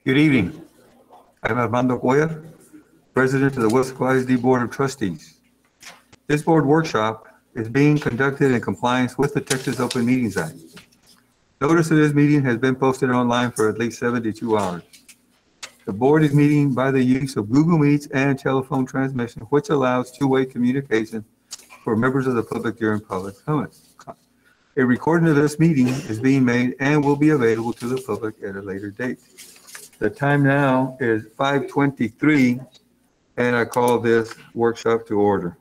Good evening. I'm Armando Cuellar, President of the Wesco ISD Board of Trustees. This board workshop is being conducted in compliance with the Texas Open Meetings Act. Notice of this meeting has been posted online for at least 72 hours. The board is meeting by the use of Google Meets and telephone transmission, which allows two-way communication for members of the public during public comment. A recording of this meeting is being made and will be available to the public at a later date. The time now is 5:23, and I call this workshop to order.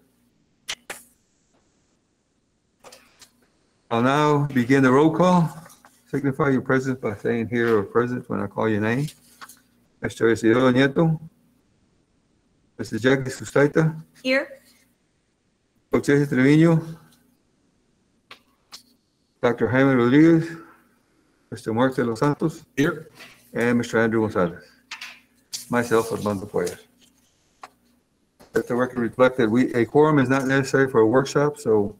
I'll now begin the roll call. Signify your presence by saying here or present when I call your name. Mr. Isidro Nieto. Mrs. Jackie Sustaita. Here. Coach Trevino. Dr. Jaime Rodriguez. Mr. Mark de los Santos. Here. And Mr. Andrew Gonzalez. Myself, Armando Cuellar. Let the record reflect that a quorum is not necessary for a workshop, so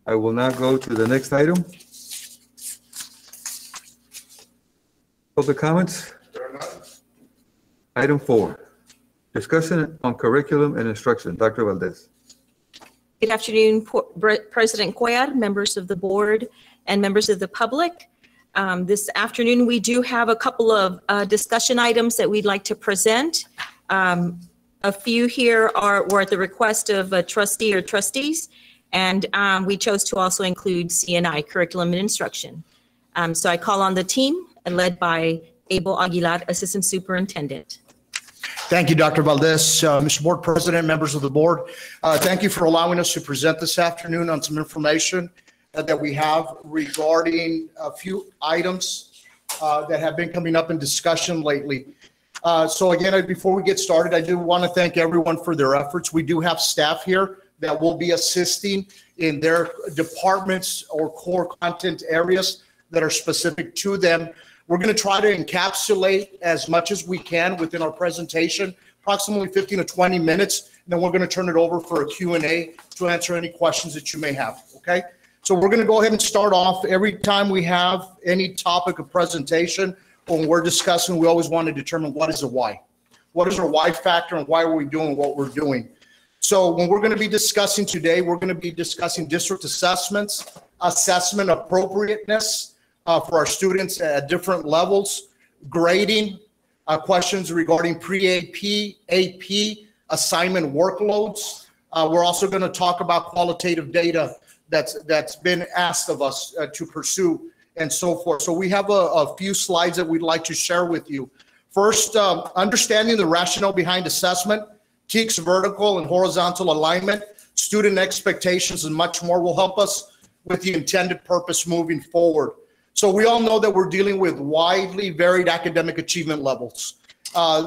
I will now go to the next item. Public comments? Item 4, discussion on curriculum and instruction. Dr. Valdez. Good afternoon, President Cuellar, members of the board, and members of the public. This afternoon, we do have a couple of discussion items that we'd like to present. A few here were at the request of a trustee or trustees, and we chose to also include C&I, curriculum and instruction. So I call on the team, led by Abel Aguilar, Assistant Superintendent. Thank you, Dr. Valdez. Mr. Board President, members of the board, thank you for allowing us to present this afternoon on some information that we have regarding a few items that have been coming up in discussion lately. So again, before we get started, I do want to thank everyone for their efforts. We do have staff here that will be assisting in their departments or core content areas that are specific to them. We're going to try to encapsulate as much as we can within our presentation, approximately 15 to 20 minutes. And then we're going to turn it over for a Q&A to answer any questions that you may have, okay? So we're going to go ahead and start off. Every time we have any topic of presentation, when we're discussing, we always want to determine what is the why. What is our why factor and why are we doing what we're doing? So when we're going to be discussing today, we're going to be discussing district assessments, assessment appropriateness for our students at different levels, grading, questions regarding pre-AP, AP, assignment workloads. We're also going to talk about qualitative data that's been asked of us to pursue and so forth. So we have a few slides that we'd like to share with you. First, understanding the rationale behind assessment, TEKS vertical and horizontal alignment, student expectations, and much more will help us with the intended purpose moving forward. So we all know that we're dealing with widely varied academic achievement levels,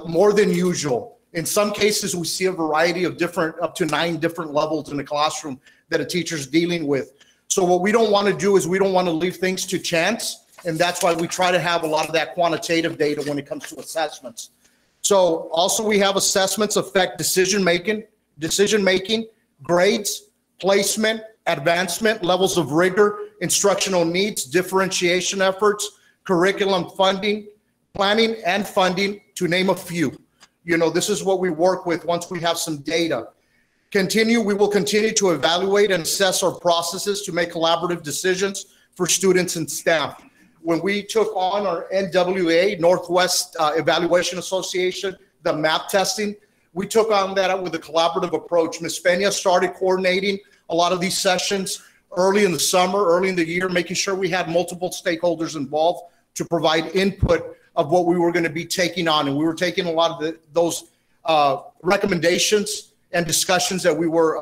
more than usual. In some cases, we see a variety of up to 9 different levels in the classroom that a teacher's dealing with. So what we don't want to do is we don't want to leave things to chance, and that's why we try to have a lot of that quantitative data when it comes to assessments. So also we have assessments affect decision-making, grades, placement, advancement, levels of rigor, instructional needs, differentiation efforts, curriculum funding, planning, and funding, to name a few. You know, this is what we work with once we have some data. We will continue to evaluate and assess our processes to make collaborative decisions for students and staff. When we took on our NWA, Northwest Evaluation Association, the MAP testing, we took on that with a collaborative approach. Ms. Peña started coordinating a lot of these sessions early in the summer, early in the year, making sure we had multiple stakeholders involved to provide input of what we were going to be taking on. And we were taking a lot of those recommendations and discussions that we were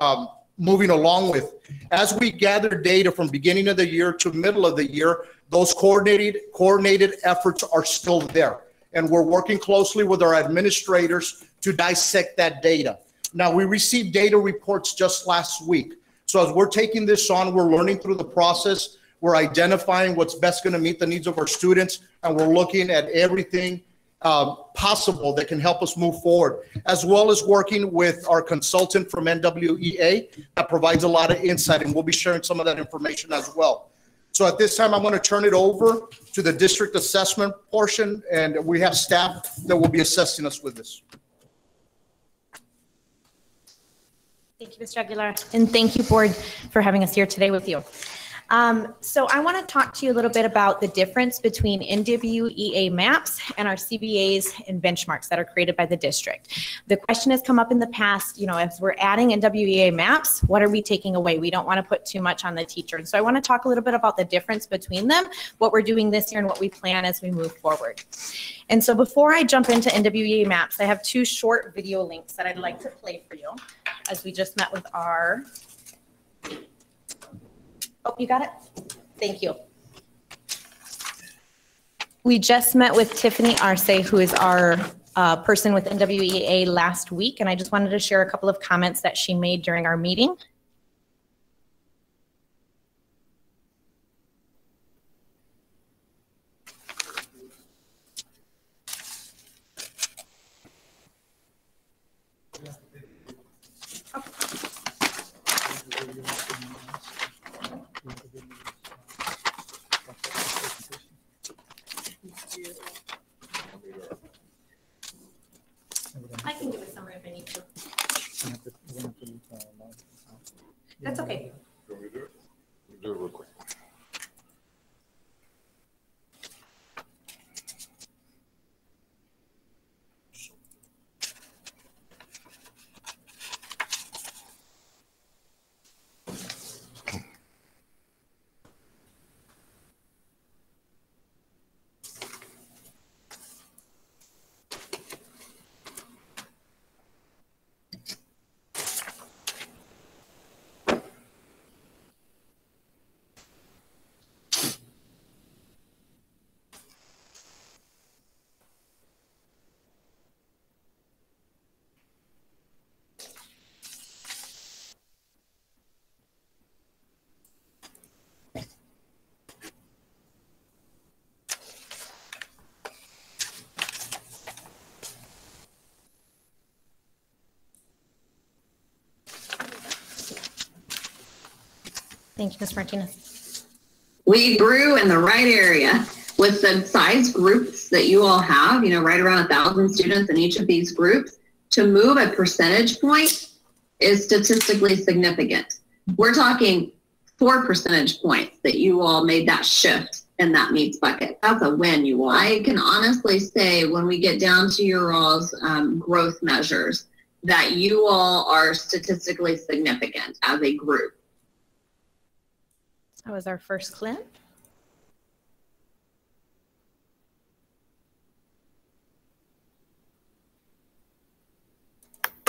moving along with. As we gathered data from beginning of the year to middle of the year, those coordinated efforts are still there. And we're working closely with our administrators to dissect that data. Now, we received data reports just last week. So as we're taking this on, we're learning through the process. We're identifying what's best going to meet the needs of our students, and we're looking at everything possible that can help us move forward, as well as working with our consultant from NWEA that provides a lot of insight, and we'll be sharing some of that information as well. So at this time, I'm going to turn it over to the district assessment portion, and we have staff that will be assessing us with this. Thank you, Mr. Aguilar, and thank you, board, for having us here today with you. So I want to talk to you a little bit about the difference between NWEA maps and our CBAs and benchmarks that are created by the district. The question has come up in the past, as we're adding NWEA maps, what are we taking away? We don't want to put too much on the teacher. And so I want to talk a little bit about the difference between them, what we're doing this year and what we plan as we move forward. And so before I jump into NWEA maps, I have 2 short video links that I'd like to play for you as we just met with our... Oh, you got it? Thank you. We just met with Tiffany Arce, who is our person with NWEA last week, and I just wanted to share a couple of comments that she made during our meeting. I can give a summary if I need to. That's okay. Do it real quick. Thank you, Ms. Martinez. We grew in the right area with the size groups that you all have, right around 1,000 students in each of these groups. To move a percentage point is statistically significant. We're talking 4 percentage points that you all made that shift in that meets bucket. That's a win, you all. I can honestly say when we get down to your all's growth measures that you all are statistically significant as a group. That was our first clip.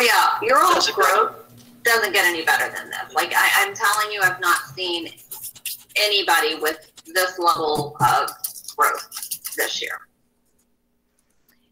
Yeah, your all's growth doesn't get any better than this. Like I'm telling you, I've not seen anybody with this level of growth this year.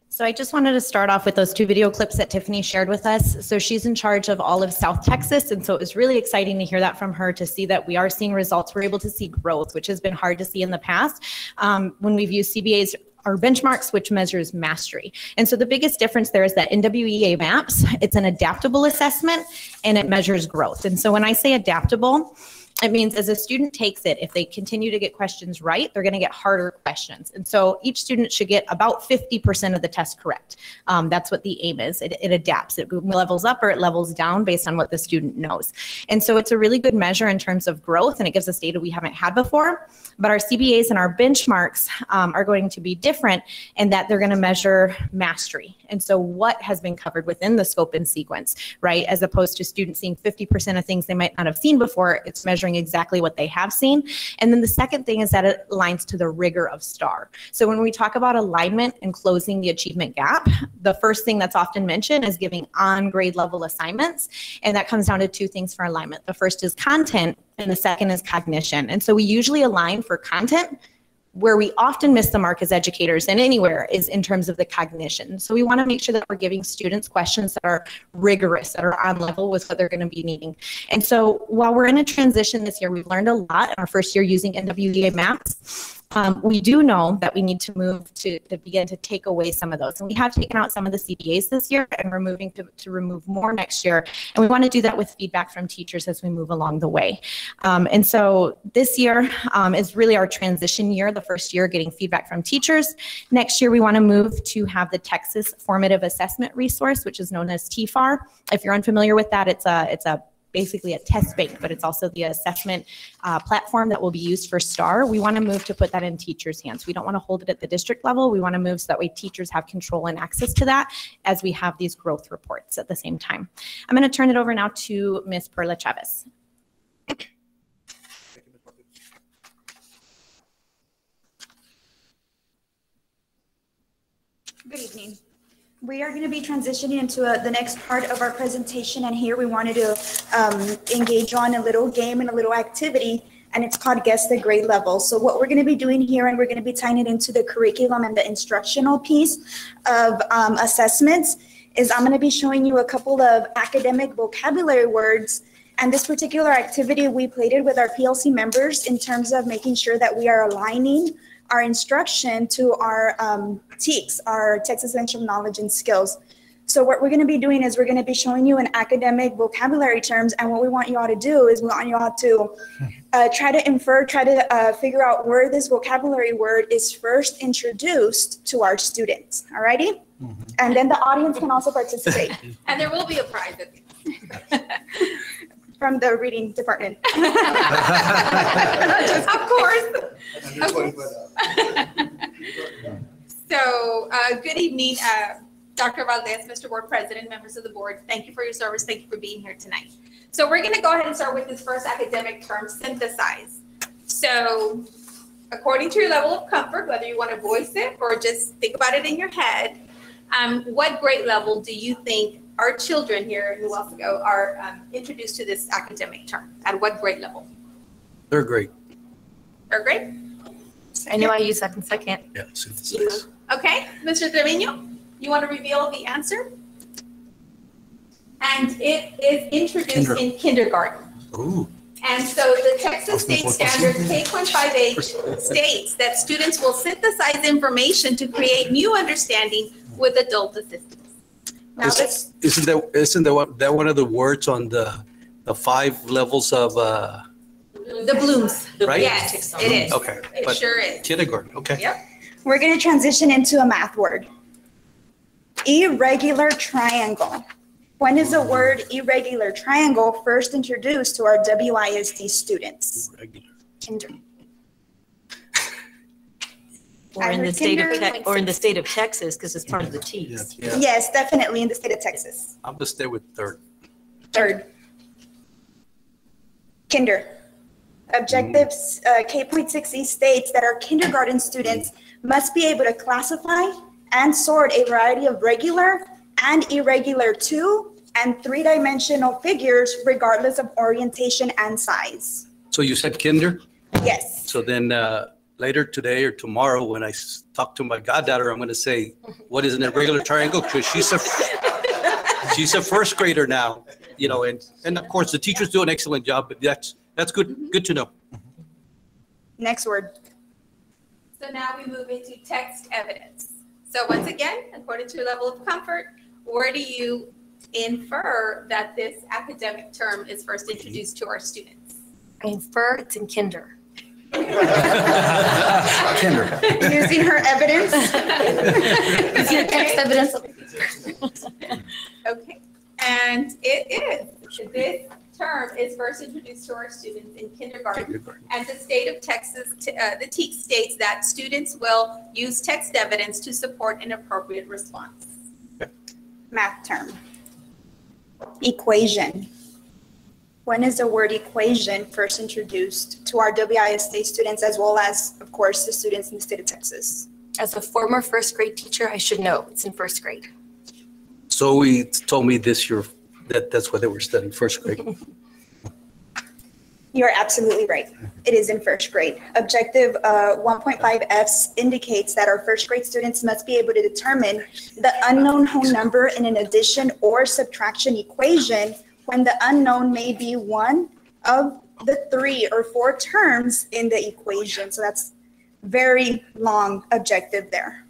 So I just wanted to start off with those 2 video clips that Tiffany shared with us. So she's in charge of all of South Texas. And so it was really exciting to hear that from her, to see that we are seeing results. We're able to see growth, which has been hard to see in the past when we've used CBAs or benchmarks, which measures mastery. And so the biggest difference there is that in NWEA maps, it's an adaptable assessment and it measures growth. And so when I say adaptable, it means as a student takes it, if they continue to get questions right, they're going to get harder questions. And so each student should get about 50% of the test correct. That's what the aim is. It adapts. It levels up or it levels down based on what the student knows. And so it's a really good measure in terms of growth, and it gives us data we haven't had before. But our CBAs and our benchmarks are going to be different in that they're going to measure mastery. And so what has been covered within the scope and sequence, right? As opposed to students seeing 50% of things they might not have seen before, it's measuring exactly what they have seen. And then the second thing is that it aligns to the rigor of STAR. So when we talk about alignment and closing the achievement gap, the first thing that's often mentioned is giving on grade level assignments. And that comes down to 2 things for alignment. The first is content and the second is cognition. And so we usually align for content. Where we often miss the mark as educators and anywhere is in terms of the cognition. So we want to make sure that we're giving students questions that are rigorous, that are on level with what they're going to be needing. And so while we're in a transition this year, we've learned a lot in our first year using NWEA maps. We do know that we need to move to begin to take away some of those. And we have taken out some of the CBAs this year, and we're moving to remove more next year. And we want to do that with feedback from teachers as we move along the way. And so this year is really our transition year, the first year getting feedback from teachers. Next year, we want to move to have the Texas Formative Assessment Resource, which is known as TFAR. If you're unfamiliar with that, it's basically a test bank, but it's also the assessment platform that will be used for STAR. We want to move to put that in teachers' hands. We don't want to hold it at the district level. We want to move so that way teachers have control and access to that as we have these growth reports at the same time. I'm going to turn it over now to Ms. Perla Chavez. Good evening. We are going to be transitioning into the next part of our presentation, and here we wanted to engage on a little game and a little activity, and it's called Guess the Grade Level. So what we're going to be doing here, and we're going to be tying it into the curriculum and the instructional piece of assessments, is I'm going to be showing you a couple of academic vocabulary words. And this particular activity, we played it with our PLC members in terms of making sure that we are aligning our instruction to our TEKS, our Texas Essential Knowledge and Skills. So what we're going to be doing is we're going to be showing you an academic vocabulary terms, and what we want you all to do is we want you all to try to figure out where this vocabulary word is first introduced to our students. Alrighty? Mm-hmm. And then the audience can also participate. And there will be a prize at the end. From the reading department. Of course. So, good evening, Dr. Valdez, Mr. Board President, members of the board. Thank you for your service. Thank you for being here tonight. So we're going to go ahead and start with this first academic term, synthesize. So, according to your level of comfort, whether you want to voice it or just think about it in your head, what grade level do you think our children here in New Mexico are introduced to this academic term? At what grade level? Third grade. Third grade? I know I used that in second. Yeah, synthesize. Okay, Mr. Trevino, you want to reveal the answer? And it is introduced in kindergarten. Ooh. And so the Texas State Standard K.58 states that students will synthesize information to create new understanding with adult assistance. Now Isn't that one of the words on the 5 levels of the Blooms, right? Yes, it is. Okay, it sure is. Kindergarten. Okay. Yep. We're going to transition into a math word. Irregular triangle. When is the word irregular triangle first introduced to our WISD students? Irregular. Kinder. Or in the state of Texas, because it's part of the TEKS. Yeah. Yes, definitely in the state of Texas. I'm gonna stay with third. Third. Kinder. Objectives K.6e states that our kindergarten students must be able to classify and sort a variety of regular and irregular 2- and 3-dimensional figures regardless of orientation and size. So you said kinder? Yes. So then later today or tomorrow when I talk to my goddaughter, I'm going to say, what is an irregular triangle? Because she's a first grader now, you know, and of course the teachers do an excellent job, but that's good to know. Next word. So now we move into text evidence. So once again, according to your level of comfort, where do you infer that this academic term is first introduced to our students? I infer it's in kinder. Kinder. Using her evidence. Using the text evidence. Okay, and it is. This term is first introduced to our students in kindergarten. And the state of Texas, the TEKS states that students will use text evidence to support an appropriate response. Math term. Equation. When is the word equation first introduced to our WISD students as well as, of course, the students in the state of Texas? As a former first grade teacher, I should know it's in first grade. Zoe told me this year that's what they were studying, first grade. You're absolutely right. It is in first grade. Objective 1.5F indicates that our first grade students must be able to determine the unknown whole number in an addition or subtraction equation when the unknown may be one of the 3 or 4 terms in the equation. So that's very long objective there.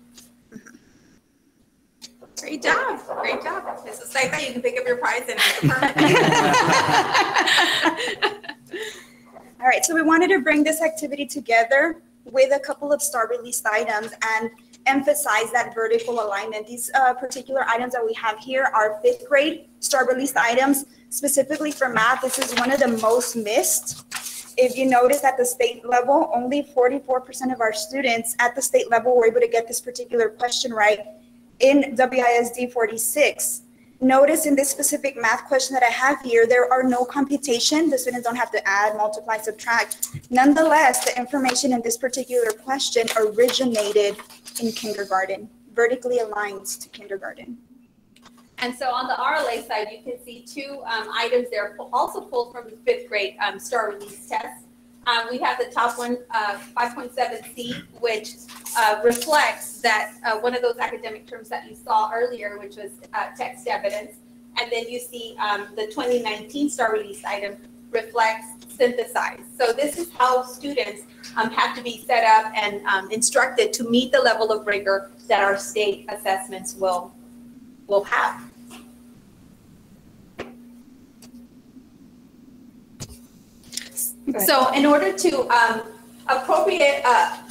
Great job. Great job. It's just like that. You can pick up your prize and make it permanent. All right, so we wanted to bring this activity together with a couple of STAR released items and emphasize that vertical alignment. These particular items that we have here are 5th grade STAR released items. Specifically for math, this is one of the most missed. If you notice at the state level, only 44% of our students at the state level were able to get this particular question right in WISD 46. Notice in this specific math question that I have here, there are no computation. The students don't have to add, multiply, subtract. Nonetheless, the information in this particular question originated in kindergarten, vertically aligned to kindergarten. And so on the RLA side, you can see 2 items there, also pulled from the 5th grade STAR release test. We have the top one, 5.7C, which reflects that one of those academic terms that you saw earlier, which was text evidence. And then you see the 2019 STAR release item reflects synthesize. So this is how students have to be set up and instructed to meet the level of rigor that our state assessments will have. So in order to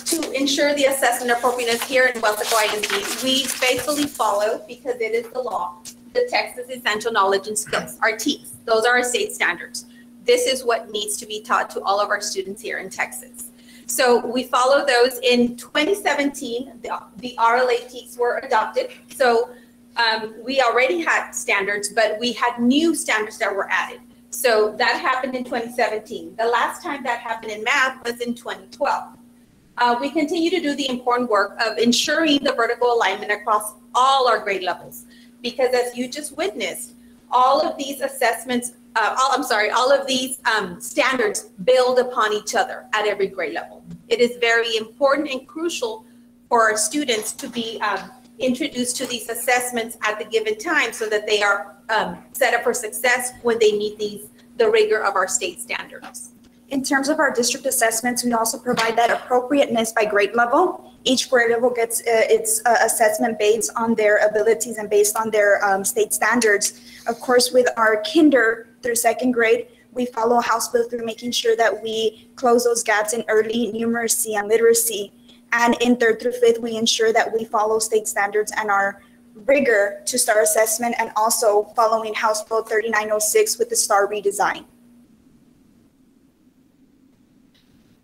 to ensure the assessment appropriateness here in Weslaco ISD, we faithfully follow, because it is the law, the Texas Essential Knowledge and Skills, our TEKS. Those are our state standards. This is what needs to be taught to all of our students here in Texas. So we follow those. In 2017, the RLA TEKS were adopted. So we already had standards, but we had new standards that were added. So that happened in 2017. The last time that happened in math was in 2012. We continue to do the important work of ensuring the vertical alignment across all our grade levels, because as you just witnessed, all of these assessments, all of these standards build upon each other at every grade level. It is very important and crucial for our students to be introduced to these assessments at the given time so that they are set up for success when they meet the rigor of our state standards. In terms of our district assessments, we also provide that appropriateness by grade level. Each grade level gets its assessment based on their abilities and based on their state standards. Of course, with our kinder through 2nd grade, we follow House Bill through making sure that we close those gaps in early numeracy and literacy. And in 3rd through 5th, we ensure that we follow state standards and our rigor to STAR assessment, and also following House Bill 3906 with the STAR redesign.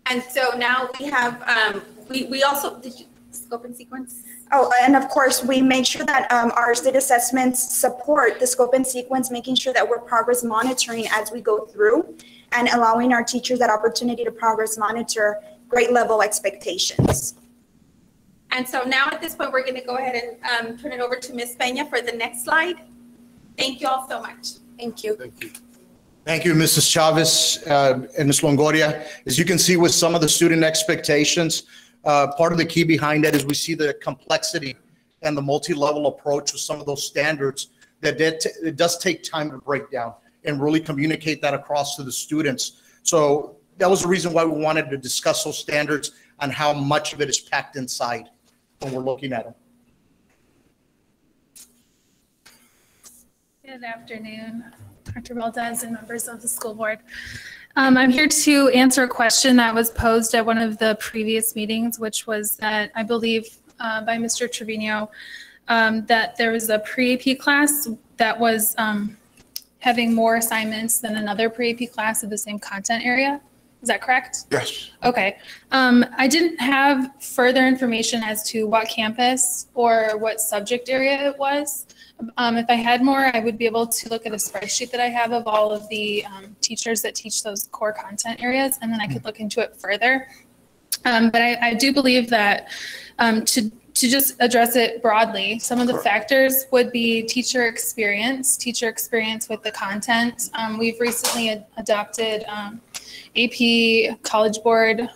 And so now we have, we also, did you scope and sequence? Oh, and of course, we make sure that our state assessments support the scope and sequence, making sure that we're progress monitoring as we go through and allowing our teachers that opportunity to progress monitor grade level expectations. And so now at this point, we're going to go ahead and turn it over to Ms. Peña for the next slide. Thank you all so much. Thank you. Thank you. Thank you, Mrs. Chavez and Ms. Longoria. As you can see with some of the student expectations, part of the key behind that is we see the complexity and the multi-level approach with some of those standards that it does take time to break down and really communicate that across to the students. So that was the reason why we wanted to discuss those standards and how much of it is packed inside when we're looking at them. Good afternoon, Dr. Valdez and members of the school board. I'm here to answer a question that was posed at one of the previous meetings, which was that I believe by Mr. Trevino that there was a pre-AP class that was having more assignments than another pre-AP class of the same content area. Is that correct? Yes. Okay. I didn't have further information as to what campus or what subject area it was. If I had more, I would be able to look at a spreadsheet that I have of all of the teachers that teach those core content areas, and then I could look into it further. But I do believe that to just address it broadly, some of the factors would be teacher experience with the content. We've recently adopted AP College Board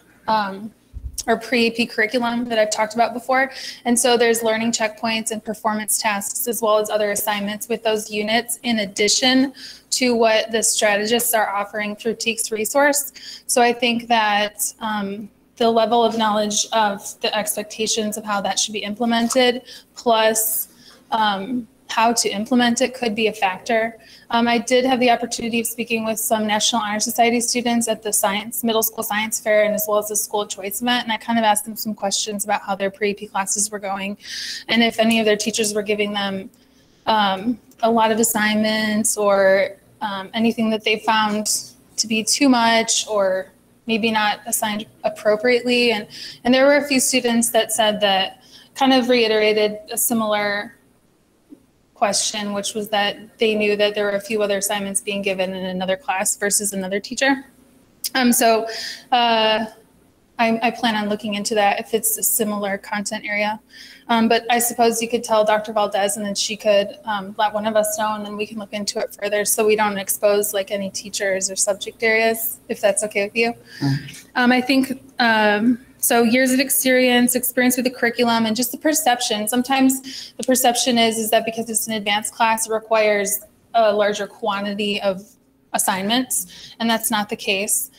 or pre-AP curriculum that I've talked about before. And so there's learning checkpoints and performance tasks as well as other assignments with those units in addition to what the strategists are offering through TEKS resource. So I think that the level of knowledge of the expectations of how that should be implemented, plus how to implement it could be a factor. I did have the opportunity of speaking with some National Honor Society students at the middle school science fair and as well as the school choice event. And I kind of asked them some questions about how their pre-AP classes were going and if any of their teachers were giving them a lot of assignments or anything that they found to be too much or maybe not assigned appropriately. And there were a few students that said that kind of reiterated a similar question, which was that they knew that there were a few other assignments being given in another class versus another teacher. So I plan on looking into that if it's a similar content area. But I suppose you could tell Dr. Valdez and then she could let one of us know and then we can look into it further so we don't expose like any teachers or subject areas, if that's okay with you. I think, so years of experience with the curriculum and just the perception. Sometimes the perception is that because it's an advanced class, it requires a larger quantity of assignments, and that's not the case.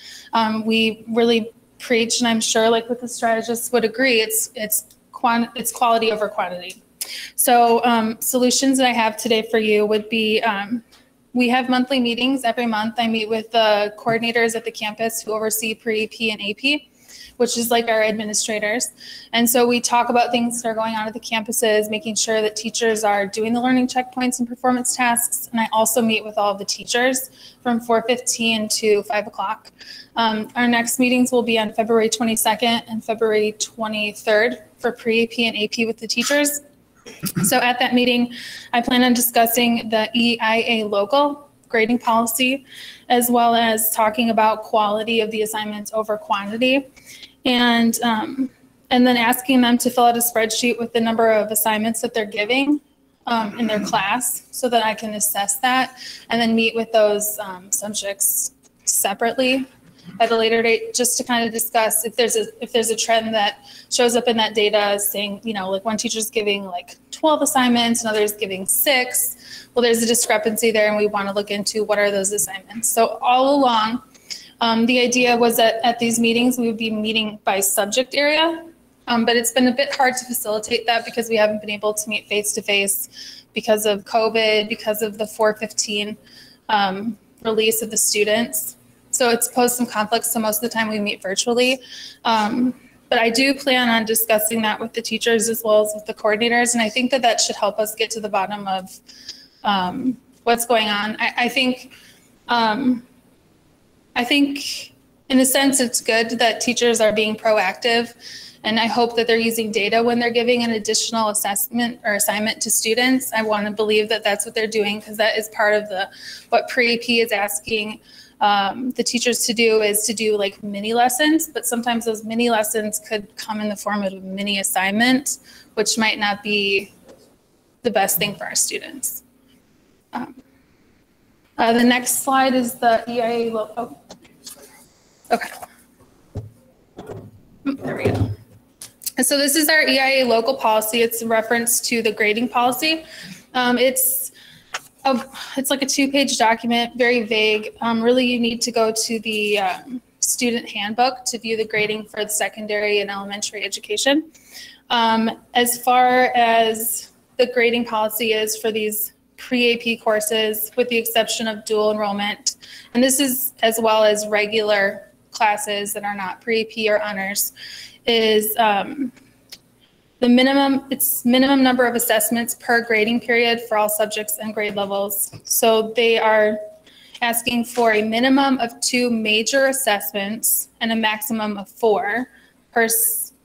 We really preach, and I'm sure like with the strategists would agree, it's quality over quantity. So solutions that I have today for you would be, we have monthly meetings every month. I meet with the coordinators at the campus who oversee pre-AP and AP, which is like our administrators. And so we talk about things that are going on at the campuses, making sure that teachers are doing the learning checkpoints and performance tasks. And I also meet with all of the teachers from 4:15 to 5 o'clock. Our next meetings will be on February 22nd and February 23rd for pre-AP and AP with the teachers. So at that meeting, I plan on discussing the EIA local grading policy, as well as talking about quality of the assignments over quantity. And then asking them to fill out a spreadsheet with the number of assignments that they're giving in their class so that I can assess that and then meet with those subjects separately at a later date just to kind of discuss if there's a trend that shows up in that data saying, you know, like one teacher's giving like 12 assignments, another is giving 6. Well, there's a discrepancy there and we want to look into what are those assignments. So all along, the idea was that at these meetings, we would be meeting by subject area, but it's been a bit hard to facilitate that because we haven't been able to meet face-to-face because of COVID, because of the 4:15 release of the students. So it's posed some conflicts, so most of the time we meet virtually. But I do plan on discussing that with the teachers as well as with the coordinators, and I think that that should help us get to the bottom of what's going on. I think in a sense it's good that teachers are being proactive, and I hope that they're using data when they're giving an additional assessment or assignment to students. I want to believe that that's what they're doing because that is part of what pre-AP is asking the teachers to do, is to do like mini lessons, but sometimes those mini lessons could come in the form of a mini assignment, which might not be the best thing for our students. The next slide is the EIA logo. Okay. There we go. And so this is our EIA local policy. It's a reference to the grading policy. It's like a 2-page document, very vague. Really, you need to go to the student handbook to view the grading for the secondary and elementary education. As far as the grading policy is for these pre-AP courses, with the exception of dual enrollment, and this is as well as regular classes that are not pre-AP or honors, is the minimum number of assessments per grading period for all subjects and grade levels. So they are asking for a minimum of 2 major assessments and a maximum of 4 per 6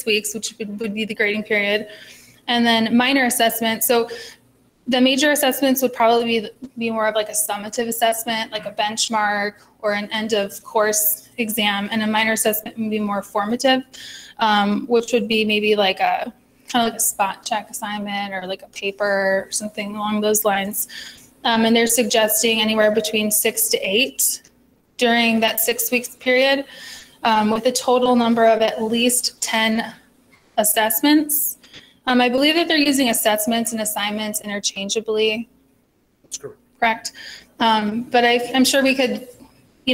weeks, which would be the grading period. And then minor assessment. So the major assessments would probably be more of like a summative assessment, like a benchmark or an end of course exam, and a minor assessment would be more formative, which would be maybe like a kind of like a spot check assignment or like a paper or something along those lines. And they're suggesting anywhere between 6 to 8 during that 6 weeks period, with a total number of at least 10 assessments. I believe that they're using assessments and assignments interchangeably. That's correct. Correct. But I'm sure we could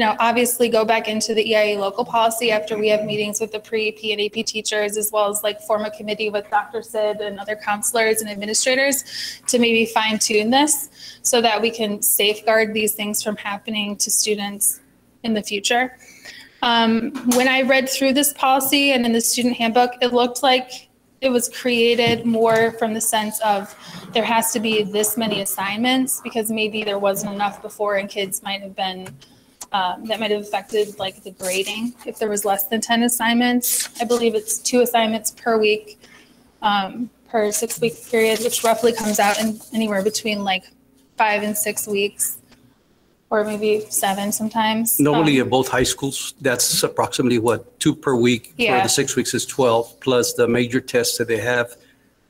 obviously go back into the EIA local policy after we have meetings with the pre-AP and AP teachers, as well as like form a committee with Dr. Sid and other counselors and administrators to maybe fine tune this so that we can safeguard these things from happening to students in the future. When I read through this policy and in the student handbook, it looked like it was created more from the sense of there has to be this many assignments because maybe there wasn't enough before and kids might have been, that might have affected like the grading if there was less than 10 assignments. I believe it's 2 assignments per week per 6-week period, which roughly comes out in anywhere between like 5 and 6 weeks. Or maybe 7 sometimes. Normally at both high schools, that's approximately what, 2 per week. Yeah. For the 6 weeks is 12, plus the major tests that they have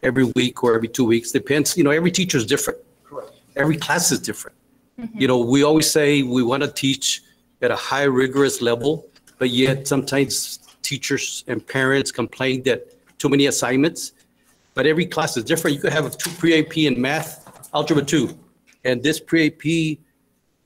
every week or every 2 weeks. Depends, every teacher is different. Correct. Every class is different. We always say we want to teach at a high rigorous level, but yet sometimes teachers and parents complain that too many assignments, but every class is different. You could have a 2 pre-AP in math, algebra 2, and this pre-AP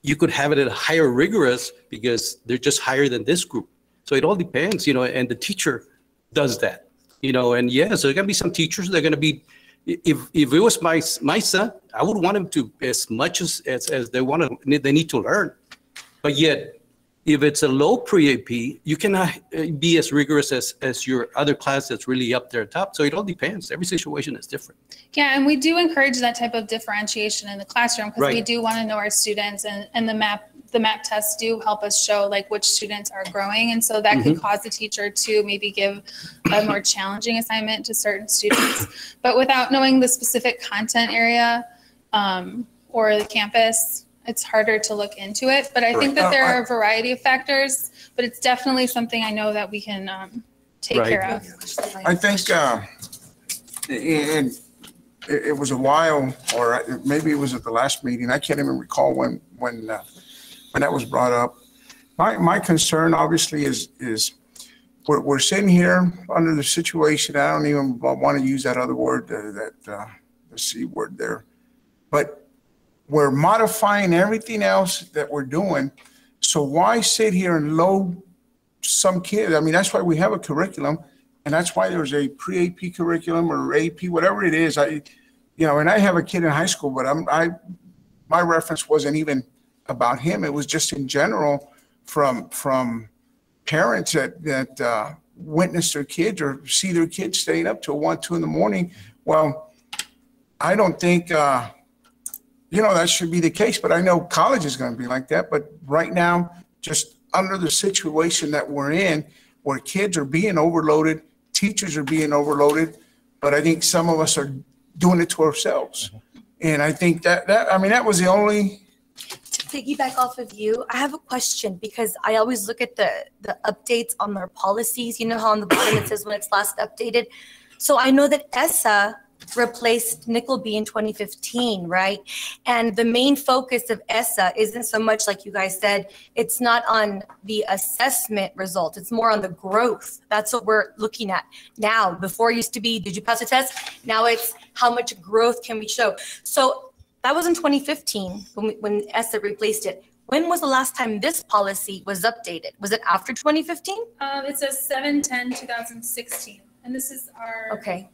you could have it at a higher rigorous because they're just higher than this group. So it all depends, and the teacher does that, and yes, there are going to be some teachers that are going to be, if it was my son, I would want him to, as much as they need to learn. But yet, if it's a low pre-AP, you cannot be as rigorous as your other class that's really up there top. So it all depends. Every situation is different. Yeah, and we do encourage that type of differentiation in the classroom because we Right. do want to know our students, and the map tests do help us show like which students are growing, and so that could cause the teacher to maybe give a more challenging assignment to certain students. But without knowing the specific content area or the campus, it's harder to look into it. But I think that there are a variety of factors, but it's definitely something I know that we can take Right. care of. I think it was a while, or maybe it was at the last meeting. I can't even recall when that was brought up. My concern obviously is we're sitting here under the situation. I don't even want to use that other word, the C word there, but we're modifying everything else that we're doing. So why sit here and load some kids? I mean, that's why we have a curriculum, and that's why there's a pre-AP curriculum or AP, whatever it is. And I have a kid in high school, but my reference wasn't even about him. It was just in general from parents that witness their kids or see their kids staying up till 1, 2 in the morning. Well, I don't think that should be the case, but I know college is going to be like that. But right now, just under the situation that we're in, where kids are being overloaded, teachers are being overloaded, but I think some of us are doing it to ourselves. And I think that was the only. To piggyback off of you, I have a question because I always look at the updates on their policies. You know how on the bottom it says when it's last updated. So I know that ESSA replaced Nickleby in 2015, right? And the main focus of ESSA isn't so much like you guys said, it's not on the assessment results, it's more on the growth. That's what we're looking at now. Before it used to be, did you pass the test? Now it's how much growth can we show? So that was in 2015 when ESSA replaced it. When was the last time this policy was updated? Was it after 2015? It says 7/10/2016, and this is our. Okay.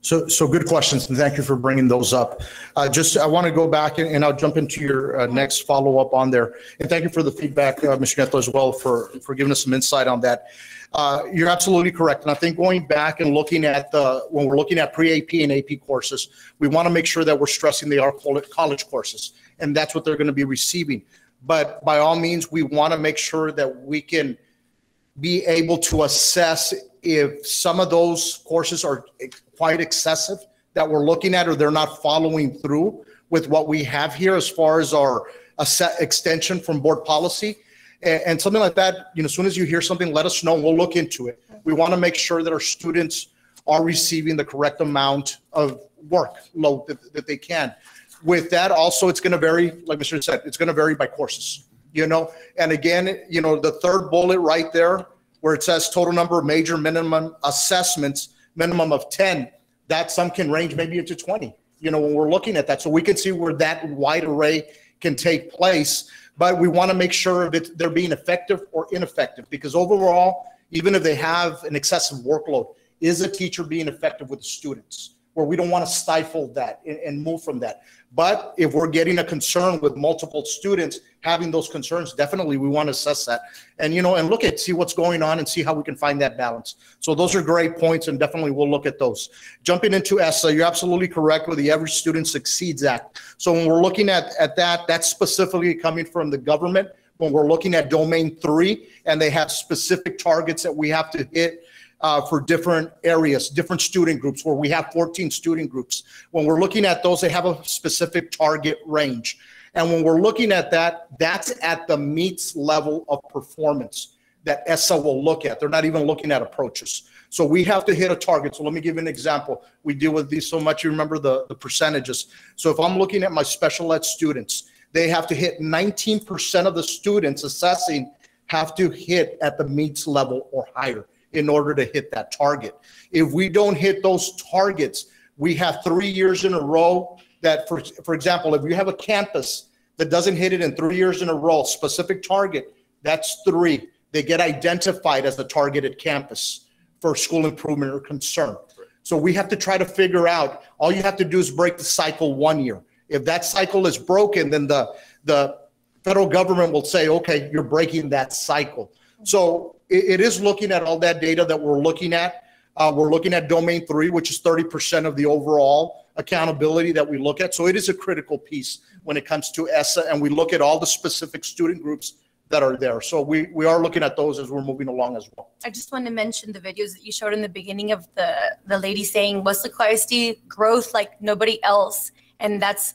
So good questions, and thank you for bringing those up. I want to go back and I'll jump into your next follow-up on there. And thank you for the feedback, Mr. Neto, as well, for giving us some insight on that. You're absolutely correct. And I think going back and looking at when we're looking at pre-AP and AP courses, we want to make sure that we're stressing they are college courses, and that's what they're going to be receiving. But by all means, we want to make sure that we can be able to assess if some of those courses are quite excessive that we're looking at, or they're not following through with what we have here as far as our extension from board policy. And something like that, as soon as you hear something, let us know. We'll look into it. We want to make sure that our students are receiving the correct amount of workload that they can. With that, also, it's going to vary, like Mr. said, it's going to vary by courses, And again, the third bullet right there, where it says total number of major minimum assessments, minimum of 10, that some can range maybe into 20, when we're looking at that. So we can see where that wide array can take place. but we want to make sure that they're being effective or ineffective, because overall, even if they have an excessive workload, is a teacher being effective with the students? Where we don't want to stifle that and move from that. But if we're getting a concern with multiple students having those concerns, definitely we want to assess that and, and look at, see what's going on and see how we can find that balance. So those are great points, and definitely we'll look at those. Jumping into ESSA, you're absolutely correct with the Every Student Succeeds Act. So when we're looking at that, that's specifically coming from the government. When we're looking at Domain 3, and they have specific targets that we have to hit for different areas, different student groups, where we have 14 student groups. When we're looking at those, they have a specific target range. And when we're looking at that, that's at the meets level of performance that ESSA will look at. They're not even looking at approaches. So we have to hit a target. So let me give you an example. We deal with these so much, you remember the percentages. So if I'm looking at my special ed students, they have to hit 19% of the students assessing have to hit at the meets level or higher in order to hit that target. If we don't hit those targets, we have 3 years in a row that, for example, if you have a campus that doesn't hit it in 3 years in a row, specific target, that's 3. They get identified as the targeted campus for school improvement or concern. So we have to try to figure out, all you have to do is break the cycle 1 year. If that cycle is broken, then the federal government will say, okay, you're breaking that cycle. So it is looking at all that data that we're looking at. We're looking at Domain 3, which is 30% of the overall accountability that we look at. So it is a critical piece when it comes to ESSA, and we look at all the specific student groups that are there. So we are looking at those as we're moving along as well. I just want to mention the videos that you showed in the beginning of the lady saying Weslaco ISD growth like nobody else. And that's,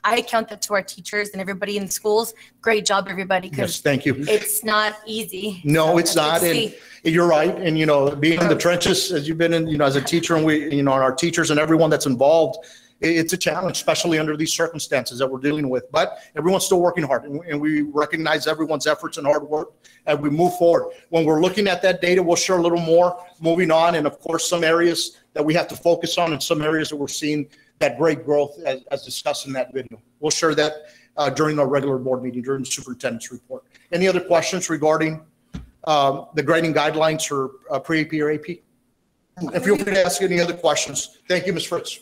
I account that to our teachers and everybody in schools. Great job, everybody. Yes, thank you. It's not easy. No, it's not. And you're right. And, being in the trenches, as you've been in, as a teacher, and we, our teachers and everyone that's involved, it's a challenge, especially under these circumstances that we're dealing with. But everyone's still working hard, and we recognize everyone's efforts and hard work as we move forward. When we're looking at that data, we'll share a little more moving on. And of course, some areas that we have to focus on and some areas that we're seeing that great growth as discussed in that video. We'll share that during our regular board meeting, during the superintendent's report. Any other questions regarding the grading guidelines for pre-AP or AP? And feel free to ask any other questions. Thank you, Ms. Fritz.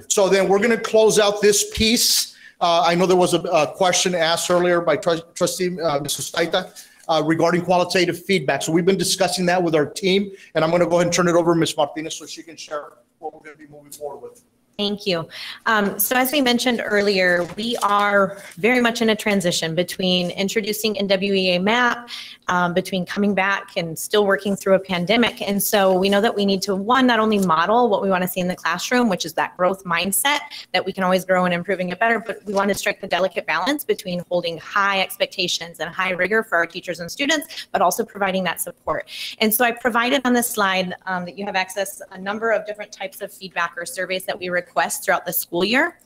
So then we're going to close out this piece. I know there was a question asked earlier by Trustee Mrs. Staita regarding qualitative feedback. So we've been discussing that with our team, and I'm going to go ahead and turn it over to Ms. Martinez so she can share what we're going to be moving forward with. Thank you. So as we mentioned earlier, we are very much in a transition between introducing NWEA MAP, between coming back and still working through a pandemic. And so we know that we need to, one, not only model what we want to see in the classroom, which is that growth mindset that we can always grow and improving it better, but we want to strike the delicate balance between holding high expectations and high rigor for our teachers and students, but also providing that support. And so I provided on this slide that you have access a number of different types of feedback or surveys that we request throughout the school year.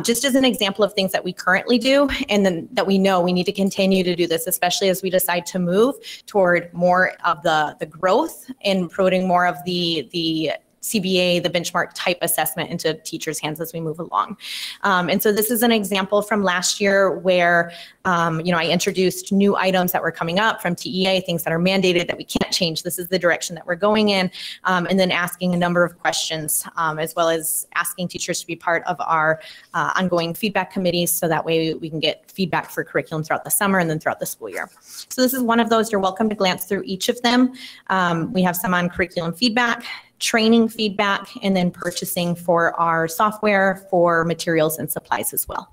Just as an example of things that we currently do, and then that we know we need to continue to do this, especially as we decide to move toward more of the growth and putting more of the CBA, the benchmark type assessment into teachers' hands as we move along. And so this is an example from last year where, I introduced new items that were coming up from TEA, things that are mandated that we can't change. This is the direction that we're going in. And then asking a number of questions, as well as asking teachers to be part of our ongoing feedback committees, so that way we can get feedback for curriculum throughout the summer and then throughout the school year. So this is one of those. You're welcome to glance through each of them. We have some on curriculum feedback, training feedback, and then purchasing for our software, for materials and supplies as well.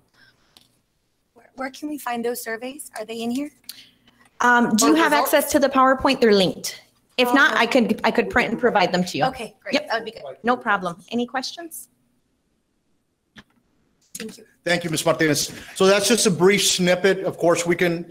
Where can we find those surveys? Are they in here? Do you have access to the PowerPoint? They're linked. If not, I could print and provide them to you. Okay, great. Yep. That would be good. No problem. Any questions? Thank you. Thank you, Ms. Martinez. So that's just a brief snippet. Of course, we can,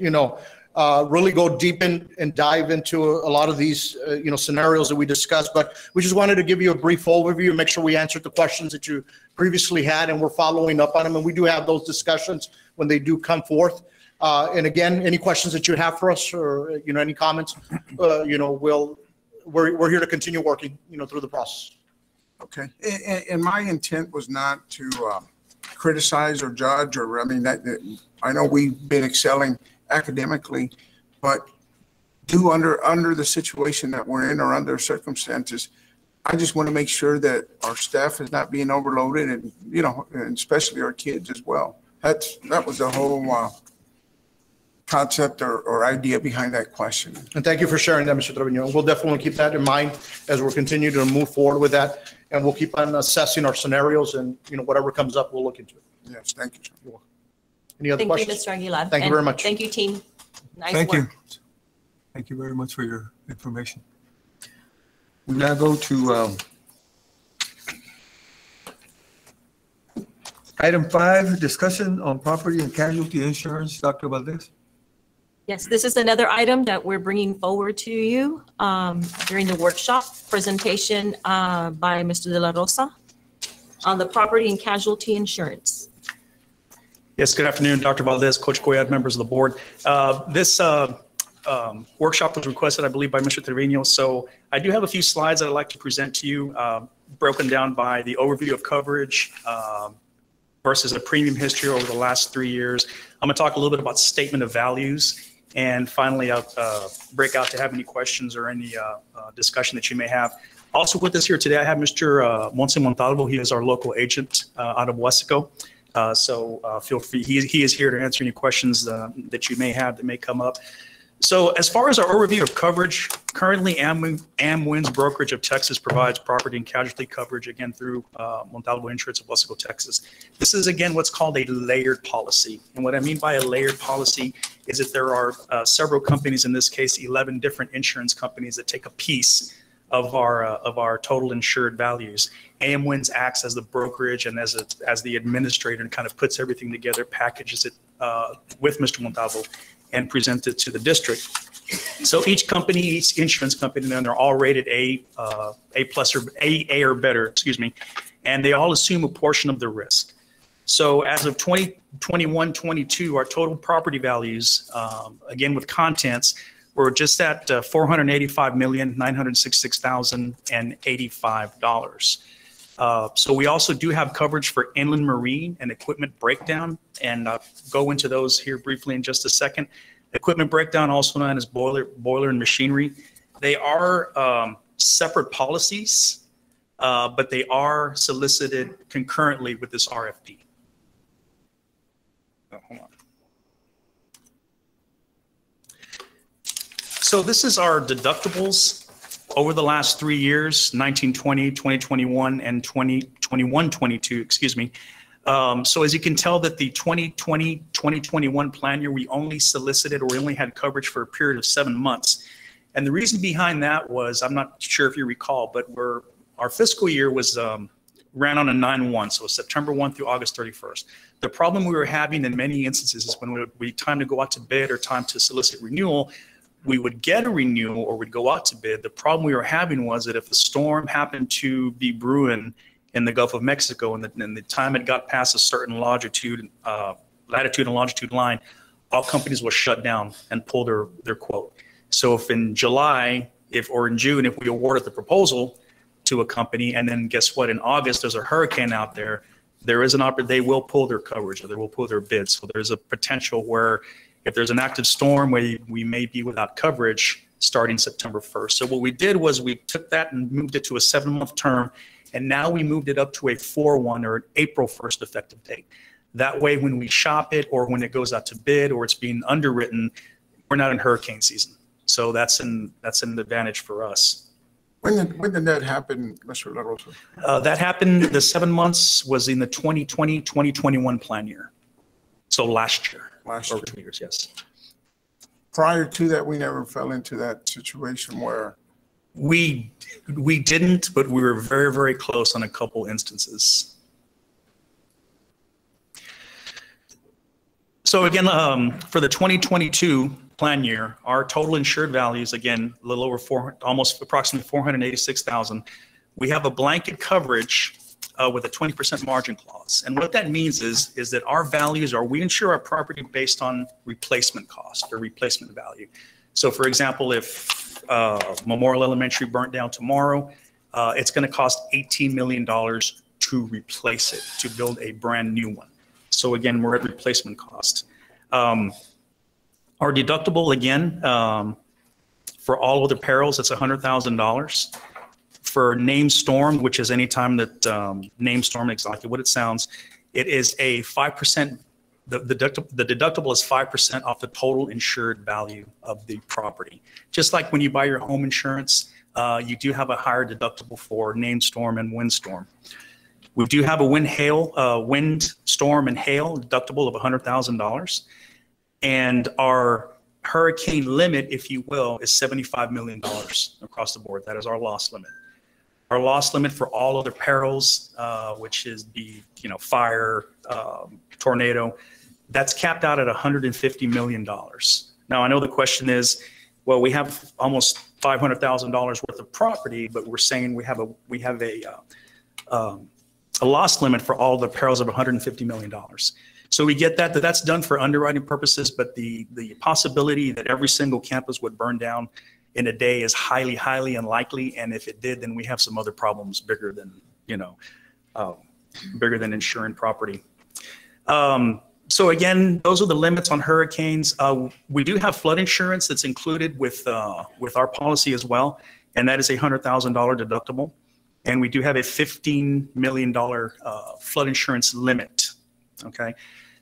really go deep and dive into a lot of these, scenarios that we discussed, but we just wanted to give you a brief overview and make sure we answered the questions that you previously had, and we're following up on them. And we do have those discussions when they do come forth. And again, any questions that you have for us, or, any comments, we're here to continue working, through the process. Okay. And my intent was not to criticize or judge, or, I mean, I know we've been excelling academically, but under the situation that we're in or under circumstances, I just want to make sure that our staff is not being overloaded, and, you know, and especially our kids as well. That was the whole concept or idea behind that question. And thank you for sharing that, Mr. Trevino. We'll definitely keep that in mind as we're continuing to move forward with that. And we'll keep on assessing our scenarios, and, you know, whatever comes up, we'll look into it. Yes, thank you, sir. You're welcome. Any other questions? Thank you, Mr. Aguilar. Thank you And very much. Thank you, team. Nice Thank you. work. Thank you very much for your information. We now go to item 5, discussion on property and casualty insurance. Dr. Valdez? Yes, this is another item that we're bringing forward to you during the workshop presentation by Mr. De La Rosa on the property and casualty insurance. Yes, good afternoon, Dr. Valdez, Coach Coyad, members of the board. This workshop was requested, I believe, by Mr. Trevino. So I do have a few slides that I'd like to present to you, broken down by the overview of coverage versus a premium history over the last 3 years. I'm going to talk a little bit about statement of values. And finally, I'll break out to have any questions or any discussion that you may have. Also with us here today, I have Mr. Monse Montalvo. He is our local agent out of Wesco. So feel free, he is here to answer any questions that you may have that may come up. So as far as our overview of coverage, currently Amwins Brokerage of Texas provides property and casualty coverage, again, through Montalvo Insurance of Wesco, Texas. This is, again, what's called a layered policy. And what I mean by a layered policy is that there are several companies, in this case, 11 different insurance companies that take a piece of our total insured values. Amwins acts as the brokerage and as the administrator, and kind of puts everything together, packages it with Mr. Montalvo, and present it to the district. So each company, each insurance company, then they're all rated A plus or A or better, excuse me, and they all assume a portion of the risk. So as of 2021-22, our total property values, again with contents, we're just at $485,966,085. So we also do have coverage for inland marine and equipment breakdown, and I'll go into those here briefly in just a second. Equipment breakdown, also known as boiler and machinery. They are separate policies, but they are solicited concurrently with this RFP. Oh, hold on. So this is our deductibles over the last 3 years, 1920, 2021, and 2021-22, excuse me. So as you can tell that the 2020-2021 plan year, we only solicited, or we only had coverage for a period of 7 months. And the reason behind that was, I'm not sure if you recall, but our fiscal year was ran on a 9/1, so September 1 through August 31st. The problem we were having in many instances is when we time to go out to bid or time to solicit renewal, we would get a renewal or we'd go out to bid. The problem we were having was that if a storm happened to be brewing in the Gulf of Mexico and the time it got past a certain latitude and longitude line, all companies will shut down and pull their quote. So if in July, or in June, if we awarded the proposal to a company, and then guess what, in August, there's a hurricane out there, there is an opportunity, they will pull their coverage or they will pull their bids. So there's a potential where if there's an active storm, we may be without coverage starting September 1st. So what we did was we took that and moved it to a 7-month term, and now we moved it up to a 4/1 or an April 1st effective date. That way, when we shop it or when it goes out to bid or it's being underwritten, we're not in hurricane season. So that's an advantage for us. When did that happen, Mr. La Rosa? That happened, the 7 months was in the 2020-2021 plan year. So last year. Over 2 years, yes. Prior to that, we never fell into that situation where we didn't, but we were very, very close on a couple instances. So again, for the 2022 plan year, our total insured values, again, a little over almost approximately 486,000. We have a blanket coverage with a 20% margin clause. And what that means is that our values we insure our property based on replacement cost or replacement value. So for example, if Memorial Elementary burnt down tomorrow, it's going to cost $18 million to replace it, to build a brand new one. So again, we're at replacement cost. Our deductible, again, for all other perils, it's $100,000. For named storm, which is any time that named storm, exactly what it sounds, it is a 5%. The deductible is 5% off the total insured value of the property. Just like when you buy your home insurance, you do have a higher deductible for named storm and windstorm. We do have a wind, storm, and hail deductible of $100,000. And our hurricane limit, if you will, is $75 million across the board. That is our loss limit. Our loss limit for all other perils, which is fire, tornado, that's capped out at $150 million. Now, I know the question is, well, we have almost $500,000 worth of property, but we're saying we have a loss limit for all the perils of $150 million. So we get that that's done for underwriting purposes, but the possibility that every single campus would burn down in a day is highly, highly unlikely. And if it did, then we have some other problems bigger than, bigger than insuring property. So again, those are the limits on hurricanes. We do have flood insurance that's included with our policy as well, and that is a $100,000 deductible. And we do have a $15 million flood insurance limit. Okay,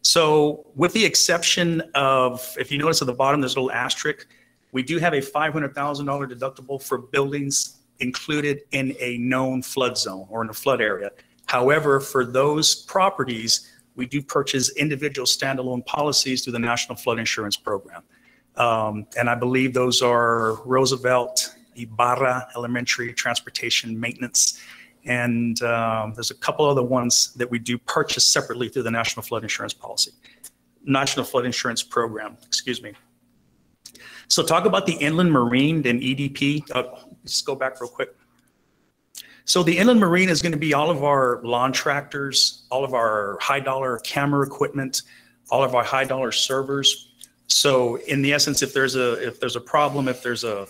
so with the exception of, if you notice at the bottom, there's a little asterisk. We do have a $500,000 deductible for buildings included in a known flood zone or in a flood area. However, for those properties, we do purchase individual standalone policies through the National Flood Insurance Program. And I believe those are Roosevelt, Ibarra Elementary Transportation Maintenance, and there's a couple other ones that we do purchase separately through the National Flood Insurance Program, excuse me. So talk about the inland marine and EDP. Let's go back real quick. So the inland marine is going to be all of our lawn tractors, all of our high dollar camera equipment, all of our high dollar servers. So in the essence, if there's a problem, if there's a,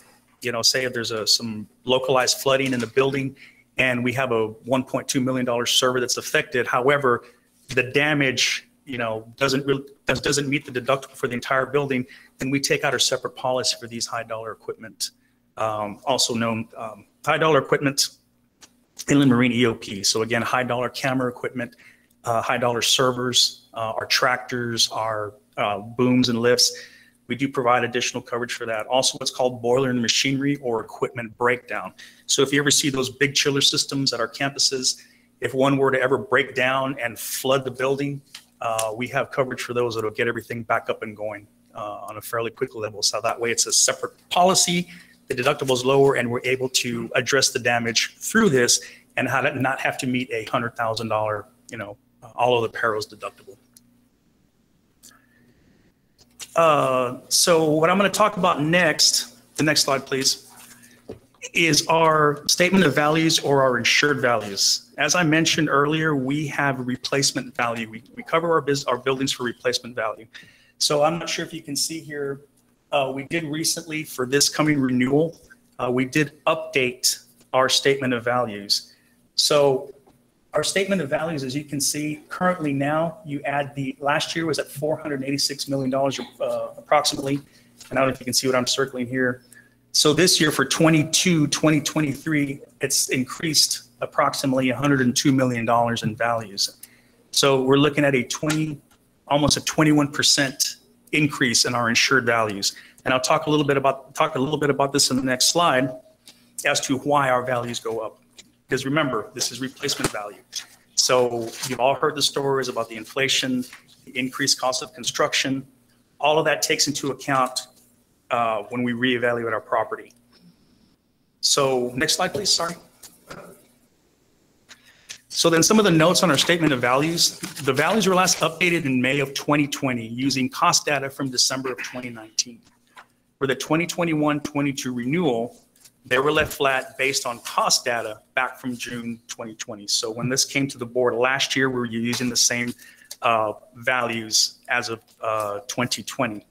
say if there's some localized flooding in the building and we have a $1.2 million server that's affected, however, the damage, doesn't meet the deductible for the entire building, then we take out our separate policy for these high dollar equipment, also known high dollar equipment, inland marine EOP. So again, high dollar camera equipment, high dollar servers, our tractors, our booms and lifts. We do provide additional coverage for that. Also what's called boiler and machinery or equipment breakdown. So if you ever see those big chiller systems at our campuses, if one were to ever break down and flood the building, we have coverage for those that'll get everything back up and going on a fairly quick level. So that way it's a separate policy. The deductible is lower, and we're able to address the damage through this and not have to meet a $100,000, all of the perils deductible. So what I'm going to talk about next, the next slide, please, is our statement of values or our insured values. As I mentioned earlier, we have replacement value. We cover our buildings for replacement value. So I'm not sure if you can see here, we did recently, for this coming renewal, we did update our statement of values. So our statement of values, as you can see, currently now, you add last year was at $486 million approximately. And I don't know if you can see what I'm circling here. So this year for 2023, it's increased approximately $102 million in values. So we're looking at almost a 21% increase in our insured values. And I'll talk a little bit about this in the next slide as to why our values go up. Because remember, this is replacement value. So you've all heard the stories about the inflation, the increased cost of construction. All of that takes into account when we reevaluate our property. So next slide, please. Sorry. So then some of the notes on our statement of values. The values were last updated in May of 2020 using cost data from December of 2019. For the 2021-22 renewal, they were left flat based on cost data back from June 2020. So when this came to the board last year, we were using the same values as of 2020.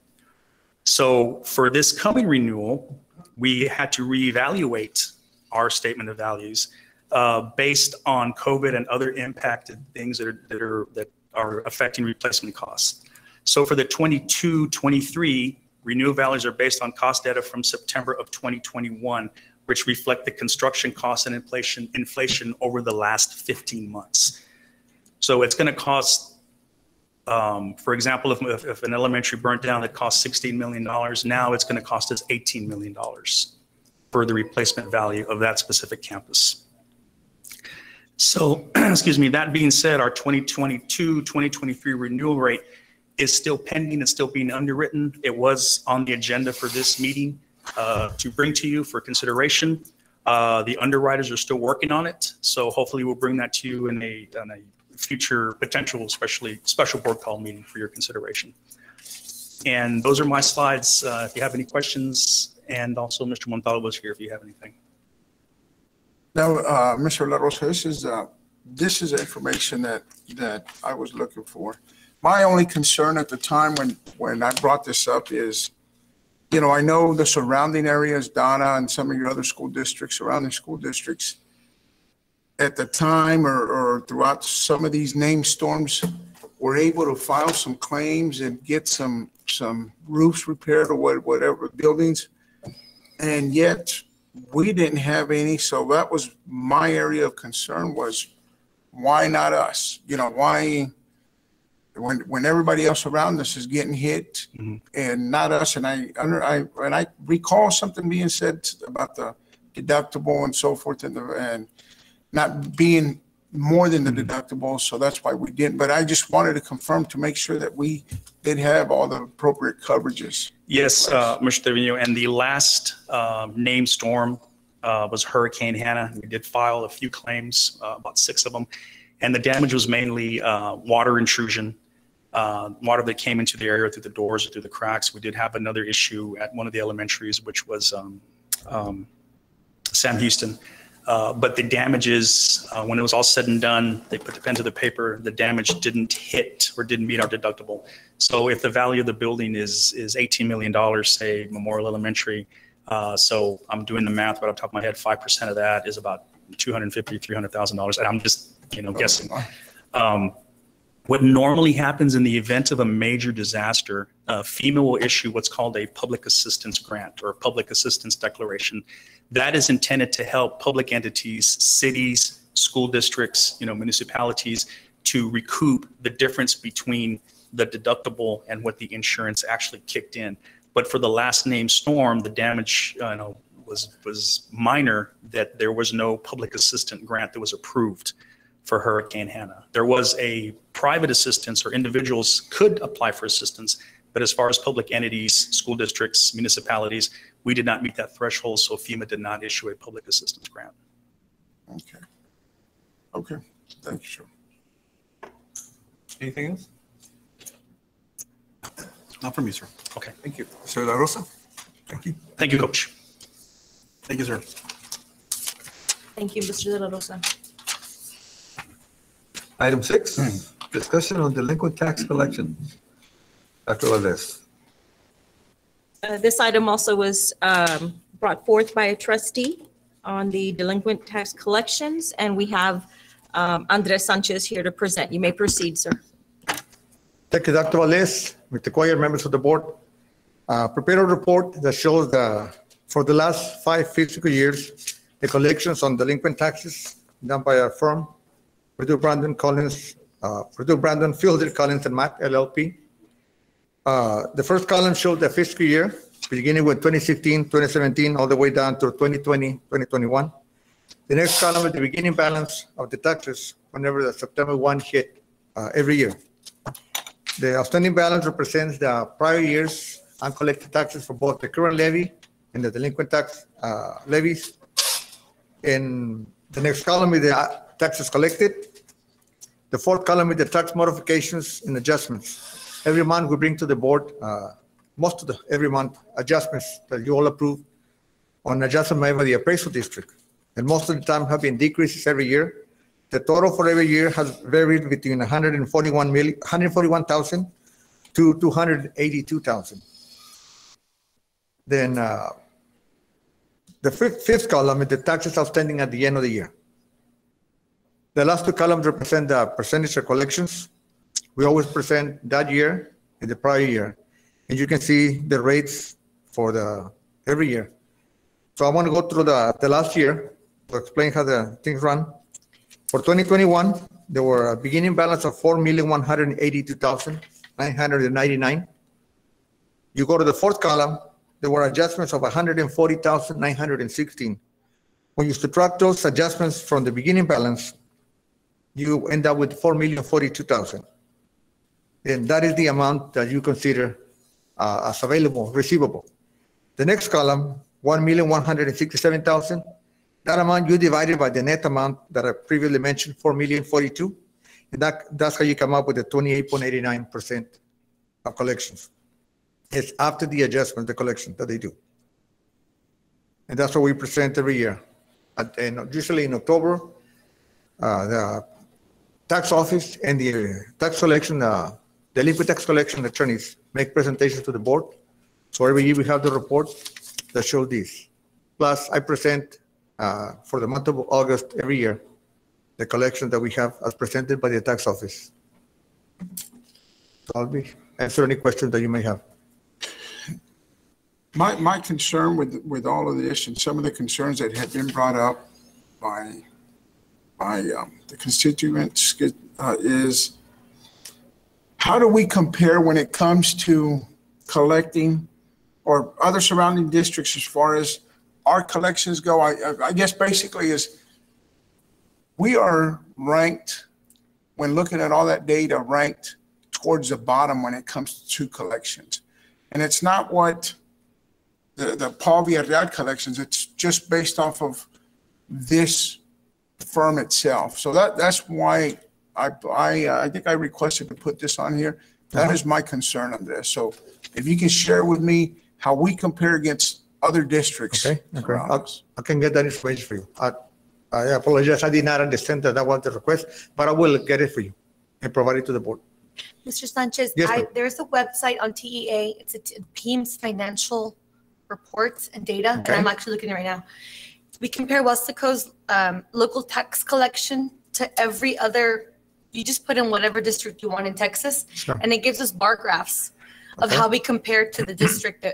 So for this coming renewal, we had to reevaluate our statement of values based on COVID and other impacted things that are affecting replacement costs. So for the 22-23, renewal values are based on cost data from September of 2021, which reflect the construction costs and inflation over the last 15 months. So it's going to cost, for example, if an elementary burnt down that cost $16 million, now it's going to cost us $18 million for the replacement value of that specific campus. So, excuse me, that being said, our 2022-2023 renewal rate is still pending. It's still being underwritten. It was on the agenda for this meeting to bring to you for consideration. The underwriters are still working on it. So hopefully we'll bring that to you in a future potential, special board call meeting for your consideration. And those are my slides. If you have any questions, and also Mr. Montalvo is here if you have anything. Now, Mr. La Rosa, this is information that I was looking for. My only concern at the time when I brought this up is, you know, I know the surrounding areas, Donna and some of your other school districts, surrounding school districts, at the time or throughout some of these named storms, were able to file some claims and get some roofs repaired or whatever buildings, and yet we didn't have any. So that was my area of concern, was why not us? You know, why, when everybody else around us is getting hit and not us? And I recall something being said about the deductible and so forth, and not being more than the deductible. So that's why we didn't. But I just wanted to confirm to make sure that we did have all the appropriate coverages. Yes, Mr. Trevino, and the last named storm was Hurricane Hannah. We did file a few claims, about 6 of them, and the damage was mainly water intrusion, water that came into the area through the doors or through the cracks. We did have another issue at one of the elementaries, which was Sam Houston. But the damages, when it was all said and done, they put the pen to the paper, the damage didn't hit or didn't meet our deductible. So if the value of the building is $18 million, say Memorial Elementary, so I'm doing the math, but off the top of my head, 5% of that is about $250,000, $300,000. And I'm just, guessing. What normally happens in the event of a major disaster, FEMA will issue what's called a public assistance grant or a public assistance declaration. That is intended to help public entities, cities, school districts, municipalities, to recoup the difference between the deductible and what the insurance actually kicked in. But for the last named storm, the damage was minor, that there was no public assistance grant that was approved for Hurricane Hannah. There was a private assistance, or individuals could apply for assistance, but as far as public entities, school districts, municipalities, we did not meet that threshold, so FEMA did not issue a public assistance grant. Okay. Thank you, sir. Anything else? Not from me, sir. Okay. Thank you. Mr. La Rosa? Thank you. Thank you, Coach. Thank you, sir. Thank you, Mr. De La Rosa. Item 6, discussion on delinquent tax collection. Dr. Valdez. This item also was brought forth by a trustee on the delinquent tax collections, and we have Andres Sanchez here to present. You may proceed, sir. Thank you, Dr. Valdez, Mr. Cuellar, members of the board. Prepared a report that shows for the last 5 fiscal years, the collections on delinquent taxes done by our firm, Purdue Brandon Fielder Collins and Mack LLP. The first column shows the fiscal year, beginning with 2016, 2017, all the way down to 2020, 2021. The next column is the beginning balance of the taxes whenever the September 1 hit every year. The outstanding balance represents the prior year's uncollected taxes for both the current levy and the delinquent tax levies. In the next column is the taxes collected. The fourth column is the tax modifications and adjustments. Every month we bring to the board, every month, adjustments that you all approve on adjustment made by the appraisal district. And most of the time have been decreases every year. The total for every year has varied between 141,000 to 282,000. Then the fifth column is the taxes outstanding at the end of the year. The last two columns represent the percentage of collections We always present that year and the prior year. And you can see the rates for every year. So I want to go through the last year to explain how the things run. For 2021, there were a beginning balance of 4,182,999. You go to the fourth column, there were adjustments of 140,916. When you subtract those adjustments from the beginning balance, you end up with 4,042,000. And that is the amount that you consider as available, receivable. The next column, 1,167,000. That amount you divided by the net amount that I previously mentioned, 4,042,000, and that's how you come up with the 28.89% of collections. It's after the adjustment, the collection that they do. And that's what we present every year. And usually in October, the tax office and the tax collection, delinquent tax collection attorneys make presentations to the board. So every year we have the report that shows this. Plus, I present for the month of August every year the collection that we have as presented by the tax office. So I'll answer any questions that you may have. My concern with all of this and some of the concerns that have been brought up by the constituents is how do we compare when it comes to collecting or other surrounding districts as far as our collections go? I guess basically is we are ranked, when looking at all that data, ranked towards the bottom when it comes to collections. And it's not what the Paul Villarreal collections, it's just based off of this firm itself. So that's why I think I requested to put this on here. That is my concern on this. So if you can share with me how we compare against other districts. Okay. I can get that information for you. I apologize. I did not understand that was the request, but I will get it for you and provide it to the board. Mr. Sanchez, Yes, there's a website on TEA. It's a PEAMS financial reports and data, Okay. and I'm actually looking at it right now. We compare Westaco's local tax collection to every other, you just put in whatever district you want in Texas, Sure. and it gives us bar graphs of Okay. how we compare to the district.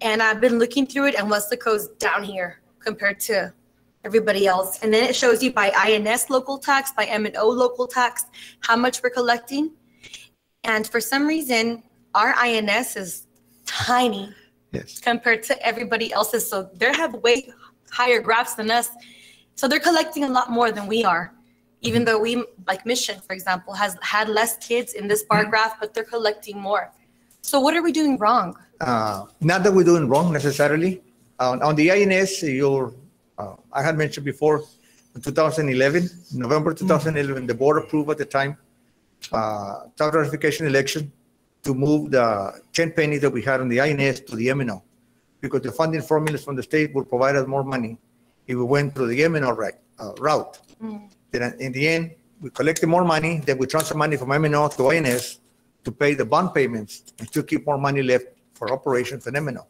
And I've been looking through it, and Westaco's down here compared to everybody else. And then it shows you by INS local tax, by M&O local tax, how much we're collecting. And for some reason, our INS is tiny Yes. compared to everybody else's. So they have way higher graphs than us. So they're collecting a lot more than we are, even though we, like Mission, for example, has had less kids in this bar graph, but they're collecting more. So what are we doing wrong? Not that we're doing wrong necessarily. On the INS, I had mentioned before, in 2011, November 2011, the board approved at the time tax ratification election to move the 10 pennies that we had on the INS to the M&O, because the funding formulas from the state would provide us more money if we went through the M&O route. Then in the end, we collected more money, then we transfer money from M&O to INS to pay the bond payments and still keep more money left for operations and M&O.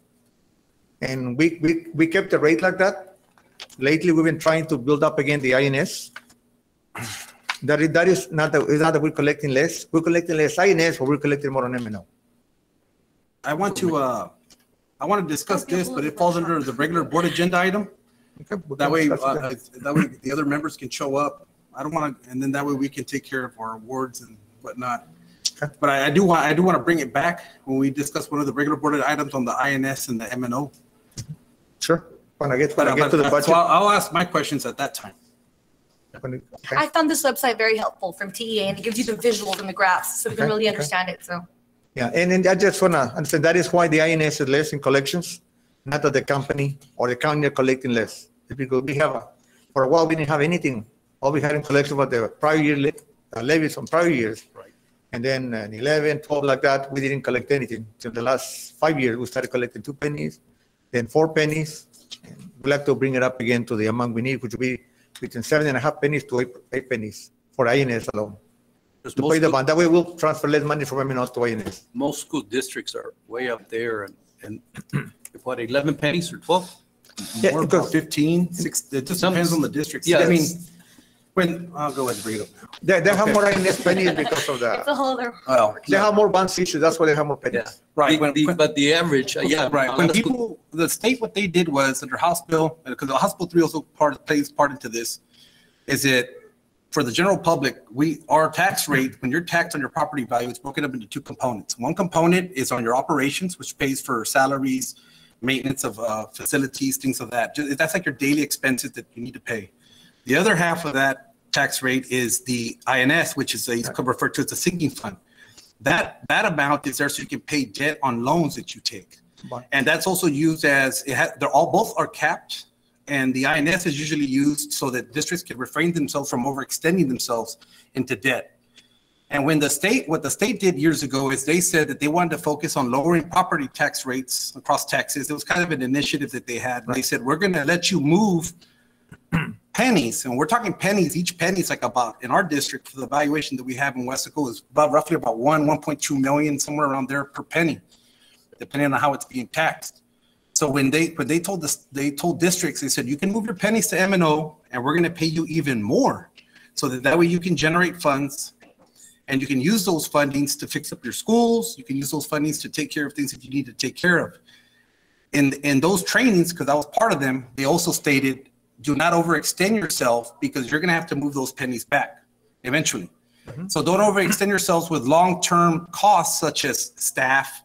And we kept the rate like that. Lately, we've been trying to build up again the INS. That is not that we're collecting less. We're collecting less INS, but we're collecting more on M&O. I want to discuss this, but it falls under the regular board agenda item. Okay, That way the other members can show up. I don't want to, and then that way we can take care of our awards and whatnot. Okay. But I do want to bring it back when we discuss one of the regular board items on the INS and the M&O. Sure. When I get to the budget. So I'll ask my questions at that time. Okay. I found this website very helpful from TEA, and it gives you the visuals and the graphs, so we can Okay, really okay. understand it. So Yeah, and I just want to understand, that is why the INS is less in collections, not that the company or the county are collecting less. It's because we have, for a while, we didn't have anything. All we had in collection was the prior year levies from prior years. Right. And then in 11, 12, like that, we didn't collect anything. So the last 5 years, we started collecting 2 pennies, then 4 pennies. And we'll have to bring it up again to the amount we need, which will be between 7.5 pennies to 8 pennies for INS alone. Because To pay the bond. That way we'll transfer less money from M&O to INS. most school districts are way up there and what, 11 pennies or 12? Yeah, More because- about 15, 6, it just Some- depends on the district. Yeah, I mean, When, I'll go ahead and bring it up. They have more INS pennies because of It's the, a whole other. Well, they have more bonds issued, that's why they have more pennies. Yeah. right. But the average, yeah. Right. When people, the state, what they did was under House Bill, because the House Bill 3 also plays part into this, is that for the general public, our tax rate, when you're taxed on your property value, it's broken up into two components. One component is on your operations, which pays for salaries, maintenance of facilities, things of that. That's like your daily expenses that you need to pay. The other half of that tax rate is the INS, which is referred to as a sinking fund. That amount is there so you can pay debt on loans that you take. And that's also used as, both are capped, and the INS is usually used so that districts can refrain themselves from overextending themselves into debt. And what the state did years ago is they said that they wanted to focus on lowering property tax rates across Texas. It was kind of an initiative that they had. They said, we're going to let you move pennies, and we're talking pennies. Each penny is like about, in our district, for the valuation that we have in Wesco, is roughly about 1.2 million, somewhere around there per penny, depending on how it's being taxed. So when they told districts, they said, you can move your pennies to M&O, and we're going to pay you even more, so that way you can generate funds, and you can use those fundings to fix up your schools. You can use those fundings to take care of things that you need to take care of. In those trainings, because I was part of them, they also stated, do not overextend yourself, because you're going to have to move those pennies back eventually. So don't overextend yourselves with long-term costs such as staff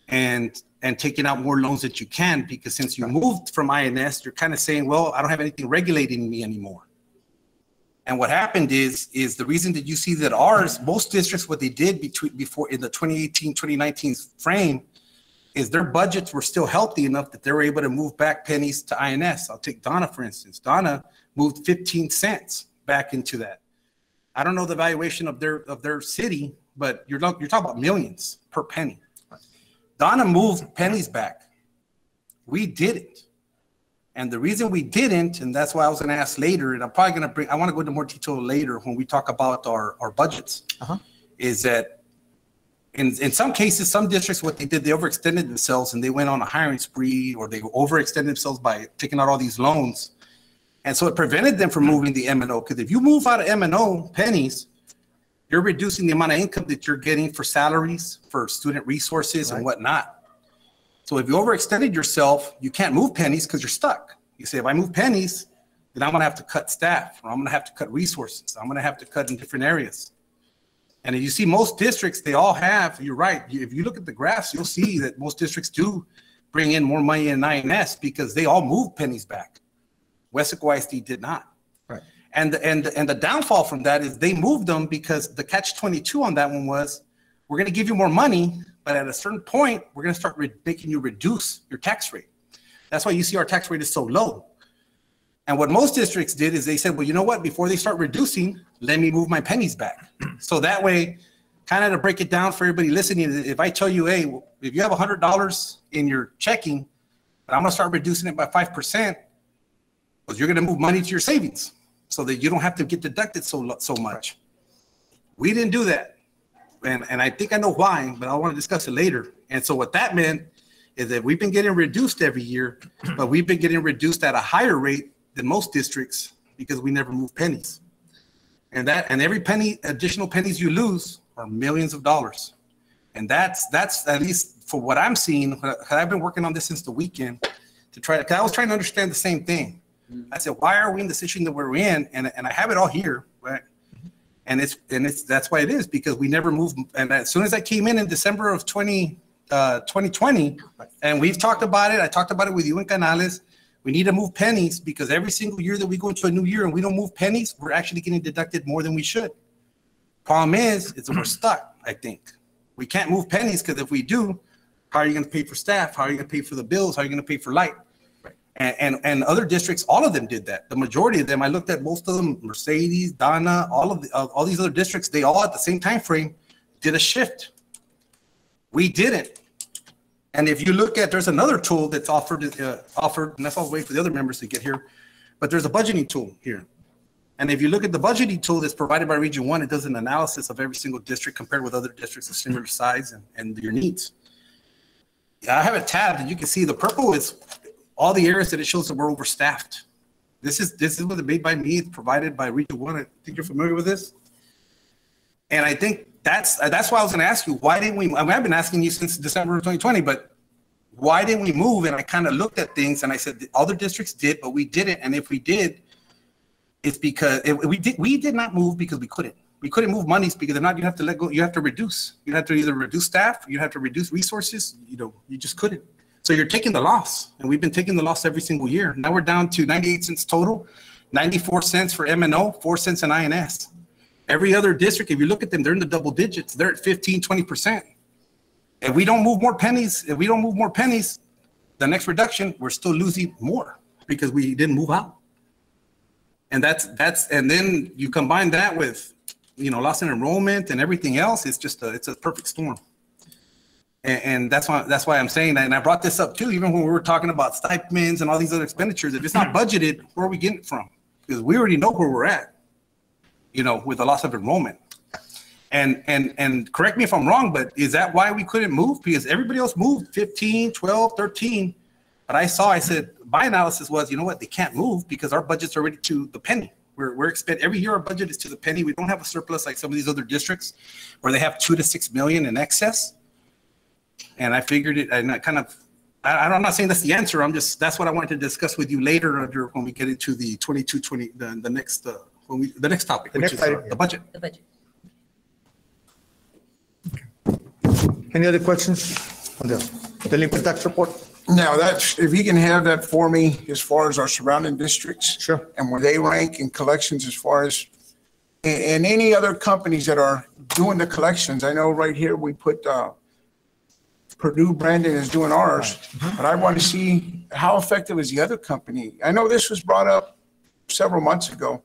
and taking out more loans that you can, because since you moved from INS, you're kind of saying, well, I don't have anything regulating me anymore. And what happened is the reason that you see that most districts, what they did before in the 2018, 2019 frame, is their budgets were still healthy enough that they were able to move back pennies to INS. I'll take Donna, for instance. Donna moved 15 cents back into that. I don't know the valuation of their city, but you're talking about millions per penny. Donna moved pennies back. We didn't. And the reason we didn't, and that's why I was going to ask later, and I'm probably going to I want to go into more detail later when we talk about our budgets, is that in some cases, some districts, what they did, they overextended themselves and they went on a hiring spree, or they overextended themselves by taking out all these loans. And so it prevented them from moving the M&O, because if you move out of M&O pennies, you're reducing the amount of income that you're getting for salaries, for student resources and whatnot. So if you overextended yourself, you can't move pennies because you're stuck. You say, if I move pennies, then I'm going to have to cut staff, or I'm going to have to cut resources. I'm going to have to cut in different areas. And if you see most districts, they all have, you're right. If you look at the graphs, you'll see that most districts do bring in more money in INS because they all moved pennies back. Wesco ISD did not. Right. And the downfall from that is they moved them because the catch-22 on that one was, we're going to give you more money, but at a certain point, we're going to start making you reduce your tax rate. That's why you see our tax rate is so low. And what most districts did is they said, well, you know what? Before they start reducing, let me move my pennies back. So that way, kind of to break it down for everybody listening, if I tell you, hey, if you have $100 in your checking, but I'm going to start reducing it by 5%, because you're going to move money to your savings so that you don't have to get deducted so much. We didn't do that. And I think I know why, but I want to discuss it later. And so what that meant is that we've been getting reduced every year, but we've been getting reduced at a higher rate than most districts because we never move pennies. And every penny, additional pennies you lose are millions of dollars. And that's at least for what I'm seeing. I've been working on this since the weekend because I was trying to understand the same thing. I said, why are we in the situation that we're in? And I have it all here, right? And that's why it is, because we never moved. And as soon as I came in December of 2020, and we've talked about it, I talked about it with you and Canales, we need to move pennies because every single year that we go into a new year and we don't move pennies, we're actually getting deducted more than we should. Problem is that we're stuck, I think. We can't move pennies because if we do, how are you going to pay for staff? How are you going to pay for the bills? How are you going to pay for light? And other districts, all of them did that. The majority of them, I looked at most of them, Mercedes, Donna, all these other districts, they all at the same time frame did a shift. We didn't. And if you look at, there's another tool that's offered, and that's all the way for the other members to get here, but there's a budgeting tool here. And if you look at the budgeting tool that's provided by Region 1, it does an analysis of every single district compared with other districts of similar size and your needs. I have it tabbed, and you can see the purple is all the areas that it shows that we're overstaffed. This is was made by me, it's provided by Region 1. I think you're familiar with this. And I think that's why I was going to ask you, why didn't we, I mean, I've been asking you since December of 2020, but why didn't we move? And I kind of looked at things and I said, other districts did, but we didn't. And if we did, it's because we did not move because we couldn't. We couldn't move monies because if not, you have to let go. You have to reduce. You have to either reduce staff, you have to reduce resources. You just couldn't. So you're taking the loss, and we've been taking the loss every single year. Now we're down to 98 cents total, 94 cents for M&O, 4 cents in INS. Every other district, if you look at them, they're in the double digits. They're at 15, 20%. If we don't move more pennies, the next reduction, we're still losing more because we didn't move out. And and then you combine that with, loss in enrollment and everything else. It's just it's a perfect storm. And that's why I'm saying that. And I brought this up too, even when we were talking about stipends and all these other expenditures. If it's not budgeted, where are we getting it from? Because we already know where we're at, with the loss of enrollment. And correct me if I'm wrong, but is that why we couldn't move? Because everybody else moved 15, 12, 13. But I said, my analysis was, they can't move because our budget's already to the penny. We're every year our budget is to the penny. We don't have a surplus like some of these other districts where they have 2 to 6 million in excess. And I figured it, and I'm not saying that's the answer. That's what I wanted to discuss with you later when we get into the 22-20, the next topic, which is the budget. The budget. Any other questions on the delinquent tax report? Now if you can have that for me as far as our surrounding districts. Sure. And where they rank in collections as far as, and any other companies that are doing the collections. I know right here we put Purdue Brandon is doing ours, but I want to see how effective is the other company. I know this was brought up several months ago,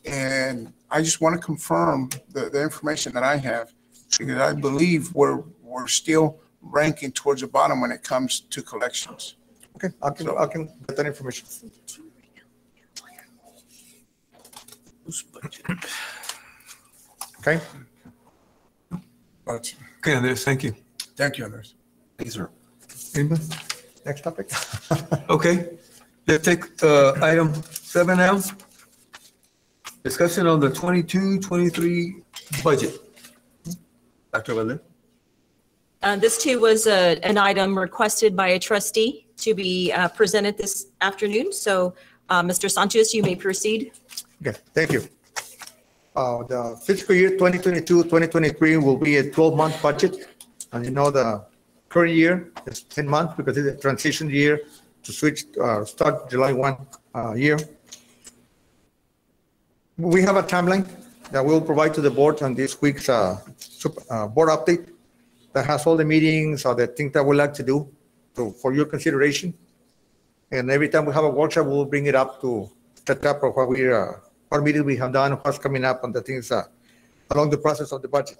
and I just want to confirm the information that I have, because I believe we're still ranking towards the bottom when it comes to collections. Okay, I can get that information. Okay. Okay, Andres, thank you. Thank you, Andres. Thank you, sir. Anybody? Next topic. Okay, let's take item 7 now. Discussion on the 22-23 budget. Dr. Valdez. This too was an item requested by a trustee to be presented this afternoon. So Mr. Sanchez, you may proceed. Okay, thank you. The fiscal year 2022-2023 will be a 12-month budget. And the current year is 10 months because it's a transition year to start July 1 year. We have a timeline that we'll provide to the board on this week's board update that has all the meetings or the things that we'd like to do for your consideration. And every time we have a workshop, we'll bring it up to set up of what meetings we have done, what's coming up, and the things along the process of the budget.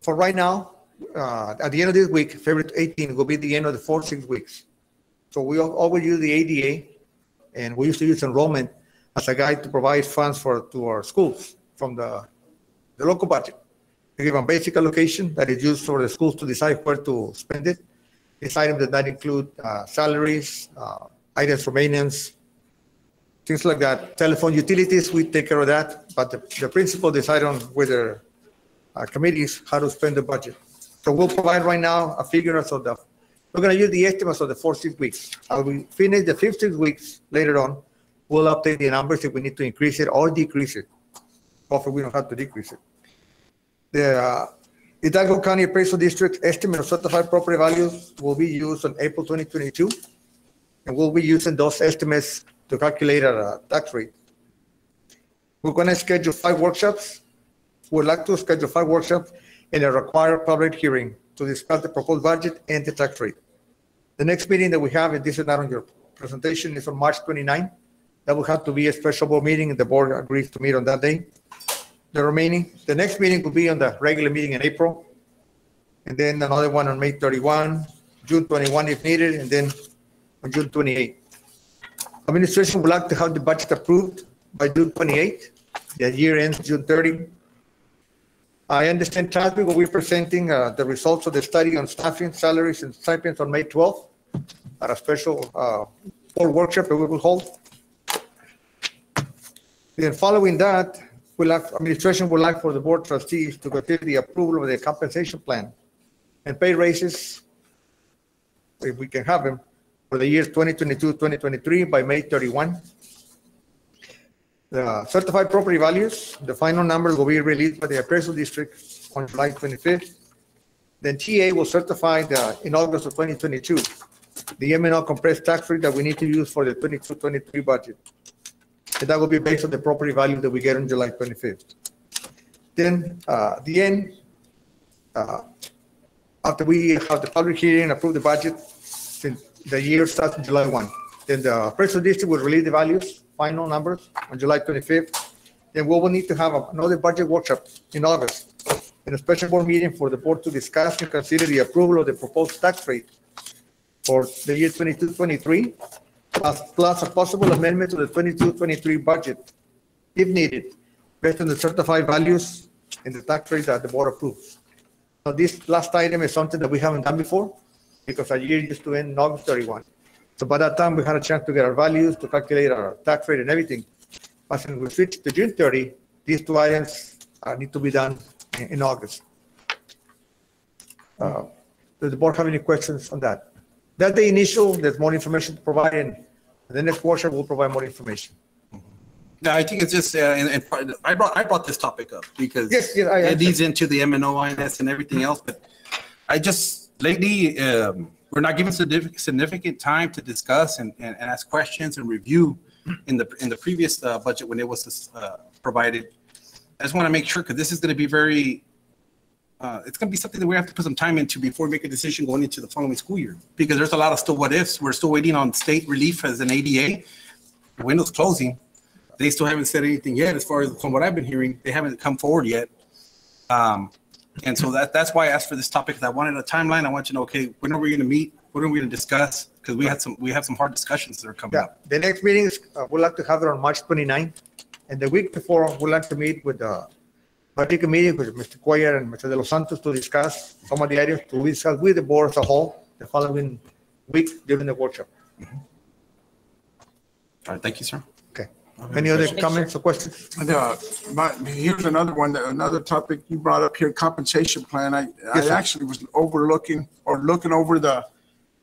For right now, at the end of this week, February 18 will be the end of the 4-6 weeks. So we always use the ADA, and we used to use enrollment as a guide to provide funds to our schools from the local budget. We give a basic allocation that is used for the schools to decide where to spend it. This item does not include salaries, items for maintenance, things like that. Telephone utilities, we take care of that. But the principal decide on whether committees how to spend the budget. So we'll provide right now a figure of we're going to use the estimates of the 4-6 weeks. As we finish the 5-6 weeks later on, we'll update the numbers if we need to increase it or decrease it. Hopefully we don't have to decrease it. The Hidalgo County Appraisal District estimate of certified property values will be used on April 2022, and we'll be using those estimates to calculate our tax rate. We're going to schedule 5 workshops. We'd like to schedule 5 workshops and a required public hearing to discuss the proposed budget and the tax rate. The next meeting that we have, and this is not on your presentation, is on March 29. That will have to be a special board meeting, and the board agrees to meet on that day. The next meeting will be on the regular meeting in April, and then another one on May 31, June 21 if needed, and then on June 28. Administration would like to have the budget approved by June 28. The year ends June 30. I understand Chadwick will be presenting the results of the study on staffing, salaries, and stipends on May 12th at a special board workshop that we will hold. Then following that, administration would like for the board trustees to consider the approval of the compensation plan and pay raises, if we can have them, for the years 2022, 2023 by May 31. The certified property values, the final numbers will be released by the appraisal district on July 25th. Then TA will certify in August of 2022, the M&L compressed tax rate that we need to use for the 22-23 budget. And that will be based on the property value that we get on July 25th. Then the end, after we have the public hearing and approve the budget, the year starts on July 1. Then the appraisal district will release the values, final numbers on July 25th. Then we will need to have another budget workshop in August in a special board meeting for the board to discuss and consider the approval of the proposed tax rate for the year 22-23, plus a possible amendment to the 22-23 budget, if needed, based on the certified values and the tax rate that the board approves. So this last item is something that we haven't done before, because our year used to end in August 31. So by that time, we had a chance to get our values, to calculate our tax rate and everything. But since we switched to June 30, these two items need to be done in August. Does the board have any questions on that? That's the initial. There's more information to provide, and the next workshop will provide more information. No, I think it's just, I brought this topic up because I it leads into the MNOINS and everything else, but I just, lately, we're not given significant time to discuss and ask questions and review in the previous budget when it was provided. I just want to make sure, because this is going to be very, it's going to be something that we have to put some time into before we make a decision going into the following school year, because there's a lot of still what ifs. We're still waiting on state relief as an ADA. The window's closing. They still haven't said anything yet, as far as from what I've been hearing. They haven't come forward yet. And so that's why I asked for this topic. I wanted a timeline. I want to know, okay, when are we going to meet? What are we going to discuss? Because we have some hard discussions that are coming up. The next meeting is, we'd like to have it on March 29th. And the week before, we'd like to meet with the budget committee with Mr. Cuellar and Mr. De Los Santos to discuss some of the items to discuss with the board as a whole the following week during the workshop. All right, thank you, sir. Okay. Any other comments or questions? Here's another one, another topic you brought up here, compensation plan. I actually was looking over the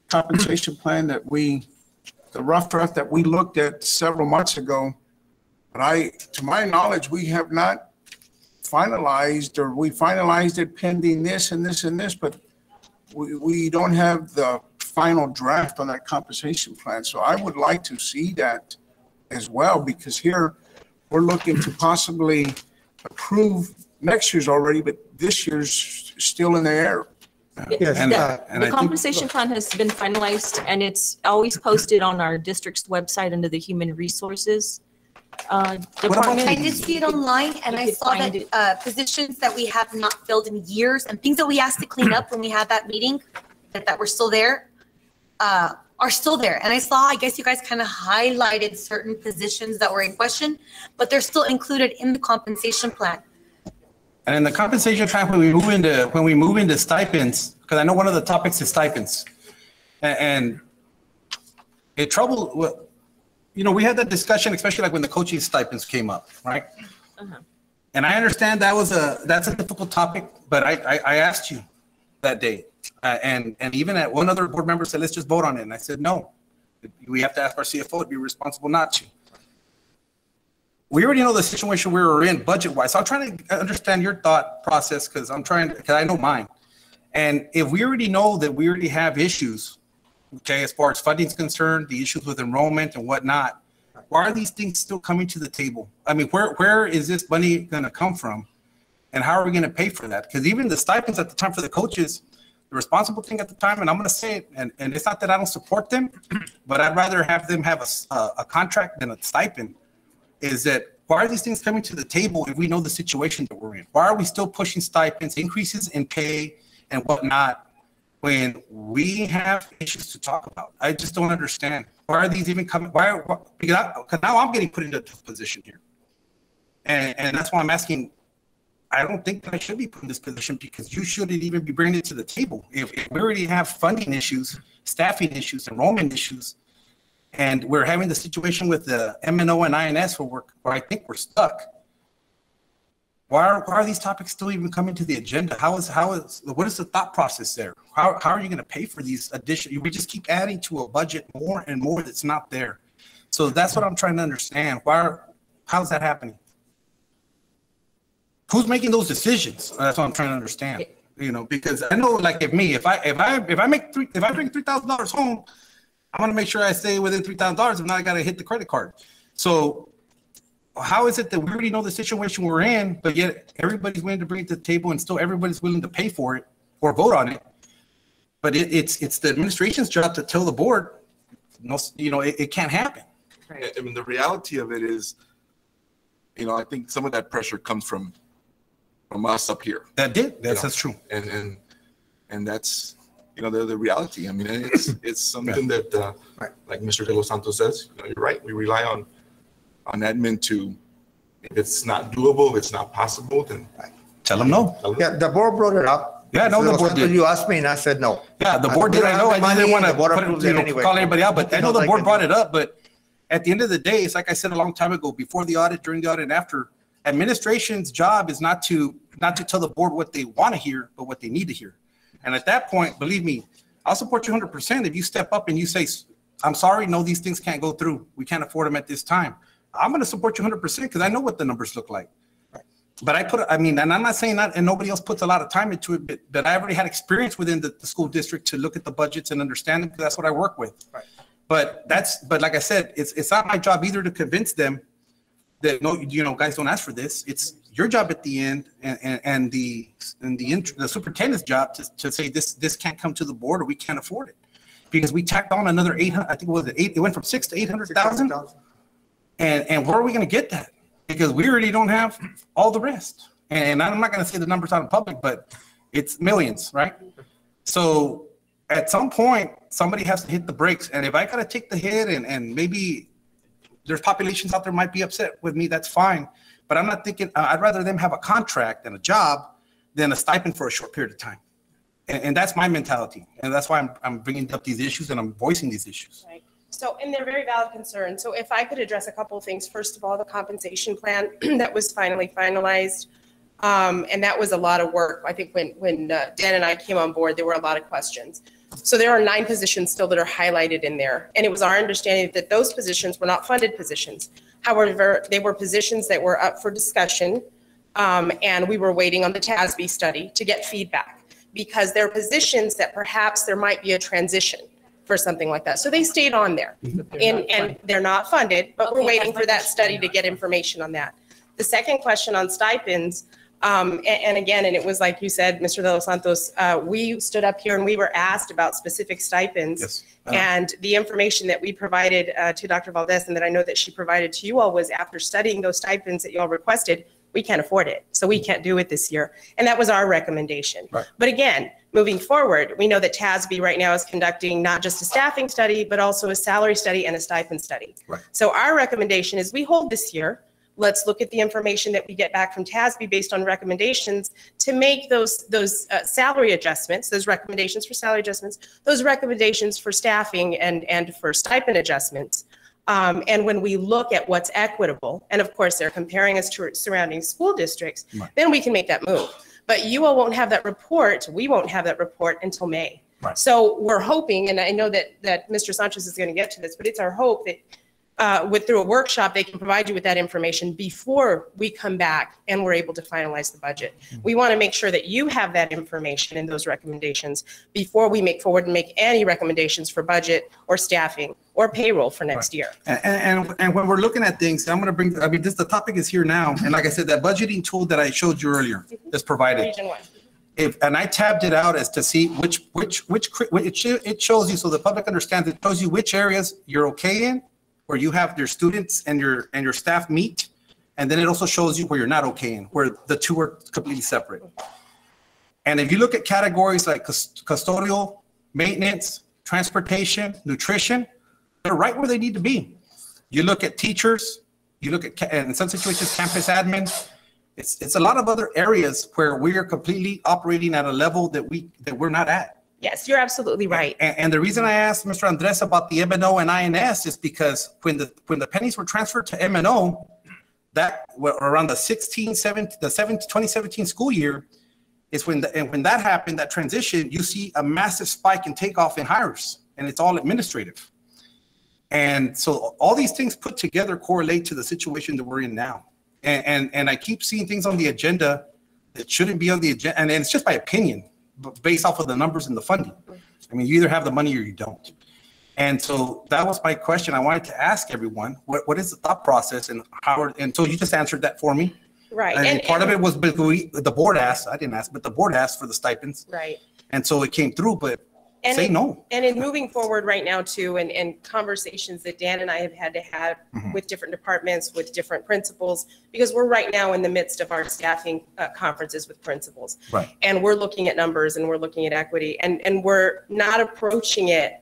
compensation plan that the rough draft that we looked at several months ago. But to my knowledge, we have not finalized, or we finalized it pending this and this and this, but we don't have the final draft on that compensation plan. So I would like to see that as well, because here we're looking to possibly approve next year's already, but this year's still in the air. The compensation plan has been finalized, and it's always posted on our district's website under the Human Resources department. I did see it online, and I saw that positions that we have not filled in years and things that we asked to clean up when we had that meeting that were still there are still there. And I saw, I guess you guys kind of highlighted certain positions that were in question, but they're still included in the compensation plan. And in the compensation plan, when we move into stipends, because I know one of the topics is stipends, and it trouble. We had that discussion, especially like when the coaching stipends came up, right? Uh-huh. And I understand that's a difficult topic, but I asked you that day, and even at one other board member said, let's just vote on it, and I said no, we have to ask our CFO to be responsible not to. We already know the situation we were in budget-wise, so I'm trying to understand your thought process, because I know mine. And if we already know that we already have issues, okay, as far as funding is concerned, the issues with enrollment and whatnot, why are these things still coming to the table? I mean, where is this money going to come from? And how are we going to pay for that? Because even the stipends at the time for the coaches, the responsible thing at the time, and I'm going to say it, and it's not that I don't support them, but I'd rather have them have a contract than a stipend, is that why are these things coming to the table if we know the situation that we're in? Why are we still pushing stipends, increases in pay and whatnot, when we have issues to talk about? I just don't understand. Why are these even coming? Because now I'm getting put into a tough position here. And that's why I'm asking. I don't think that I should be put in this position, because you shouldn't even be bringing it to the table. If we already have funding issues, staffing issues, enrollment issues, And we're having the situation with the MNO and INS where I think we're stuck. Why are these topics still even coming to the agenda? What is the thought process there? How are you going to pay for these additional? We just keep adding to a budget more and more that's not there. So that's what I'm trying to understand. How's that happening? Who's making those decisions? That's what I'm trying to understand. You know, because I know, like, if I bring $3,000 home, I want to make sure I stay within $3,000. If not, I got to hit the credit card. So how is it that we already know the situation we're in, but yet everybody's willing to bring it to the table and still everybody's willing to pay for it or vote on it? But it's the administration's job to tell the board, it can't happen. I mean, the reality of it is, I think some of that pressure comes from us up here. That's true. And that's, the reality. I mean, it's something that, like Mr. De Los Santos says, you're right. We rely on admin to, if it's not doable, if it's not possible, then tell them no. Yeah, the board brought it up. Yeah, no, the board did. You asked me and I said no. Yeah, the board did. I know. I didn't want to call anybody out, but I know the board brought it up. But at the end of the day, it's like I said a long time ago, before the audit, during the audit, and after. Administration's job is not to tell the board what they want to hear, but what they need to hear. And at that point, believe me, I'll support you 100% if you step up and you say, I'm sorry, no, these things can't go through. We can't afford them at this time. I'm going to support you 100% because I know what the numbers look like. But and I'm not saying that, and nobody else puts a lot of time into it, but I already had experience within the school district to look at the budgets and understand them because that's what I work with. Right. But like I said, it's not my job either to convince them that no, guys, don't ask for this. It's your job at the end, and the superintendent's job to say this can't come to the board or we can't afford it, because we tacked on another 800. I think it went from 600 to 800,000. And where are we going to get that? Because we already don't have all the rest. And I'm not going to say the numbers out in public, but it's millions, right? So at some point, somebody has to hit the brakes. And if I got to take the hit, and maybe there's populations out there might be upset with me, that's fine. But I'm not thinking, I'd rather them have a contract and a job than a stipend for a short period of time. And that's my mentality. And that's why I'm bringing up these issues and I'm voicing these issues. Right. So, and they're very valid concerns. So if I could address a couple of things. First of all, the compensation plan that was finally finalized. And that was a lot of work. I think when Dan and I came on board, there were a lot of questions. So there are 9 positions still that are highlighted in there. And it was our understanding that those positions were not funded positions. However, they were positions that were up for discussion. And we were waiting on the TASB study to get feedback, because they're positions that perhaps there might be a transition for something like that. So they stayed on there, and they're not funded, but we're waiting for that study to get information on that. The second question on stipends, and again, and it was like you said, Mr. De Los Santos, we stood up here and we were asked about specific stipends. Yes. And the information that we provided to Dr. Valdez, and that I know that she provided to you all, was after studying those stipends that you all requested, we can't afford it. So we can't do it this year. And that was our recommendation. Right. But again, moving forward, we know that TASB right now is conducting not just a staffing study, but also a salary study and a stipend study. Right. So our recommendation is we hold this year. Let's look at the information that we get back from TASB based on recommendations to make those salary adjustments, those recommendations for salary adjustments, those recommendations for staffing and for stipend adjustments. And when we look at what's equitable, and of course they're comparing us to surrounding school districts, right, then we can make that move. But you all won't have that report, we won't have that report until May. Right. So we're hoping, and I know that Mr. Sanchez is going to get to this, but it's our hope that through a workshop, they can provide you with that information before we come back and we're able to finalize the budget. Mm-hmm. We want to make sure that you have that information and those recommendations before we make forward and make any recommendations for budget or staffing or payroll for next year. And when we're looking at things, I'm going to bring, the topic is here now. And like I said, that budgeting tool that I showed you earlier is provided. Region 1. And I tabbed it out as to see which it shows you, so the public understands, it shows you which areas you're okay in, where you have your students and your staff meet, and then it also shows you where you're not okay in, where the two are completely separate. And if you look at categories like custodial, maintenance, transportation, nutrition, they're right where they need to be. You look at teachers, you look at, in some situations, campus admin. It's a lot of other areas where we are completely operating at a level that we're not at. Yes, you're absolutely right. And the reason I asked Mr. Andres about the M&O and INS is because when the pennies were transferred to M&O, that around the 2017 school year is when that happened, that transition, you see a massive spike and takeoff in hires, and it's all administrative. And so all these things put together correlate to the situation that we're in now. And I keep seeing things on the agenda that shouldn't be on the agenda, and it's just by opinion, but based off of the numbers and the funding. I mean, you either have the money or you don't. And so that was my question. I wanted to ask everyone, what is the thought process and how, and so you just answered that for me. Right. And part of it was the board asked, I didn't ask, but the board asked for the stipends. Right. And so it came through, but say no. And in moving forward right now too, and conversations that Dan and I have had to have with different departments, with different principals, because we're right now in the midst of our staffing conferences with principals. Right. And we're looking at numbers and we're looking at equity, and we're not approaching it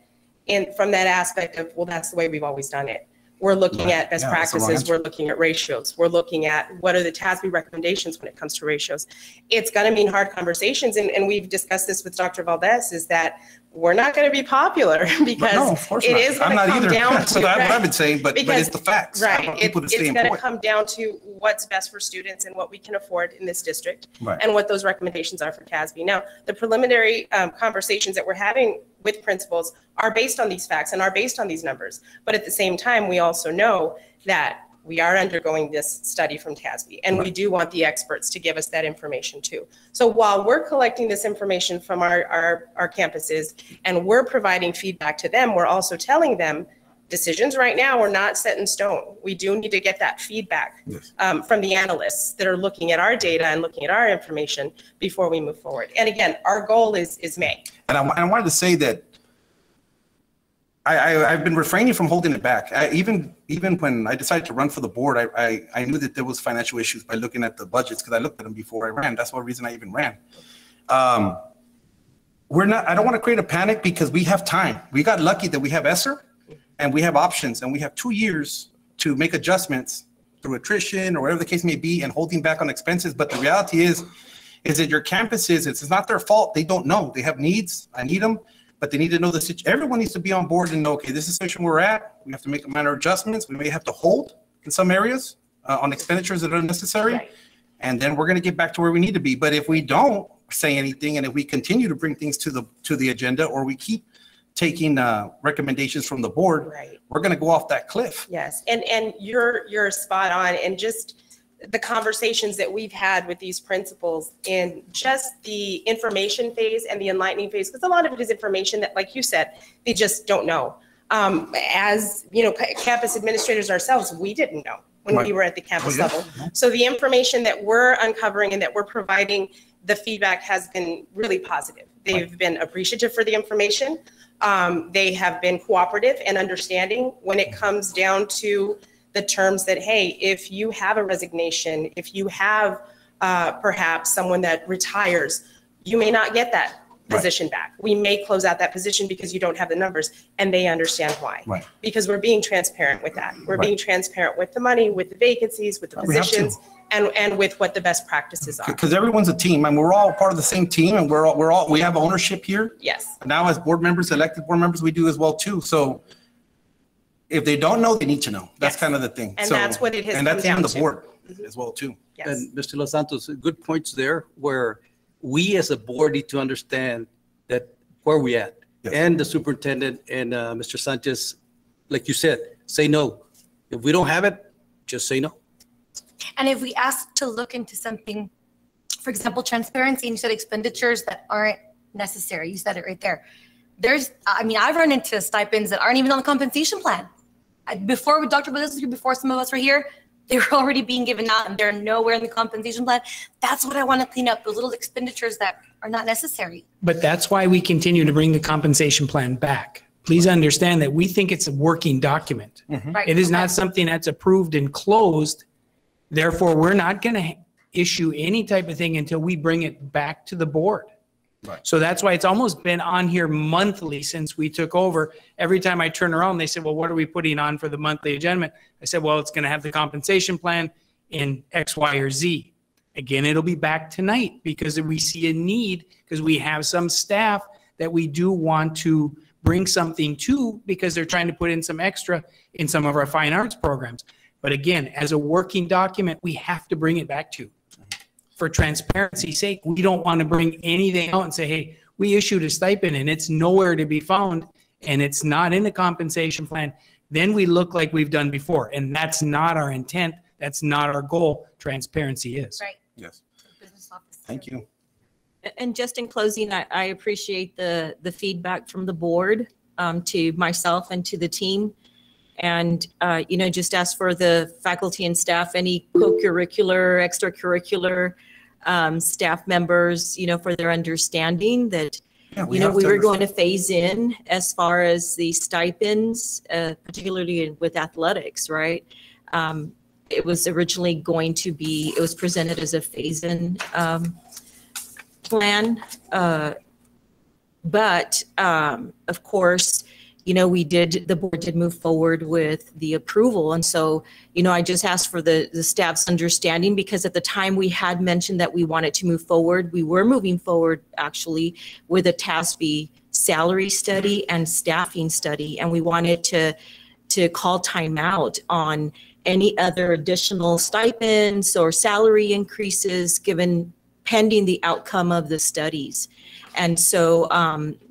from that aspect of, well, that's the way we've always done it. We're looking at best practices. We're looking at ratios. We're looking at what are the TASB recommendations when it comes to ratios. It's going to mean hard conversations. And we've discussed this with Dr. Valdez, is that we're not going to be popular because it is going to come down to, that's what I've been saying, but it's the facts. Right. It's going to come down to what's best for students and what we can afford in this district, and what those recommendations are for TASB. Now, the preliminary conversations that we're having with principals are based on these facts and are based on these numbers. But at the same time, we also know that we are undergoing this study from TASB, and we do want the experts to give us that information too. So while we're collecting this information from our campuses and we're providing feedback to them, we're also telling them decisions right now are not set in stone. We do need to get that feedback from the analysts that are looking at our data and looking at our information before we move forward. And again, our goal is May. And I wanted to say that I've been refraining from holding it back. Even when I decided to run for the board, I knew that there was financial issues by looking at the budgets, because I looked at them before I ran. That's one reason I even ran. I don't want to create a panic, because we have time. We got lucky that we have ESSER and we have options, and we have 2 years to make adjustments through attrition or whatever the case may be, and holding back on expenses. But the reality is that your campuses, it's not their fault. They don't know. They have needs. I need them. But they need to know the situation. Everyone needs to be on board and know, okay, this is the situation we're at. We have to make minor adjustments. We may have to hold in some areas on expenditures that are necessary. And then we're going to get back to where we need to be. But if we don't say anything, and if we continue to bring things to the agenda, or we keep taking recommendations from the board, we're going to go off that cliff. Yes, and you're spot on. And just the conversations that we've had with these principals in just the information phase and the enlightening phase, because a lot of it is information that, like you said, they just don't know. As you know, campus administrators ourselves, we didn't know when we were at the campus level. So the information that we're uncovering and that we're providing, the feedback has been really positive. They've been appreciative for the information. They have been cooperative and understanding when it comes down to the terms that, hey, if you have a resignation, if you have perhaps someone that retires, you may not get that position back. We may close out that position because you don't have the numbers, and they understand why. Because we're being transparent with that. We're being transparent with the money, with the vacancies, with the positions, and with what the best practices are. Because everyone's a team, and we're all part of the same team, and we have ownership here. Yes. Now, as board members, elected board members, we do as well too. So if they don't know, they need to know. That's kind of the thing. And that's what it has and come that's down even to. the board as well too. Yes. And Mr. Los Santos, good points there, where we as a board need to understand that where we at. And the superintendent and Mr. Sanchez, like you said, say no. If we don't have it, just say no. And if we ask to look into something, for example, transparency, and you said expenditures that aren't necessary, you said it right there. I've run into stipends that aren't even on the compensation plan. Before Dr. Valdez was here, before some of us were here, they were already being given out and they're nowhere in the compensation plan. That's what I want to clean up, those little expenditures that are not necessary. But that's why we continue to bring the compensation plan back. Please understand that we think it's a working document. Right. It is not something that's approved and closed. Therefore, we're not going to issue any type of thing until we bring it back to the board. So that's why it's almost been on here monthly since we took over. Every time I turn around, they said, well, what are we putting on for the monthly agenda? I said, well, it's going to have the compensation plan in X, Y, or Z. Again, it'll be back tonight because we see a need, because we have some staff that we do want to bring something to because they're trying to put in some extra in some of our fine arts programs. But again, as a working document, we have to bring it back to. For transparency's sake, we don't want to bring anything out and say, hey, we issued a stipend and it's nowhere to be found and it's not in the compensation plan. Then we look like we've done before. And that's not our intent. That's not our goal. Transparency is. Right. Yes. Thank you. And just in closing, I appreciate the feedback from the board to myself and to the team. And, just ask for the faculty and staff, any co-curricular, extracurricular staff members, for their understanding that, we were going to phase in as far as the stipends, particularly with athletics, right? It was originally going to be, it was presented as a phase-in plan. But of course, the board did move forward with the approval. And so, I just asked for the staff's understanding because at the time we had mentioned that we wanted to move forward. We were moving forward actually with a TASB salary study and staffing study. And we wanted to call timeout on any other additional stipends or salary increases given pending the outcome of the studies. And so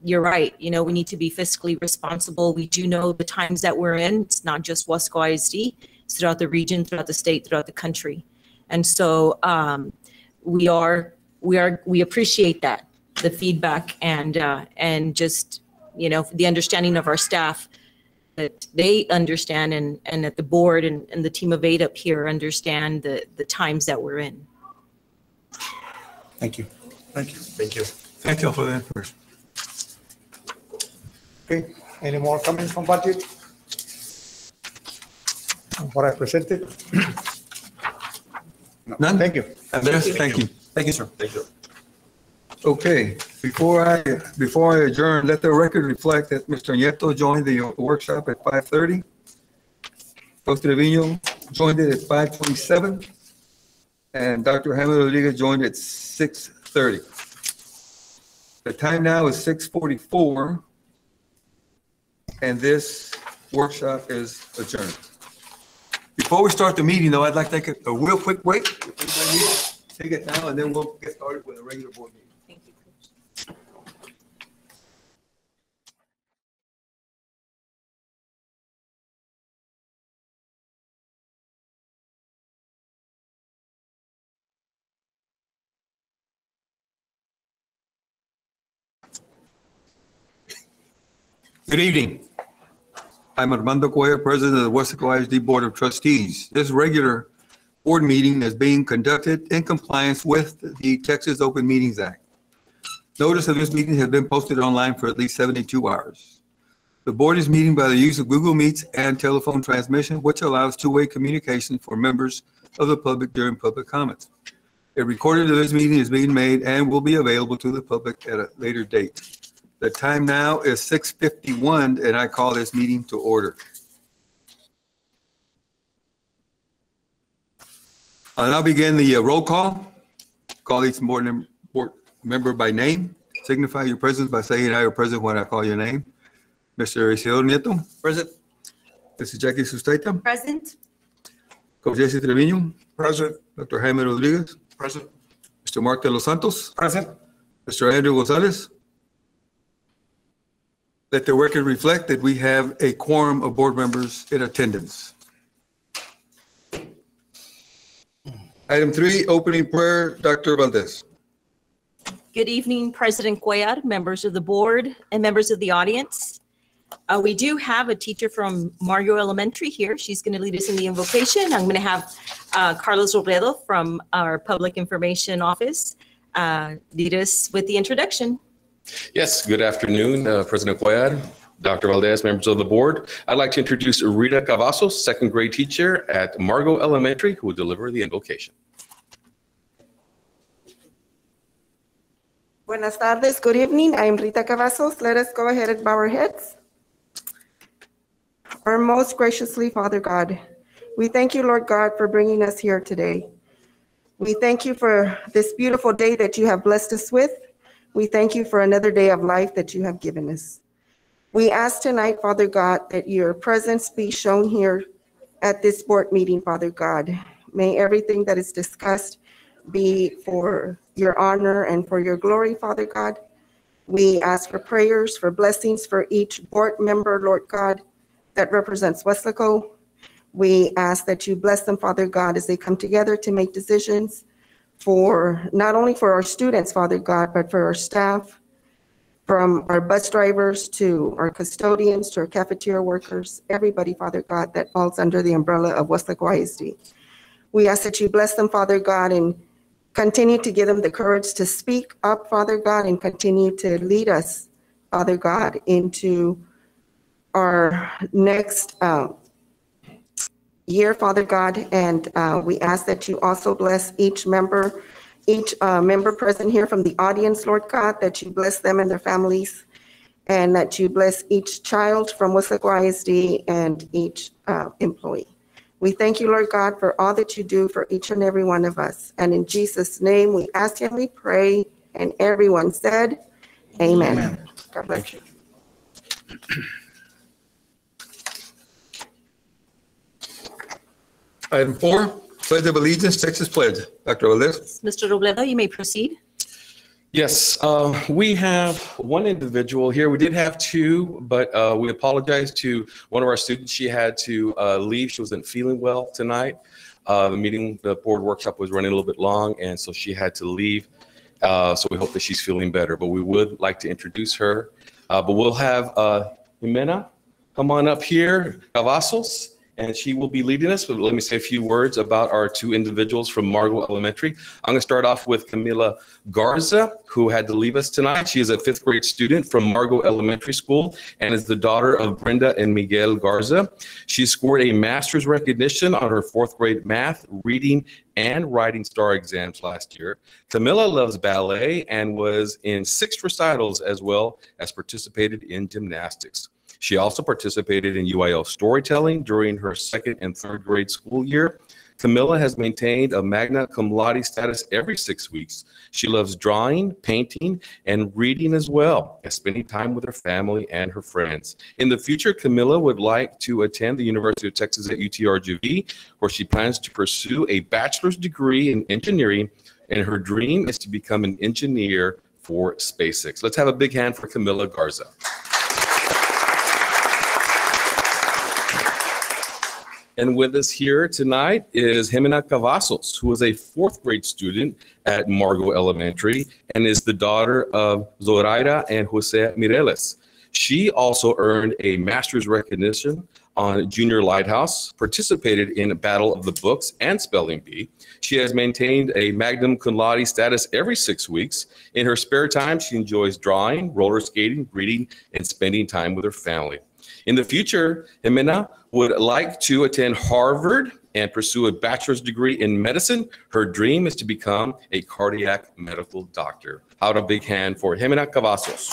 you're right, we need to be fiscally responsible. We do know the times that we're in. It's not just Wasco ISD, it's throughout the region, throughout the state, throughout the country. And so we appreciate that, the feedback and just, the understanding of our staff that they understand and that the board and the team of 8 up here understand the times that we're in. Thank you. Thank you. Thank you. Thank you for the information. Okay, any more comments from budget? What I presented? None? Thank you. Yes, thank you. Thank you, sir. Thank you. Okay, before I adjourn, let the record reflect that Mr. Nieto joined the workshop at 5:30. Costa Trevino joined it at 5:27. And Dr. Hamid Rodriguez joined at 6:30. The time now is 6:44. And this workshop is adjourned. Before we start the meeting though, I'd like to take a real quick break. Take it now and then we'll get started with a regular board meeting. Thank you. Good evening. I'm Armando Cuellar, President of the Weslaco ISD Board of Trustees. This regular board meeting is being conducted in compliance with the Texas Open Meetings Act. Notice of this meeting has been posted online for at least 72 hours. The board is meeting by the use of Google Meets and telephone transmission, which allows two-way communication for members of the public during public comments. A recording of this meeting is being made and will be available to the public at a later date. The time now is 6:51 and I call this meeting to order. I'll now begin the roll call. Call each board member by name. Signify your presence by saying I are present when I call your name. Mr. Isidro Nieto. Present. Mrs. Jackie Sustaita. Present. Coach Jesse Trevino. Present. Dr. Jaime Rodriguez. Present. Mr. Mark de los Santos. Present. Mr. Andrew Gonzalez. Let the record reflect that we have a quorum of board members in attendance. Item 3, opening prayer, Dr. Valdez. Good evening, President Cuellar, members of the board, and members of the audience. We do have a teacher from Mario Elementary here. She's going to lead us in the invocation. I'm going to have Carlos Robledo from our Public Information Office lead us with the introduction. Yes, good afternoon, President Cuellar, Dr. Valdez, members of the board. I'd like to introduce Rita Cavazos, second grade teacher at Margo Elementary, who will deliver the invocation. Buenas tardes, good evening. I'm Rita Cavazos. Let us go ahead and bow our heads. Our most graciously, Father God, we thank you, Lord God, for bringing us here today. We thank you for this beautiful day that you have blessed us with. We thank you for another day of life that you have given us. We ask tonight, Father God, that your presence be shown here at this board meeting, Father God. May everything that is discussed be for your honor and for your glory, Father God. We ask for prayers, for blessings for each board member, Lord God, that represents Weslaco. We ask that you bless them, Father God, as they come together to make decisions for not only for our students, Father God, but for our staff, from our bus drivers to our custodians to our cafeteria workers, everybody, Father God, that falls under the umbrella of Weslaco ISD. We ask that you bless them, Father God, and continue to give them the courage to speak up, Father God, and continue to lead us, Father God, into our next year, Father God. And we ask that you also bless each member present here from the audience, Lord God, that you bless them and their families, and that you bless each child from Weslaco ISD and each employee. We thank you, Lord God, for all that you do for each and every one of us. And in Jesus' name, we ask and we pray, and everyone said, amen. Amen. God bless you. Item 4, Pledge of Allegiance, Texas Pledge. Dr. Valdez. Mr. Robledo, you may proceed. Yes, we have one individual here. We did have two, but we apologize to one of our students. She had to leave. She wasn't feeling well tonight. The board workshop was running a little bit long, and so she had to leave. So we hope that she's feeling better, but we would like to introduce her. But we'll have Jimena come on up here, Cavazos, and she will be leading us. But let me say a few words about our two individuals from Margot Elementary. I'm going to start off with Camila Garza, who had to leave us tonight. She is a 5th grade student from Margot Elementary School and is the daughter of Brenda and Miguel Garza. She scored a master's recognition on her 4th grade math, reading, and writing star exams last year. Camila loves ballet and was in 6 recitals, as well as participated in gymnastics. She also participated in UIL storytelling during her 2nd and 3rd grade school year. Camila has maintained a magna cum laude status every 6 weeks. She loves drawing, painting, and reading as well as spending time with her family and her friends. In the future, Camila would like to attend the University of Texas at UTRGV, where she plans to pursue a bachelor's degree in engineering, and her dream is to become an engineer for SpaceX. Let's have a big hand for Camila Garza. And with us here tonight is Jimena Cavazos, who is a 4th grade student at Margot Elementary and is the daughter of Zoraida and Jose Mireles. She also earned a master's recognition on Junior Lighthouse, participated in Battle of the Books and Spelling Bee. She has maintained a magna cum laude status every 6 weeks. In her spare time, she enjoys drawing, roller skating, reading, and spending time with her family. In the future, Jimena would like to attend Harvard and pursue a bachelor's degree in medicine. Her dream is to become a cardiac medical doctor. How about a big hand for Jimena Cavazos.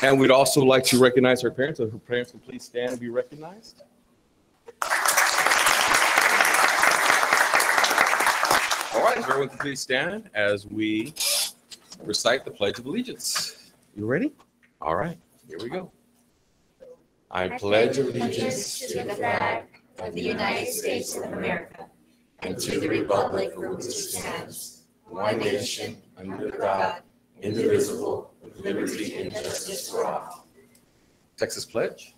And we'd also like to recognize her parents. So her parents can please stand and be recognized. All right, everyone can please stand as we recite the Pledge of Allegiance. You ready? All right, here we go. I pledge allegiance to the flag of the United States of America and to the republic for which it stands, one nation, under God, indivisible, with liberty and justice for all. Texas Pledge.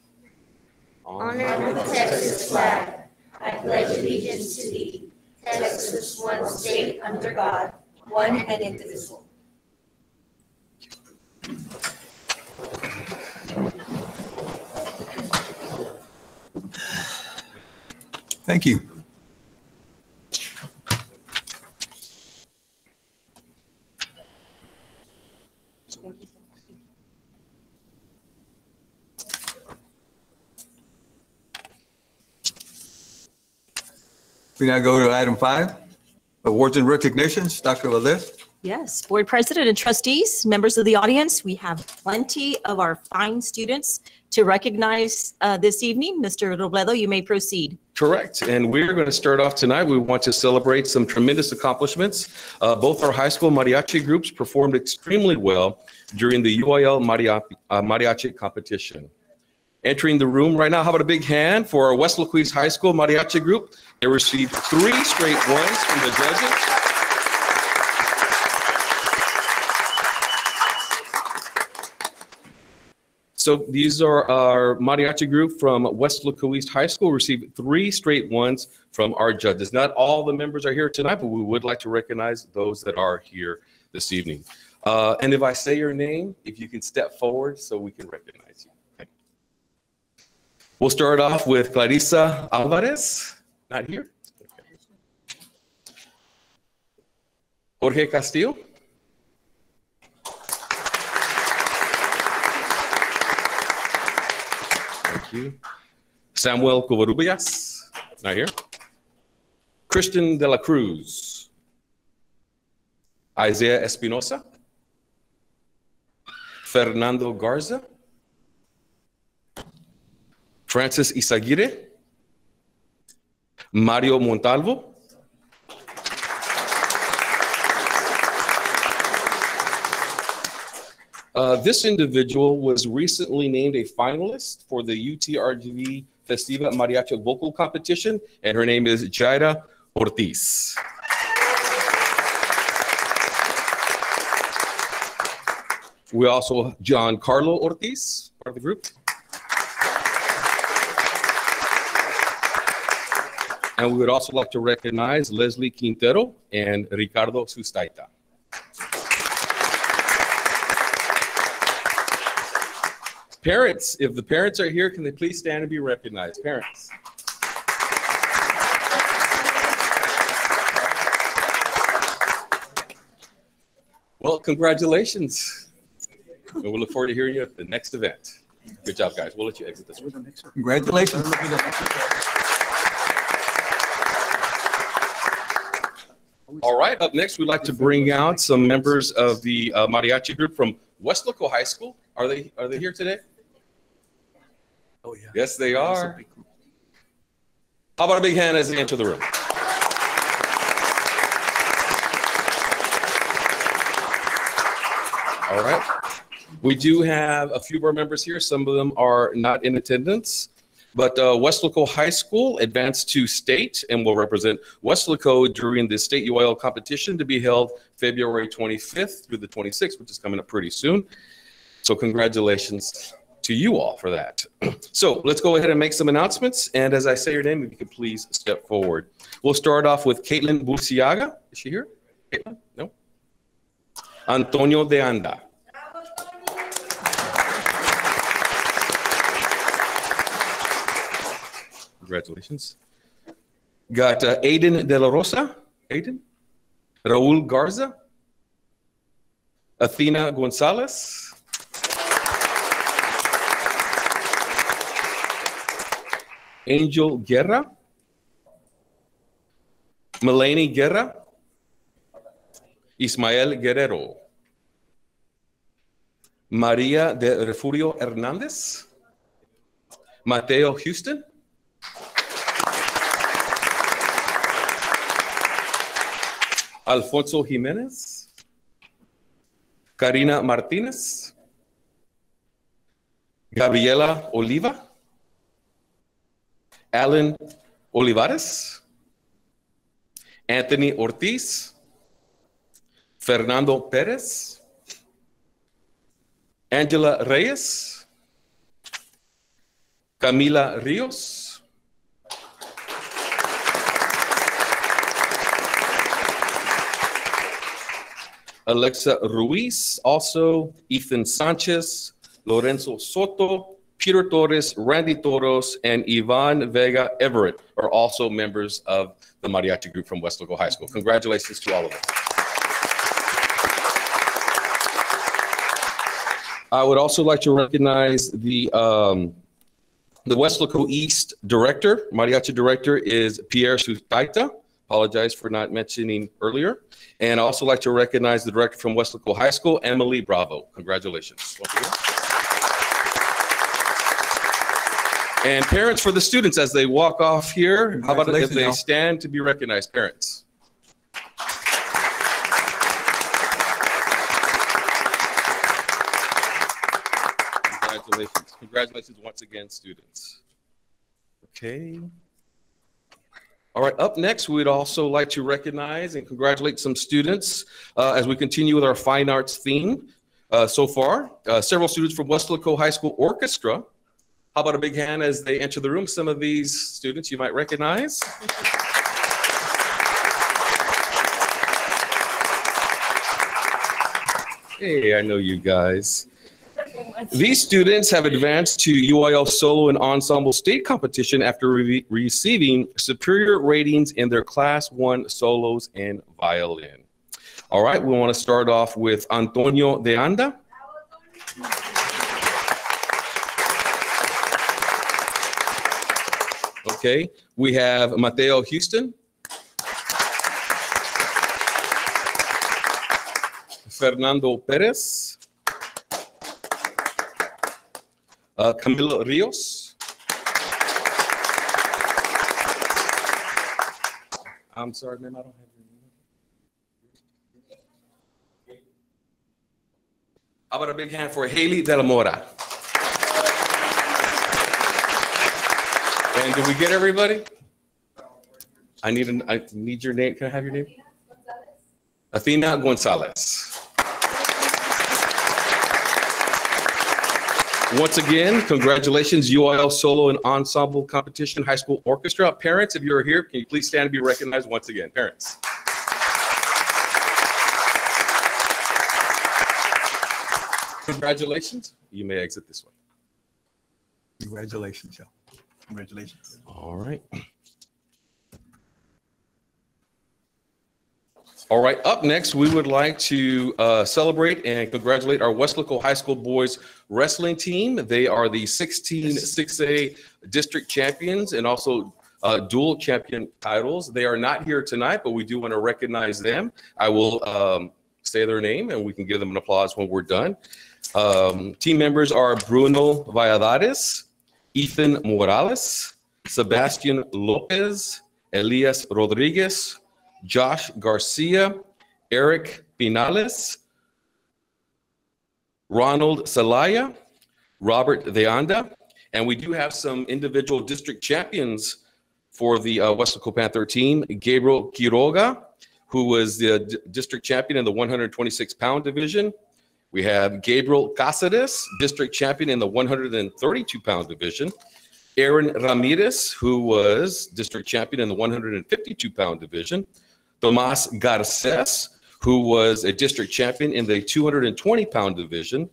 Honor the Texas flag. I pledge allegiance to thee, Texas, one state under God, one and indivisible. Thank you. We now go to item 5, awards and recognitions. Dr. Valdez. Yes, board president and trustees, members of the audience, we have plenty of our fine students to recognize this evening. Mr. Robledo, you may proceed. Correct. And we're going to start off tonight. We want to celebrate some tremendous accomplishments. Both our high school mariachi groups performed extremely well during the UIL mariachi competition. Entering the room right now, how about a big hand for our West Laquis High School mariachi group? They received 3 straight ones from the judges. So these are our mariachi group from West Laquis High School, received 3 straight ones from our judges. Not all the members are here tonight, but we would like to recognize those that are here this evening. And if I say your name, if you can step forward so we can recognize you. Okay. We'll start off with Clarissa Alvarez, not here. Okay. Jorge Castillo. Thank you. Samuel Covarrubias, not here. Christian de la Cruz. Isaiah Espinosa. Fernando Garza. Francis Isaguirre. Mario Montalvo. This individual was recently named a finalist for the UTRGV Festiva Mariachi Vocal Competition, and her name is Jaira Ortiz. We also have John Carlo Ortiz, part of the group. And we would also like to recognize Leslie Quintero and Ricardo Sustaita. Parents, if the parents are here, can they please stand and be recognized? Parents. Well, congratulations. And we'll look forward to hearing you at the next event. Good job, guys. We'll let you exit this way. Congratulations. All right, up next, we'd like to bring out some members of the mariachi group from West Laco High School. Are they here today? Oh, yeah. Yes, they are. How about a big hand as they enter the room? All right. We do have a few more members here. Some of them are not in attendance. But West Laco High School advanced to state and will represent West Laco during the state UIL competition to be held February 25th through the 26th, which is coming up pretty soon. So congratulations to you all for that. So let's go ahead and make some announcements. And as I say your name, if you could please step forward. We'll start off with Caitlin Burciaga. Is she here? Caitlin? No? Antonio de Anda. Congratulations. Got Aiden De La Rosa. Aiden. Raul Garza. Athena Gonzalez. Angel Guerra. Melanie Guerra. Ismael Guerrero. Maria de Refugio Hernandez. Mateo Houston. Alfonso Jimenez. Karina Martinez. Gabriela Oliva. Alan Olivares. Anthony Ortiz. Fernando Perez. Angela Reyes. Camila Rios. Alexa Ruiz, also Ethan Sanchez, Lorenzo Soto, Peter Torres, Randy Toros, and Ivan Vega Everett are also members of the mariachi group from West Laco High School. Congratulations to all of them. I would also like to recognize the West Laco East director, mariachi director is Pierre Sustaita. Apologize for not mentioning earlier. And I also like to recognize the director from West Laco High School, Emily Bravo. Congratulations. And parents for the students as they walk off here, how about if they y'all. stand to be recognized, parents? Congratulations. Congratulations once again, students. Okay. All right, up next, we'd also like to recognize and congratulate some students as we continue with our fine arts theme. So far, several students from Weslaco High School Orchestra. How about a big hand as they enter the room? Some of these students you might recognize. Hey, I know you guys. These students have advanced to UIL Solo and Ensemble State Competition after receiving superior ratings in their Class 1 solos and violin. All right, we want to start off with Antonio de Anda. Okay, we have Mateo Houston. Fernando Perez. Camilo Rios. I'm sorry, ma'am, I don't have your name. How about a big hand for Haley De La Mora? And did we get everybody? I need your name. Can I have your name? Athena Gonzalez. Once again, congratulations, UIL Solo and Ensemble Competition High School Orchestra. Parents, if you're here, can you please stand and be recognized once again? Parents. Congratulations. You may exit this way. Congratulations, y'all. Congratulations. All right. All right, up next, we would like to celebrate and congratulate our Weslaco High School boys wrestling team. They are the 6A district champions and also dual champion titles. They are not here tonight, but we do want to recognize them. I will say their name and we can give them an applause when we're done. Team members are Bruno Valladares, Ethan Morales, Sebastian Lopez, Elias Rodriguez, Josh Garcia, Eric Pinales, Ronald Salaya, Robert De Anda, and we do have some individual district champions for the Weslaco Panther team. Gabriel Quiroga, who was the district champion in the 126-pound division. We have Gabriel Cáceres, district champion in the 132-pound division. Aaron Ramirez, who was district champion in the 152-pound division. Tomas Garces, who was a district champion in the 220-pound division.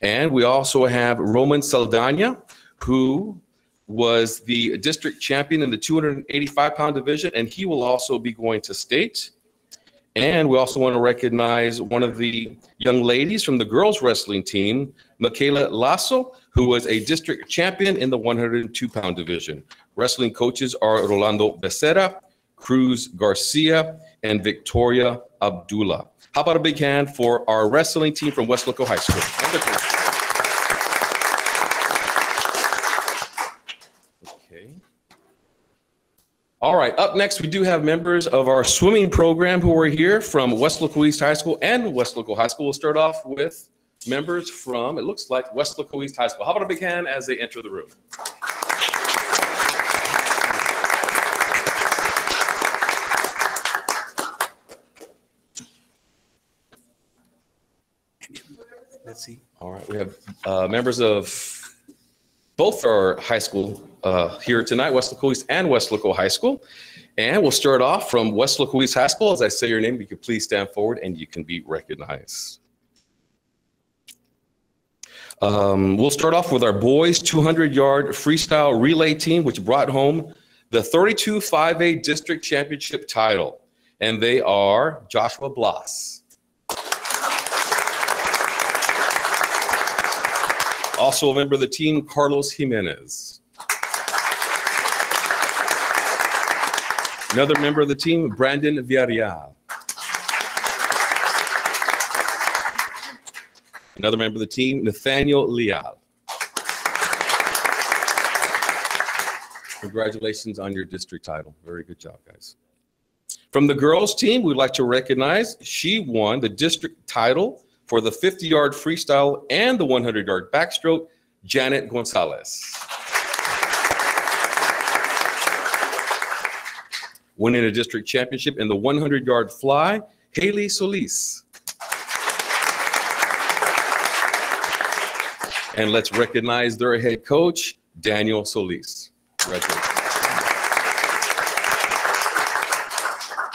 And we also have Roman Saldana, who was the district champion in the 285-pound division, and he will also be going to state. And we also want to recognize one of the young ladies from the girls wrestling team, Michaela Lasso, who was a district champion in the 102-pound division. Wrestling coaches are Rolando Becerra, Cruz Garcia, and Victoria Abdullah. How about a big hand for our wrestling team from Weslaco High School? Okay. All right, up next, we do have members of our swimming program who are here from Weslaco East High School and Weslaco High School. We'll start off with members from, it looks like, Weslaco East High School. How about a big hand as they enter the room? Let's see. All right, we have members of both our high school here tonight, Weslaco East and Weslaco High School. And we'll start off from Weslaco East High School. As I say your name, you can please stand forward and you can be recognized. We'll start off with our boys 200-yard freestyle relay team, which brought home the 32-5A district championship title. And they are Joshua Blas. Also a member of the team, Carlos Jimenez. Another member of the team, Brandon Villarreal. Another member of the team, Nathaniel Leal. Congratulations on your district title. Very good job, guys. From the girls team, we'd like to recognize, she won the district title for the 50-yard freestyle and the 100-yard backstroke, Janet Gonzalez. Winning a district championship in the 100-yard fly, Haley Solis. And let's recognize their head coach, Daniel Solis. Congratulations.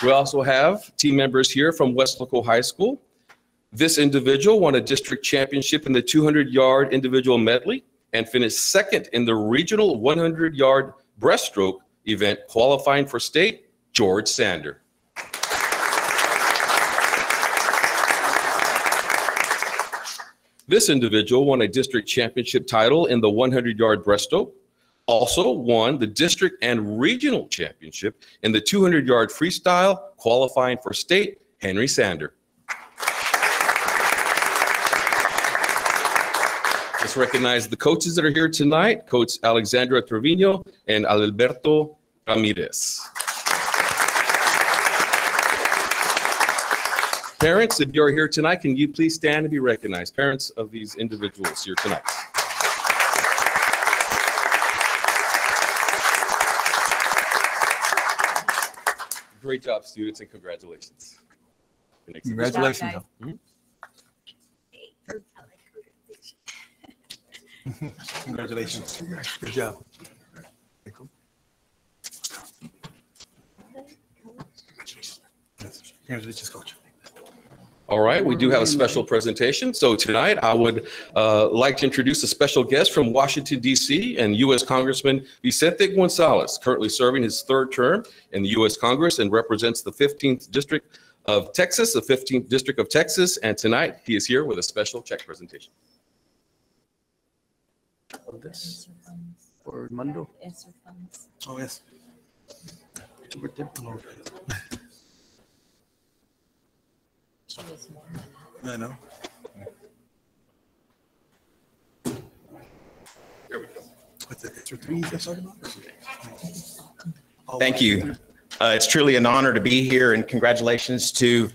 We also have team members here from Weslaco High School. This individual won a district championship in the 200-yard individual medley and finished second in the regional 100-yard breaststroke event, qualifying for state, George Sander. This individual won a district championship title in the 100-yard breaststroke, also won the district and regional championship in the 200-yard freestyle, qualifying for state, Henry Sander. Let's recognize the coaches that are here tonight, Coach Alexandra Trevino and Alberto Ramirez. Parents, if you're here tonight, can you please stand and be recognized? Parents of these individuals here tonight. Great job, students, and congratulations. Congratulations. Congratulations. Good job. Congratulations, Coach. All right, we do have a special presentation. So tonight I would like to introduce a special guest from Washington, D.C. and U.S. Congressman Vicente Gonzalez, currently serving his third term in the U.S. Congress and represents the 15th District of Texas, the 15th District of Texas. And tonight he is here with a special check presentation. This for Armando. Oh, yes. I know. There we go. What's it? It's your three you're talking about? Thank you. It's truly an honor to be here, and congratulations to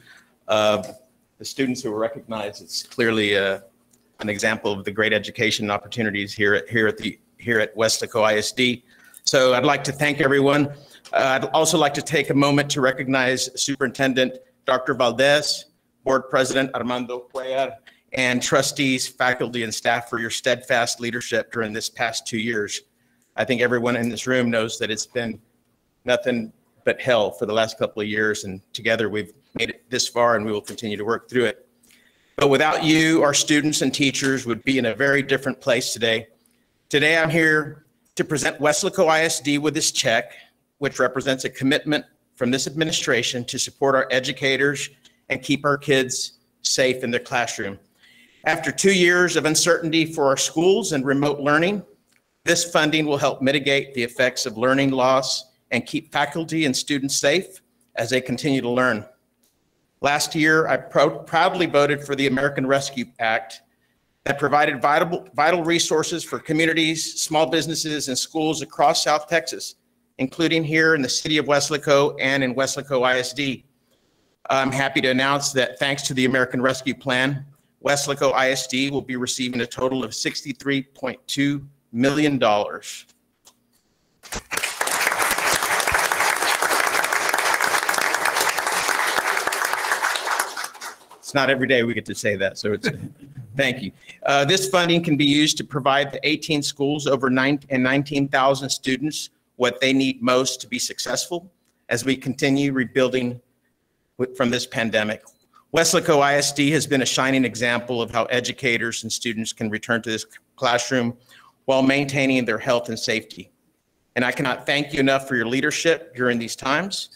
the students who were recognized. It's clearly an example of the great education opportunities here at Weslaco ISD. So I'd like to thank everyone. I'd also like to take a moment to recognize Superintendent Dr. Valdez, Board President Armando Cuellar, and trustees, faculty, and staff for your steadfast leadership during this past 2 years. I think everyone in this room knows that it's been nothing but hell for the last couple of years, and together we've made it this far, and we will continue to work through it. But without you, our students and teachers would be in a very different place today. Today, I'm here to present Weslaco ISD with this check, which represents a commitment from this administration to support our educators and keep our kids safe in their classroom. After 2 years of uncertainty for our schools and remote learning, this funding will help mitigate the effects of learning loss and keep faculty and students safe as they continue to learn. Last year, I proudly voted for the American Rescue Act that provided vital resources for communities, small businesses, and schools across South Texas, including here in the city of Weslaco and in Weslaco ISD. I'm happy to announce that thanks to the American Rescue Plan, Weslaco ISD will be receiving a total of $63.2 million. It's not every day we get to say that, so it's thank you. This funding can be used to provide the 18 schools over 19,000 students what they need most to be successful as we continue rebuilding from this pandemic. Weslaco ISD has been a shining example of how educators and students can return to this classroom while maintaining their health and safety. And I cannot thank you enough for your leadership during these times.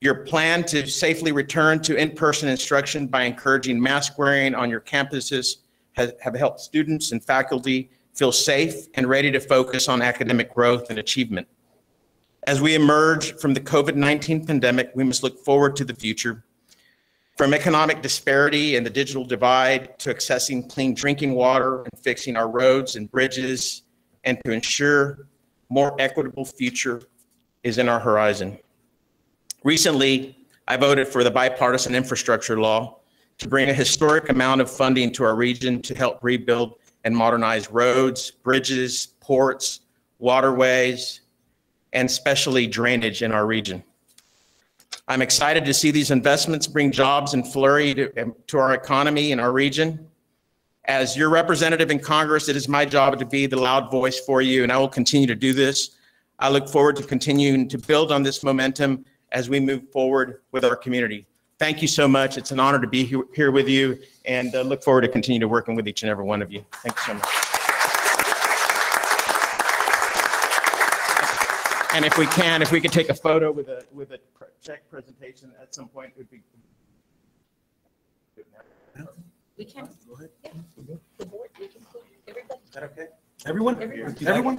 Your plan to safely return to in-person instruction by encouraging mask wearing on your campuses have helped students and faculty feel safe and ready to focus on academic growth and achievement. As we emerge from the COVID-19 pandemic, we must look forward to the future. From economic disparity and the digital divide to accessing clean drinking water and fixing our roads and bridges, and to ensure more equitable future is in our horizon. Recently, I voted for the bipartisan infrastructure law to bring a historic amount of funding to our region to help rebuild and modernize roads, bridges, ports, waterways, and especially drainage in our region. I'm excited to see these investments bring jobs and flurry to our economy and our region. As your representative in Congress, it is my job to be the loud voice for you, and I will continue to do this. I look forward to continuing to build on this momentum as we move forward with our community. Thank you so much. It's an honor to be here with you, and look forward to continue to working with each and every one of you. Thank you so much. And if we could take a photo with a check presentation at some point, it would be. We can. Go ahead. Yeah. The board, we can put everybody. Is that okay? Everyone? Everyone?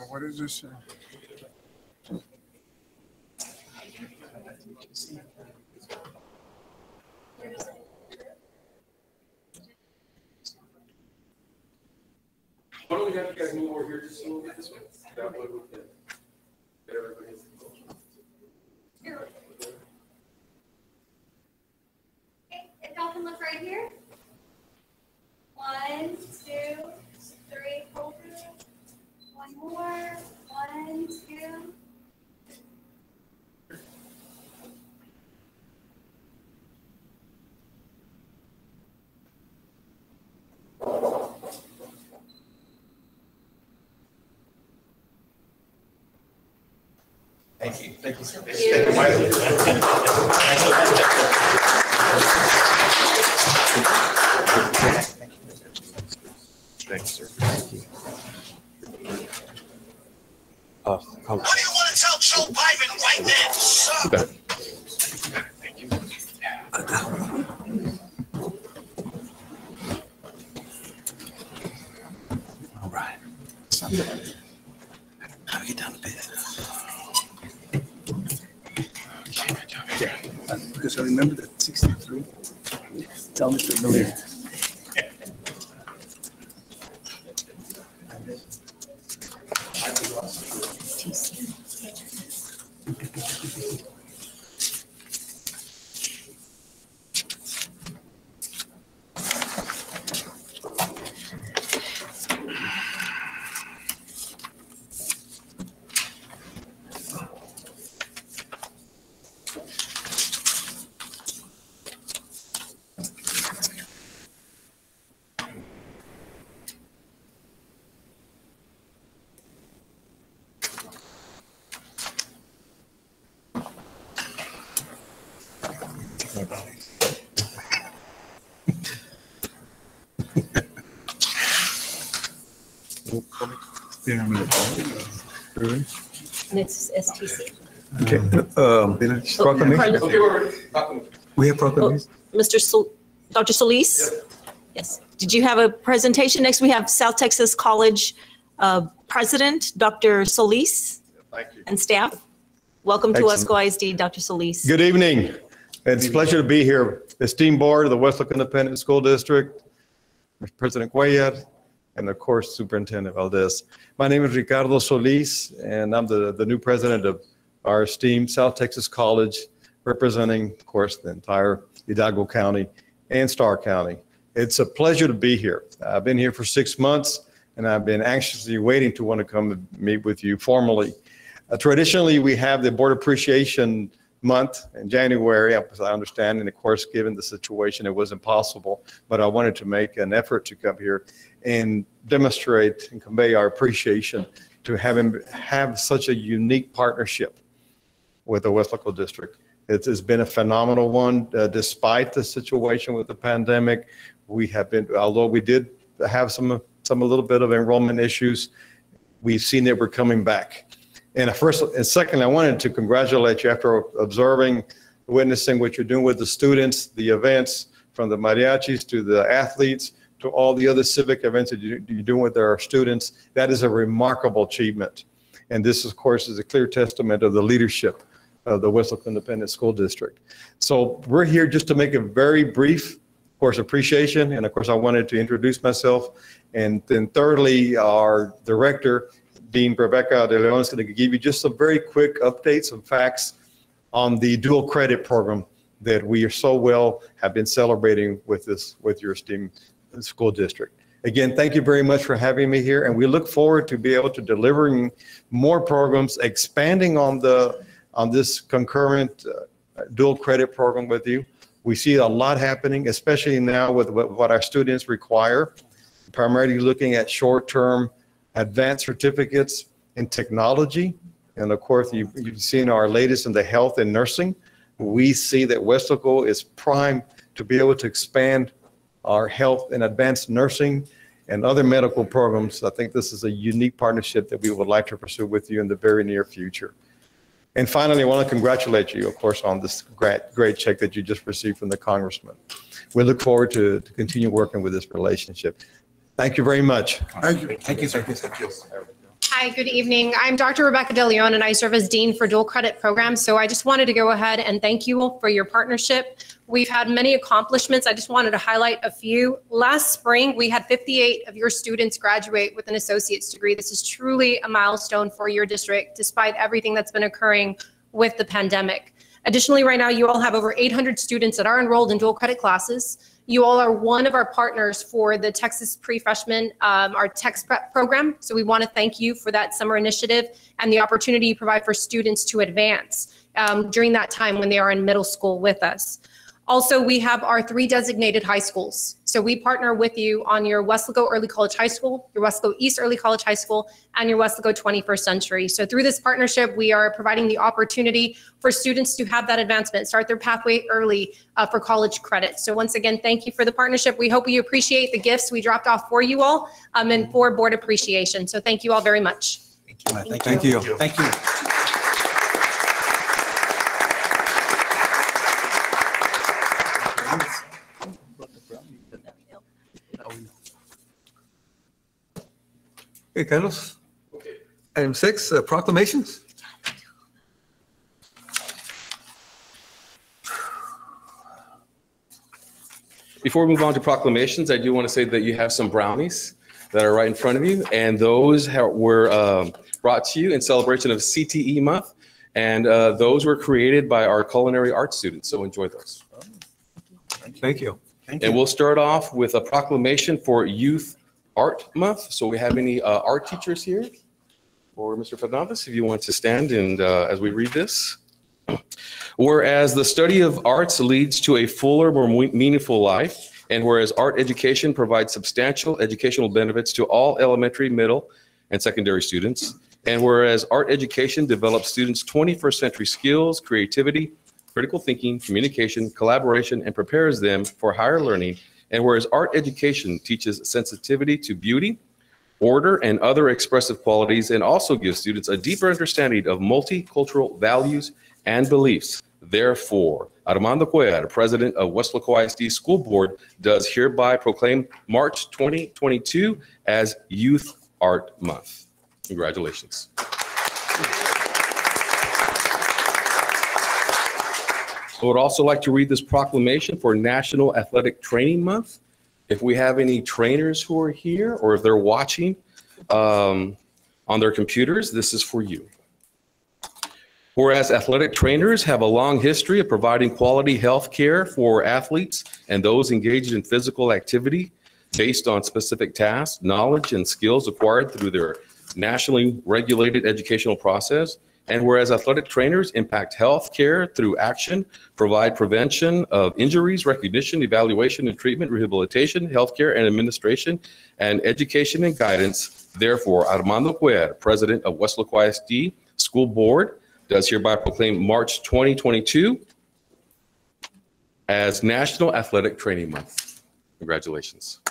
What is this? Why don't we have you guys move over here just a little bit this way? That way we can get everybody. Okay, if y'all can look right here. 1, 2, 3, hold it. One more. 1, 2. Thank you. Thank you, sir. Thanks, sir. What do you want to tell Joe Biden right now? Okay. All right. How do we get down to business? Yeah, because I remember that 63. Tell Mr. Miller. And it's STC. Okay, proclamation. We have proclamation. Dr. Solis? Yes. Did you have a presentation? Next, we have South Texas College President, Dr. Solis. Thank you. And staff. Welcome to Excellent. Wasco ISD, Dr. Solis. Good evening. It's a pleasure to be here. Esteemed board of the Westlake Independent School District, President Cuellar, and of course, Superintendent Valdez. My name is Ricardo Solis, and I'm the new president of our esteemed South Texas College, representing, of course, the entire Hidalgo County and Starr County. It's a pleasure to be here. I've been here for 6 months, and I've been anxiously waiting to want to come and meet with you formally. Traditionally, we have the Board Appreciation Month in January, as I understand, and of course, given the situation, it wasn't possible, but I wanted to make an effort to come here and demonstrate and convey our appreciation to have such a unique partnership with the West Local District. It's been a phenomenal one, despite the situation with the pandemic. We have been, although we did have a little bit of enrollment issues, we've seen that we're coming back. And first and second, I wanted to congratulate you after observing, witnessing what you're doing with the students, the events, from the mariachis to the athletes, to all the other civic events that you're doing with our students. That is a remarkable achievement. And this, of course, is a clear testament of the leadership of the Westlake Independent School District. So we're here just to make a very brief of course, appreciation. And of course, I wanted to introduce myself. And then thirdly, our director, Dean Rebecca De Leon, is going to give you just some very quick updates, some facts on the dual credit program that we are so well have been celebrating with your esteemed school district. Again, thank you very much for having me here, and we look forward to be able to delivering more programs, expanding on this concurrent dual credit program with you. We see a lot happening, especially now with what our students require, primarily looking at short-term advanced certificates in technology. And of course, you've seen our latest in the health and nursing. We see that Weslaco is primed to be able to expand our health and advanced nursing and other medical programs. I think this is a unique partnership that we would like to pursue with you in the very near future. And finally, I want to congratulate you, of course, on this great check that you just received from the congressman. We look forward to continue working with this relationship. Thank you very much. Thank you. Thank you, sir. Thank you. Hi, good evening. I'm Dr. Rebecca De Leon, and I serve as Dean for Dual Credit Programs. So I just wanted to go ahead and thank you all for your partnership. We've had many accomplishments. I just wanted to highlight a few. Last spring, we had 58 of your students graduate with an associate's degree. This is truly a milestone for your district, despite everything that's been occurring with the pandemic. Additionally, right now, you all have over 800 students that are enrolled in dual credit classes. You all are one of our partners for the Texas Pre-Freshman, our Tex Prep program. So we want to thank you for that summer initiative and the opportunity you provide for students to advance during that time when they are in middle school with us. Also, we have our 3 designated high schools. So we partner with you on your Weslaco Early College High School, your Weslaco East Early College High School, and your Weslaco 21st Century. So through this partnership, we are providing the opportunity for students to have that advancement, start their pathway early for college credit. So once again, thank you for the partnership. We hope you appreciate the gifts we dropped off for you all and for board appreciation. So thank you all very much. Thank you. Thank you. Okay, Carlos. Item 6, proclamations. Before we move on to proclamations, I do want to say that you have some brownies that are right in front of you, and those were brought to you in celebration of CTE month, and those were created by our culinary arts students, so enjoy those. Thank you. And we'll start off with a proclamation for Youth Art Month. So we have any art teachers here? Or Mr. Fernandez, if you want to stand and as we read this. Whereas the study of arts leads to a fuller, more meaningful life, and whereas art education provides substantial educational benefits to all elementary, middle, and secondary students, and whereas art education develops students' 21st century skills, creativity, critical thinking, communication, collaboration, and prepares them for higher learning, and whereas art education teaches sensitivity to beauty, order, and other expressive qualities, and also gives students a deeper understanding of multicultural values and beliefs. Therefore, Armando Cuellar, president of Weslaco ISD School Board, does hereby proclaim March 2022 as Youth Art Month. Congratulations. I would also like to read this proclamation for National Athletic Training Month. If we have any trainers who are here, or if they're watching on their computers, this is for you. Whereas athletic trainers have a long history of providing quality health care for athletes and those engaged in physical activity based on specific tasks, knowledge, and skills acquired through their nationally regulated educational process. And whereas athletic trainers impact health care through action, provide prevention of injuries, recognition, evaluation, and treatment, rehabilitation, healthcare and administration, and education and guidance. Therefore, Armando Cuellar, president of Weslaco ISD School Board, does hereby proclaim March 2022 as National Athletic Training Month. Congratulations.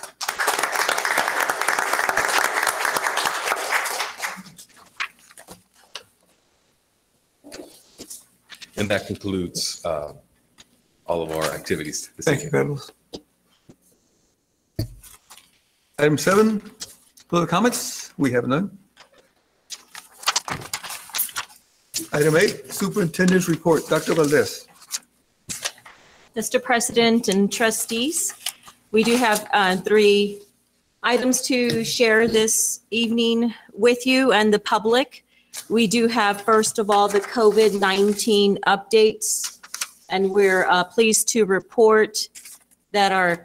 And that concludes all of our activities. Thank you, Carlos. Item 7, further comments? We have none. Item 8, Superintendent's Report. Dr. Valdez. Mr. President and trustees, We do have 3 items to share this evening with you and the public. We do have, first of all, the COVID-19 updates, and we're pleased to report that our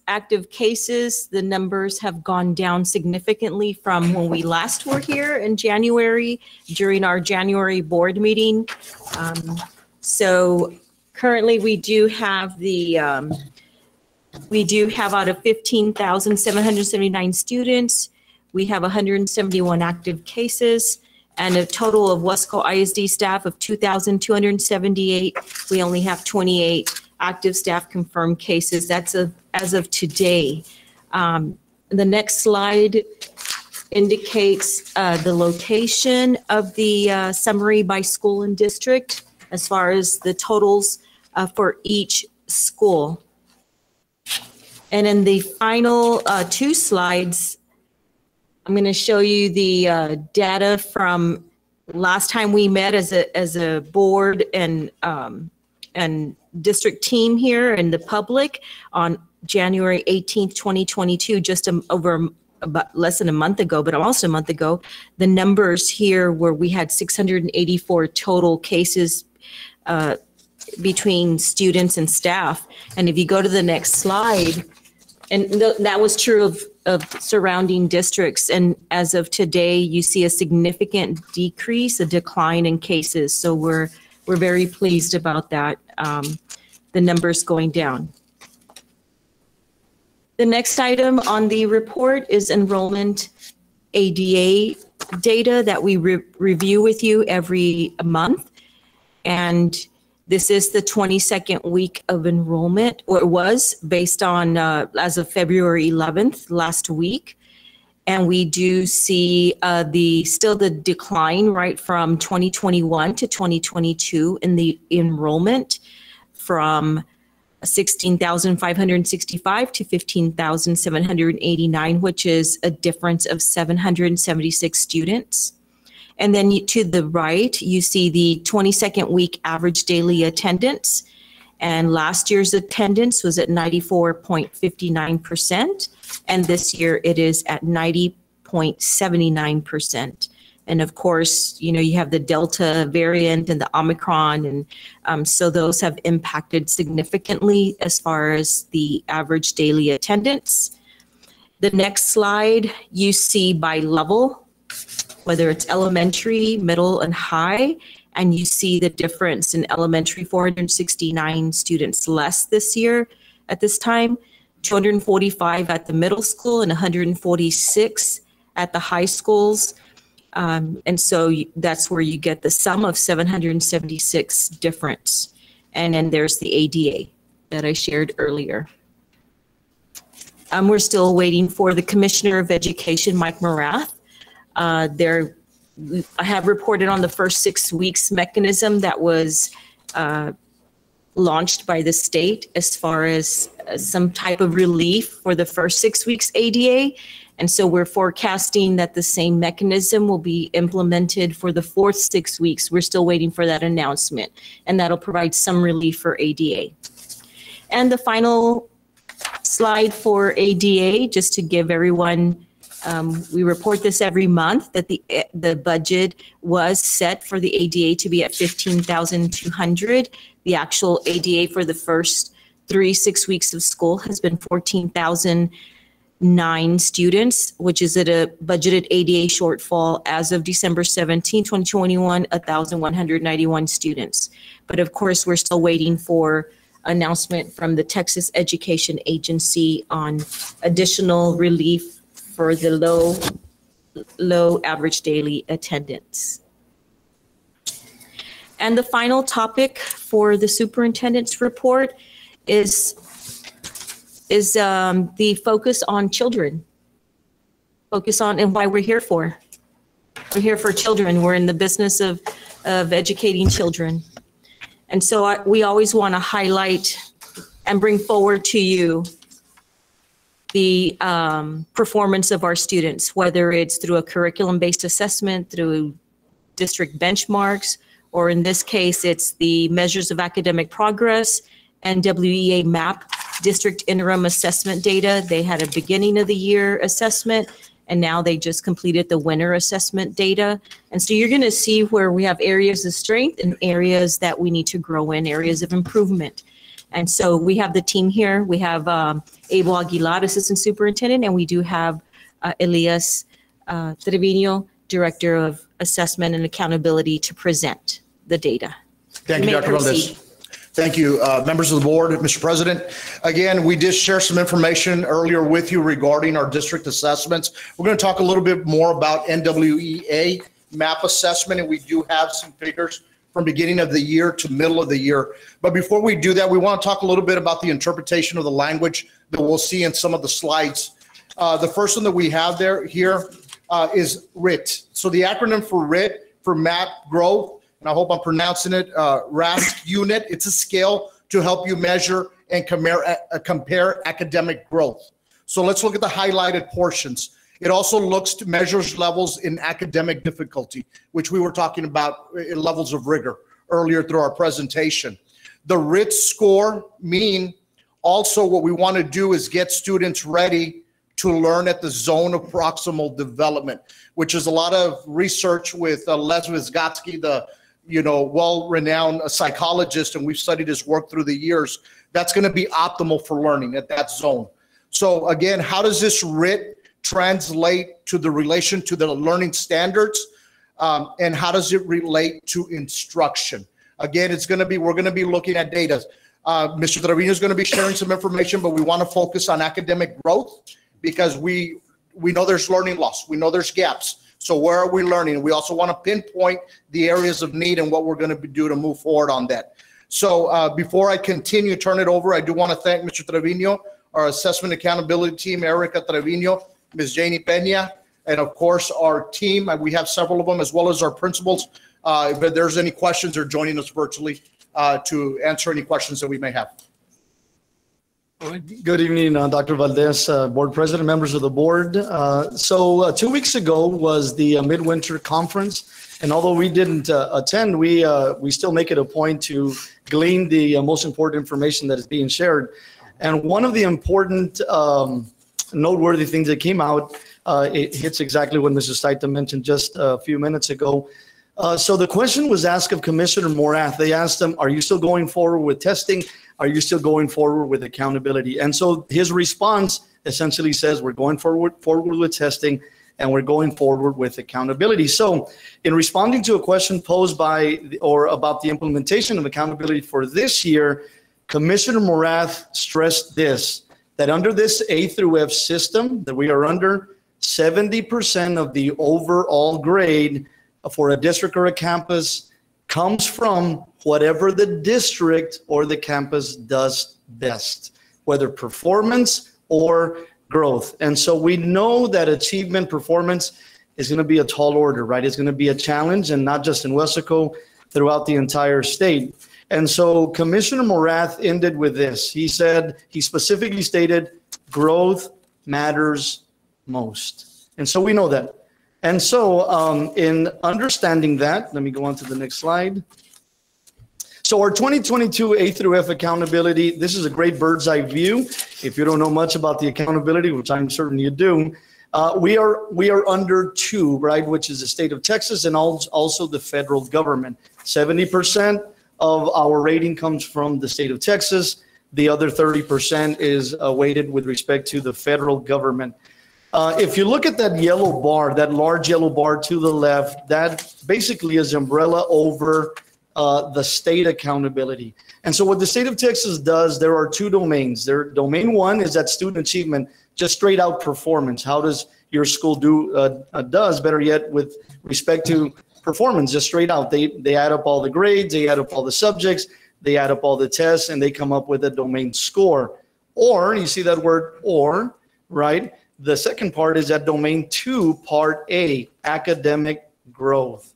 active cases, the numbers have gone down significantly from when we last were here in January during our January board meeting. So currently we do have out of 15,779 students, we have 171 active cases, and a total of Wesco ISD staff of 2,278. We only have 28 active staff confirmed cases. That's as of today. The next slide indicates the location of the summary by school and district as far as the totals for each school. And in the final 2 slides, I'm going to show you the data from last time we met as a board and district team here and the public on January 18th, 2022, just about less than a month ago, but almost a month ago. The numbers here where we had 684 total cases between students and staff. And if you go to the next slide, and that was true of surrounding districts. And as of today, you see a significant decrease, a decline in cases. So we're very pleased about that, the numbers going down. The next item on the report is enrollment ADA data that we review with you every month. And this is the 22nd week of enrollment, or it was based on as of February 11th, last week. And we do see still the decline right from 2021 to 2022 in the enrollment from 16,565 to 15,789, which is a difference of 776 students. And then to the right, you see the 22nd week average daily attendance. And last year's attendance was at 94.59%. And this year it is at 90.79%. And of course, you have the Delta variant and the Omicron. And so those have impacted significantly as far as the average daily attendance. The next slide, you see by level, whether it's elementary, middle, and high, and you see the difference in elementary, 469 students less this year at this time, 245 at the middle school and 146 at the high schools. And so that's where you get the sum of 776 difference. And then there's the ADA that I shared earlier. We're still waiting for the Commissioner of Education, Mike Morath. I have reported on the first 6 weeks mechanism that was launched by the state as far as some type of relief for the first 6 weeks ADA. And so we're forecasting that the same mechanism will be implemented for the fourth 6 weeks. We're still waiting for that announcement, and that'll provide some relief for ADA. And the final slide for ADA, just to give everyone, we report this every month, that the budget was set for the ADA to be at 15,200. The actual ADA for the first 6 weeks of school has been 14,009 students, which is at a budgeted ADA shortfall as of December 17, 2021, 1,191 students. But of course, we're still waiting for announcement from the Texas Education Agency on additional relief for the low average daily attendance. And the final topic for the superintendent's report is the focus on children. Focus on and why we're here for. We're here for children. We're in the business of educating children. And so we always want to highlight and bring forward to you the performance of our students, whether it's through a curriculum-based assessment, through district benchmarks, or in this case, it's the measures of academic progress and WEA MAP district interim assessment data. They had a beginning of the year assessment, and now they just completed the winter assessment data. And so you're going to see where we have areas of strength and areas that we need to grow in, areas of improvement. And so we have the team here. We have Abel Aguilar, Assistant Superintendent, and we do have Elias Trevino, Director of Assessment and Accountability, to present the data. Thank you, Dr. Valdez. Thank you, members of the board, Mr. President. Again, we did share some information earlier with you regarding our district assessments. We're going to talk a little bit more about NWEA map assessment, and we do have some figures from beginning of the year to middle of the year. But before we do that, we want to talk a little bit about the interpretation of the language that we'll see in some of the slides. The first one that we have here is RIT. So the acronym for RIT, for map growth, and I hope I'm pronouncing it, RASC unit. It's a scale to help you measure and compare academic growth. So let's look at the highlighted portions. It also looks to measures levels in academic difficulty, which we were talking about levels of rigor earlier through our presentation. The RIT score mean also what we want to do is get students ready to learn at the zone of proximal development, which is a lot of research with Les Vygotsky, the well-renowned psychologist, and we've studied his work through the years. That's going to be optimal for learning at that zone. So again, how does this RIT translate to the relation to the learning standards, and how does it relate to instruction? Again, we're going to be looking at data. Mr. Trevino is going to be sharing some information, but we want to focus on academic growth because we know there's learning loss. We know there's gaps. So where are we learning? We also want to pinpoint the areas of need and what we're going to do to move forward on that. So before I continue, turn it over, I do want to thank Mr. Trevino, our assessment accountability team, Erica Trevino, Ms. Janie Peña, and of course our team. We have several of them, as well as our principals. If there's any questions, they're joining us virtually to answer any questions that we may have. Good evening, Dr. Valdez, board president, members of the board. So 2 weeks ago was the Midwinter Conference, and although we didn't attend, we still make it a point to glean the most important information that is being shared. And one of the important noteworthy things that came out, it hits exactly what Mrs. Saita mentioned just a few minutes ago. So the question was asked of Commissioner Morath. They asked him, are you still going forward with testing? Are you still going forward with accountability? And so his response essentially says, we're going forward with testing, and we're going forward with accountability. So in responding to a question posed about the implementation of accountability for this year, Commissioner Morath stressed this, that under this A through F system that we are under, 70% of the overall grade for a district or a campus comes from whatever the district or the campus does best, whether performance or growth. And so we know that achievement performance is going to be a tall order, right? It's going to be a challenge, and not just in Weslaco, throughout the entire state. And so Commissioner Morath ended with this. He specifically stated, growth matters most. And so we know that. And so in understanding that, let me go on to the next slide. So our 2022 A through F accountability, this is a great bird's eye view. If you don't know much about the accountability, which I'm certain you do, we are under 2, right, which is the state of Texas and also the federal government. 70% of our rating comes from the state of Texas. The other 30% is weighted with respect to the federal government. If you look at that yellow bar, that large yellow bar to the left, that basically is umbrella over the state accountability. And so what the state of Texas does, there are 2 domains. Domain 1 is that student achievement, just straight out performance. How does your school does, better yet, with respect to performance, just straight out. They add up all the grades, they add up all the subjects, they add up all the tests, and they come up with a domain score. Or, you see that word or, right? The second part is that domain 2, part A, academic growth.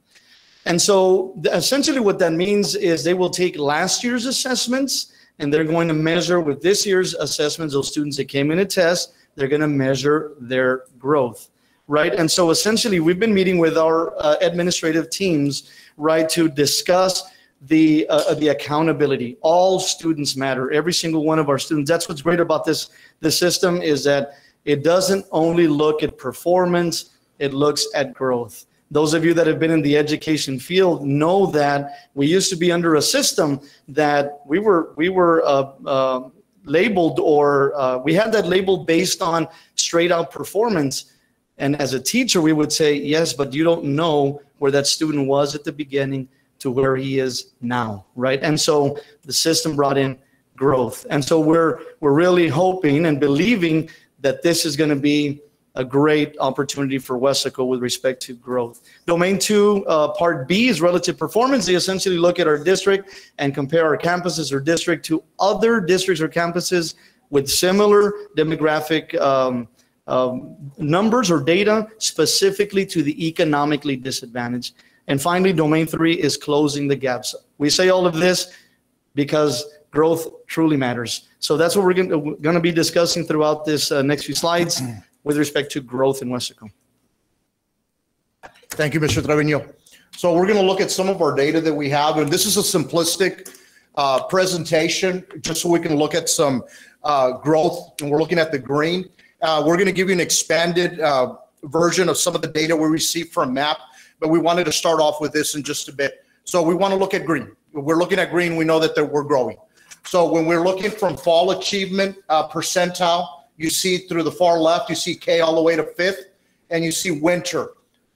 And so essentially what that means is they will take last year's assessments and they're going to measure with this year's assessments, those students that came in a test, they're going to measure their growth, right? And so essentially we've been meeting with our administrative teams, right, to discuss the accountability. All students matter. Every single one of our students. That's what's great about this system, is that it doesn't only look at performance, it looks at growth. Those of you that have been in the education field know that we used to be under a system that we were labeled, or we had that labeled based on straight out performance. And as a teacher, we would say, yes, but you don't know where that student was at the beginning to where he is now, right? And so the system brought in growth. And so we're really hoping and believing that this is going to be a great opportunity for Weslaco with respect to growth. Domain 2, Part B is relative performance. They essentially look at our district and compare our campuses or district to other districts or campuses with similar demographic numbers or data, specifically to the economically disadvantaged. And finally, Domain 3 is closing the gaps. We say all of this because growth truly matters. So that's what we're going to be discussing throughout this next few slides with respect to growth in Weslaco. Thank you, Mr. Trevino. So we're going to look at some of our data that we have, and this is a simplistic presentation just so we can look at some growth, and we're looking at the green. We're going to give you an expanded version of some of the data we received from MAP, but we wanted to start off with this in just a bit. So we want to look at green. When we're looking at green, we know that we're growing. So when we're looking from fall achievement percentile, you see through the far left, you see K all the way to 5th, and you see winter.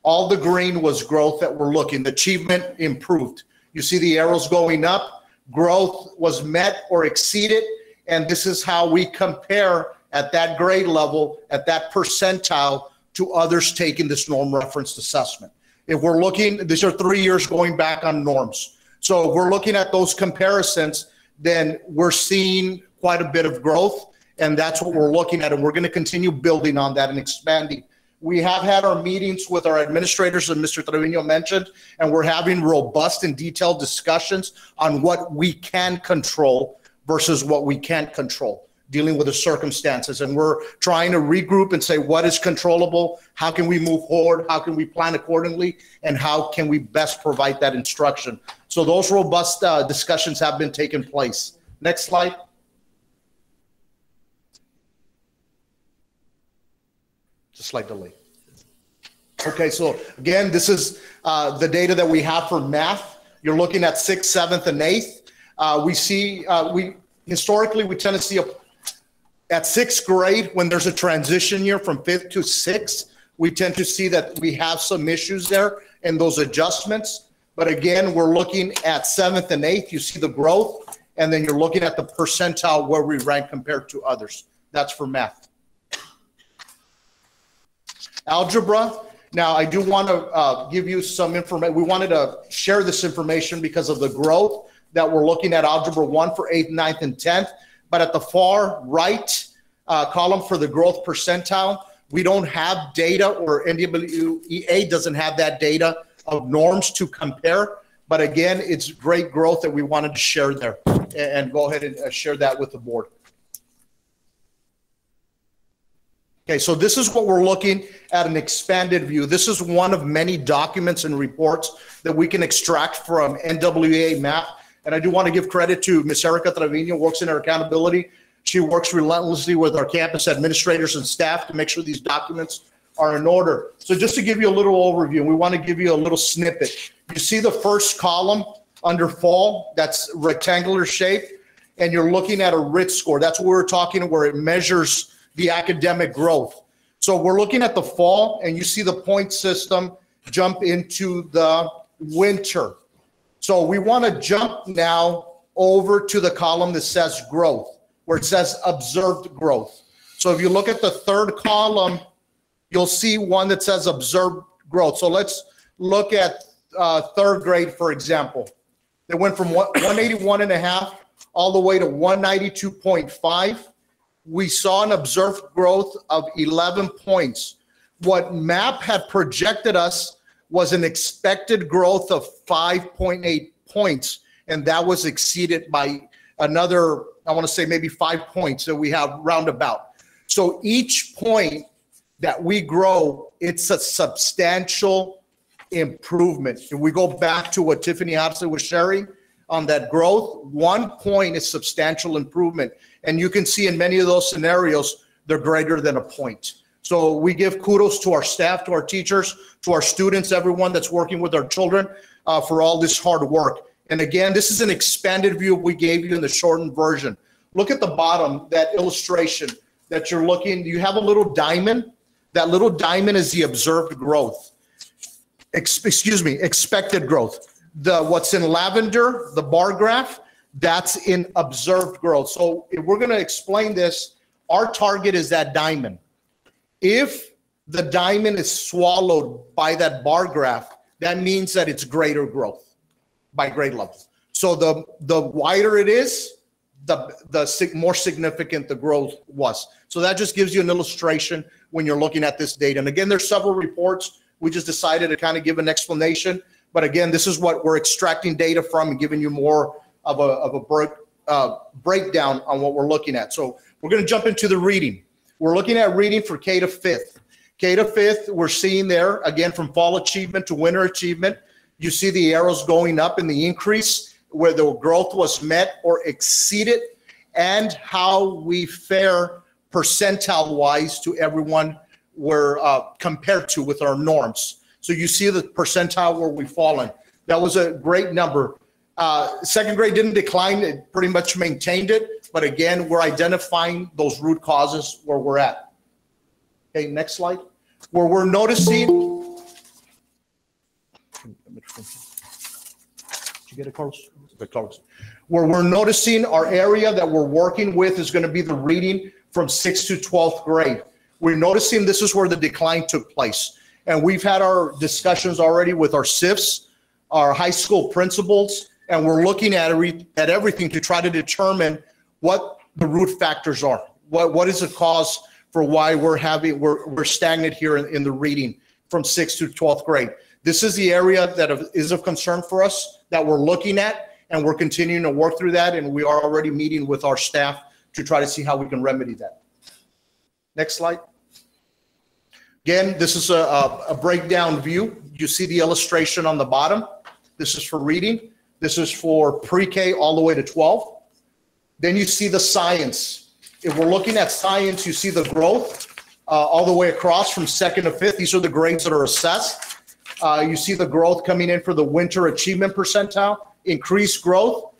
All the green was growth that we're looking. The achievement improved. You see the arrows going up. Growth was met or exceeded, and this is how we compare at that grade level, at that percentile, to others taking this norm referenced assessment. If we're looking, these are 3 years going back on norms. So if we're looking at those comparisons, then we're seeing quite a bit of growth. And that's what we're looking at, and we're going to continue building on that and expanding. We have had our meetings with our administrators, as Mr. Trevino mentioned, and we're having robust and detailed discussions on what we can control versus what we can't control, dealing with the circumstances. And we're trying to regroup and say, what is controllable? How can we move forward? How can we plan accordingly? And how can we best provide that instruction? So those robust discussions have been taking place. Next slide. Just slight delay. Okay, so again, this is the data that we have for math. You're looking at 6th, 7th, and 8th. We see, historically, we tend to see at 6th grade, when there's a transition year from 5th to 6th, we tend to see that we have some issues there in those adjustments. But again, we're looking at 7th and 8th, you see the growth, and then you're looking at the percentile where we rank compared to others. That's for math. Algebra. Now, I do want to give you some information. We wanted to share this information because of the growth that we're looking at Algebra 1 for 8th, 9th, and 10th. But at the far right column for the growth percentile, we don't have data, or NWEA doesn't have that data of norms to compare. But again, it's great growth that we wanted to share there, and go ahead and share that with the board. Okay, so this is what we're looking at, an expanded view. This is one of many documents and reports that we can extract from NWEA MAP. And I do want to give credit to Ms. Erica Trevino, works in our accountability. She works relentlessly with our campus administrators and staff to make sure these documents are in order. So just to give you a little overview, we want to give you a little snippet. You see the first column under fall, that's rectangular shape, and you're looking at a RIT score. That's what we're talking, where it measures the academic growth. So we're looking at the fall, and you see the point system jump into the winter. So we want to jump now over to the column that says growth, where it says observed growth. So if you look at the third column, you'll see one that says observed growth. So let's look at third grade, for example. They went from 181.5 all the way to 192.5. We saw an observed growth of 11 points. What MAP had projected us was an expected growth of 5.8 points, and that was exceeded by another, I want to say maybe 5 points that we have roundabout. So each point that we grow, it's a substantial improvement. If we go back to what Tiffany Hobson was sharing, on that growth. 1 point is substantial improvement. And you can see in many of those scenarios, they're greater than a point. So we give kudos to our staff, to our teachers, to our students, everyone that's working with our children for all this hard work. And again, this is an expanded view we gave you in the shortened version. Look at the bottom, that illustration that you're looking, you have a little diamond. That little diamond is the observed growth. Expected growth. What's in lavender, the bar graph, that's in observed growth. So if we're going to explain this, our target is that diamond. If the diamond is swallowed by that bar graph, that means that it's greater growth by grade level. So the wider it is, the more significant the growth was. So that just gives you an illustration when you're looking at this data. And again, there's several reports. We just decided to kind of give an explanation. But again, this is what we're extracting data from and giving you more of a breakdown on what we're looking at. So we're going to jump into the reading. We're looking at reading for K to 5th. K to 5th, we're seeing there, again, from fall achievement to winter achievement, you see the arrows going up in the increase where the growth was met or exceeded, and how we fare percentile-wise to everyone we're compared to with our norms. So you see the percentile where we've fallen. That was a great number. Second grade didn't decline, it pretty much maintained it. But again, we're identifying those root causes where we're at. Okay, next slide. Where we're noticing. Did you get it, Carlos? Where we're noticing our area that we're working with is going to be the reading from 6th to 12th grade. We're noticing this is where the decline took place. And we've had our discussions already with our SIFs, our high school principals, and we're looking at everything to try to determine what the root factors are. What is the cause for why we're stagnant here in the reading from 6th to 12th grade. This is the area that is of concern for us that we're looking at, and we're continuing to work through that, and we are already meeting with our staff to try to see how we can remedy that. Next slide. Again, this is a breakdown view. You see the illustration on the bottom. This is for reading. This is for pre-K all the way to 12. Then you see the science. If we're looking at science, you see the growth all the way across from 2nd to 5th. These are the grades that are assessed. You see the growth coming in for the winter achievement percentile, increased growth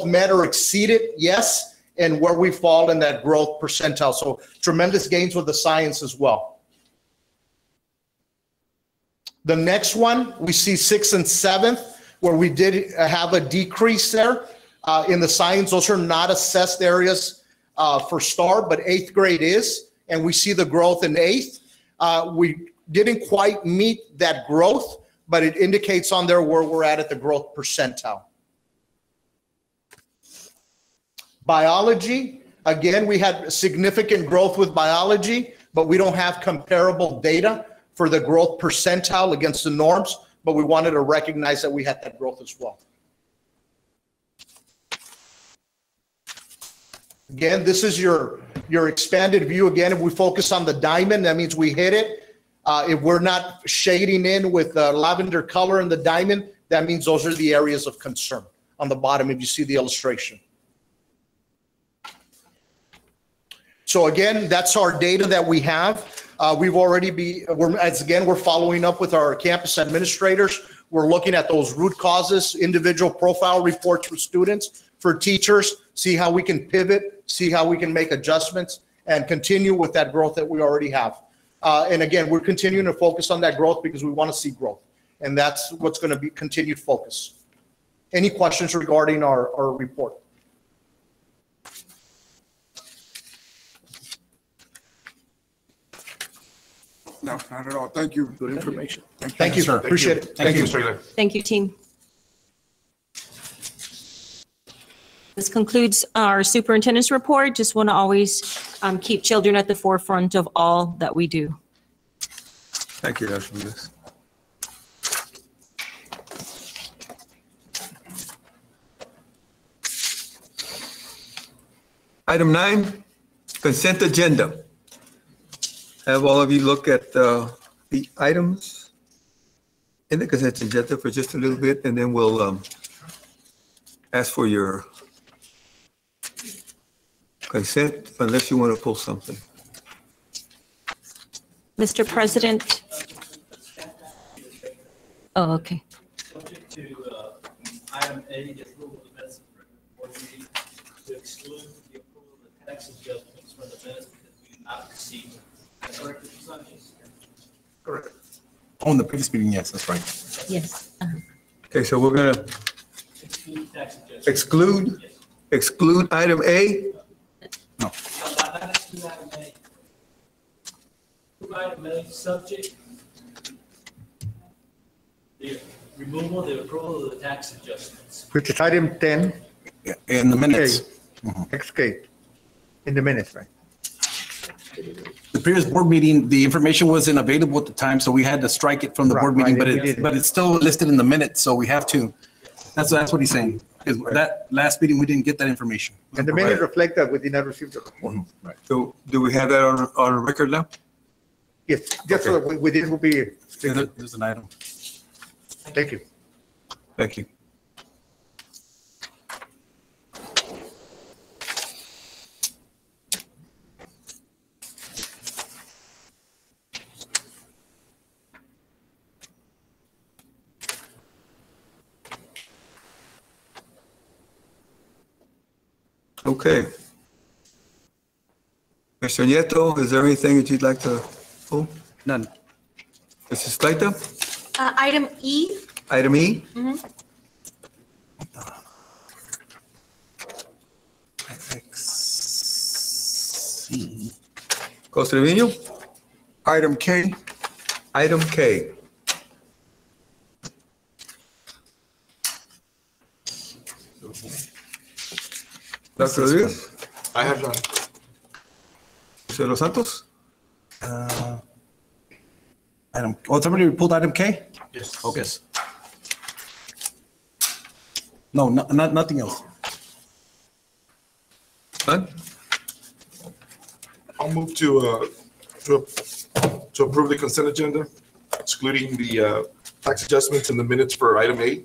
met or exceeded, yes, and where we fall in that growth percentile. So tremendous gains with the science as well. The next one, we see 6th and 7th, where we did have a decrease there in the science. Those are not assessed areas for STAR, but 8th grade is, and we see the growth in 8th. We didn't quite meet that growth, but it indicates on there where we're at the growth percentile. Biology, again, we had significant growth with biology, but we don't have comparable data for the growth percentile against the norms, but we wanted to recognize that we had that growth as well. Again, this is your expanded view. Again, if we focus on the diamond, that means we hit it. If we're not shading in with lavender color in the diamond, that means those are the areas of concern on the bottom if you see the illustration. So again, that's our data that we have. We've already we're following up with our campus administrators. We're looking at those root causes, individual profile reports for students, for teachers, see how we can pivot, see how we can make adjustments, and continue with that growth that we already have. And again, we're continuing to focus on that growth because we want to see growth. And that's what's going to be continued focus. Any questions regarding our report? No, not at all. Thank you. Good information. Thank you, sir. Appreciate it. Thank you, Mr. Thank you, team. This concludes our superintendent's report. Just want to always keep children at the forefront of all that we do. Thank you, Dr. Lewis. Item 9, consent agenda. Have all of you look at the items in the consent agenda for just a little bit, and then we'll ask for your consent unless you want to pull something. Mr. President? Oh, okay. Subject to item A, the approval of the minutes of the board meeting to exclude the approval of the tax adjustments from the minutes because we did not receive. Correct, Mr. Sanchez? Correct. On the previous meeting, yes, that's right. Yes. Okay, so we're gonna Exclude tax adjustments. exclude item A? No, not exclude item A. Approve item A, subject the removal, the approval of the tax adjustments. Which is item 10. In the minutes. XK, in the minutes, right? The previous board meeting, the information wasn't available at the time, so we had to strike it from the board Right, meeting, right, but it's still listed in the minutes, so we have to. That's what he's saying. Is that last meeting, we didn't get that information. And the minutes reflect that we did not receive the report. Right. So do we have that on record now? Yes, just so that we this will be. There's an item. Thank you. Thank you. Okay. Mr. Nieto, is there anything that you'd like to pull? None. Mrs. Slater? Item E. Item E? Mhm. Costa Trevino? Item K. Item K. Dr. Rodriguez? I have none. Mr. Los Santos? Item, somebody pulled item K? Yes. Okay. No, nothing else. None? I'll move to approve the consent agenda, excluding the tax adjustments in the minutes for item A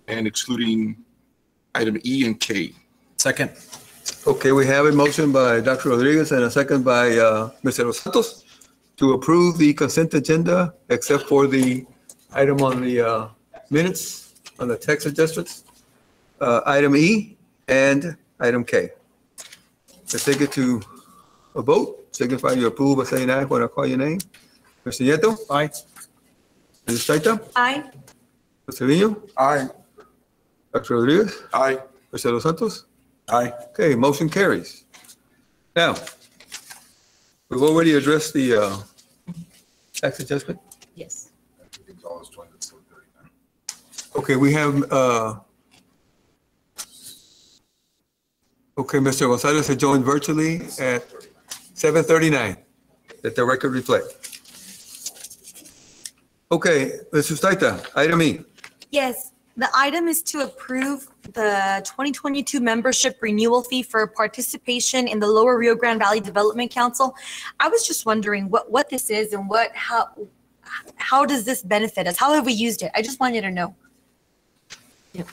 and excluding item E and K. Second. Okay, we have a motion by Dr. Rodriguez and a second by Mr. Los Santos to approve the consent agenda except for the item on the minutes, on the text adjustments, item E and item K. Let's take it to a vote. Signify your approval by saying aye when I call your name. Mr. Nieto? Aye. Mrs. Staita? Aye. Mr. Vino? Aye. Dr. Rodriguez? Aye. Mr. Los Santos? Aye. Okay, motion carries. Now, we've already addressed the tax adjustment. Yes. Okay, we have, okay, Mr. Gonzalez has joined virtually at 7:39. Let the record reflect. Okay, Mr. Staita, item E. Yes, the item is to approve the 2022 membership renewal fee for participation in the Lower Rio Grande Valley Development Council. I was just wondering what this is and how does this benefit us? How have we used it? I just wanted to know.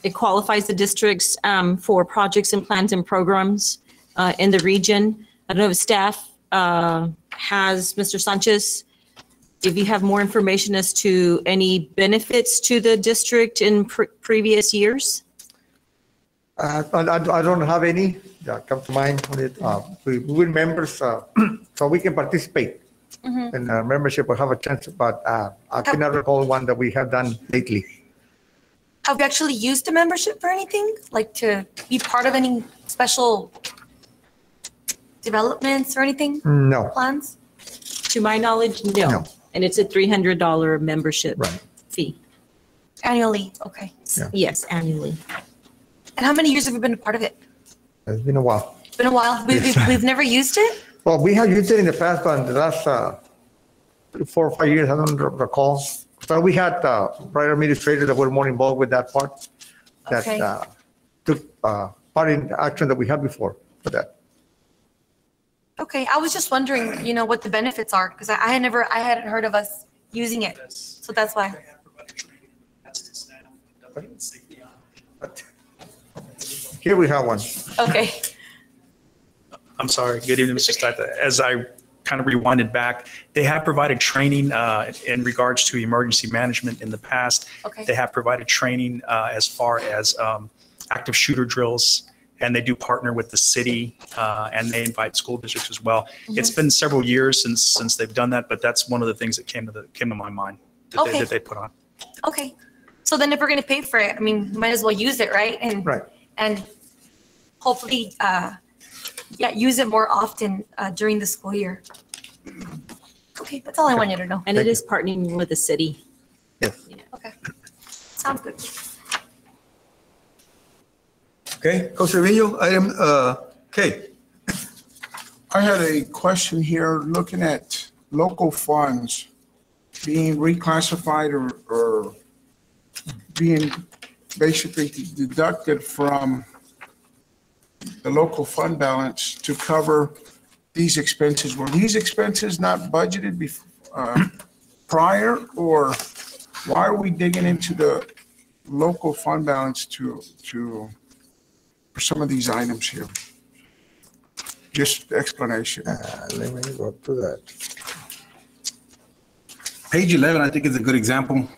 It qualifies the districts for projects and plans and programs in the region. I don't know if staff has, Mr. Sanchez, if you have more information as to any benefits to the district in previous years? I don't have any that come to mind on it. We're members, so we can participate in membership or have a chance, but I cannot recall one that we have done lately. Have we actually used a membership for anything? Like to be part of any special developments or anything? No. Plans? To my knowledge, no. And it's a $300 membership fee. Annually, okay. Yeah. Yes, annually. And how many years have we been a part of it? It's been a while. It's been a while. We've never used it? Well, we have used it in the past, but in the last 4 or 5 years, I don't recall. So we had prior administrators that were more involved with that part, that took part in the action that we had before for that. Okay, I was just wondering, what the benefits are, because I hadn't heard of us using it. So that's why. Here we have one. Okay. I'm sorry. Good evening, Mr. Stata. As I kind of rewinded back, they have provided training in regards to emergency management in the past. Okay. They have provided training as far as active shooter drills, and they do partner with the city and they invite school districts as well. It's been several years since they've done that, but that's one of the things that came to my mind that they put on. Okay. So then if we're going to pay for it, I mean, might as well use it, right? And hopefully, use it more often during the school year. Okay, that's all I wanted to know. And it is partnering with the city. Yes. Okay. Sounds good. Okay, Coach Trevino, item K. I had a question here, looking at local funds being reclassified or being basically deducted from the local fund balance to cover these expenses. Were these expenses not budgeted prior, or why are we digging into the local fund balance for some of these items here? Just explanation. Let me go to that. Page 11, I think, is a good example.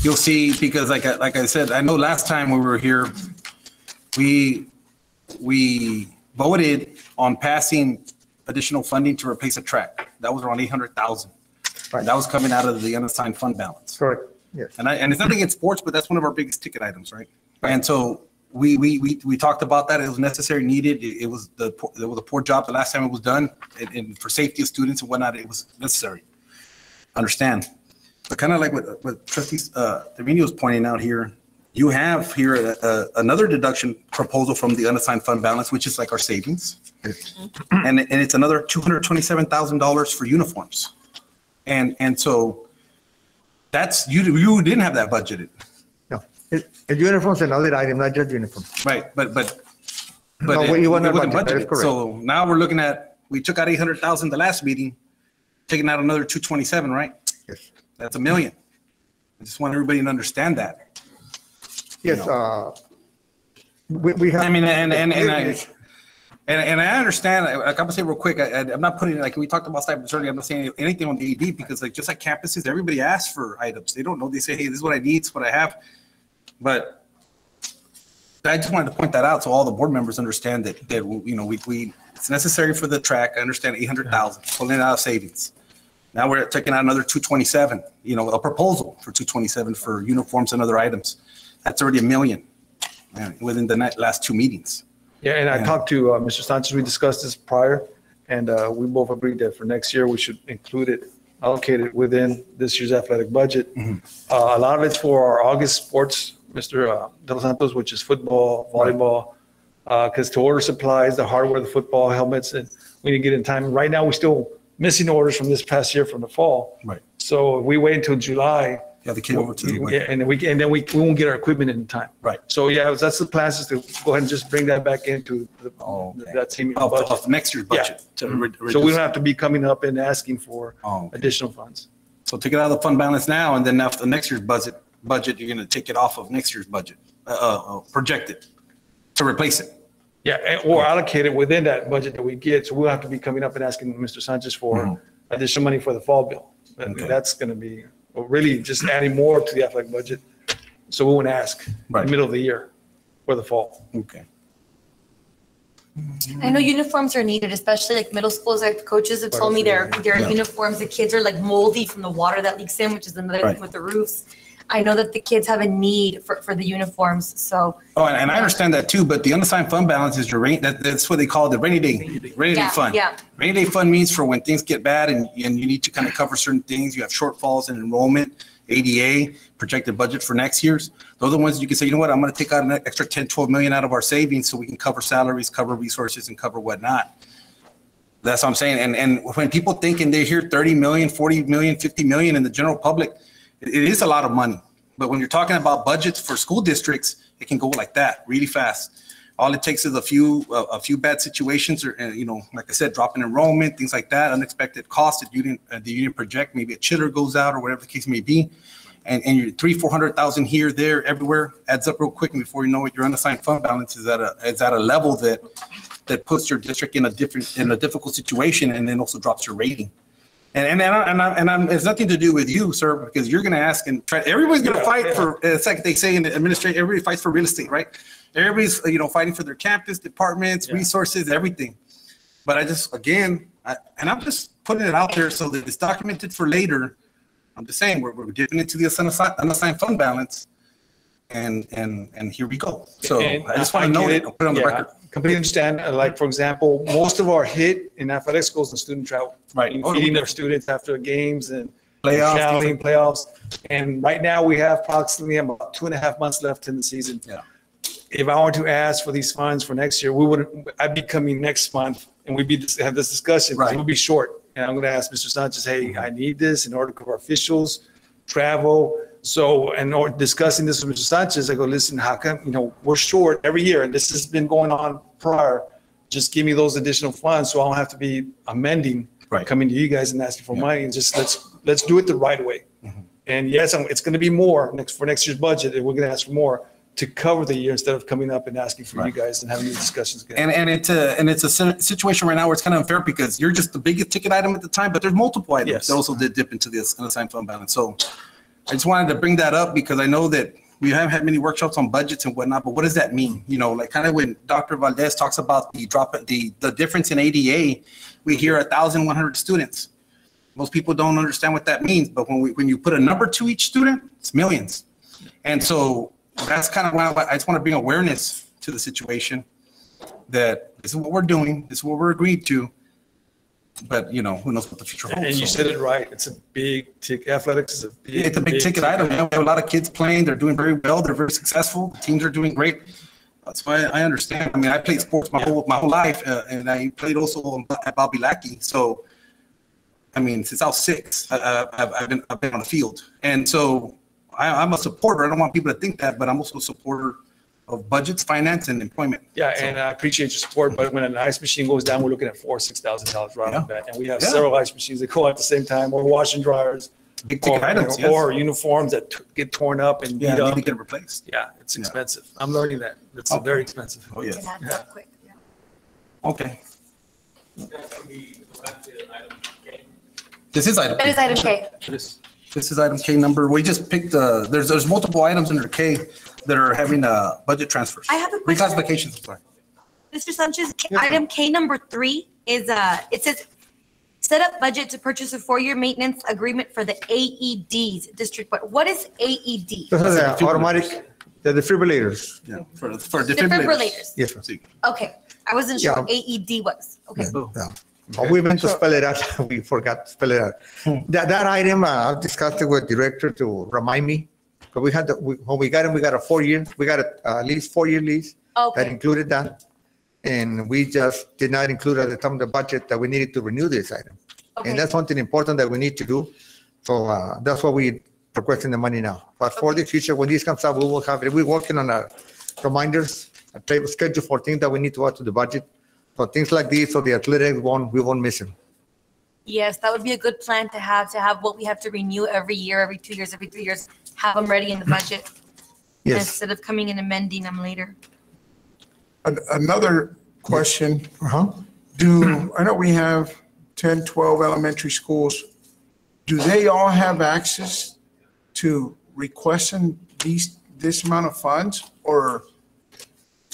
You'll see, because like I said, I know last time we were here, we voted on passing additional funding to replace a track. That was around 800,000. Right. That was coming out of the unassigned fund balance. Correct. Yes. And it's nothing against sports, but that's one of our biggest ticket items, right? And so we talked about that. It was necessary, needed. It was a poor job the last time it was done, and for safety of students and whatnot, it was necessary. Understand. But kind of like what Trustee Trevino is pointing out here, you have here another deduction proposal from the unassigned fund balance, which is like our savings. And it's another $227,000 for uniforms. And so that's, you didn't have that budgeted. No, uniforms and other items, not just uniforms. Right, but No, it wasn't wasn't budgeted, that is budgeted. correct. So now we're looking at, we took out 800,000 the last meeting, taking out another 227, right? Yes. That's $1 million. I just want everybody to understand that. Yes, we have. I mean, and I understand, like I'm gonna say real quick, I'm not putting, like, we talked about cybersecurity, I'm not saying anything on the AD, because like, just like campuses, everybody asks for items. They don't know, they say, hey, this is what I need, this is what I have. But I just wanted to point that out so all the board members understand that you know, we it's necessary for the track. I understand 800,000, pulling it out of savings. Now we're taking out another 227, you know, a proposal for 227 for uniforms and other items. That's already $1 million within the last two meetings. Yeah, and I talked to Mr. Sanchez, we discussed this prior, and we both agreed that for next year, we should include it, allocate it within this year's athletic budget. A lot of it's for our August sports, Mr. De Los Santos, which is football, volleyball, because to order supplies, the hardware, the football, helmets, and we didn't get in time. Right now, we're still missing orders from this past year from the fall. Right. So if we wait until July. Yeah, they came over to the Yeah, and then we won't get our equipment in time. Right. So yeah, that's the plan, is to go ahead and just bring that back into that same budget. Of next year's budget. So we don't have to be coming up and asking for additional funds. So take it out of the fund balance now, and then after next year's budget, you're gonna take it off of next year's budget, projected, to replace it. Yeah, or allocate it within that budget that we get. So we'll have to be coming up and asking Mr. Sanchez for additional money for the fall bill. And that's gonna be, really just adding more to the athletic budget. So we won't ask in the middle of the year for the fall. Okay. I know uniforms are needed, especially like middle schools. Like coaches have told me their uniforms, the kids are like moldy from the water that leaks in, which is another thing with the roofs. I know that the kids have a need for the uniforms, so. Oh, and I understand that too, but the unassigned fund balance is your that's what they call the rainy day fund. Yeah. Rainy day fund means for when things get bad and you need to kind of cover certain things, you have shortfalls in enrollment, ADA, projected budget for next year's. Those are the ones you can say, you know what, I'm gonna take out an extra 10, 12 million out of our savings so we can cover salaries, cover resources, and cover whatnot. That's what I'm saying. And when people think and they hear 30 million, 40 million, 50 million in the general public, it is a lot of money. But when you're talking about budgets for school districts, it can go like that really fast. All it takes is a few bad situations, or you know, like I said, drop in enrollment, things like that, unexpected costs that you didn't project. Maybe a chiller goes out or whatever the case may be, and you're 400,000 here, there, everywhere, adds up real quick. And before you know it, your unassigned fund balance is at a level that puts your district in a difficult situation, and then also drops your rating. And it's nothing to do with you, sir, because you're going to ask and try. Everybody's going to fight for. It's like they say in the administration, everybody fights for real estate, right? Everybody's fighting for their campus, departments, resources, everything. But I just I'm just putting it out there so that it's documented for later. I'm just saying we're dipping into the unassigned fund balance, and here we go. So I just want to know it. Put it on the record. Completely understand. Like, for example, most of our hit in athletics goes to student travel. Right. Feeding their students after games and playoffs. Playoffs. And right now we have approximately about 2.5 months left in the season. Yeah. If I were to ask for these funds for next year, I'd be coming next month and we'd have this discussion. Right. We'll be short. And I'm going to ask Mr. Sanchez, hey, I need this in order to cover officials, travel. So, and discussing this with Mr. Sanchez, I go, listen, how come, we're short every year, and this has been going on prior. Just give me those additional funds so I don't have to be amending, coming to you guys and asking for money, and just let's do it the right way. Mm-hmm. And yes, it's going to be more for next year's budget, and we're going to ask for more to cover the year instead of coming up and asking for you guys and having these discussions again. And it's a situation right now where it's kind of unfair because you're just the biggest ticket item at the time, but there's multiple items that also did dip into this unassigned fund balance. So I just wanted to bring that up because I know that we haven't had many workshops on budgets and whatnot, but what does that mean? Like kind of when Dr. Valdez talks about the difference in ADA, we hear 1,100 students. Most people don't understand what that means, but when you put a number to each student, it's millions. And so that's kind of why I just want to bring awareness to the situation that this is what we're doing, this is what we're agreed to. But who knows what the future holds. And you said it right. It's a big ticket. Athletics is a big ticket item. We have a lot of kids playing. They're doing very well. They're very successful. The teams are doing great. That's why I understand. I mean, I played sports my whole life, and I played also at Bobby Lackey. So, I mean, since I was 6, I've been on the field, and so I'm a supporter. I don't want people to think that, but I'm also a supporter of budgets, finance, and employment. Yeah, and I appreciate your support, but when an ice machine goes down, we're looking at $4,000-$6,000 right on that. And we have several ice machines that go at the same time, or washing dryers, big ticket items, or uniforms that get torn up and beat up. Need to get replaced. Yeah, it's expensive. I'm learning that. It's very expensive. Oh, yes. Okay. This is item. That is item K. This is item K number. We just picked, there's multiple items under K that are having budget transfers. I have a question. Reclassifications, I'm sorry. Mr. Sanchez, item K number 3 is, it says, set up budget to purchase a 4-year maintenance agreement for the AEDs district. But what is AED? Those are the automatic, the defibrillators. Yeah, for defibrillators. Yes, sir. Okay, I wasn't sure what AED was. Okay. Yeah. Oh, we meant to spell it out. We forgot to spell it out. That item, I've discussed it with director to remind me. But we had when we got it, we got a 4-year. We got at least 4-year lease that included that, and we just did not include at the time of the budget that we needed to renew this item. Okay. And that's something important that we need to do. So that's why we requesting the money now. But for the future, when this comes up, we will have it. We're working on reminders, a table schedule for things that we need to add to the budget. So things like these, so the athletics we won't miss them. Yes, that would be a good plan to have what we have to renew every year, every 2 years, every 3 years, have them ready in the budget. Yes. Instead of coming and amending them later. Another question. I know we have 10, 12 elementary schools. Do they all have access to requesting this amount of funds, or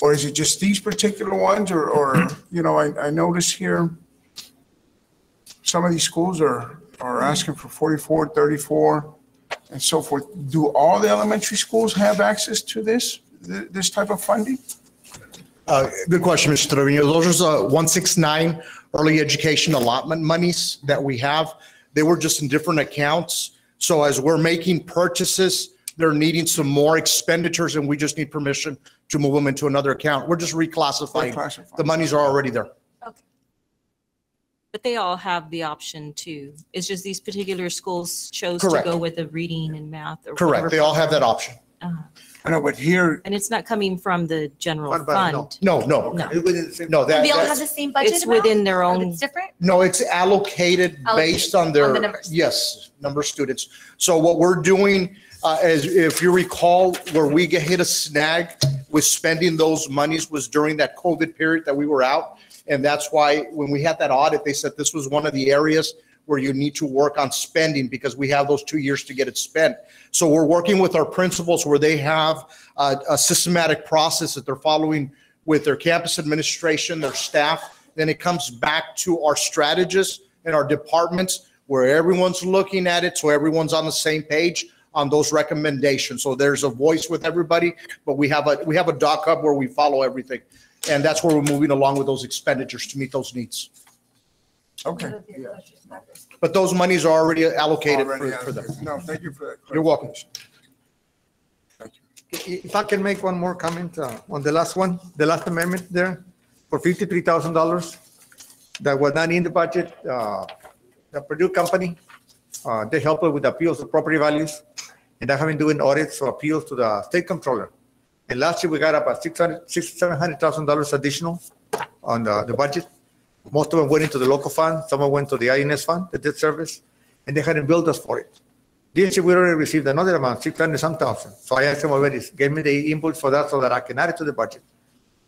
is it just these particular ones, or I notice here some of these schools are asking for 44, 34, and so forth. Do all the elementary schools have access to this type of funding? Good question, Mr. Trevino. Those are 169 early education allotment monies that we have. They were just in different accounts. So as we're making purchases, they're needing some more expenditures, and we just need permission to move them into another account. We're just reclassifying. The monies are already there. But they all have the option to. It's just these particular schools chose Correct. to go with the reading and math. Or Correct. whatever They all have that program. option. I know, but here, And it's not coming from the general Fund balance, fund. No, no. No. No, that, We all have that's, the same budget It's amount? within their Or own. It's different? no, it's allocated based on their. On the numbers. Yes, number of students. So what we're doing, is if you recall, where we hit a snag with spending those monies was during that COVID period that we were out. And that's why when we had that audit, they said this was one of the areas where you need to work on spending because we have those 2 years to get it spent. So we're working with our principals where they have a systematic process that they're following with their campus administration, their staff. Then it comes back to our strategists and our departments where everyone's looking at it. So everyone's on the same page on those recommendations. So there's a voice with everybody, but we have a doc hub where we follow everything. And that's where we're moving along with those expenditures to meet those needs. okay. But those monies are already allocated Already for them. allocated. No, thank you for that. You're welcome. If I can make one more comment on the last one, the last amendment there, for $53,000, that was not in the budget. The Purdue company, they help us with appeals of property values, and they have been doing audits or appeals to the state controller. And last year, we got about $700,000 additional on the budget. Most of them went into the local fund, some of them went to the INS fund, the debt service, and they hadn't billed us for it. This year, we already received another amount, 600-some thousand. So I asked them already, give me the invoice for that so that I can add it to the budget.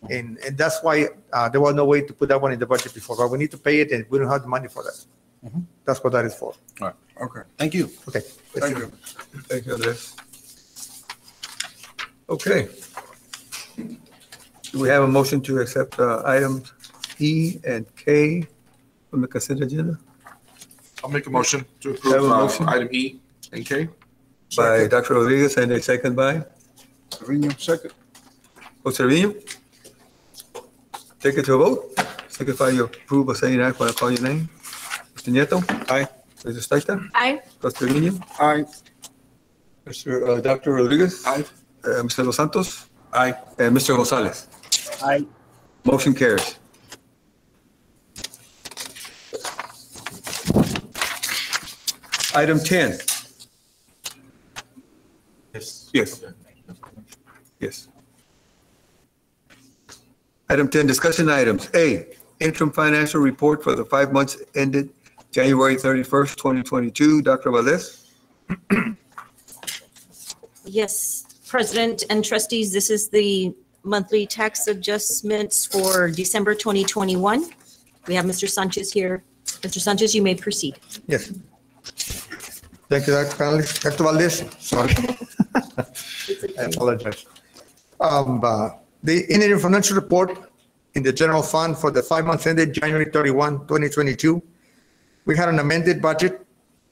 And that's why there was no way to put that one in the budget before, but we need to pay it and we don't have the money for that. That's what that is for. All right. Okay. Thank you. Okay. Thank you. Thank you, Andres. Okay. Do we have a motion to accept items E and K from the consent agenda? I'll make a motion to Have approve a motion? item E and K. By Dr. Rodriguez and a second by Trevino, second. Jose Trevino. Take it to a vote. Signify you approve by saying aye when I call your name. Mr. Nieto. Aye. Mr. Staita. Aye. Mr. Trevino. Aye. Mr. Dr. Rodriguez. Aye. Mr. Los Santos. Aye. And Mr. Gonzalez. Aye. Motion carries. Item 10. Yes. Yes. Yes. Item 10, discussion items. A, interim financial report for the 5 months ended January 31st, 2022. Dr. Valdez? Yes, President and trustees, this is the monthly tax adjustments for December 2021. We have Mr. Sanchez here. Mr. Sanchez, you may proceed. Yes. Thank you, Dr. Valdez. Sorry. I apologize. The interim financial report in the general fund for the 5 months ended January 31, 2022. We had an amended budget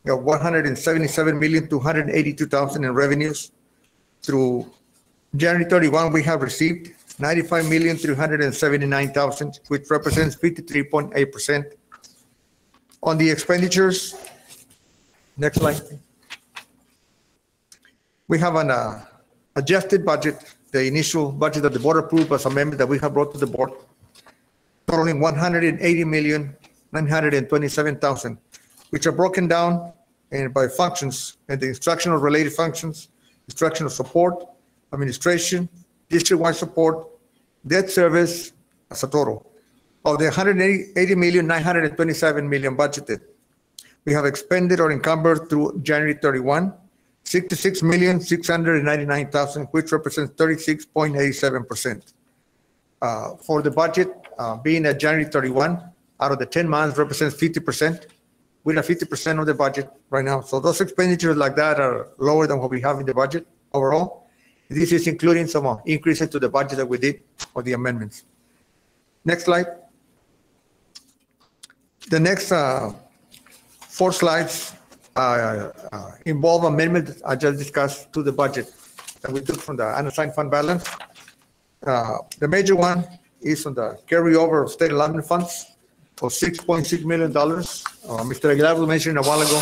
of $177,282,000 in revenues. Through January 31, we have received $95,379,000, which represents 53.8%. On the expenditures, next slide. We have an adjusted budget, the initial budget that the board approved as amendment that we have brought to the board, totaling $180,927,000, which are broken down by functions and the instructional related functions, instructional support, administration, district-wide support, debt service as a total. Of the $180,927,000 budgeted, we have expended or encumbered through January 31, $66,699,000, which represents 36.87%. For the budget being at January 31, out of the 10 months represents 50%. We have 50% of the budget right now. So those expenditures like that are lower than what we have in the budget overall. This is including some increases to the budget that we did for the amendments. Next slide. The next 4 slides involve amendments I just discussed to the budget that we took from the unassigned fund balance. The major one is on the carryover of state allotment funds for $6.6 million. Mr. Aguilar was mentioning a while ago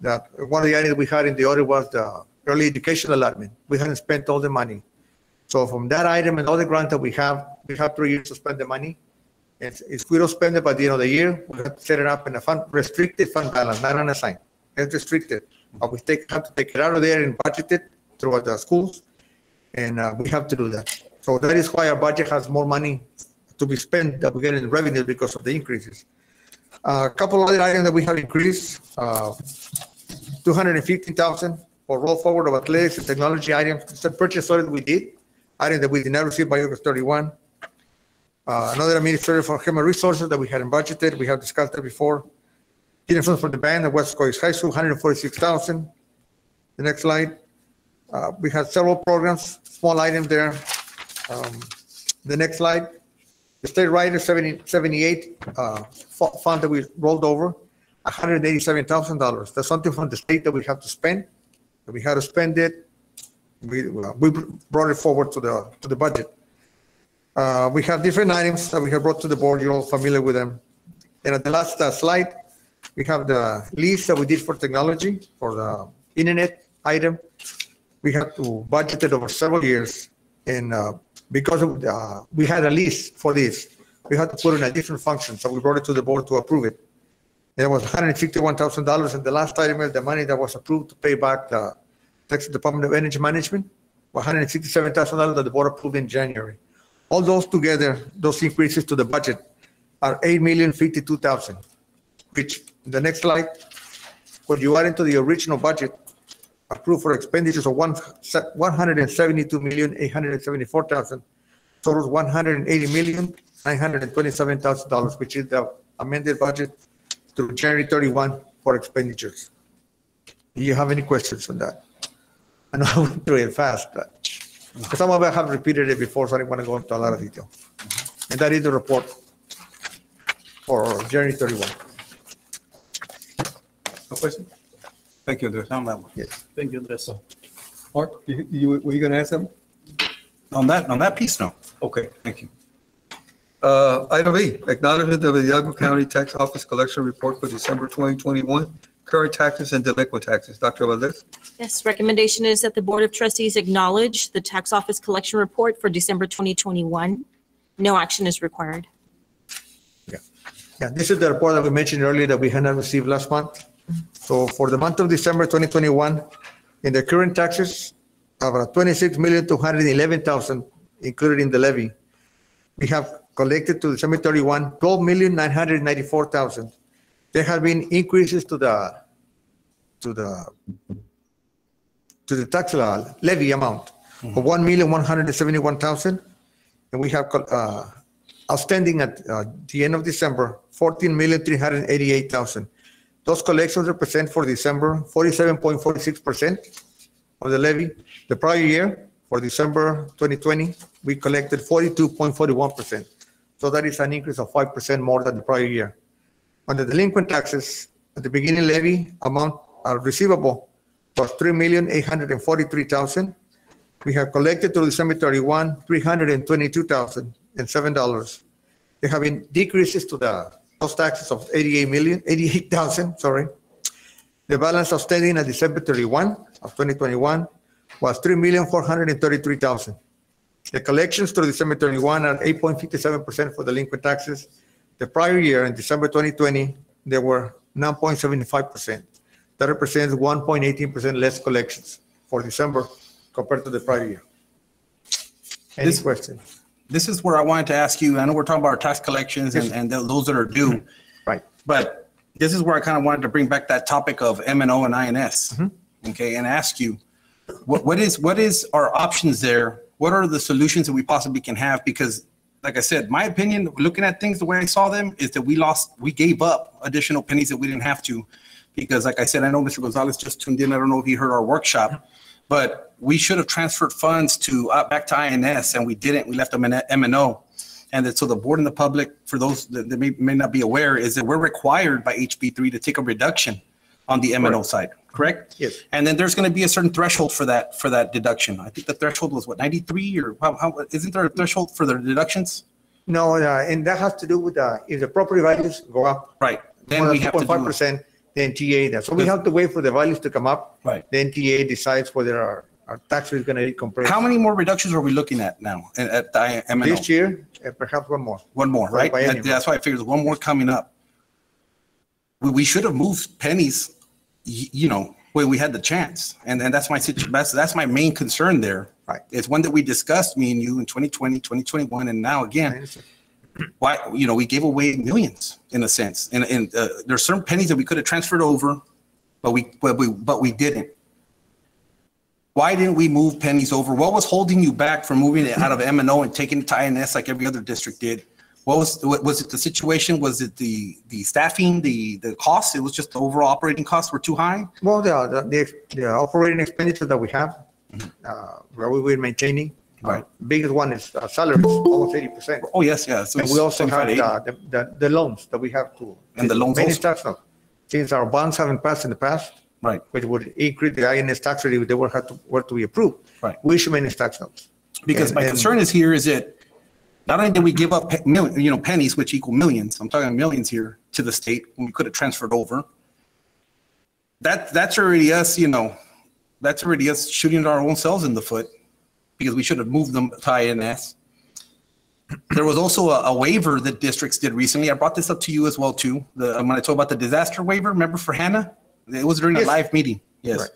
that one of the items we had in the audit was the early education allotment. We hadn't spent all the money. So from that item and all the grants that we have 3 years to spend the money. If we don't spend it by the end of the year, we have to set it up in a fund, restricted fund balance, not unassigned. It's restricted. We have to take it out of there and budget it throughout the schools And we have to do that. So that is why our budget has more money to be spent that we get in revenue because of the increases. A couple other items that we have increased, 215,000 for roll forward of athletics and technology items. It's a purchase order we did, item that we did not receive by August 31. Another administrative for human resources that we hadn't budgeted. We have discussed it before. Uniforms for the band at West Coast High School, 146,000. The next slide. We had several programs, small items there. The next slide. The state rider 78 fund that we rolled over, $187,000. That's something from the state that we have to spend. We had to spend it. We brought it forward to the budget. We have different items that we have brought to the board. You're all familiar with them. And at the last slide, we have the lease that we did for technology for the internet item. We have to budget it over several years, and because of we had a lease for this, we had to put in a different function. So we brought it to the board to approve it. It was $161,000, and the last item is the money that was approved to pay back the Texas Department of Energy Management, $167,000 that the board approved in January. All those together, those increases to the budget are $8,052,000, which the next slide, when you add into the original budget, approved for expenditures of $172,874,000, totals $180,927,000, which is the amended budget through January 31 for expenditures. Do you have any questions on that? I know I went through it fast, but some of us have repeated it before, so I don't want to go into a lot of detail. And that is the report for January 31. No question? Thank you, Andres. On that one. Yes. Thank you, Andres. Mark, were you going to ask them? On that piece, no. Okay, thank you. Item B, acknowledgement of the Hidalgo County Tax Office Collection Report for December 2021, current taxes and delinquent taxes. Dr. Valdez? Yes, recommendation is that the Board of Trustees acknowledge the tax office collection report for December 2021. No action is required. Yeah, this is the report that we mentioned earlier that we had not received last month. So for the month of December 2021, in the current taxes of $26,211,000 included in the levy, we have collected to December 31, $12,994,000. There have been increases to the tax levy amount of $1,171,000, and we have outstanding at the end of December $14,388,000. Those collections represent for December 47.46% of the levy. The prior year, for December 2020, we collected 42.41%. So that is an increase of 5% more than the prior year. On the delinquent taxes, at the beginning levy amount receivable was $3,843,000. We have collected to December 31, $322,007. There have been decreases to those taxes of $88,000, sorry. The balance outstanding at December 31 of 2021 was $3,433,000. The collections through December 31 are 8.57% for delinquent taxes. The prior year, in December 2020, they were 9.75%. That represents 1.18% less collections for December compared to the prior year. Any questions? This is where I wanted to ask you, I know we're talking about our tax collections and those that are due. Right. But this is where I kind of wanted to bring back that topic of M&O and INS. Okay, and ask you, what is our options there? What are the solutions that we possibly can have? Because like I said, my opinion, looking at things the way I saw them, is that we gave up additional pennies that we didn't have to. Because like I said, I know Mr. Gonzalez just tuned in. I don't know if he heard our workshop, but we should have transferred funds to back to INS, and we didn't. We left them in M&O. And so the board and the public, for those that may not be aware, is that we're required by HB3 to take a reduction on the M&O side, correct? Yes. And then there's going to be a certain threshold for that deduction. I think the threshold was what, 93 or how isn't there a threshold for the deductions? No, and that has to do with if the property values go up. Right. Then we have to do 2.5%, the NTA does. So we have to wait for the values to come up. Right. The NTA decides whether our tax rate is going to be compressed. How many more reductions are we looking at now at the M&O? This year, perhaps one more. One more, right? That's why I figured one more coming up. We should have moved pennies, Well, we had the chance, and that's my situation. That's my main concern there. Right. It's one that we discussed, me and you, in 2020, 2021, and now again. Why, we gave away millions in a sense, and there's certain pennies that we could have transferred over, but we didn't. Why didn't we move pennies over? What was holding you back from moving it out of M&O and taking it to INS like every other district did? Was it the situation? Was it the staffing, the cost? It was just the overall operating costs were too high? Well, the operating expenditure that we have, where we were maintaining, right. Biggest one is salaries, almost 80%. Oh, yes, yeah. So and we also have 75, the loans that we have to. And the loans Many also. tax notes. Since our bonds haven't passed in the past. Right. Which would increase the INS tax rate if they were to be approved. Right. We issue many tax notes. Because my concern is here is that not only did we give up pennies, which equal millions, I'm talking millions here, to the state when we could have transferred over. That's already us, that's already us shooting our own selves in the foot because we should have moved them to INS. There was also a waiver that districts did recently. I brought this up to you as well too. When I told about the disaster waiver, remember for Hannah? It was during a live meeting. Yes. Right.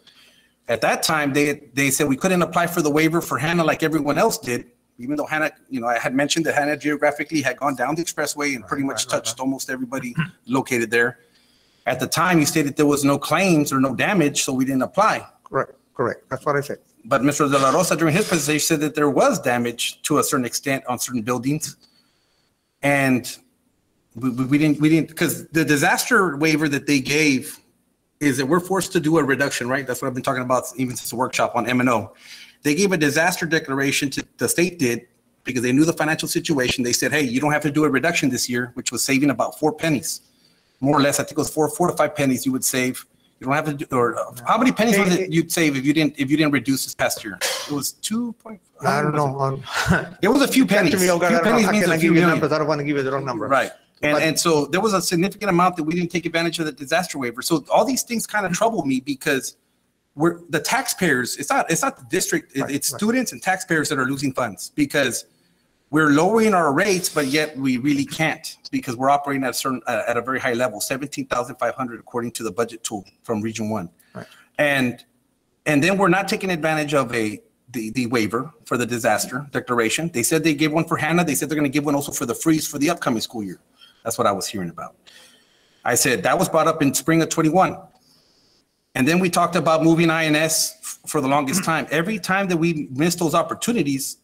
At that time, they said we couldn't apply for the waiver for Hannah like everyone else did. Even though Hannah, I had mentioned that Hannah geographically had gone down the expressway and pretty much touched almost everybody located there. At the time, you stated there was no claims or no damage, so we didn't apply. Correct. That's what I said. But Mr. De La Rosa, during his presentation, said that there was damage to a certain extent on certain buildings. And we didn't, because the disaster waiver that they gave is that we're forced to do a reduction, right? That's what I've been talking about even since the workshop on M&O. They gave a disaster declaration to the state did because they knew the financial situation. They said, hey, you don't have to do a reduction this year, which was saving about 4 pennies, more or less. I think it was 4 to 5 pennies you would save. You don't have to do, or how many pennies was it you'd save if you didn't reduce this past year? It was 2. I don't know. It was a few pennies. I Few pennies means a few million. Numbers. I don't want to give you the wrong number. Right. And so there was a significant amount that we didn't take advantage of the disaster waiver. So all these things kind of trouble me because we're the taxpayers. It's not the district. It's students and taxpayers that are losing funds because we're lowering our rates, but yet we really can't because we're operating at a very high level, 17,500 according to the budget tool from Region 1. Right. And then we're not taking advantage of the waiver for the disaster declaration. They said they gave one for Hannah. They said they're going to give one also for the freeze for the upcoming school year. That's what I was hearing about. I said that was brought up in spring of 21. And then we talked about moving INS for the longest time. Every time that we missed those opportunities,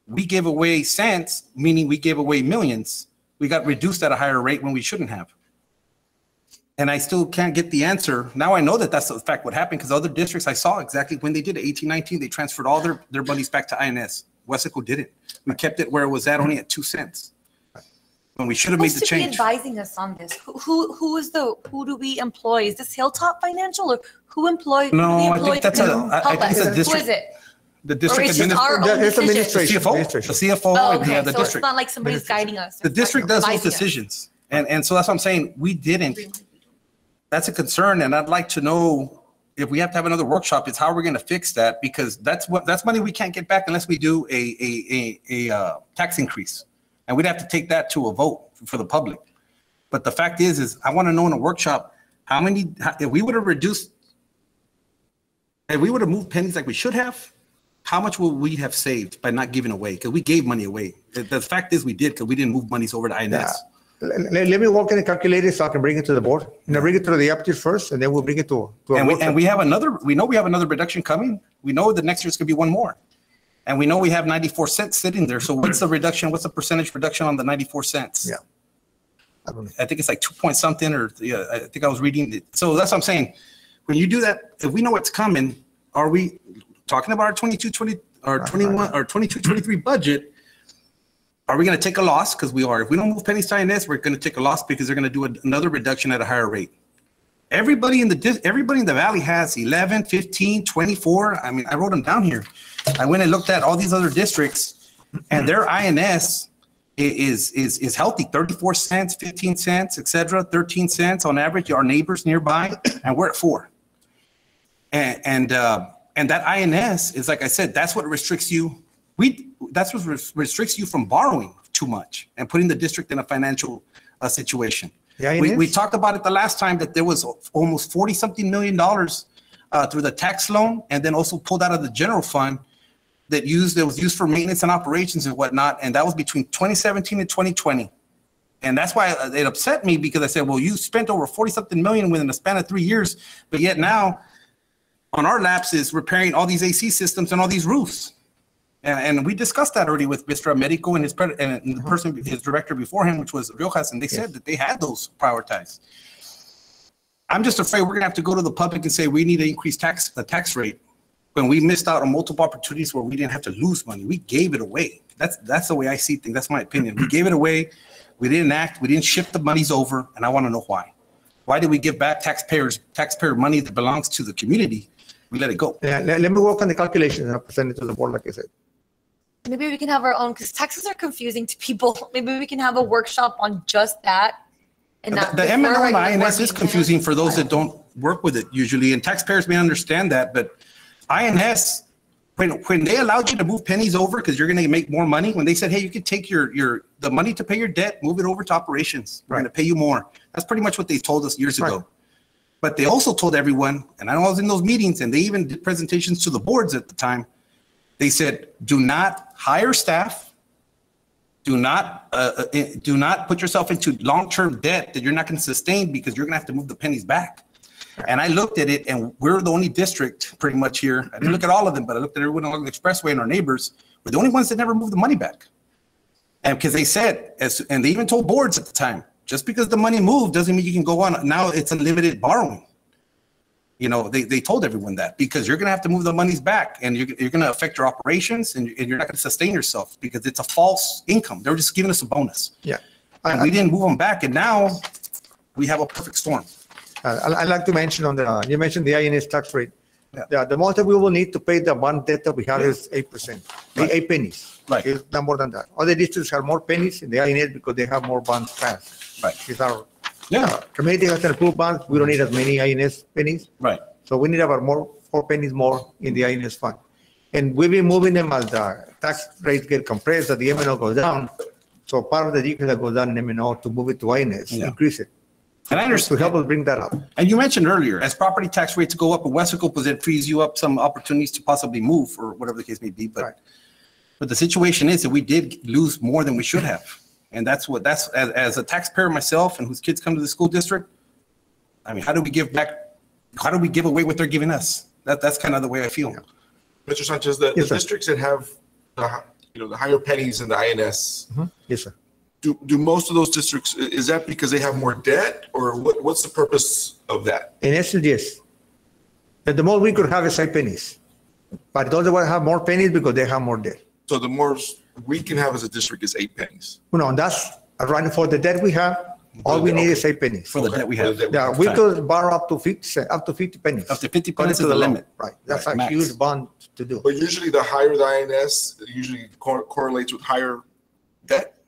we gave away cents, meaning we gave away millions. We got reduced at a higher rate when we shouldn't have. And I still can't get the answer. Now I know that that's in fact what happened because other districts I saw exactly when they did it, 18-19, they transferred all their monies back to INS. Wesco didn't. We kept it where it was at, only at 2 cents. When we should have made the change. Who's to be advising us on this? Who do we employ? Is this Hilltop Financial or who employs? No, I think that's I think it's a district. Who is it? The district Or it's just our own decision? The CFO, Oh, and okay, the so district. it's not like somebody's guiding us. The district does those advising us. decisions. And so that's what I'm saying. We didn't. That's a concern. And I'd like to know if we have to have another workshop, is how we're going to fix that, because that's money we can't get back unless we do a tax increase. And we'd have to take that to a vote for the public. But the fact is I want to know in a workshop, if we would have moved pennies like we should have, how much would we have saved by not giving away? Because we gave money away. The fact is we did, because we didn't move monies over to INS. Yeah. Let me walk in and calculate it so I can bring it to the board. And I bring it to the deputies first, and then we'll bring it to we have another reduction coming. We know that next year's going to be one more. And we know we have 94 cents sitting there. So what's the reduction? What's the percentage reduction on the 94 cents? Yeah. I think it's like 2 point something, or yeah, I think I was reading it. So that's what I'm saying. When you do that, if we know what's coming, are we talking about our 22-20 or 21 or 22-23 budget? Are we going to take a loss? Because we are. If we don't move pennies to INS, we're going to take a loss because they're going to do another reduction at a higher rate. Everybody in the valley has 11, 15, 24. I mean, I wrote them down here. I went and looked at all these other districts, and their INS is healthy. 34 cents, 15 cents, etc. 13 cents on average. Our neighbors nearby, and we're at 4. And that INS is, like I said, that's what restricts you. That's what restricts you from borrowing too much and putting the district in a financial situation. Yeah, we talked about it the last time that there was almost $40-something million through the tax loan, and then also pulled out of the general fund that was used for maintenance and operations and whatnot. And that was between 2017 and 2020. And that's why it upset me, because I said, well, you spent over 40-something million within a span of 3 years, but yet now on our laps is repairing all these AC systems and all these roofs. And we discussed that already with Mr. Americo and the person, his director before him, which was Riojas, and they said that they had those prioritized. I'm just afraid we're gonna have to go to the public and say we need to increase the tax rate when we missed out on multiple opportunities where we didn't have to lose money. We gave it away. That's the way I see things. That's my opinion. We gave it away. We didn't act. We didn't shift the monies over, and I want to know why. Why did we give back taxpayer money that belongs to the community? We let it go. Yeah, let me work on the calculations and I'll present it to the board, like I said. Maybe we can have our own, because taxes are confusing to people. Maybe we can have a workshop on just that. And not The M&O and INS is confusing for those that don't work with it usually, and taxpayers may understand that, but INS, when they allowed you to move pennies over because you're going to make more money, when they said, hey, you could take the money to pay your debt, move it over to operations, we're going to pay you more. That's pretty much what they told us years ago. But they also told everyone, and I was in those meetings, and they even did presentations to the boards at the time. They said, do not hire staff. Do not put yourself into long-term debt that you're not going to sustain, because you're going to have to move the pennies back. And I looked at it, and we're the only district pretty much here. I didn't look at all of them, but I looked at everyone along the expressway and our neighbors. We're the only ones that never moved the money back. And because they said, and they even told boards at the time, just because the money moved doesn't mean you can go on. Now it's unlimited borrowing. You know, they told everyone that, because you're going to have to move the monies back, and you're going to affect your operations, and you're not going to sustain yourself because it's a false income. They were just giving us a bonus. Yeah. And we didn't move them back, and now we have a perfect storm. I'd like to mention you mentioned the INS tax rate. Yeah. The most that we will need to pay the bond debt that we have is 8%, 8 pennies. Right. It's not more than that. Other districts have more pennies in the INS because they have more bonds passed. Right. It's our community has an approved bonds. We don't need as many INS pennies. Right. So we need about 4 pennies more in the INS fund. And we've been moving them as the tax rates get compressed, as the M&O goes down. So part of the decrease that goes down in M&O to move it to INS, increase it. And I understand. To help us bring that up. And you mentioned earlier, as property tax rates go up in Wesco, it frees you up some opportunities to possibly move, or whatever the case may be. But the situation is that we did lose more than we should have. And that's as a taxpayer myself, and whose kids come to the school district, I mean, how do we give back? How do we give away what they're giving us? That's kind of the way I feel. Mr. Sanchez, the districts that have the higher pennies in the INS. Yes, sir. Do most of those districts, is that because they have more debt, or what's the purpose of that? In essence, yes. And the more we could have is 8 pennies. But those that want to have more pennies because they have more debt. So the more we can have as a district is 8 pennies. No, that's right. For the debt we have, all we need is 8 pennies. For the debt we have. Yeah, we could borrow up to 50 pennies. Up to 50 pennies to the limit. Right. That's a huge bond to do. But usually the higher the INS, it usually correlates with higher debt.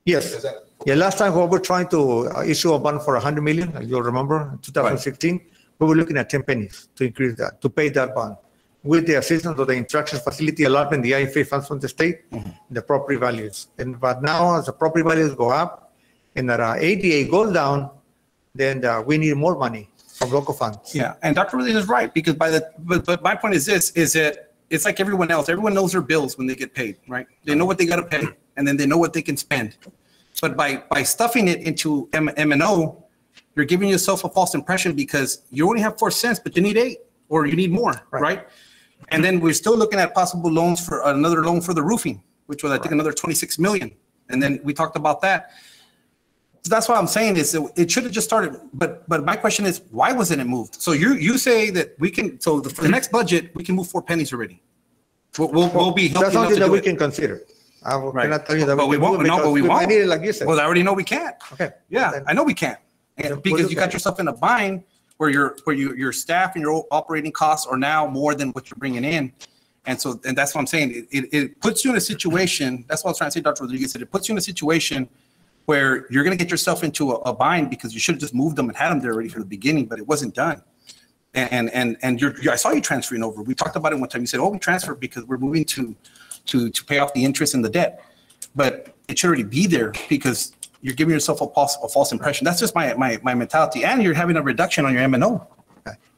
Yes. Yeah, last time we were trying to issue a bond for 100 million, as you'll remember, in 2016, we were looking at 10 pennies to increase that, to pay that bond. With the assistance of the instruction facility allotment, the IFA funds from the state, the property values. But now as the property values go up and our ADA goes down, then we need more money from local funds. Yeah, and Dr. Rodriguez is right, because but my point is this, is that it's like everyone else. Everyone knows their bills when they get paid, right? They know what they got to pay, and then they know what they can spend. But by stuffing it into M&O, you're giving yourself a false impression, because you only have 4 cents, but you need 8, or you need more, right? And then we're still looking at possible loans for another loan for the roofing, which was, I think, another 26 million. And then we talked about that. So that's what I'm saying is that it should have just started. But my question is, why wasn't it moved? So you say that we can, so for the next budget, we can move 4 pennies already. We'll be helping. That's something that we can consider. I cannot tell you that but we won't. No, but we won't. Need it like you said. Well, I already know we can't. Okay. Yeah, I know we can't. And because you got yourself in a bind where your staff and your operating costs are now more than what you're bringing in. And that's what I'm saying. It puts you in a situation. That's what I was trying to say, Dr. Rodriguez said. It puts you in a situation where you're going to get yourself into a bind, because you should have just moved them and had them there already from the beginning, but it wasn't done. And I saw you transferring over. We talked about it one time. You said, "Oh, we transferred because we're moving to pay off the interest and the debt," but it should already be there, because you're giving yourself a false impression. That's just my mentality, and you're having a reduction on your M&O.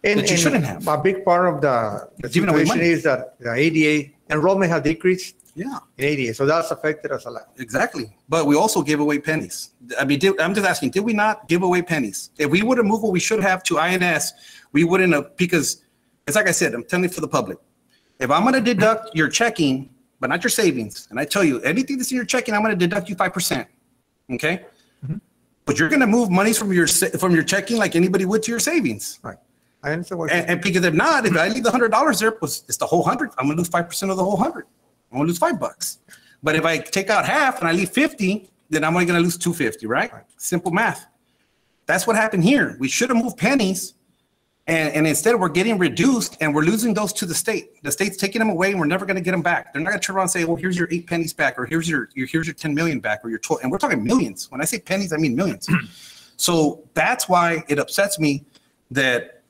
that you shouldn't have. A big part of the Giving away situation money. is that the ADA enrollment has decreased. Yeah. In ADA, so that's affected us a lot. Exactly. But we also gave away pennies. I mean, I'm just asking, did we not give away pennies? If we would have moved what we should have to INS, we wouldn't have, because it's like I said, I'm telling you for the public. If I'm going to deduct your checking, but not your savings, and I tell you, anything that's in your checking, I'm going to deduct you 5%. Okay? But you're going to move monies from your checking like anybody would to your savings. Right. I understand what and because if not, if I leave the $100 there, it's the whole 100. I'm going to lose 5% of the whole 100. I'm going to lose $5. But if I take out half and I leave 50, then I'm only going to lose 250, right? Simple math. That's what happened here. We should have moved pennies, and instead we're getting reduced, and we're losing those to the state. The state's taking them away, and we're never going to get them back. They're not going to turn around and say, "Well, here's your 8 pennies back," or here's your 10 million back, or your 12. And we're talking millions. When I say pennies, I mean millions. So that's why it upsets me that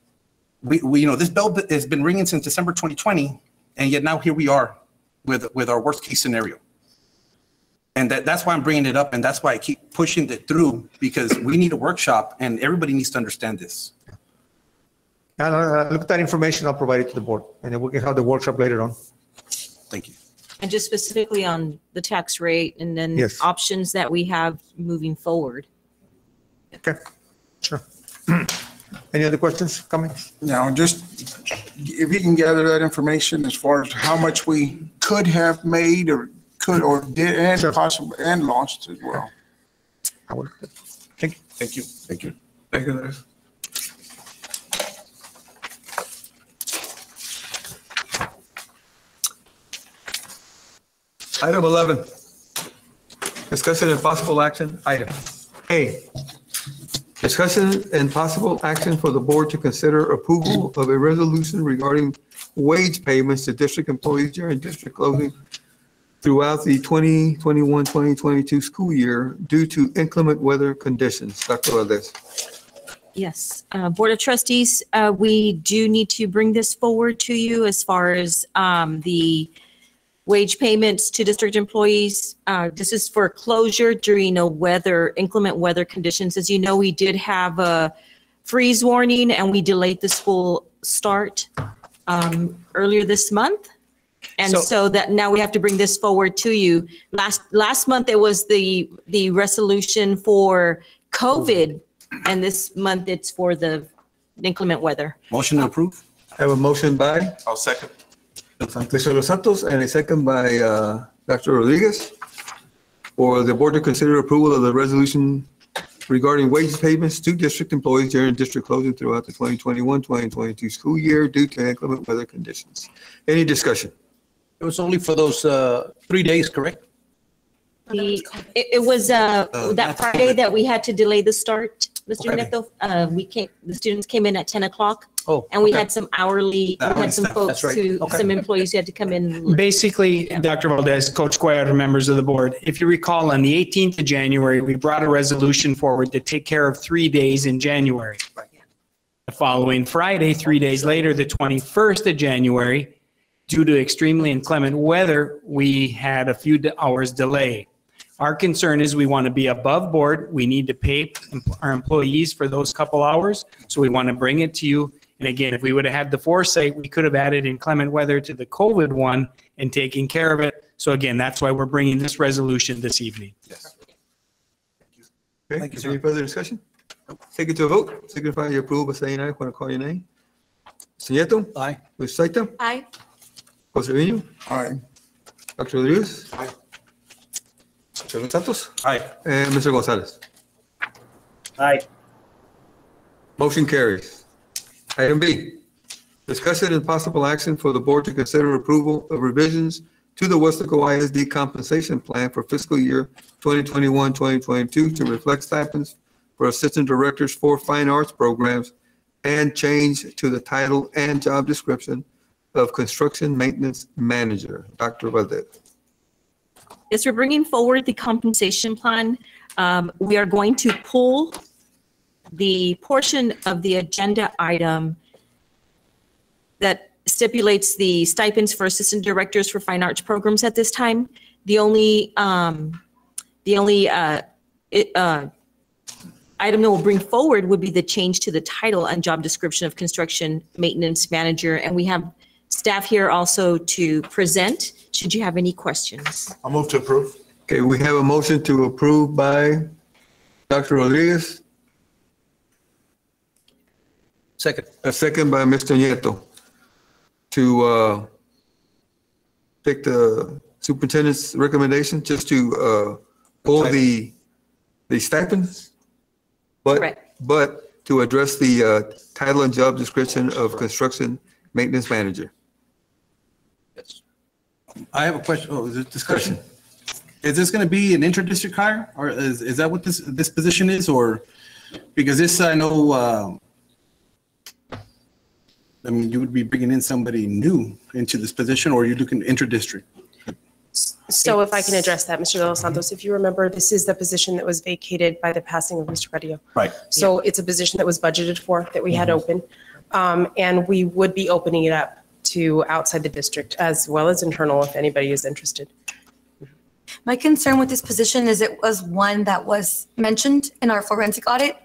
we this bell has been ringing since December 2020, and yet now here we are with our worst case scenario. And that's why I'm bringing it up, and that's why I keep pushing it through, because we need a workshop, and everybody needs to understand this. And look at that information, I'll provide it to the board, and then we can have the workshop later on. Thank you. And just specifically on the tax rate and then Yes. options that we have moving forward. Okay, sure. Any other questions, comments? Now, just if you can gather that information as far as how much we could have made or did and possible and lost as well. I would. Thank you. Thank you. Thank you. Thank you, Andres. Item 11, discussion and possible action. Item A, discussion and possible action for the board to consider approval of a resolution regarding wage payments to district employees during district closing throughout the 2021-2022 school year due to inclement weather conditions. Dr. Valdez. Yes, Board of Trustees, we do need to bring this forward to you as far as the wage payments to district employees. This is for closure during inclement weather conditions. As you know, we did have a freeze warning and we delayed the school start earlier this month. And so that now we have to bring this forward to you. Last month, it was the resolution for COVID, and this month it's for the inclement weather. Motion to approve. I have a motion by I'll second. Mr. Los Santos and a second by Dr. Rodriguez for the board to consider approval of the resolution regarding wage payments to district employees during district closing throughout the 2021-2022 school year due to inclement weather conditions. Any discussion? It was only for those 3 days, correct? It was that Friday that we had to delay the start, Mr. Okay. Neto. The students came in at 10 o'clock. Oh, And we okay. had some hourly, we had some folks right. who, Okay. some employees who had to come in. Basically, Dr. Valdez, Coach Cuellar, members of the board, if you recall, on the 18th of January, we brought a resolution forward to take care of 3 days in January. The following Friday, 3 days later, the 21st of January, due to extremely inclement weather, we had a few hours delay. Our concern is we want to be above board. We need to pay our employees for those couple hours. So we want to bring it to you. And again, if we would have had the foresight, we could have added inclement weather to the COVID one and taken care of it. So again, that's why we're bringing this resolution this evening. Okay, is there any further discussion? Take it to a vote. Signify your approval by saying aye when I call your name. Mr. Nieto. Aye. Ms. Saita. Aye. Jose Trevino. Aye. Dr. Rodriguez. Aye. Mr. Los Santos. Aye. And Mr. Gonzalez. Aye. Motion carries. Item B, discussion and possible action for the board to consider approval of revisions to the Wesco ISD compensation plan for fiscal year 2021-2022 to reflect stipends for assistant directors for fine arts programs and change to the title and job description of construction maintenance manager. Dr. Valdez. As we're bringing forward the compensation plan, we are going to pull the portion of the agenda item that stipulates the stipends for assistant directors for fine arts programs at this time. The only item that we'll bring forward would be the change to the title and job description of construction maintenance manager. And we have staff here also to present, should you have any questions. I'll move to approve. Okay, we have a motion to approve by Dr. Rodriguez, Second. a second by Mr. Nieto to take the superintendent's recommendation just to pull the stipends, but to address the title and job description of construction maintenance manager. I have a question. Oh, is it discussion? Is this going to be an inter-district hire, or is that what this position is, or because this I know? I mean, you would be bringing in somebody new into this position, or are you looking inter-district? So if I can address that, Mr. De Los Santos, if you remember, this is the position that was vacated by the passing of Mr. Carrillo. Right. So it's a position that was budgeted for, that we had open. And we would be opening it up to outside the district as well as internal if anybody is interested. My concern with this position is it was one that was mentioned in our forensic audit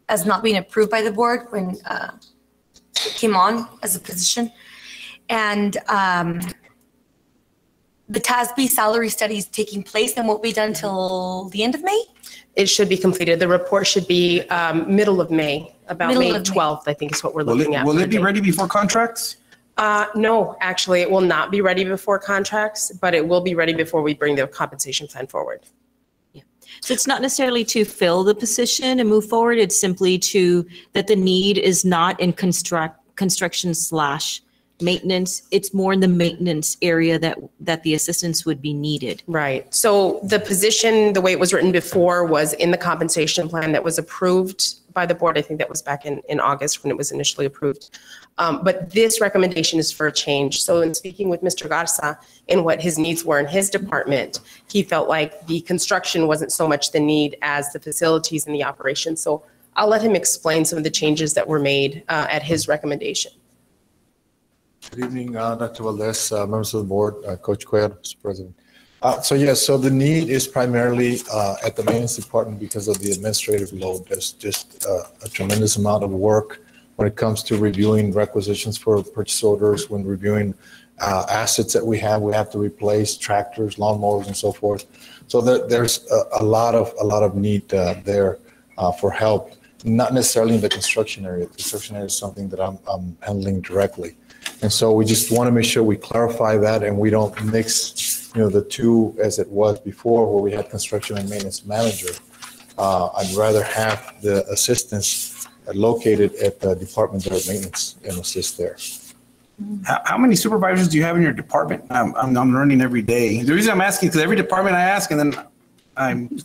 as not being approved by the board when it came on as a position. And the TASB salary study is taking place and won't be done till the end of May? It should be completed. The report should be middle of May, about Middle May of May. 12th, I think is what we're looking at. Will it be ready before contracts? No, actually, it will not be ready before contracts, but it will be ready before we bring the compensation plan forward. So it's not necessarily to fill the position and move forward. It's simply that the need is not in construction / maintenance. It's more in the maintenance area that the assistance would be needed. Right. So the position, the way it was written before, was in the compensation plan that was approved by the board. I think that was back in August when it was initially approved. But this recommendation is for a change. So in speaking with Mr. Garza and what his needs were in his department, he felt like the construction wasn't so much the need as the facilities and the operations. So I'll let him explain some of the changes that were made at his recommendation. Good evening, Dr. Valdez, members of the board, Coach Cuellar, Mr. President. So the need is primarily at the maintenance department because of the administrative load. There's just a tremendous amount of work when it comes to reviewing requisitions for purchase orders, when reviewing assets that we have to replace, tractors, lawnmowers, and so forth. So there's a lot of need there for help, not necessarily in the construction area. The construction area is something that I'm handling directly. And so we just want to make sure we clarify that and we don't mix, the two as it was before where we had construction and maintenance manager. I'd rather have the assistants located at the department of maintenance and assist there. How many supervisors do you have in your department? I'm learning every day. The reason I'm asking, because every department I ask and then I'm.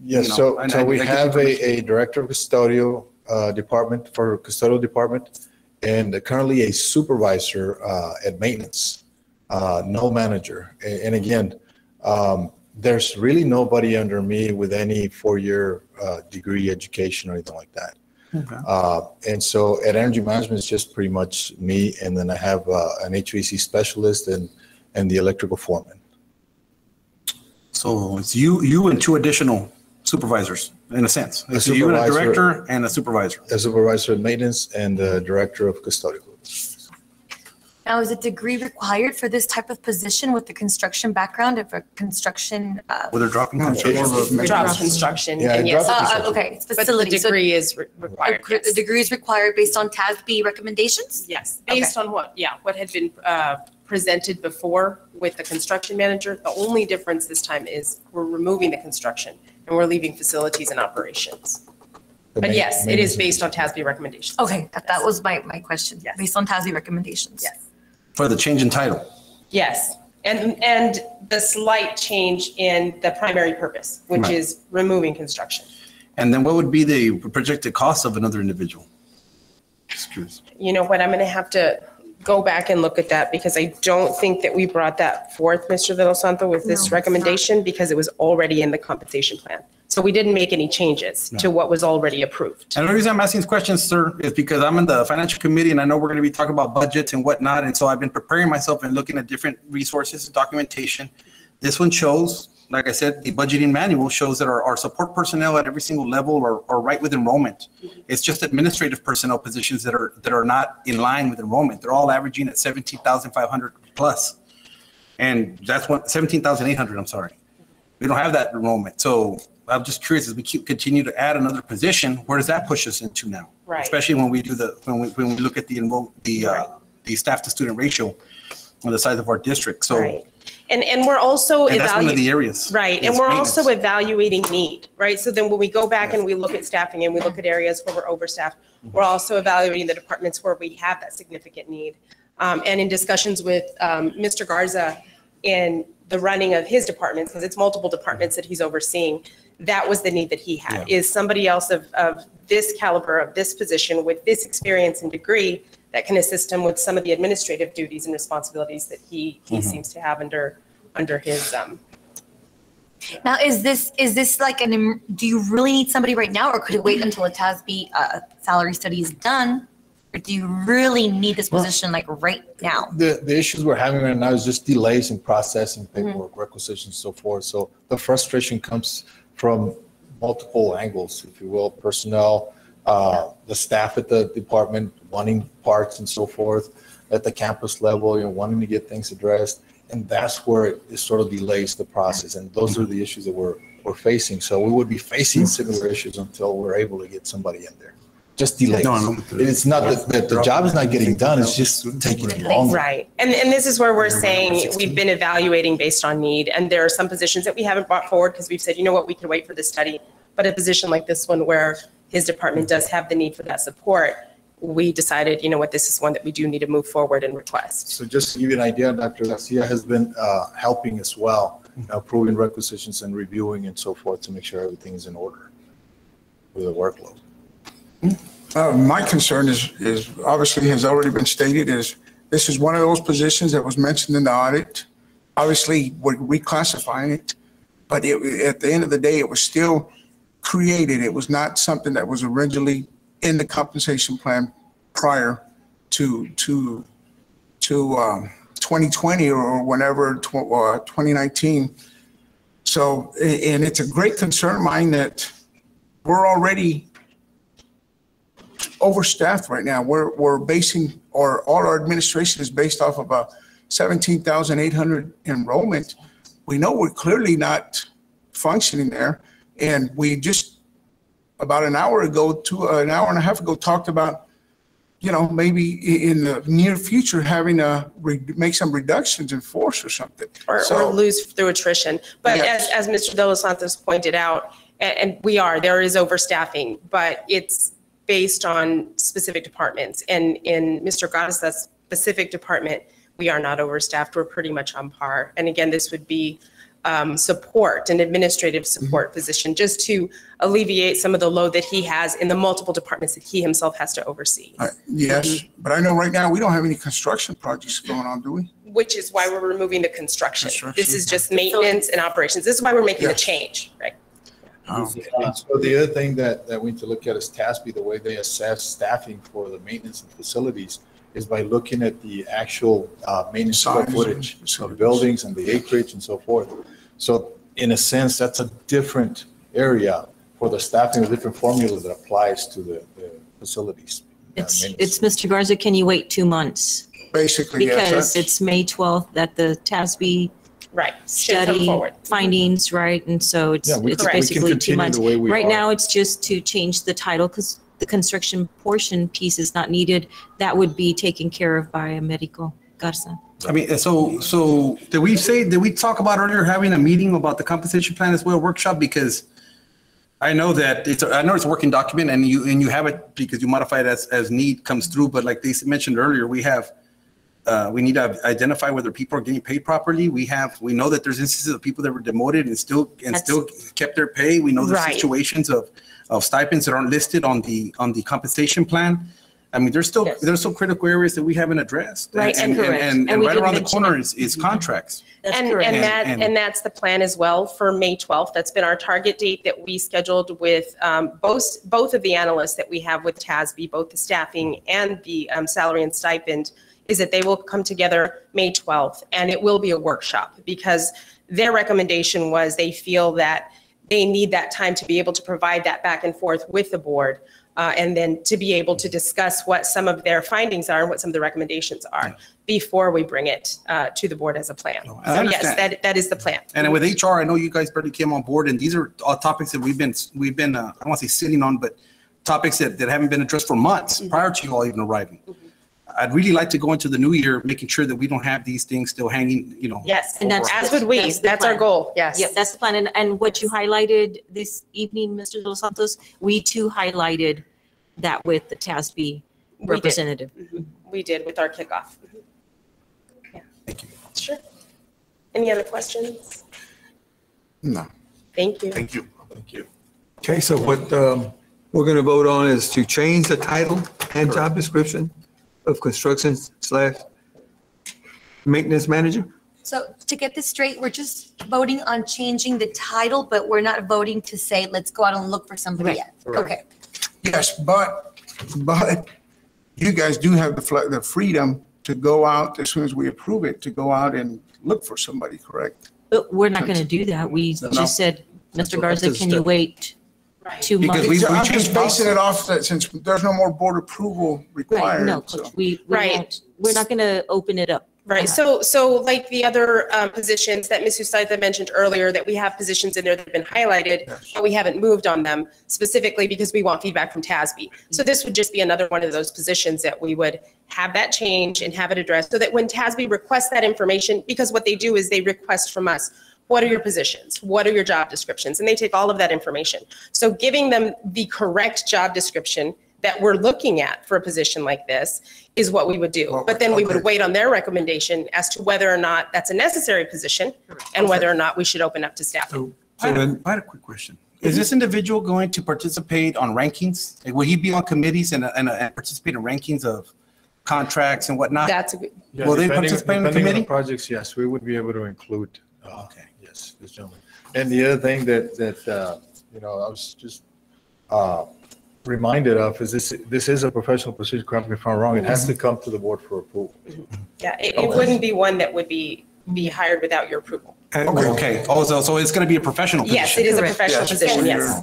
Yes, so we have a director of custodial department for custodial department. And currently a supervisor at maintenance, no manager. And again, there's really nobody under me with any 4-year degree education or anything like that. Okay. And so at Energy Management, it's just pretty much me. And then I have an HVAC specialist and the electrical foreman. So it's you and 2 additional supervisors, in a sense. So you and a director and a supervisor. A supervisor of maintenance and the director of custodial. Now, is a degree required for this type of position with the construction background of a construction? Well, they're dropping construction. Drops construction. Yeah, and yes, okay, it's but the facility. degree is required. The degree is required based on TASB recommendations? Yes, based on what had been presented before with the construction manager. The only difference this time is we're removing the construction and we're leaving facilities and operations. But yes, it is based on TASB recommendations. Okay, that was my question. Yes. Based on TASB recommendations. Yes. For the change in title. Yes, and the slight change in the primary purpose, which is removing construction. And then what would be the projected cost of another individual? Excuse. You know what, I'm gonna have to go back and look at that because I don't think that we brought that forth, Mr. De Los Santos, with this recommendation because it was already in the compensation plan. So we didn't make any changes to what was already approved. And the reason I'm asking these questions, sir, is because I'm in the financial committee and I know we're going to be talking about budgets and whatnot. And so I've been preparing myself and looking at different resources and documentation. This one shows like I said, the budgeting manual shows that our support personnel at every single level are right with enrollment. It's just administrative personnel positions that are not in line with enrollment. They're all averaging at 17,500 plus. And that's what, 17,800, I'm sorry. We don't have that enrollment. So I'm just curious, as we continue to add another position, where does that push us into now? Right. Especially when we do when we look at the staff to student ratio on the size of our district. So. Right. And we're also And that's one of the areas. Right, and we're also evaluating need, right? So then when we go back and we look at staffing and we look at areas where we're overstaffed, we're also evaluating the departments where we have that significant need. And in discussions with Mr. Garza in the running of his departments, because it's multiple departments that he's overseeing, that was the need that he had, is somebody else of this caliber, of this position, with this experience and degree that can assist him with some of the administrative duties and responsibilities that he seems to have under his. Now, is this like do you really need somebody right now, or could it wait until a TASB salary study is done? Or do you really need this position like right now? The issues we're having right now is just delays in processing paperwork, requisitions, and so forth. So the frustration comes from multiple angles, if you will, personnel, the staff at the department wanting parts and so forth, at the campus level, wanting to get things addressed. And that's where it sort of delays the process. And those are the issues that we're facing. So we would be facing similar issues until we're able to get somebody in there. Just delays. It's not that the job is not getting done, it's just taking longer. Right. And this is where we're saying we've been evaluating based on need. And there are some positions that we haven't brought forward because we've said, you know what, we can wait for the study. But a position like this one where his department does have the need for that support, we decided, you know what, this is one that we do need to move forward and request. So just to give you an idea, Dr. Garcia has been helping as well, approving requisitions and reviewing and so forth to make sure everything is in order with the workload. My concern is obviously has already been stated, is this is one of those positions that was mentioned in the audit. Obviously, we're reclassifying it, but at the end of the day, it was still created. It was not something that was originally in the compensation plan prior to 2020 or whenever, 2019. So, and it's a great concern of mine that we're already overstaffed right now. We're basing, or all our administration is based off of a 17,800 enrollment. We know we're clearly not functioning there. And we just about an hour and a half ago talked about, maybe in the near future having to make some reductions in force or something. Or lose through attrition. But yes, as Mr. De Los Santos pointed out, and there is overstaffing, but it's based on specific departments. And in Mr. Garza's specific department, we are not overstaffed. We're pretty much on par. And again, this would be support, an administrative support position, just to alleviate some of the load that he has in the multiple departments that he himself has to oversee. Yes, but I know right now we don't have any construction projects going on, do we? Which is why we're removing the construction. This is just maintenance and operations. This is why we're making the change, right? So the other thing that we need to look at is TASB, the way they assess staffing for the maintenance and facilities is by looking at the actual maintenance square footage of buildings and the acreage and so forth. So in a sense, that's a different area for the staffing, a different formula that applies to the facilities. It's Mr. Garza, can you wait 2 months? Basically, yes. Because it's May 12th that the TASB study findings, right? And so it's basically 2 months. Right now, it's just to change the title because the construction portion piece is not needed. That would be taken care of by a medical. Garza. I mean, so did we talk about earlier having a meeting about the compensation plan as well, workshop? Because I know that it's a working document and you have it because you modify it as need comes through. But like they mentioned earlier, we need to identify whether people are getting paid properly. We know that there's instances of people that were demoted and still kept their pay. We know there's situations of stipends that aren't listed on the compensation plan. I mean, there's still critical areas that we haven't addressed. Right, And correct. and And we right did around the mention corner it. is contracts. And that's the plan as well for May 12th. That's been our target date that we scheduled with both of the analysts that we have with TASB, both the staffing and the salary and stipend, is that they will come together May 12th, and it will be a workshop because their recommendation was they feel that they need that time to be able to provide that back and forth with the board. And then to be able to discuss what some of their findings are and what some of the recommendations are before we bring it to the board as a plan. So yes, understand. that is the plan. And with HR, I know you guys barely came on board, and these are all topics that we've been I don't want to say sitting on, but topics that haven't been addressed for months prior to you all even arriving. I'd really like to go into the new year, making sure that we don't have these things still hanging, Yes, And that's- as would we. that's the That's our plan. goal. Yes. Yep, that's the plan. And what you highlighted this evening, Mr. Dos Santos, we too highlighted that with the TASB We did. representative. We did with our kickoff. Yeah. Thank you. Sure. Any other questions? No. Thank you. Thank you. Thank you. Okay, so what we're going to vote on is to change the title and job description of construction/maintenance manager? So to get this straight, we're just voting on changing the title, but we're not voting to say, let's go out and look for somebody yet. Okay. Yes, but you guys do have the freedom to go out as soon as we approve it, to go out and look for somebody, correct? But we're not going to do that. We No. just said, Mr. Garza, Because can you wait 2 months? I'm just basing it off that since there's no more board approval Right, required. no, so- Coach, we Right. won't, we're not going to open it up. Right. So like the other positions that Ms. Husaita mentioned earlier, that we have positions in there that have been highlighted, but we haven't moved on them specifically because we want feedback from TASB. So this would just be another one of those positions that we would have that change and have it addressed so that when TASB requests that information, because what they do is they request from us, what are your positions? What are your job descriptions? And they take all of that information. So giving them the correct job description that we're looking at for a position like this is what we would do. But then we would wait on their recommendation as to whether or not that's a necessary position and whether or not we should open up to staffing. I had a quick question. Is this individual going to participate on rankings? Like, will he be on committees and participate in rankings of contracts and whatnot? That's a good. Yeah, Will they depending- participate in the depending on committee? Projects, yes, we would be able to include. Yes, this gentleman. And the other thing that I was just reminded of is this is a professional position, correct me if I'm wrong, it has to come to the board for approval. Yeah, it wouldn't be one that would be hired without your approval. Okay. Oh, so it's going to be a professional position? Yes, it is a professional position, yes.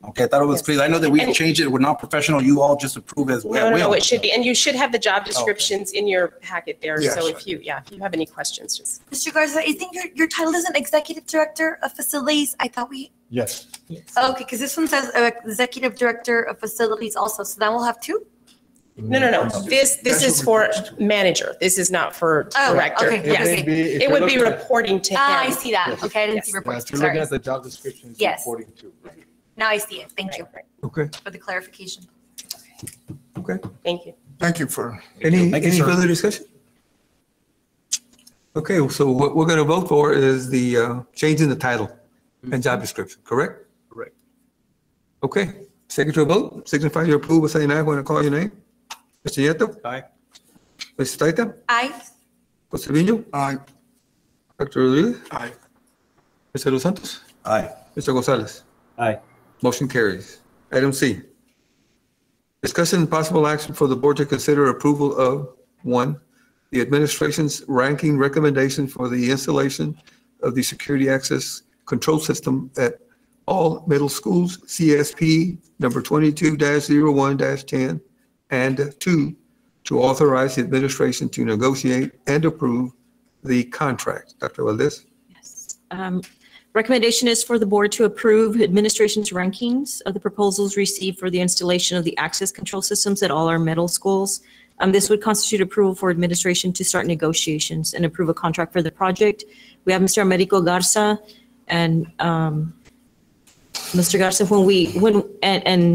Okay, I thought it was clear. I know that we can change it. We're not professional. You all just approve as well. No, it should be. And you should have the job descriptions in your packet there. Yes. So if you have any questions, just. Mr. Garza, I think your title is an executive director of facilities. I thought we, Yes. okay, because this one says executive director of facilities also. So then we'll have two? No. This is for manager. This is not for Oh, director. okay. Yes. It may be- if It would you're be looking at- reporting to him. I see that. Okay, I didn't see Yeah, reports. if you're looking Sorry. at the job description, it's Yes. reporting to. Now I see it. Thank you Okay. for the clarification. Okay. Thank you. Thank you for. Any Thank you, sir. further discussion? Okay, so what we're going to vote for is the changing the title and job description, correct? Correct. Okay, secretary vote, signify your approval, saying aye when I call your name. Mr. Nieto? Aye. Mr. Taita? Aye. Mr. Vino? Aye. Dr. Rodriguez? Aye. Mr. Los Santos? Aye. Mr. Gonzalez? Aye. Motion carries. Item C. Discussion and possible action for the board to consider approval of, 1, the administration's ranking recommendation for the installation of the security access control system at all middle schools, CSP number 22-01-10, and 2, to authorize the administration to negotiate and approve the contract. Dr. Valdez? Recommendation is for the board to approve administration's rankings of the proposals received for the installation of the access control systems at all our middle schools. This would constitute approval for administration to start negotiations and approve a contract for the project. We have Mr. Americo Garza and Mr. Garza, and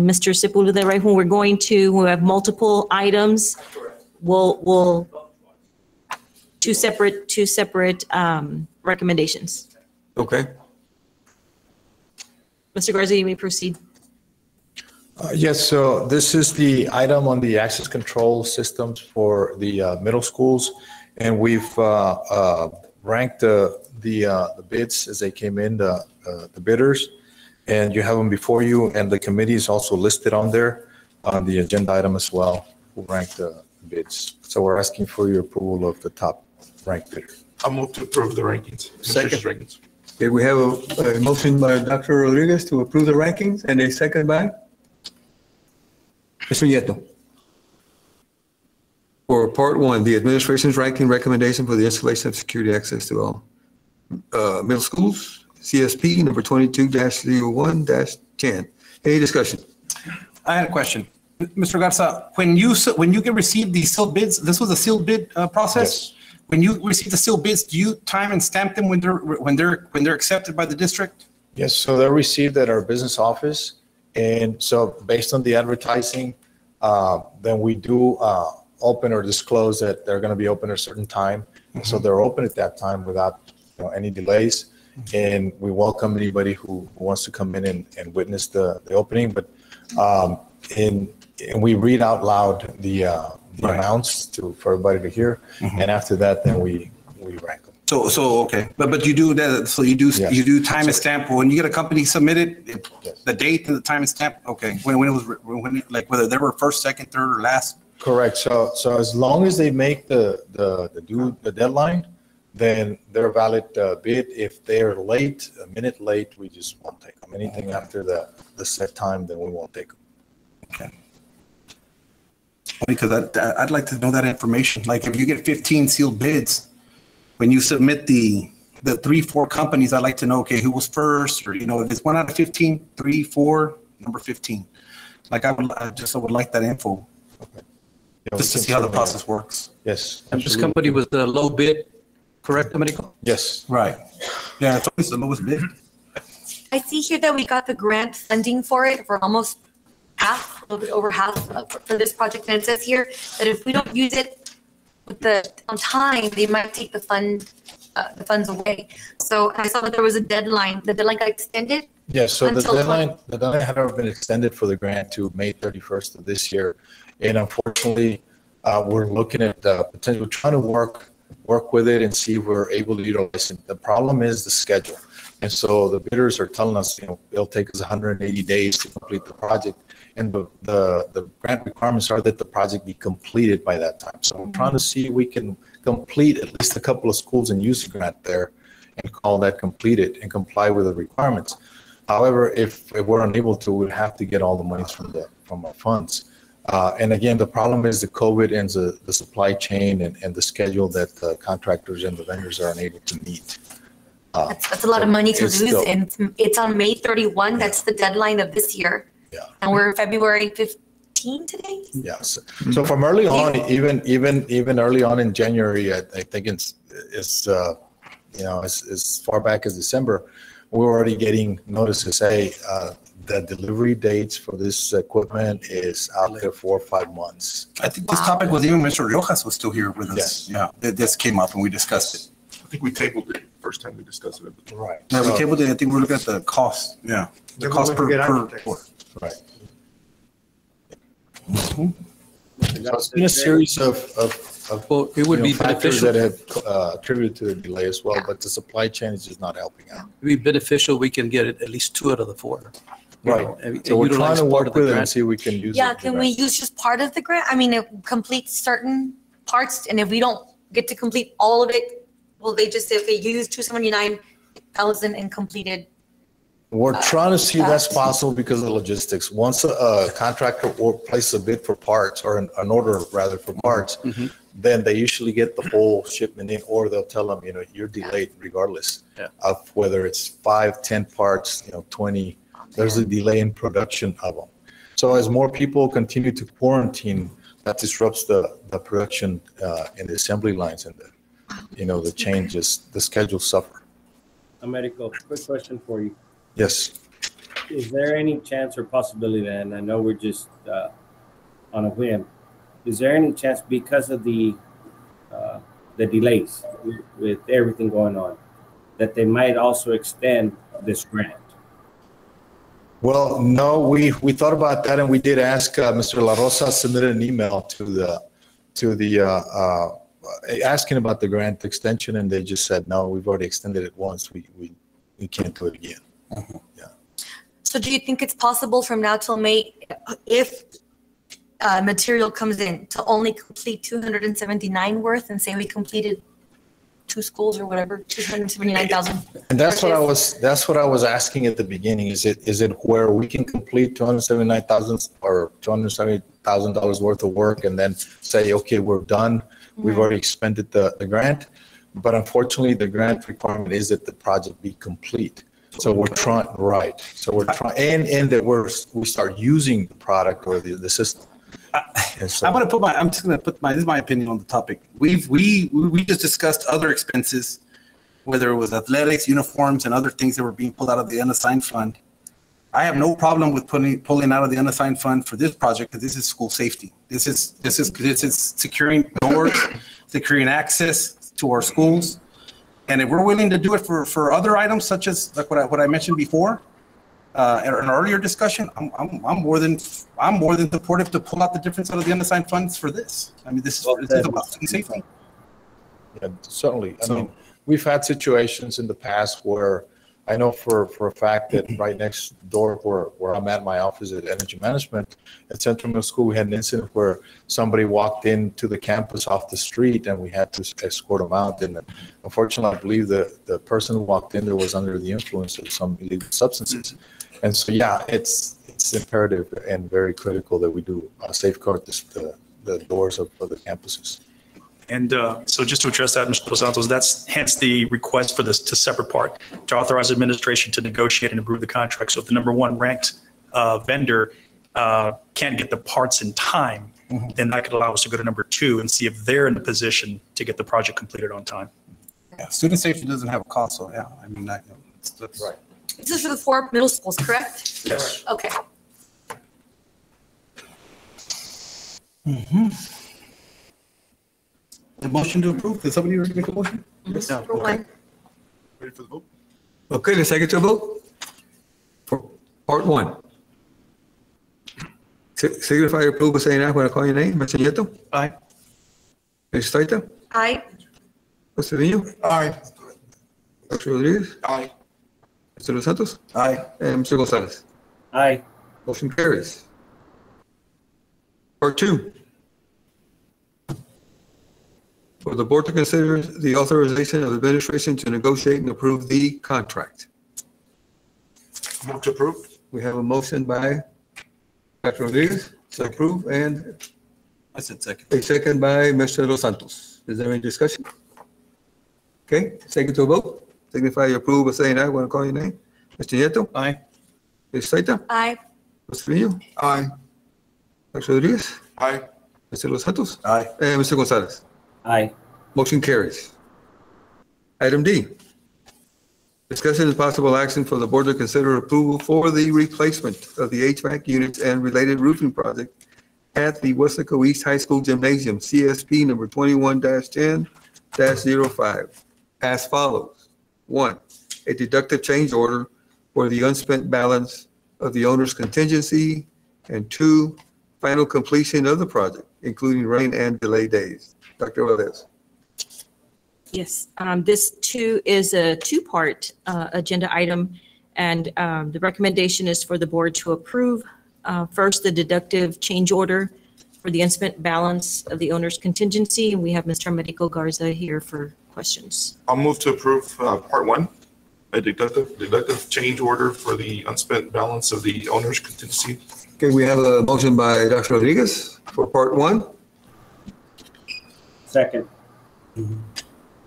Mr. Sepulveda, right, when we have multiple items, we'll two separate recommendations. Okay. Mr. Garza, you may proceed. Yes, so this is the item on the access control systems for the middle schools. And we've ranked the bids as they came in, the bidders. And you have them before you, and the committee is also listed on there on the agenda item as well, who ranked the bids. So we're asking for your approval of the top ranked bidder. I'll move to approve the rankings. Second. Rankings. Okay, we have a motion by Dr. Rodriguez to approve the rankings and a second by Mr. Nieto. For part one, the administration's ranking recommendation for the installation of security access to all middle schools, CSP number 22-01-10. Any discussion? I had a question. Mr. Garza, when you get received these sealed bids, this was a sealed bid process? Yes. When you receive the sealed bids, do you time and stamp them when they're accepted by the district? Yes, so they're received at our business office. And so based on the advertising, then we do open or disclose that they're going to be open at a certain time. Mm-hmm. So they're open at that time without any delays. And we welcome anybody who wants to come in and witness the opening. But and we read out loud the amounts for everybody to hear. Mm-hmm. And after that, then we rank them. So okay, but you do that. So you do yes. You do time and stamp when you get a company submitted, yes. The date and the time and stamp. Okay, when like whether they were first, second, third, or last. Correct. So as long as they make the deadline, then they're a valid bid. If they're late, a minute late, we just won't take them. Anything after the set time, then we won't take them. Okay. Because I'd like to know that information. Like if you get 15 sealed bids, when you submit the 3-4 companies, I'd like to know, okay, who was first, or if it's 1 out of 15, 3, 4, number 15. Like I would like that info. Okay. Just to see how the process works. Yes. And this company was the low bid, correct, Americo? Yes. Right. Yeah, it's always the lowest bid. I see here that we got the grant funding for it for almost half, a little bit over half for this project. And it says here that if we don't use it on time, they might take the funds away. So I saw that there was a deadline. The deadline got extended. Yes. So the deadline had already been extended for the grant to May 31st of this year. And unfortunately, we're looking at potentially trying to work with it and see if we're able to utilize it. The problem is the schedule. And so the bidders are telling us, it'll take us 180 days to complete the project. And the grant requirements are that the project be completed by that time. So we're trying to see if we can complete at least a couple of schools and use the grant there and call that completed and comply with the requirements. However, if we're unable to, we'll have to get all the monies from our funds. And again, the problem is the COVID and the supply chain and the schedule that the contractors and the vendors are unable to meet. That's a lot of money to lose. And it's on May 31. That's the deadline of this year. Yeah. And we're February 15 today? Yes. So from early on, even early on in January, I think it's as far back as December, we're already getting notices, hey, the delivery dates for this equipment is out there 4 or 5 months. I think this topic was even Mr. Riojas was still here with us. Yes. Yeah, this came up and we discussed it. I think we tabled it first time we discussed it. Right. No, we tabled it. I think we're looking at the cost. Yeah, the cost per. Right. Mm-hmm. So it's been a series of it would be factors beneficial. that have attributed to the delay as well, but the supply chain is just not helping out. It'd be beneficial. We can get at least 2 out of the 4. Right. So we're trying to work with it and see if we can use it. Yeah, can we use just part of the grant? I mean, complete certain parts, and if we don't get to complete all of it, will they just say, okay, you used $279,000 and completed? We're trying to see if that's possible because of the logistics. Once a contractor places a bid for parts or an order rather for parts, then they usually get the whole shipment in, or they'll tell them, you're delayed regardless of whether it's 5, 10 parts, 20. There's a delay in production of them. So as more people continue to quarantine, that disrupts the production in the assembly lines, and the changes, the schedules suffer. Americo, quick question for you. Yes. Is there any chance or possibility, and I know we're just on a whim, is there any chance because of the delays with everything going on that they might also extend this grant? Well, no, we thought about that and we did ask, Mr. La Rosa submitted an email to the asking about the grant extension and they just said, no, we've already extended it once. We can't do it again. So do you think it's possible from now till May, if material comes in, to only complete 279 worth and say we completed 2 schools or whatever, 279,000? And that's what I was asking at the beginning. Is it where we can complete 279,000 or $270,000 worth of work and then say, okay, we're done. We've already expended the grant. But unfortunately, the grant requirement is that the project be complete. So we're trying, right. So we're trying, and that we start using the product or the system. This is my opinion on the topic. We just discussed other expenses, whether it was athletics, uniforms, and other things that were being pulled out of the unassigned fund. I have no problem with pulling out of the unassigned fund for this project because this is school safety. This is securing doors, securing access to our schools. And if we're willing to do it for other items such as like what I mentioned before, in an earlier discussion, I'm more than supportive to pull out the difference out of the unassigned funds for this. I mean, this is about student safety. Yeah, certainly. I mean, we've had situations in the past where I know for a fact that right next door where I'm at, my office at Energy Management at Central Middle School, we had an incident where somebody walked into the campus off the street and we had to escort them out. And unfortunately, I believe the person who walked in there was under the influence of some illegal substances. And so, yeah, it's imperative and very critical that we do safeguard the doors of the campuses. And so just to address that, Mr. Dos Santos, that's hence the request for this to separate part, to authorize administration to negotiate and approve the contract. So if the number 1 ranked vendor can't get the parts in time, then that could allow us to go to number 2 and see if they're in the position to get the project completed on time. Yeah, student safety doesn't have a cost, so yeah, I mean, that's right. This is for the 4 middle schools, correct? Yes. Okay. The motion to approve, did somebody already make a motion? Yes. Yeah, For one. Ready for the vote? Okay, let's take it to a vote. For part 1. Signify your approval saying aye when I call your name. Mr. Nieto? Aye. Ms. Staita? Aye. Mr. Trevino? Aye. Dr. Rodriguez? Aye. Mr. Los Santos? Aye. And Mr. Gonzalez? Aye. Motion carries. Part 2. For the board to consider the authorization of administration to negotiate and approve the contract. Move to approve. We have a motion by Dr. Rodriguez to approve and I said second. a second by Mr. Los Santos. Is there any discussion? Okay, take it to a vote. Signify your approval by saying aye when I call your name. Mr. Nieto? Aye. Ms. Staita? Aye. Mr. Trevino? Aye. Dr. Rodriguez? Aye. Mr. Los Santos? Aye. And Mr. Gonzalez? Aye. Motion carries. Item D. Discussion and possible action for the board to consider approval for the replacement of the HVAC units and related roofing project at the Wesco East High School Gymnasium, CSP number 21-10-05, as follows. 1, a deductive change order for the unspent balance of the owner's contingency, and 2, final completion of the project, including rain and delay days. Dr. Valdez. Yes, this too is a 2-part agenda item, and the recommendation is for the board to approve first the deductive change order for the unspent balance of the owner's contingency, and we have Mr. Americo Garza here for questions. I'll move to approve part 1, a deductive change order for the unspent balance of the owner's contingency. Okay, we have a motion by Dr. Rodriguez for part 1. Second.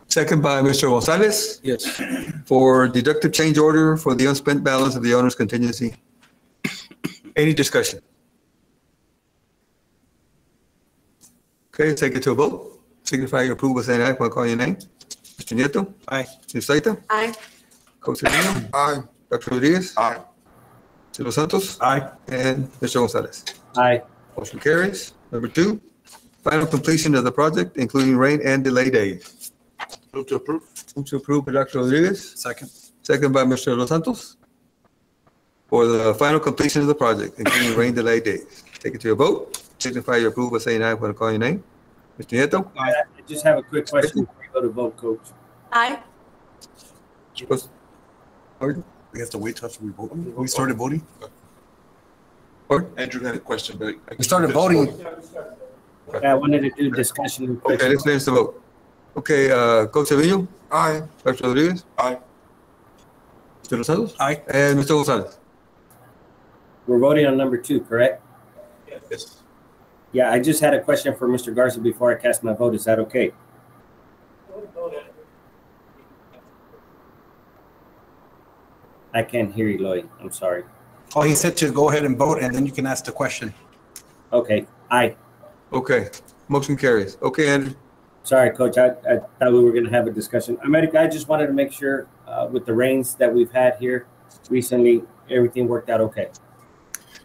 Second by Mr. Gonzalez. Yes. For deductive change order for the unspent balance of the owner's contingency. Any discussion? Okay, take it to a vote. Signify your approval saying aye when I call your name. Mr. Nieto? Aye. Ms. Saita? Aye. Coach Trevino? Aye. Dr. Rodriguez? Aye. Mr. Los Santos? Aye. And Mr. Gonzalez. Aye. Motion carries. Number 2, final completion of the project, including rain and delay days. Move to approve. Move to approve by Dr. Rodriguez. Second. Second by Mr. Los Santos. for the final completion of the project, including rain delay days. Take it to your vote. Signify your approval by saying aye when I call your name. Mr. Nieto? I just have a quick question before you go to vote, Coach. Aye. We have to wait till after we vote. We started voting? Andrew had a question, but. We started voting. Yeah, I wanted to do discussion. Okay, let's finish the vote. Okay, Coach Trevino? Aye. Dr. Rodriguez? Aye. Mr. Los Santos? Aye. And Mr. Gonzalez? We're voting on number 2, correct? Yes. Yeah, I just had a question for Mr. Garza before I cast my vote. Is that okay? I can't hear you, Lloyd. I'm sorry. Oh, he said to go ahead and vote, and then you can ask the question. Okay, aye. Okay, motion carries. Okay, Andrew? Sorry, Coach. I thought we were going to have a discussion. America, I just wanted to make sure with the rains that we've had here recently, everything worked out okay.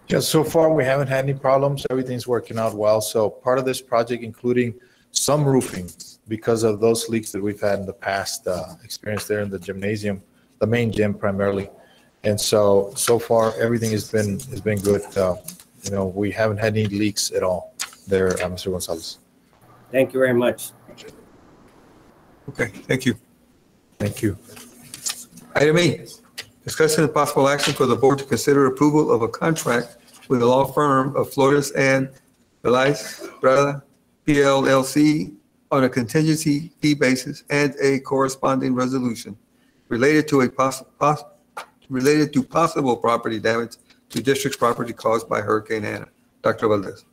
Yeah, so far we haven't had any problems. Everything's working out well. So part of this project, including some roofing, because of those leaks that we've had in the past, experience there in the gymnasium, the main gym primarily. And so far everything has been good. You know, we haven't had any leaks at all there, Mr. Gonzalez. Thank you very much. Okay, thank you. Thank you. Item 8, discussion and possible action for the board to consider approval of a contract with the law firm of Flores and Velez Brada, PLLC, on a contingency fee basis and a corresponding resolution related to possible property damage to district's property caused by Hurricane Hanna. Dr. Valdez.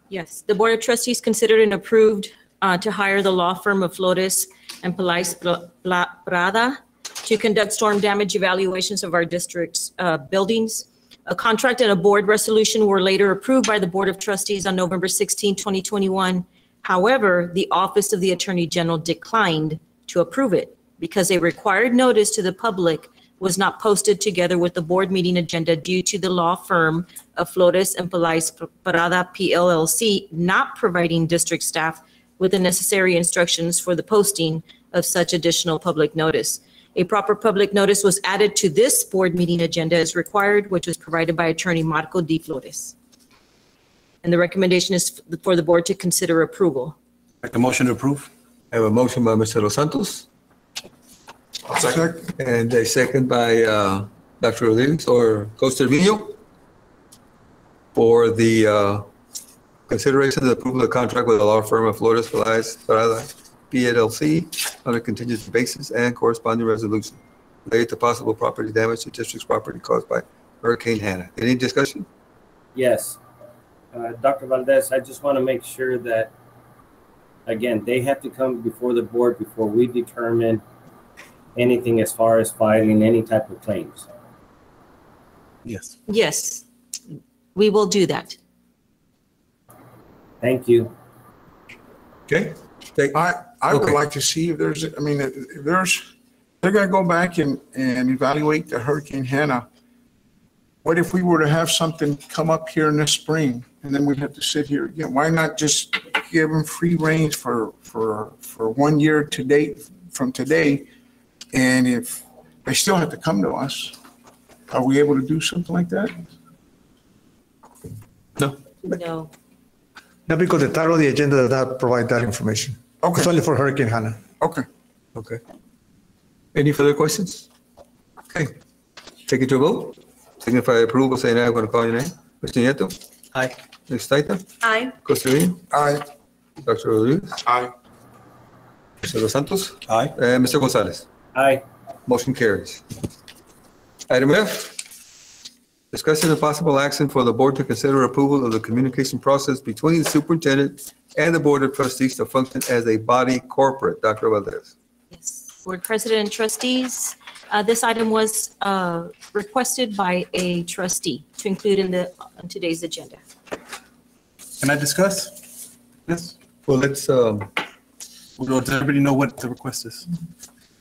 Yes, the Board of Trustees considered and approved to hire the law firm of Flores and Velez Brada to conduct storm damage evaluations of our district's buildings. A contract and a board resolution were later approved by the Board of Trustees on November 16, 2021. However, the Office of the Attorney General declined to approve it because a required notice to the public was not posted together with the board meeting agenda due to the law firm of Flores and Velez Brada, PLLC, not providing district staff with the necessary instructions for the posting of such additional public notice. A proper public notice was added to this board meeting agenda as required, which was provided by Attorney Marco D. Flores. And the recommendation is for the board to consider approval. Make a motion to approve. I have a motion by Mr. Los Santos. Second. And a second by Dr. Rodriguez or Coach Trevino for the consideration of the approval of the contract with the law firm of Flores Velez Brada, PLLC, on a contingency basis and corresponding resolution related to possible property damage to district's property caused by Hurricane Hanna. Any discussion? Yes. Dr. Valdez, I just want to make sure that, again, they have to come before the board before we determine anything as far as filing any type of claims. Yes. Yes, we will do that. Thank you. Okay. I would like to see if there's, I mean, if there's, they're going to go back and evaluate the Hurricane Hanna. What if we were to have something come up here in the spring and then we'd have to sit here again? Why not just give them free range for 1 year to date from today? And if they still have to come to us, are we able to do something like that? No. No. No, because the title of the agenda does not provide that information. Okay. It's only for Hurricane Hanna. Okay. Okay. Any further questions? Okay. Take it to a vote. Signify approval, saying aye when I call your name. Mr. Nieto? Aye. Ms. Taita? Aye. Costa Rica? Aye. Dr. Rodriguez? Aye. Mr. Los Santos? Aye. And Mr. Gonzalez? Aye. Motion carries. Item F, discussion of possible action for the board to consider approval of the communication process between the superintendent and the Board of Trustees to function as a body corporate. Dr. Valdez. Yes. Board President and trustees, this item was requested by a trustee to include in today's agenda. Can I discuss? Yes. Well, let's, Does everybody know what the request is?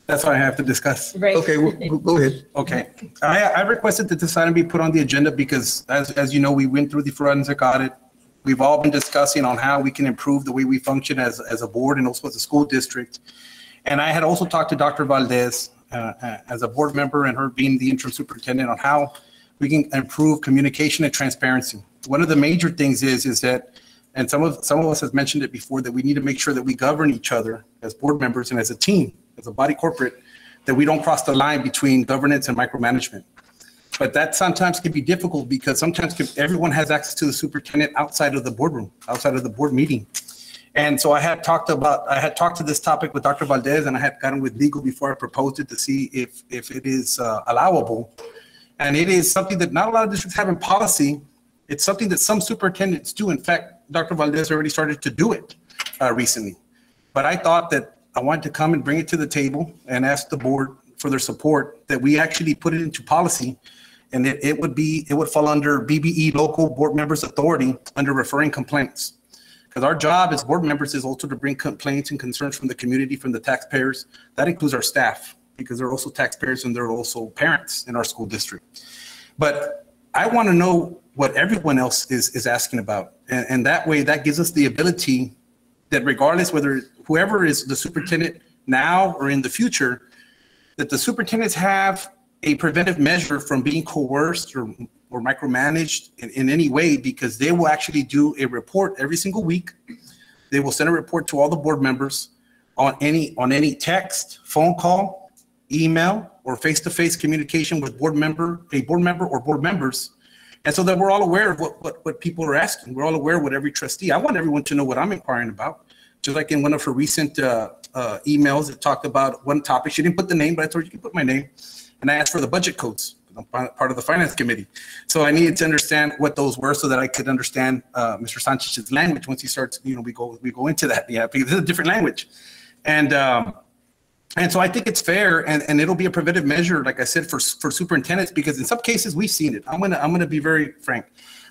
That's what I have to discuss. Right. okay, go ahead. Okay. I requested that this item be put on the agenda because as you know, we went through the forensic audit. We've all been discussing on how we can improve the way we function as a board and also as a school district. And I had also talked to Dr. Valdez as a board member and her being the interim superintendent on how we can improve communication and transparency. One of the major things is that, and some of us have mentioned it before, that we need to make sure that we govern each other as board members and as a team, as a body corporate, that we don't cross the line between governance and micromanagement. But that sometimes can be difficult because sometimes everyone has access to the superintendent outside of the boardroom, outside of the board meeting. And so I had talked to this topic with Dr. Valdez, and I had gotten with legal before I proposed it to see if it is allowable. And it is something that not a lot of districts have in policy. It's something that some superintendents do. In fact, Dr. Valdez already started to do it recently. But I thought that I wanted to come and bring it to the table and ask the board for their support, that we actually put it into policy. And it would fall under BBE local board members authority under referring complaints. Because our job as board members is also to bring complaints and concerns from the community, from the taxpayers. That includes our staff, because they're also taxpayers and they're also parents in our school district. But I want to know what everyone else is asking about. And that way, that gives us the ability that regardless whether whoever is the superintendent now or in the future, that the superintendents have a preventive measure from being coerced or micromanaged in any way, because they will actually do a report every single week. They will send a report to all the board members on any text, phone call, email, or face-to-face communication with a board member or board members. And so that we're all aware of what people are asking. We're all aware of what every trustee, I want everyone to know what I'm inquiring about. Just like in one of her recent emails, it talked about one topic. She didn't put the name, but I told her you can put my name. And I asked for the budget codes. I'm part of the finance committee. So I needed to understand what those were so that I could understand Mr. Sanchez's language. Once he starts, we go into that, yeah, because it's a different language. And so I think it's fair, and it'll be a preventive measure, like I said, for superintendents, because in some cases we've seen it. I'm gonna be very frank.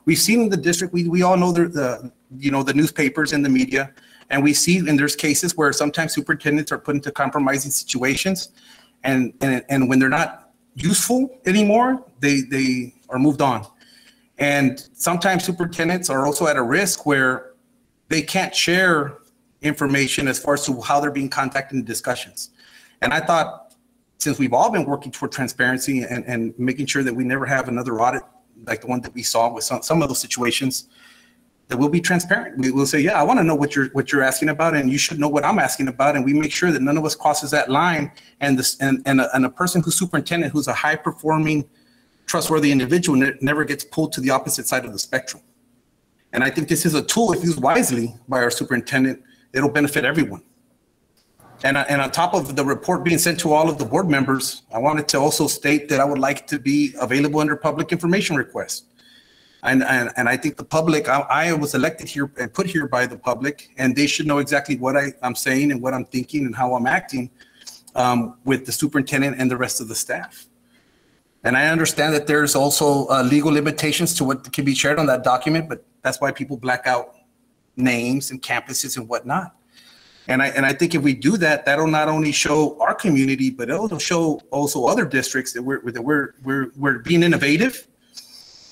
We've seen in the district, we all know the newspapers and the media, and we see, and there's cases where sometimes superintendents are put into compromising situations, and when they're not useful anymore, they are moved on. And sometimes superintendents are also at a risk where they can't share information as far as to how they're being contacted in discussions. And I thought, since we've all been working toward transparency and making sure that we never have another audit like the one that we saw with some of those situations, that we'll be transparent. We will say, yeah, I want to know what you're asking about, and you should know what I'm asking about, and we make sure that none of us crosses that line. And a person who's superintendent, who's a high-performing, trustworthy individual, never gets pulled to the opposite side of the spectrum. And I think this is a tool, if used wisely by our superintendent, it'll benefit everyone. And on top of the report being sent to all of the board members, I wanted to also state that I would like to be available under public information requests. And I think the public, I was elected here and put here by the public, and they should know exactly what I'm saying and what I'm thinking and how I'm acting with the superintendent and the rest of the staff. And I understand that there's also legal limitations to what can be shared on that document, but that's why people black out names and campuses and whatnot. And I think if we do that, that'll not only show our community, but it'll show also other districts that we're being innovative,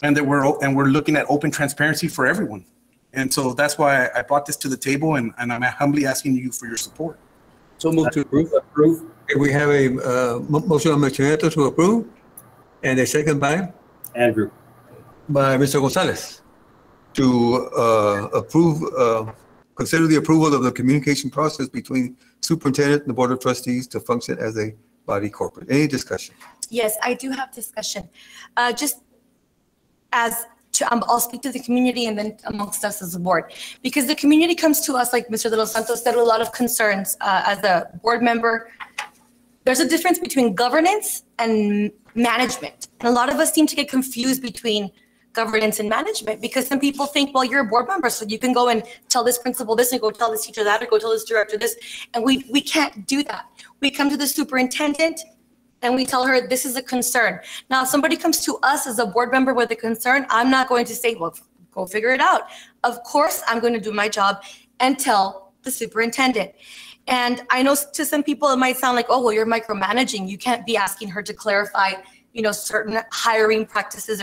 and that we're looking at open transparency for everyone. And so that's why I brought this to the table, and I'm humbly asking you for your support. So move to approve. We have a motion on Mr. Nieto to approve, and a second by? Andrew. By Mr. Gonzalez to consider the approval of the communication process between superintendent and the board of trustees to function as a body corporate. Any discussion? Yes, I do have discussion. I'll speak to the community and then amongst us as a board, because the community comes to us, like Mr. De Los Santos said, with a lot of concerns. As a board member, there's a difference between governance and management. And a lot of us seem to get confused between governance and management, because some people think, well, you're a board member, so you can go and tell this principal this and go tell this teacher that, or go tell this director this. And we can't do that. We come to the superintendent and we tell her this is a concern. Now, if somebody comes to us as a board member with a concern, I'm not going to say, well, go figure it out. Of course, I'm going to do my job and tell the superintendent. And I know to some people it might sound like, oh, well, you're micromanaging. You can't be asking her to clarify, certain hiring practices,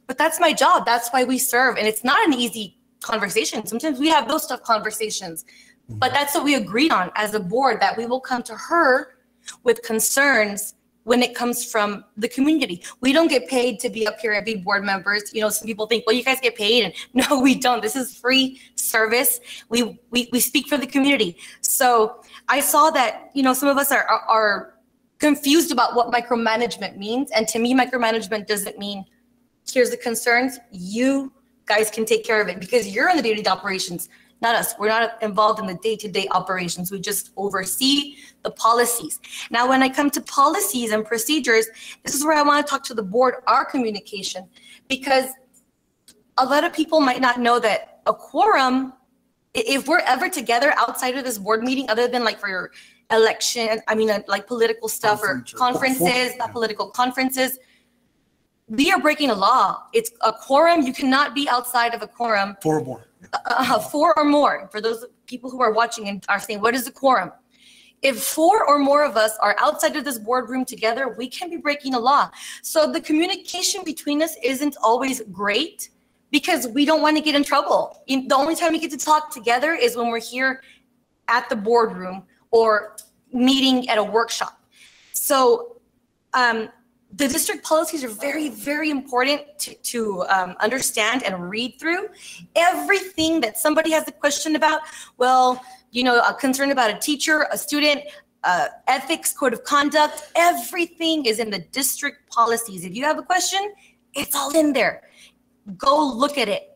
but that's my job. That's why we serve. And it's not an easy conversation. Sometimes we have those tough conversations, but that's what we agreed on as a board, that we will come to her with concerns when it comes from the community. We don't get paid to be up here and be board members. You know, some people think, well, you guys get paid, and no, we don't. This is free service. We speak for the community. So I saw that, you know, some of us are confused about what micromanagement means. And to me, micromanagement doesn't mean, here's the concerns, you guys can take care of it, because you're in the day-to-day operations, not us. We're not involved in the day-to-day operations. We just oversee the policies. Now, when I come to policies and procedures, this is where I want to talk to the board, our communication, because a lot of people might not know that a quorum, if we're ever together outside of this board meeting, other than like for your election, I mean, like political stuff or conferences, not political conferences, we are breaking a law. It's a quorum. You cannot be outside of a quorum. 4 or more. 4 or more. For those people who are watching and are saying, what is a quorum? If 4 or more of us are outside of this boardroom together, we can be breaking a law. So the communication between us isn't always great because we don't want to get in trouble. The only time we get to talk together is when we're here at the boardroom or meeting at a workshop. So the district policies are very, very important to understand and read through. Everything that somebody has a question about, well, you know, a concern about a teacher, a student, ethics, code of conduct, everything is in the district policies. If you have a question, it's all in there. Go look at it.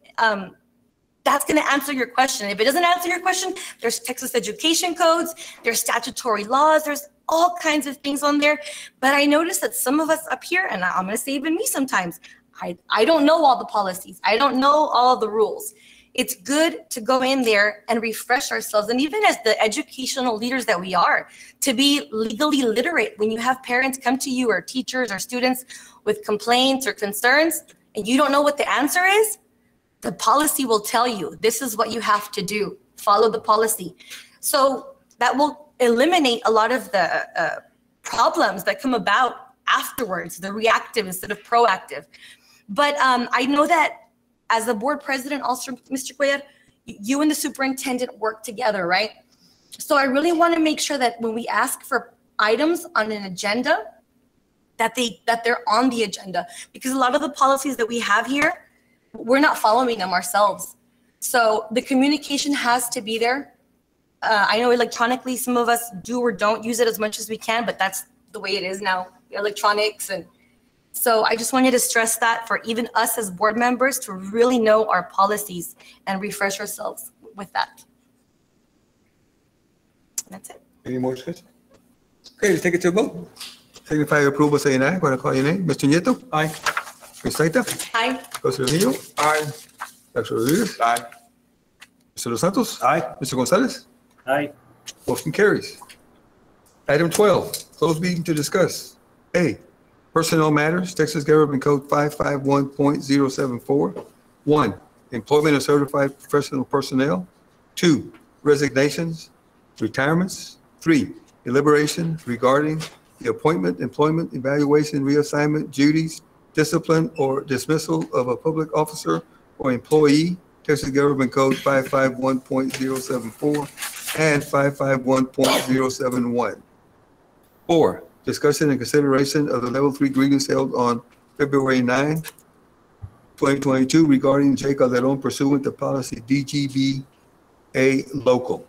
That's going to answer your question. If it doesn't answer your question, there's Texas education codes, there's statutory laws, there's all kinds of things on there. But I noticed that some of us up here, and I'm going to say even me sometimes, I don't know all the policies. I don't know all the rules. It's good to go in there and refresh ourselves. And even as the educational leaders that we are, to be legally literate when you have parents come to you or teachers or students with complaints or concerns, and you don't know what the answer is, the policy will tell you, this is what you have to do. Follow the policy. So that will eliminate a lot of the problems that come about afterwards, the reactive instead of proactive. But I know that as the board president, also, Mr. Cuellar, you and the superintendent work together, right? So I really want to make sure that when we ask for items on an agenda, that they're on the agenda, because a lot of the policies that we have here, we're not following them ourselves. So the communication has to be there. I know electronically, some of us do or don't use it as much as we can, but that's the way it is now, electronics. And so I just wanted to stress that for even us as board members to really know our policies and refresh ourselves with that. That's it. Any more discussion? Okay, let's take it to a vote. Signify your approval, saying aye. When I call your name, Mr. Nieto? Aye. Ms. Saita? Aye. Jose Trujillo? Aye. Dr. Rodriguez? Aye. Mr. Los Santos? Aye. Mr. Gonzalez? Aye. Motion carries. Item 12, closed meeting to discuss. A, personnel matters, Texas Government Code 551.074. 1, employment of certified professional personnel. 2, resignations, retirements. 3, deliberation regarding the appointment, employment, evaluation, reassignment, duties, discipline, or dismissal of a public officer or employee, Texas Government Code 551.074 and 551.071. 4, discussion and consideration of the Level 3 grievance held on February 9, 2022 regarding J. Calderon pursuant to policy DGBA local.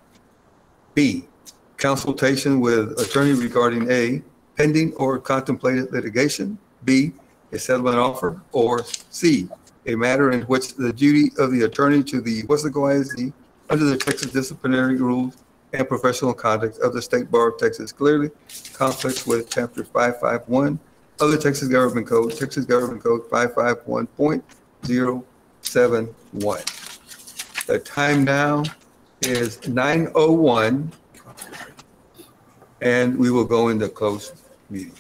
B, consultation with attorney regarding A, pending or contemplated litigation. B, a settlement offer. Or C, a matter in which the duty of the attorney to the Weslaco ISD under the Texas disciplinary rules and professional conduct of the State Bar of Texas clearly conflicts with Chapter 551 of the Texas Government Code, Texas Government Code 551.071. The time now is 9:01, and we will go into closed meeting.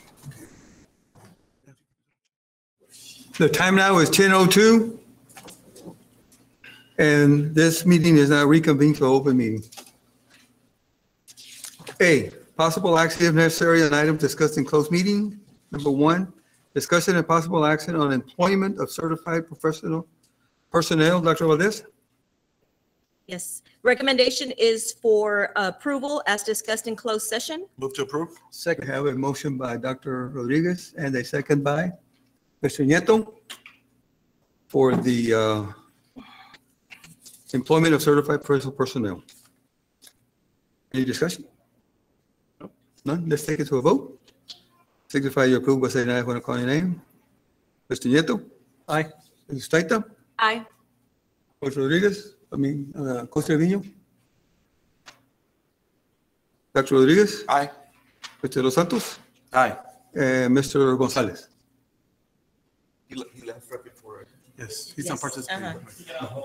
The time now is 10:02, and this meeting is now reconvened for open meeting. A, possible action if necessary on item discussed in closed meeting. Number 1, discussion and possible action on employment of certified professional personnel. Dr. Valdez? Yes. Recommendation is for approval as discussed in closed session. Move to approve. Second, I have a motion by Dr. Rodriguez and a second by Mr. Nieto for the employment of certified professional personnel. Any discussion? None? Let's take it to a vote. Signify your approval by saying aye when I call your name. Mr. Nieto? Aye. Mrs. Taita? Aye. Coach Rodriguez? Coach Trevino? Dr. Rodriguez? Aye. Mr. Los Santos? Aye. And Mr. Gonzalez? He left right before. Yes, he's not participating. Uh-huh.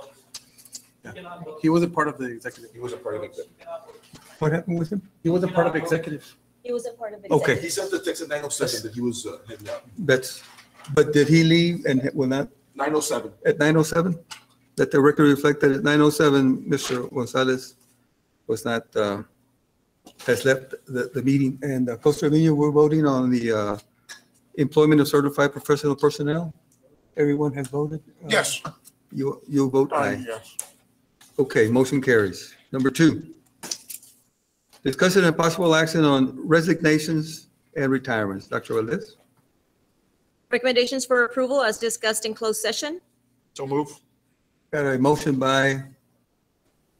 Yeah. He wasn't part of the executive. He wasn't part of the executive. What happened with him? He wasn't part of the executive. He was a part of it. Okay. He sent the text at 9:07 that he was heading out. But did he leave and will not? 9:07. At 9:07? Let the record reflect that at 9:07, Mr. Gonzalez was not, has left the meeting. And Coach Trevino, we're voting on the employment of certified professional personnel. Everyone has voted? Yes. You vote aye. Yes. Okay, motion carries. Number 2, discussion and possible action on resignations and retirements. Dr. Valdez? Recommendations for approval as discussed in closed session. So move. Got a motion by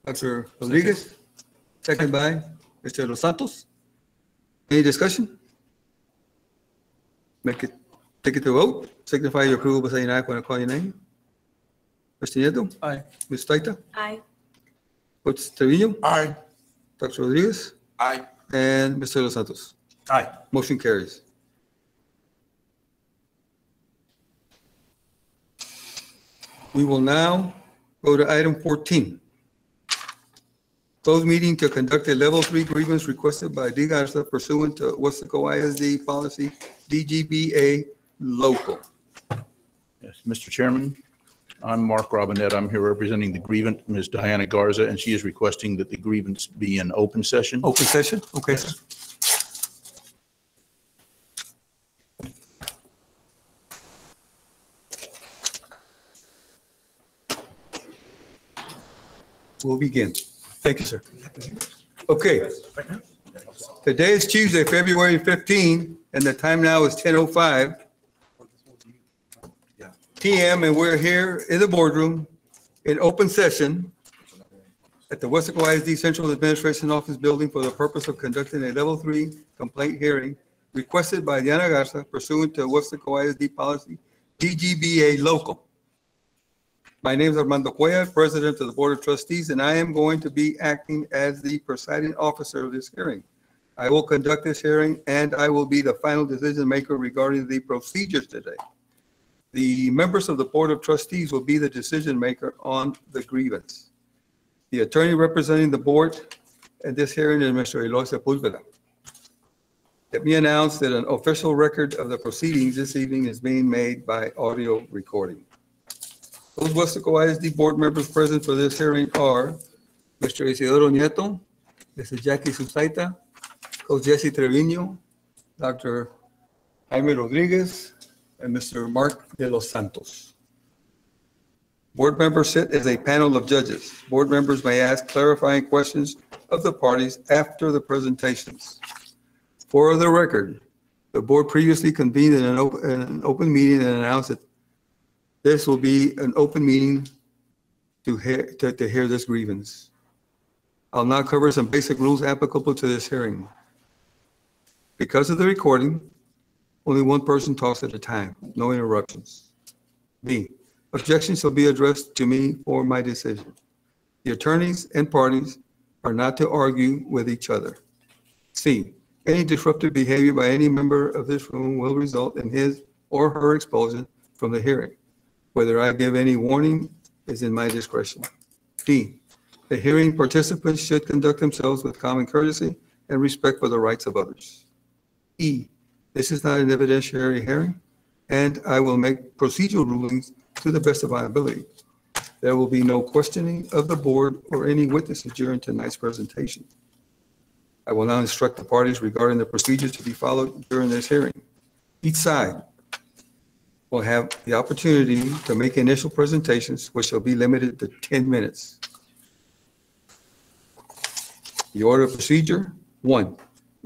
Dr. Rodriguez, second by Mr. Los Santos. Any discussion? Take it to a vote. Signify your approval by saying aye when I call your name. Mr. Nieto? Aye. Ms. Taita? Aye. Coach Trevino? Aye. Dr. Rodriguez? Aye. And Mr. Los Santos? Aye. Motion carries. We will now go to item 14. Closed meeting to conduct a level 3 grievance requested by D. Garza pursuant to Wesco ISD policy DGBA local. Yes, Mr. Chairman, I'm Mark Robinette. I'm here representing the grievant, Ms. Diana Garza, and she is requesting that the grievance be an open session. Open session? Okay. We'll begin. Thank you, sir. Okay. Today is Tuesday, February 15, and the time now is 10:05 p.m., and we're here in the boardroom in open session at the Wesco ISD Central Administration Office Building for the purpose of conducting a Level 3 complaint hearing requested by Diana Garza pursuant to Wesco ISD policy DGBA local. My name is Armando Cuellar, President of the Board of Trustees, and I am going to be acting as the presiding officer of this hearing. I will conduct this hearing, and I will be the final decision maker regarding the procedures today. The members of the Board of Trustees will be the decision maker on the grievance. The attorney representing the board at this hearing is Mr. Eloy Sepulveda. Let me announce that an official record of the proceedings this evening is being made by audio recording. Those Wesco ISD board members present for this hearing are Mr. Isidoro Nieto, Mrs. Jackie Susaita, Coach Jesse Trevino, Dr. Jaime Rodriguez, and Mr. Mark de los Santos. Board members sit as a panel of judges. Board members may ask clarifying questions of the parties after the presentations. For the record, the board previously convened in an open meeting and announced that this will be an open meeting to hear this grievance. I'll now cover some basic rules applicable to this hearing. Because of the recording, only one person talks at a time, no interruptions. B, objections shall be addressed to me for my decision. The attorneys and parties are not to argue with each other. C, any disruptive behavior by any member of this room will result in his or her expulsion from the hearing. Whether I give any warning is in my discretion. D, the hearing participants should conduct themselves with common courtesy and respect for the rights of others. E, this is not an evidentiary hearing, and I will make procedural rulings to the best of my ability. There will be no questioning of the board or any witnesses during tonight's presentation. I will now instruct the parties regarding the procedures to be followed during this hearing. Each side will have the opportunity to make initial presentations, which shall be limited to 10 minutes. The order of procedure, 1,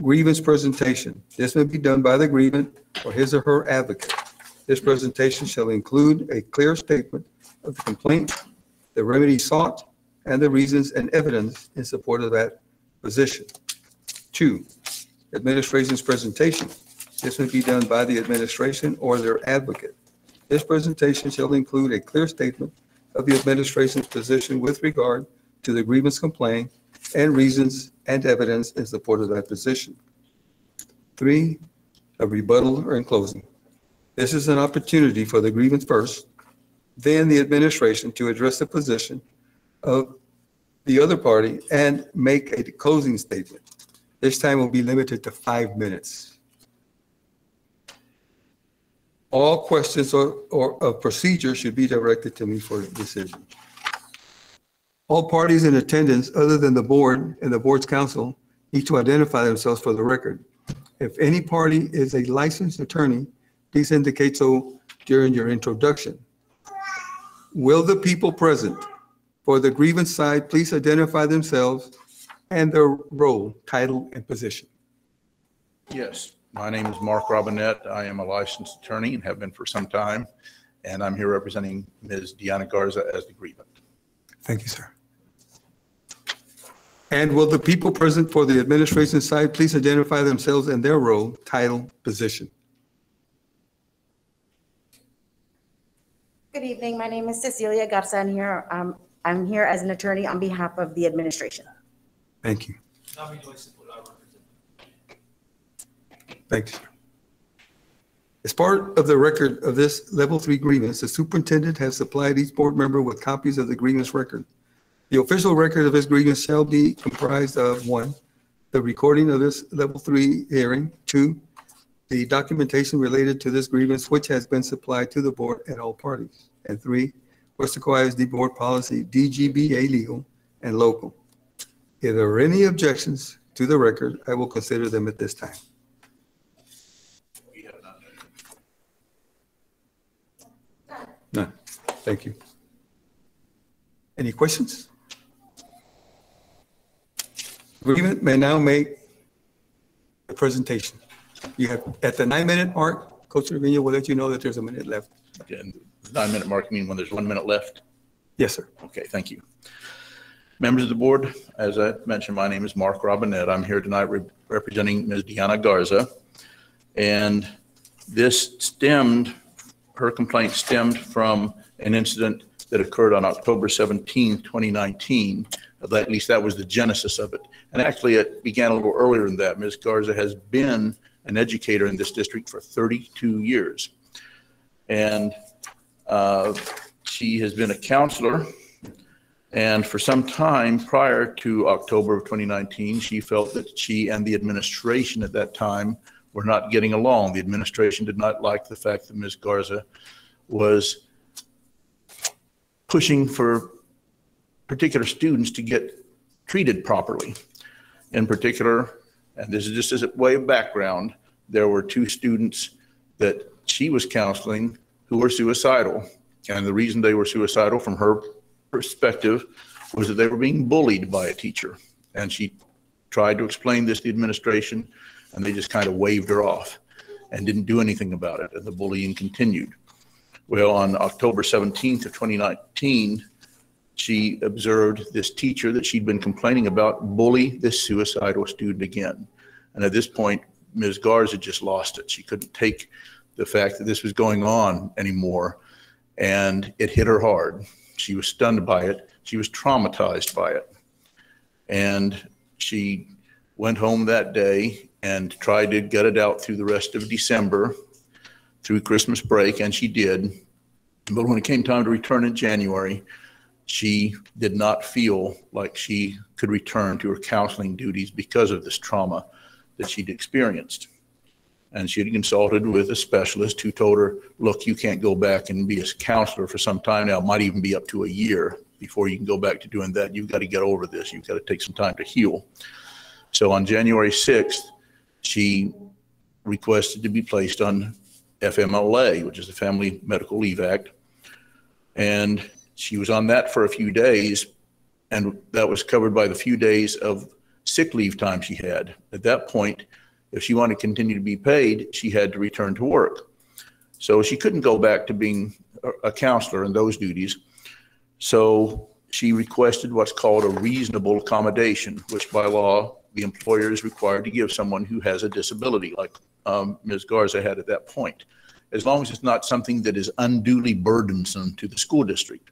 grievance presentation. This may be done by the grievant or his or her advocate. This presentation shall include a clear statement of the complaint, the remedy sought, and the reasons and evidence in support of that position. 2, administration's presentation. This may be done by the administration or their advocate. This presentation shall include a clear statement of the administration's position with regard to the grievance complaint and reasons and evidence in support of that position. 3, a rebuttal or in closing. This is an opportunity for the grievance first, then the administration to address the position of the other party and make a closing statement. This time will be limited to 5 minutes. All questions or of procedure should be directed to me for decision. All parties in attendance other than the board and the board's counsel need to identify themselves for the record. If any party is a licensed attorney, please indicate so during your introduction. Will the people present for the grievance side please identify themselves and their role, title, and position? Yes, my name is Mark Robinette. I am a licensed attorney and have been for some time, and I'm here representing Ms. Diana Garza as the grievant. Thank you, sir. And will the people present for the administration side please identify themselves and their role, title, position? Good evening. My name is Cecilia Garza. I'm here as an attorney on behalf of the administration. Thank you. Thank you, sir. As part of the record of this level 3 grievance, the superintendent has supplied each board member with copies of the grievance record. The official record of this grievance shall be comprised of 1, the recording of this level 3 hearing, 2, the documentation related to this grievance which has been supplied to the board and all parties, and 3, West Sequoia ISD board policy DGBA legal and local. If there are any objections to the record, I will consider them at this time. None. Thank you. Any questions? Agreement may now make the presentation. You have at the 9-minute mark, Coach Trevino will let you know that there's a minute left. Again, 9-minute mark, you mean when there's 1 minute left? Yes, sir. Okay, thank you. Members of the board, as I mentioned, my name is Mark Robinette. I'm here tonight representing Ms. Diana Garza. And her complaint stemmed from an incident that occurred on October 17, 2019. At least that was the genesis of it. And actually it began a little earlier than that. Ms. Garza has been an educator in this district for 32 years. And she has been a counselor. And for some time prior to October of 2019, she felt that she and the administration at that time were not getting along. The administration did not like the fact that Ms. Garza was pushing for particular students to get treated properly. In particular, and this is just as a way of background, there were 2 students that she was counseling who were suicidal. And the reason they were suicidal from her perspective was that they were being bullied by a teacher. And she tried to explain this to the administration, and they just kind of waved her off and didn't do anything about it, and the bullying continued. Well, on October 17th of 2019, she observed this teacher that she'd been complaining about bully this suicidal student again. And at this point, Ms. Garza just lost it. She couldn't take the fact that this was going on anymore, and it hit her hard. She was stunned by it. She was traumatized by it. And she went home that day and tried to gut it out through the rest of December, through Christmas break, and she did. But when it came time to return in January, she did not feel like she could return to her counseling duties because of this trauma that she'd experienced. And she had consulted with a specialist who told her, look, you can't go back and be a counselor for some time now. It might even be up to a year before you can go back to doing that. You've got to get over this. You've got to take some time to heal. So on January 6th, she requested to be placed on FMLA, which is the Family Medical Leave Act. And she was on that for a few days, and that was covered by the few days of sick leave time she had. At that point, if she wanted to continue to be paid, she had to return to work. So she couldn't go back to being a counselor in those duties. So she requested what's called a reasonable accommodation, which by law, the employer is required to give someone who has a disability, like Ms. Garza had at that point, as long as it's not something that is unduly burdensome to the school district.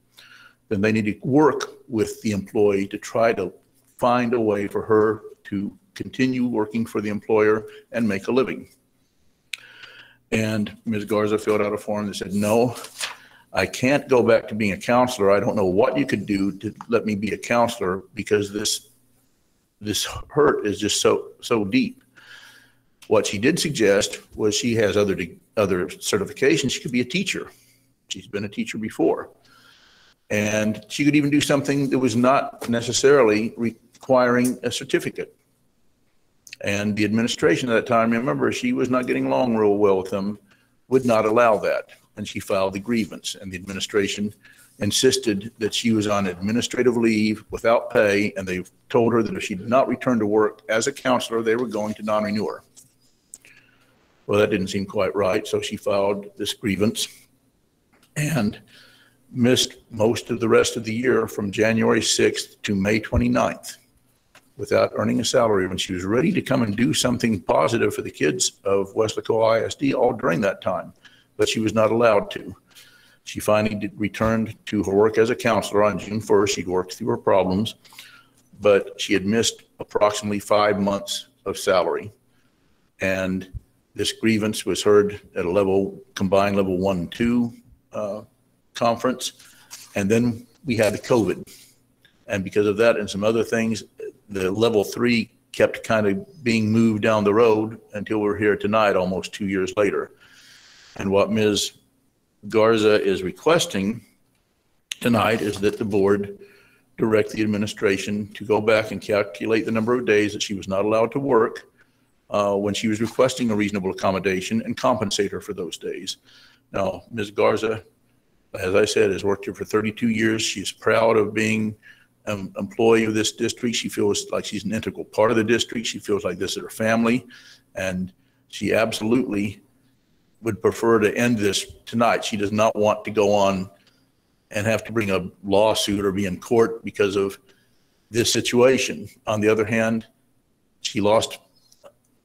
Then they need to work with the employee to try to find a way for her to continue working for the employer and make a living. And Ms. Garza filled out a form that said, no, I can't go back to being a counselor. I don't know what you could do to let me be a counselor because this hurt is just so deep. What she did suggest was she has other certifications. She could be a teacher. She's been a teacher before. And she could even do something that was not necessarily requiring a certificate. And the administration at that time, remember, she was not getting along real well with them, would not allow that. And she filed the grievance. And the administration insisted that she was on administrative leave without pay. And they told her that if she did not return to work as a counselor, they were going to non-renew her. Well, that didn't seem quite right. So she filed this grievance and missed most of the rest of the year from January 6th to May 29th without earning a salary when she was ready to come and do something positive for the kids of Weslaco ISD all during that time, but she was not allowed to. She finally returned to her work as a counselor on June 1st. She'd worked through her problems, but she had missed approximately 5 months of salary. And this grievance was heard at a combined level 1 and 2 conference. And then we had the COVID. And because of that and some other things, the level 3 kept kind of being moved down the road until we're here tonight, almost 2 years later. And what Ms. Garza is requesting tonight is that the board direct the administration to go back and calculate the number of days that she was not allowed to work when she was requesting a reasonable accommodation and compensate her for those days. Now, Ms. Garza, as I said, has worked here for 32 years. She's proud of being an employee of this district. She feels like she's an integral part of the district. She feels like this is her family. And she absolutely would prefer to end this tonight. She does not want to go on and have to bring a lawsuit or be in court because of this situation. On the other hand, she lost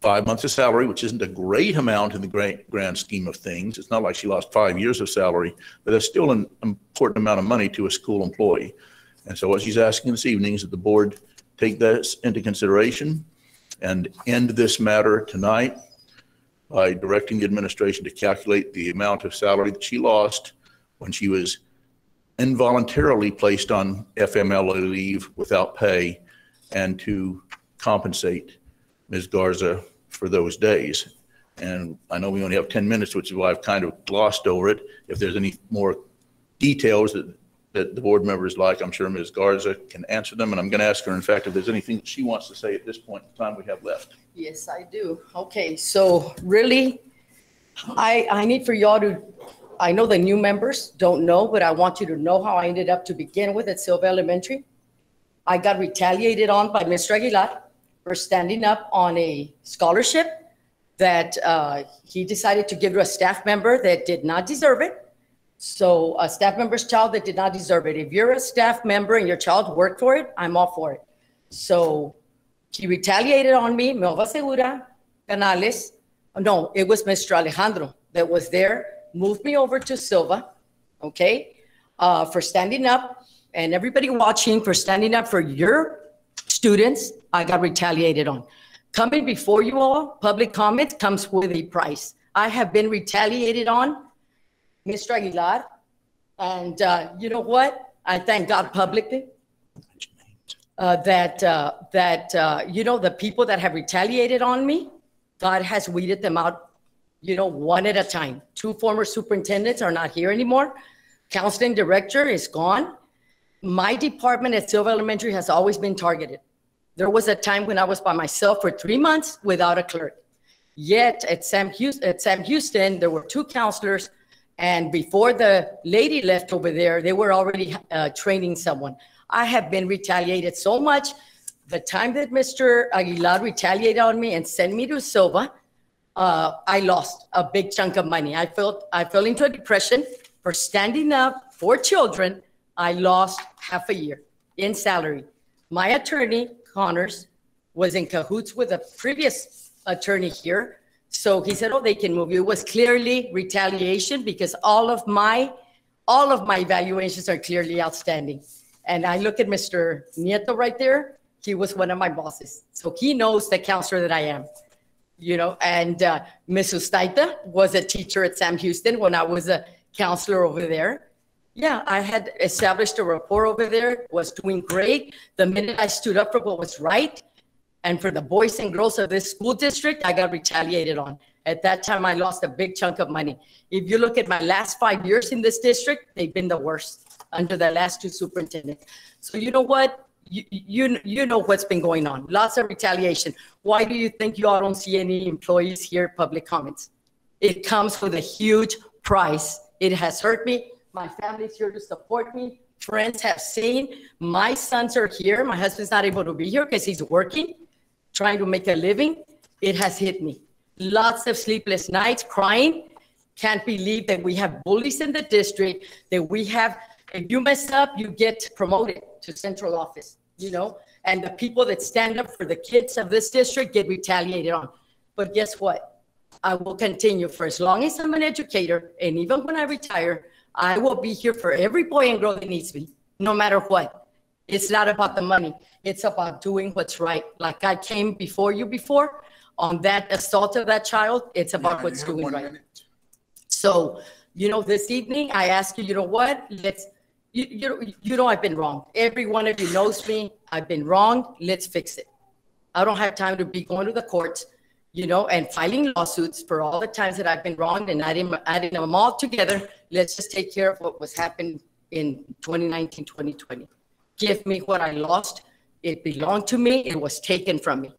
5 months of salary, which isn't a great amount in the grand scheme of things. It's not like she lost 5 years of salary, but it's still an important amount of money to a school employee. And so what she's asking this evening is that the board take this into consideration and end this matter tonight by directing the administration to calculate the amount of salary that she lost when she was involuntarily placed on FMLA leave without pay and to compensate Ms. Garza for those days. And I know we only have 10 minutes, which is why I've kind of glossed over it. If there's any more details that the board members like, I'm sure Ms. Garza can answer them. And I'm going to ask her, in fact, if there's anything that she wants to say at this point in time we have left. Yes, I do. Okay, so really, I need for y'all to, I know the new members don't know, but I want you to know how I ended up to begin with at Silva Elementary. I got retaliated on by Mr. Aguilar for standing up on a scholarship that he decided to give to a staff member that did not deserve it. So a staff member's child that did not deserve it. If you're a staff member and your child worked for it, I'm all for it. So he retaliated on me, Melva Segura, Canales. No, it was Mr. Alejandro that was there, moved me over to Silva, okay, for standing up, and everybody watching for standing up for your students. I got retaliated on. Coming before you all, public comment comes with a price. I have been retaliated on, Mr. Aguilar, and you know what? I thank God publicly that you know, the people that have retaliated on me, God has weeded them out, you know, one at a time. 2 former superintendents are not here anymore. Counseling director is gone. My department at Silva Elementary has always been targeted. There was a time when I was by myself for 3 months without a clerk. Yet at Sam Houston, there were 2 counselors, and before the lady left over there, they were already training someone. I have been retaliated so much the time that Mr. Aguilar retaliated on me and sent me to Silva, I lost a big chunk of money. I fell into a depression for standing up for children. I lost half a year in salary. My attorney, Connors, was in cahoots with a previous attorney here. So he said, oh, they can move you. It was clearly retaliation because all of my evaluations are clearly outstanding. And I look at Mr. Nieto right there. He was one of my bosses. So he knows the counselor that I am, you know, and Ms. Ustaita was a teacher at Sam Houston when I was a counselor over there. Yeah, I had established a rapport over there, was doing great. The minute I stood up for what was right, and for the boys and girls of this school district, I got retaliated on. At that time, I lost a big chunk of money. If you look at my last 5 years in this district, they've been the worst under the last two superintendents. So you know what? You know what's been going on. Lots of retaliation. Why do you think you all don't see any employees here public comments? It comes with a huge price. It has hurt me. My family's here to support me. Friends have seen. My sons are here. My husband's not able to be here because he's working, trying to make a living. It has hit me. Lots of sleepless nights, crying. Can't believe that we have bullies in the district, that we have, if you mess up, you get promoted to central office, you know, and the people that stand up for the kids of this district get retaliated on. But guess what? I will continue for as long as I'm an educator, and even when I retire, I will be here for every boy and girl that needs me, no matter what. It's not about the money. It's about doing what's right. Like I came before you before on that assault of that child. It's about what's doing right. So, you know, this evening I ask you, you know what? You know I've been wrong. Every one of you knows me. I've been wrong. Let's fix it. I don't have time to be going to the courts, you know, and filing lawsuits for all the times that I've been wronged and adding them all together. Let's just take care of what was happening in 2019, 2020. Give me what I lost. It belonged to me. It was taken from me.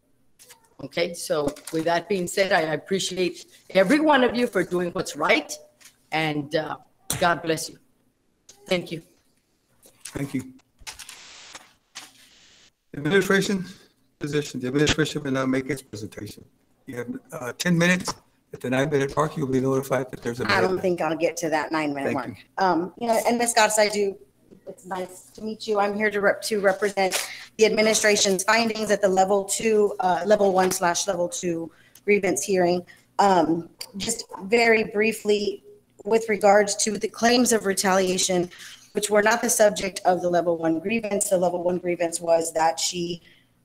Okay, so with that being said, I appreciate every one of you for doing what's right, and God bless you. Thank you. Thank you. Administration position. The administration will now make its presentation. You have 10 minutes. At the 9-minute mark, you'll be notified that there's a. I don't think I'll get to that 9-minute mark. You know, and Ms. Garza, it's nice to meet you. I'm here to represent the administration's findings at the level 1/level 2 grievance hearing. Just very briefly, with regards to the claims of retaliation, which were not the subject of the level 1 grievance. The level 1 grievance was that she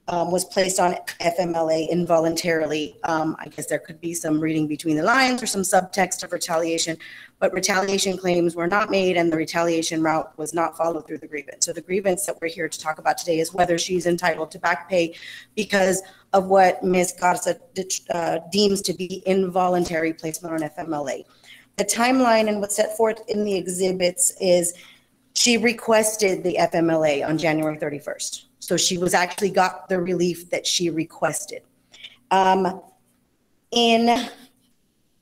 was placed on FMLA involuntarily. I guess there could be some reading between the lines or some subtext of retaliation, but retaliation claims were not made and the retaliation route was not followed through the grievance. So the grievance that we're here to talk about today is whether she's entitled to back pay because of what Ms. Garza deems to be involuntary placement on FMLA. The timeline and what's set forth in the exhibits is she requested the FMLA on January 31st. So she was actually got the relief that she requested. In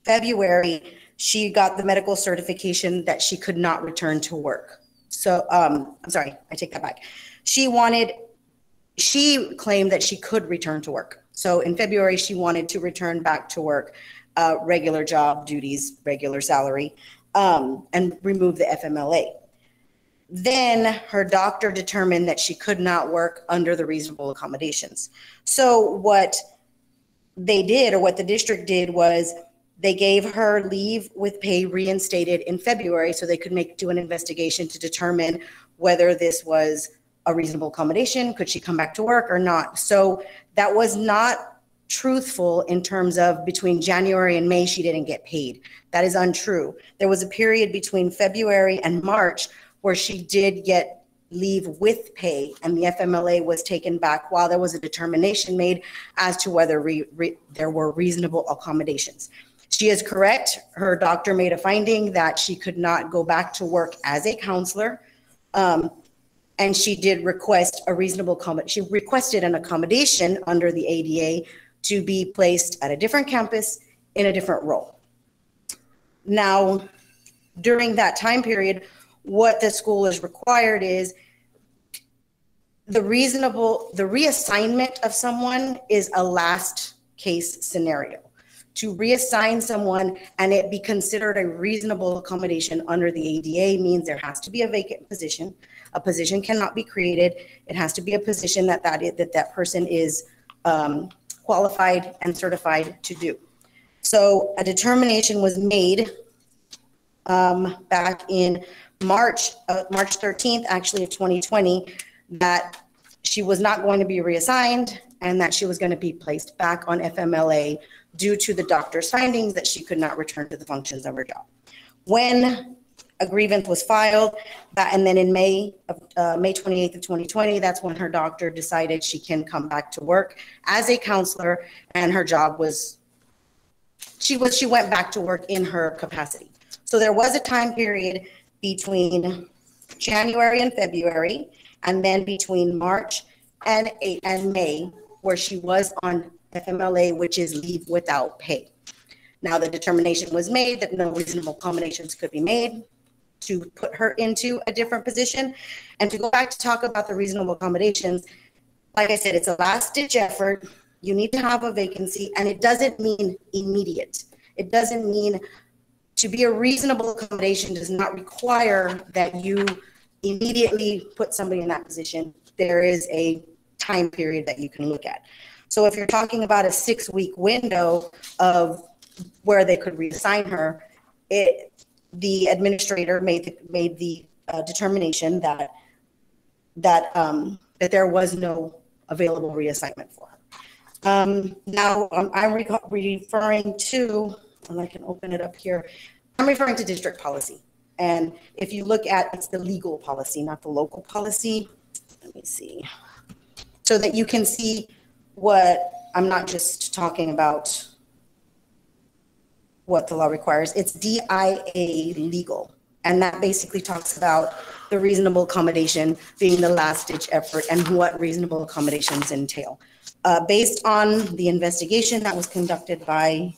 February, she got the medical certification that she could not return to work. So, I'm sorry, I take that back. She claimed that she could return to work. So in February, she wanted to return back to work, regular job duties, regular salary, and remove the FMLA. Then her doctor determined that she could not work under the reasonable accommodations. So what they did, or what the district did, was they gave her leave with pay reinstated in February so they could do an investigation to determine whether this was a reasonable accommodation. Could she come back to work or not? So that was not truthful in terms of between January and May, she didn't get paid. That is untrue. There was a period between February and March where she did get leave with pay and the FMLA was taken back while there was a determination made as to whether there were reasonable accommodations. She is correct. Her doctor made a finding that she could not go back to work as a counselor. And she did request a reasonable accommodation. She requested an accommodation under the ADA to be placed at a different campus in a different role. Now, during that time period, what the school is required is the reassignment of someone is a last case scenario. To reassign someone and it be considered a reasonable accommodation under the ADA means there has to be a vacant position. A position cannot be created. It has to be a position that person is qualified and certified to do. So a determination was made back in March 13th, actually, of 2020, that she was not going to be reassigned and that she was going to be placed back on FMLA due to the doctor's findings that she could not return to the functions of her job. When a grievance was filed, and then in May 28th of 2020, that's when her doctor decided she can come back to work as a counselor, and her job was, she went back to work in her capacity. So there was a time period between January and February, and then between March and May, where she was on FMLA, which is leave without pay. Now, the determination was made that no reasonable accommodations could be made to put her into a different position. And to go back to talk about the reasonable accommodations, like I said, it's a last-ditch effort. You need to have a vacancy, and it doesn't mean immediate. It doesn't mean, to be a reasonable accommodation does not require that you immediately put somebody in that position. There is a time period that you can look at. So if you're talking about a 6-week window of where they could reassign her, the administrator made the determination that there was no available reassignment for her. Now I'm referring to, and I can open it up here. I'm referring to district policy. And if you look at, it's the legal policy, not the local policy. Let me see. So that you can see what, I'm not just talking about what the law requires. It's DIA legal. And that basically talks about the reasonable accommodation being the last ditch effort and what reasonable accommodations entail. Based on the investigation that was conducted by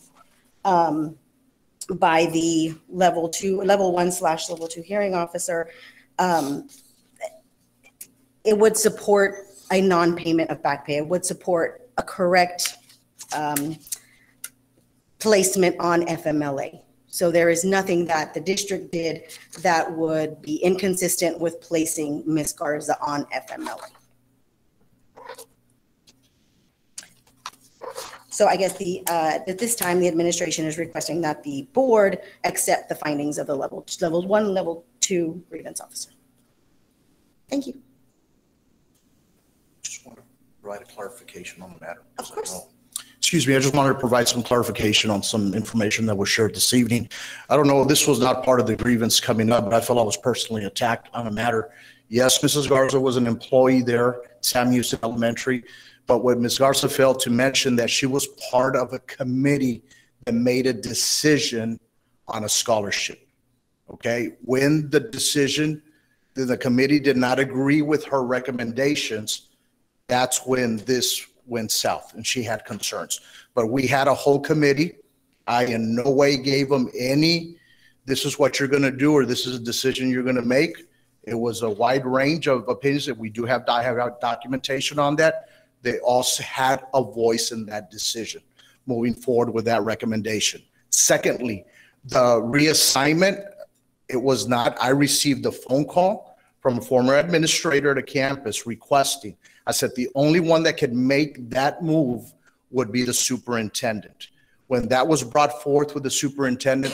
the level 1/level 2 hearing officer, it would support a non-payment of back pay. It would support a correct placement on FMLA. So there is nothing that the district did that would be inconsistent with placing Ms. Garza on FMLA. So I guess at this time, the administration is requesting that the board accept the findings of the level 1, level 2 grievance officer. Thank you. Just want to provide a clarification on the matter. Of course. Excuse me, I just wanted to provide some clarification on some information that was shared this evening. I don't know, this was not part of the grievance coming up, but I felt I was personally attacked on a matter. Yes, Mrs. Garza was an employee there at Sam Houston Elementary, but what Ms. Garza failed to mention that she was part of a committee that made a decision on a scholarship. Okay, when the decision, the committee did not agree with her recommendations, that's when this went south and she had concerns. But we had a whole committee. I in no way gave them any, this is what you're gonna do or this is a decision you're gonna make. It was a wide range of opinions that we do have documentation on that. They also had a voice in that decision moving forward with that recommendation. Secondly, the reassignment, it was not, I received a phone call from a former administrator at a campus requesting, I said the only one that could make that move would be the superintendent. When that was brought forth with the superintendent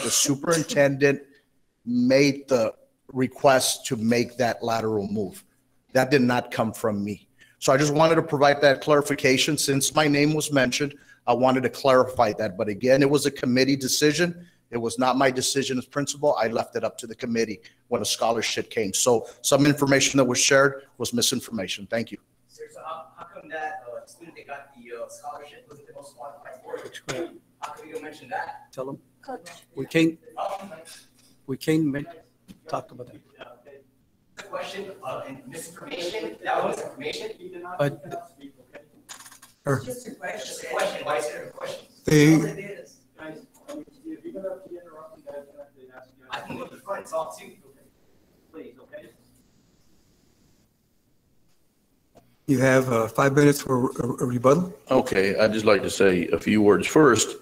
made the request to make that lateral move. That did not come from me. So I just wanted to provide that clarification. Since my name was mentioned, I wanted to clarify that. But again, it was a committee decision. It was not my decision as principal. I left it up to the committee when a scholarship came. So some information that was shared was misinformation. Thank you. Sir, so how come that student that got the scholarship wasn't the most qualified for it? How come you don't mention that? Tell them. We can't talk about that. The question and misinformation, that was information. Just a question. Why is there a question? I can go to the front, it's all too. Please, okay? You have 5 minutes for a rebuttal. Okay, I'd just like to say a few words. First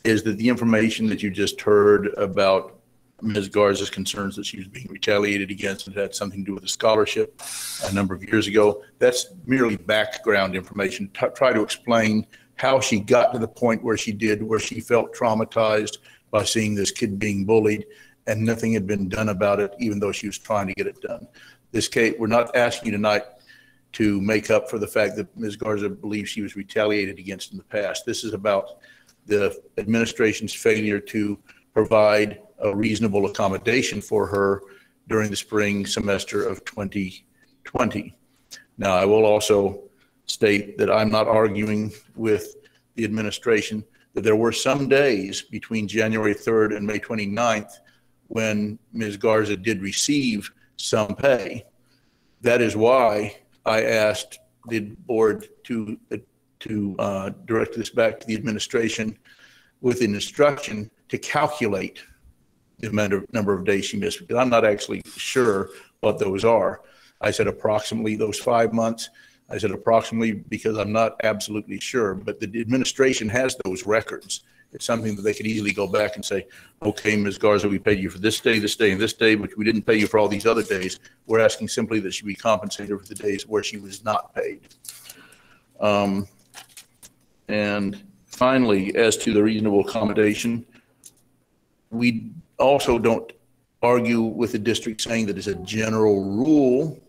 is that the information that you just heard about Ms. Garza's concerns that she was being retaliated against and had something to do with a scholarship a number of years ago, that's merely background information. Try to explain how she got to the point where she did, where she felt traumatized by seeing this kid being bullied and nothing had been done about it, even though she was trying to get it done. This case, we're not asking you tonight to make up for the fact that Ms. Garza believes she was retaliated against in the past. This is about the administration's failure to provide a reasonable accommodation for her during the spring semester of 2020. Now, I will also state that I'm not arguing with the administration that there were some days between January 3rd and May 29th when Ms. Garza did receive some pay. That is why I asked the board to direct this back to the administration with an instruction to calculate the number of days she missed, because I'm not actually sure what those are. I said approximately those 5 months. I said approximately because I'm not absolutely sure, but the administration has those records. It's something that they could easily go back and say, okay, Ms. Garza, we paid you for this day, and this day, but we didn't pay you for all these other days. We're asking simply that she be compensated for the days where she was not paid. And finally, as to the reasonable accommodation, we also don't argue with the district saying that as a general rule,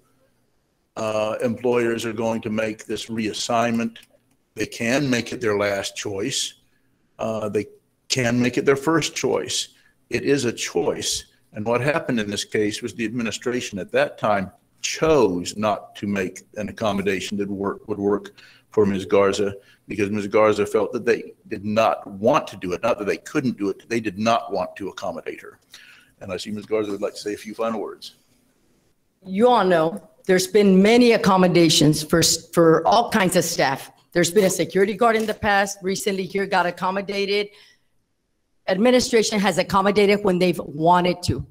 employers are going to make this reassignment. They can make it their last choice. They can make it their first choice. It is a choice. And what happened in this case was the administration at that time chose not to make an accommodation that would work for Ms. Garza, because Ms. Garza felt that they did not want to do it. Not that they couldn't do it, they did not want to accommodate her. And I see Ms. Garza would like to say a few final words. You all know there's been many accommodations for all kinds of staff. There's been a security guard in the past, recently here got accommodated. Administration has accommodated when they've wanted to.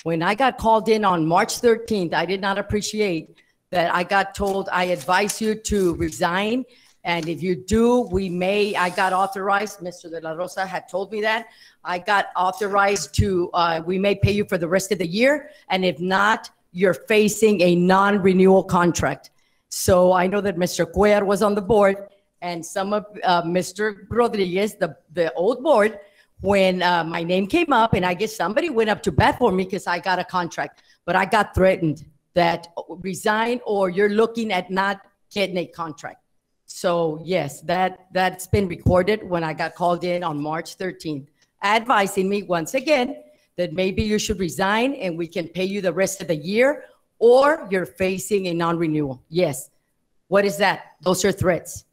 When I got called in on March 13th, I did not appreciate that I got told, I advise you to resign. And if you do, I got authorized, Mr. De La Rosa had told me that. I got authorized to, we may pay you for the rest of the year. And if not, you're facing a non-renewal contract. So I know that Mr. Cuellar was on the board and some of Mr. Rodriguez, the old board, when my name came up, and I guess somebody went up to bat for me because I got a contract, but I got threatened that resign or you're looking at not getting a contract. So yes, that's been recorded when I got called in on March 13th, advising me once again that maybe you should resign and we can pay you the rest of the year, or you're facing a non-renewal. Yes. What is that? Those are threats.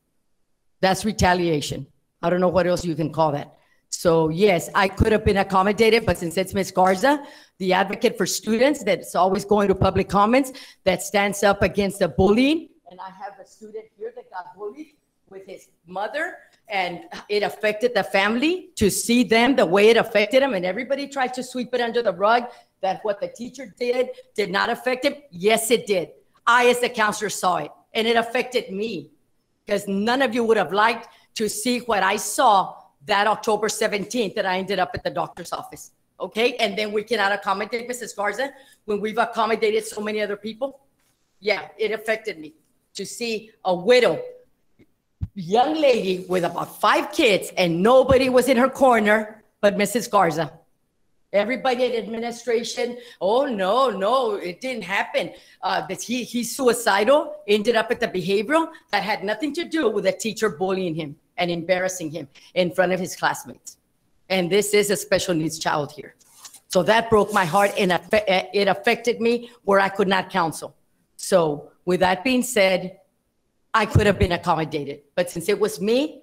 That's retaliation. I don't know what else you can call that. So yes, I could have been accommodated, but since it's Ms. Garza, the advocate for students that's always going to public comments, that stands up against the bullying. And I have a student here that got bullied with his mother, and it affected the family to see them the way it affected them. And everybody tried to sweep it under the rug that what the teacher did not affect him. Yes, it did. I, as a counselor, saw it, and it affected me, because none of you would have liked to see what I saw that October 17th that I ended up at the doctor's office. Okay. And then we cannot accommodate Mrs. Garza when we've accommodated so many other people. Yeah, it affected me to see a widow, young lady with about 5 kids, and nobody was in her corner but Mrs. Garza. Everybody in administration, oh, no, it didn't happen. He's suicidal, ended up at the behavioral. That had nothing to do with a teacher bullying him and embarrassing him in front of his classmates. And this is a special needs child here. So that broke my heart, and it affected me where I could not counsel. So with that being said, I could have been accommodated. But since it was me,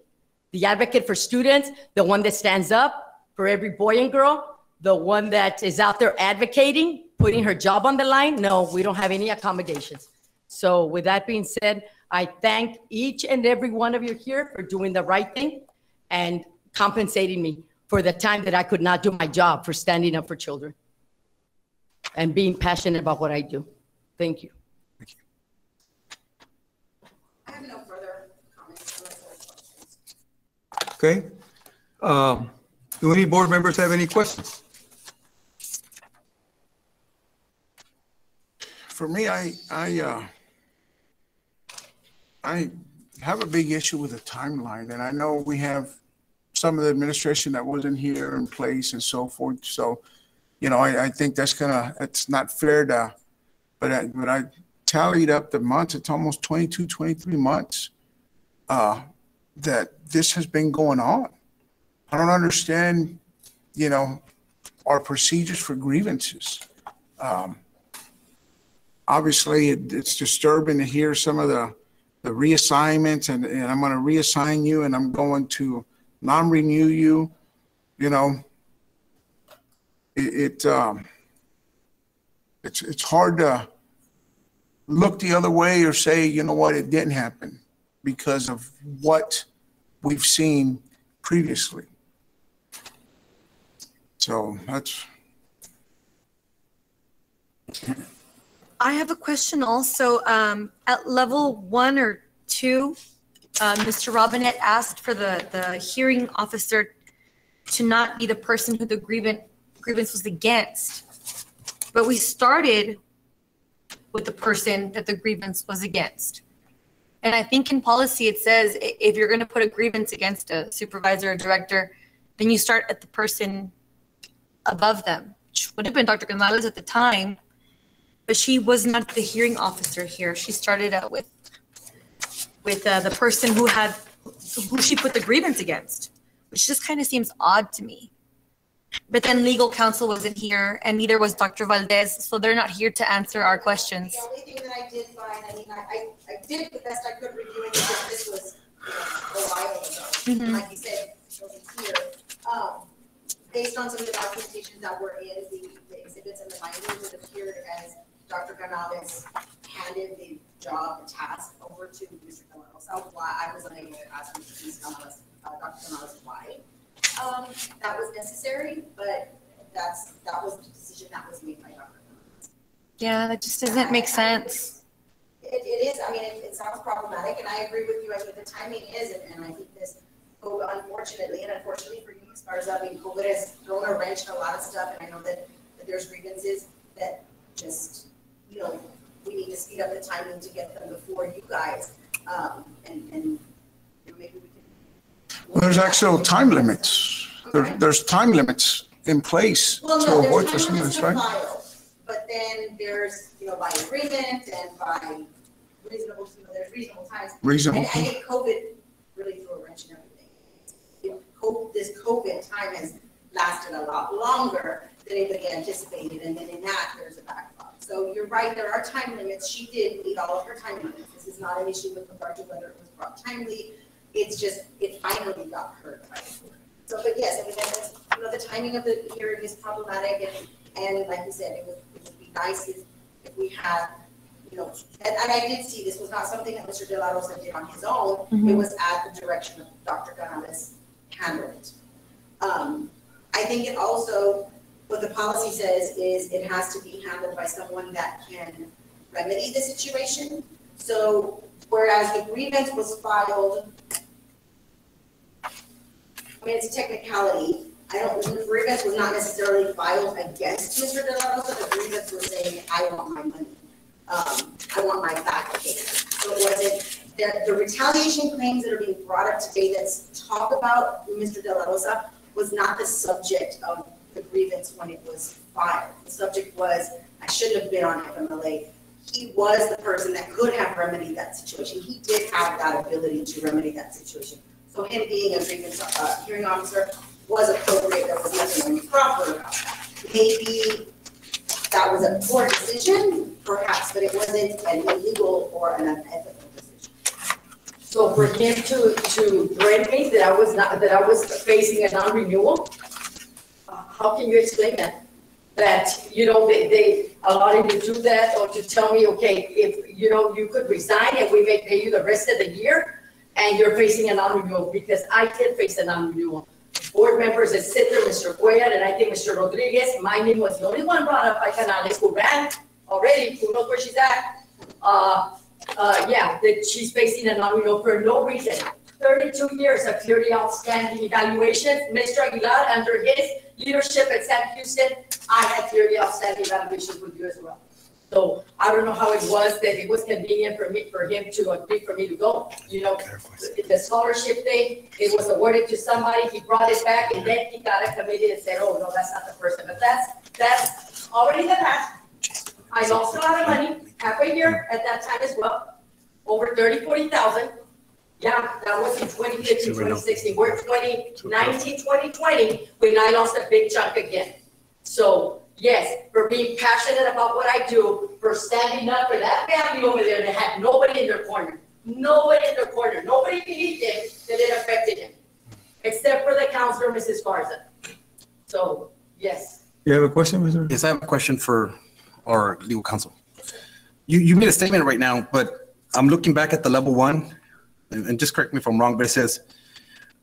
the advocate for students, the one that stands up for every boy and girl, the one that is out there advocating, putting her job on the line, no, we don't have any accommodations. So with that being said, I thank each and every one of you here for doing the right thing and compensating me for the time that I could not do my job, for standing up for children and being passionate about what I do. Thank you. Okay. Do any board members have any questions? For me, I have a big issue with the timeline, and I know we have some of the administration that wasn't here in place and so forth. So, you know, I think it's not fair to, but I tallied up the months. It's almost 22, 23 months that this has been going on. I don't understand, you know, our procedures for grievances. Obviously, it's disturbing to hear some of the reassignments, and I'm going to reassign you, and I'm going to non-renew you. You know, it's hard to look the other way or say, you know what, it didn't happen because of what we've seen previously. So that's. I have a question also. At level 1 or 2, Mr. Robinette asked for the hearing officer to not be the person who the grievance was against. But we started with the person that the grievance was against. And I think in policy it says if you're going to put a grievance against a supervisor or director, then you start at the person above them, which would have been Dr. Gonzalez at the time. But she was not the hearing officer here. She started out with the person who she put the grievance against, which just kind of seems odd to me. But then legal counsel wasn't here, and neither was Dr. Valdez, so they're not here to answer our questions. The only thing that I did find, I mean, I did the best I could reviewing it because this was a while ago. Like you said, it wasn't here. Based on some of the documentations that were in the exhibits and the findings, it appeared as Dr. Canales handed the job, the task over to Mr. Canales. Why I was unable to ask Dr. Canales why that was necessary, but that was the decision that was made by Dr. Canales. Yeah, that just doesn't make sense. It is. I mean, it sounds problematic, and I agree with you. I mean, the timing is, and I think this, unfortunately, and unfortunately for you, as far as I mean, COVID has thrown a wrench in a lot of stuff, and I know that there's grievances that just, you know, we need to speed up the timing to get them before you guys, and you know, maybe we can. Well, there's actual time limits. There's time limits in place to avoid this, right? But then there's, you know, by agreement and by reasonable, you know, there's reasonable times. Reasonable. And I think COVID really threw a wrench in everything. You know, this COVID time has lasted a lot longer than anybody anticipated, and then in that, there's a backlog. So you're right, there are time limits. She did meet all of her time limits. This is not an issue with regard to whether it was brought timely. It's just, it finally got heard by the board. So, but yes, I mean, that's, you know, the timing of the hearing is problematic, and like you said, it would be nice if we had, you know, and I did see this was not something that Mr. De La Rosa did on his own. It was at the direction of Dr. Canales handled it. I think it also, what the policy says is it has to be handled by someone that can remedy the situation. So whereas the grievance was filed, I mean, it's a technicality. The grievance was not necessarily filed against Mr. De La Rosa. The grievance was saying, I want my money. I want my back pay. So it wasn't, the retaliation claims that are being brought up today that's talked about Mr. De La Rosa was not the subject of the grievance when it was filed. The subject was, I shouldn't have been on FMLA. He was the person that could have remedied that situation. He did have that ability to remedy that situation. So him being a grievance hearing officer was appropriate. There was nothing improper about that. Maybe that was a poor decision, perhaps, but it wasn't an illegal or an unethical decision. So for him to threaten me that I was facing a non-renewal, how can you explain that? That, you know, they allowed him to do that, or to tell me, okay, if, you know, you could resign and we may pay you the rest of the year and you're facing a non-renewal, because I did face a non-renewal. Board members that sit there, Mr. Cuellar, and I think Mr. Rodriguez, my name was the only one brought up by Canales, who ran already, who knows where she's at. Yeah, that she's facing a non-renewal for no reason. 32 years of clearly outstanding evaluations. Mr. Aguilar, under his leadership at Sam Houston, I had clearly outstanding evaluations with you as well. So I don't know how it was that it was convenient for him to agree for me to go. You know, the scholarship thing, it was awarded to somebody, he brought it back, and then he got a committee and said, oh, no, that's not the person. But that's already the past. I lost a lot of money, half a year at that time as well, over 30, 40,000. Yeah, that was in 2015, 2016. We're 2019, 2020, when I lost a big chunk again. So yes, for being passionate about what I do, for standing up for that family over there that had nobody in their corner. Nobody in their corner. Nobody believed him that it affected him, except for the counselor, Mrs. Garza. So, yes. You have a question, Mr.? Yes, I have a question for our legal counsel. You made a statement right now, but I'm looking back at the level 1, and just correct me if I'm wrong, but it says,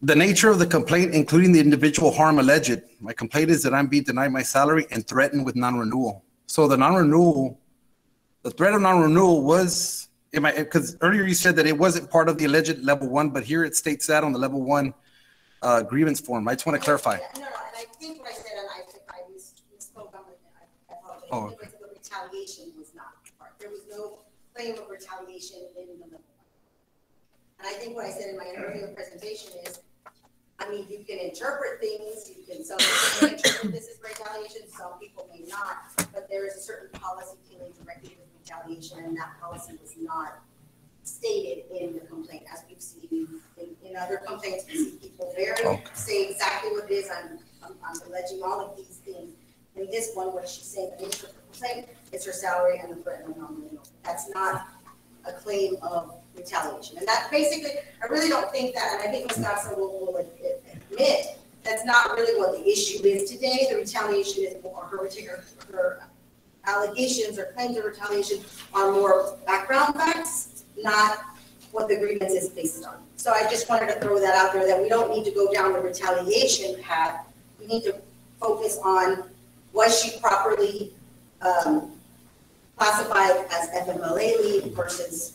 the nature of the complaint, including the individual harm alleged. My complaint is that I'm being denied my salary and threatened with non-renewal. So the non-renewal, the threat of non-renewal was, because earlier you said that it wasn't part of the alleged level 1, but here it states that on the level 1 grievance form. I just want to clarify. No, and I think what I said, and I misspoke on it, I apologize. Oh, I think the retaliation was not part. There was no claim of retaliation in the level 1. And I think what I said in my earlier presentation is, I mean, you can interpret things, some people may interpret this as retaliation, some people may not, but there is a certain policy dealing directly with retaliation, and that policy was not stated in the complaint, as we've seen in other complaints. We see people say exactly what it is. I'm alleging all of these things. In this one, what she's saying, the nature of the complaint is her salary and the threat of non-renewal. That's not a claim of retaliation. And that basically, I really don't think that, and I think Ms. Garza will admit, that's not really what the issue is today. The retaliation is more, her allegations or claims of retaliation are more background facts, not what the grievance is based on. So I just wanted to throw that out there, that we don't need to go down the retaliation path. We need to focus on, was she properly classified as FMLA leave versus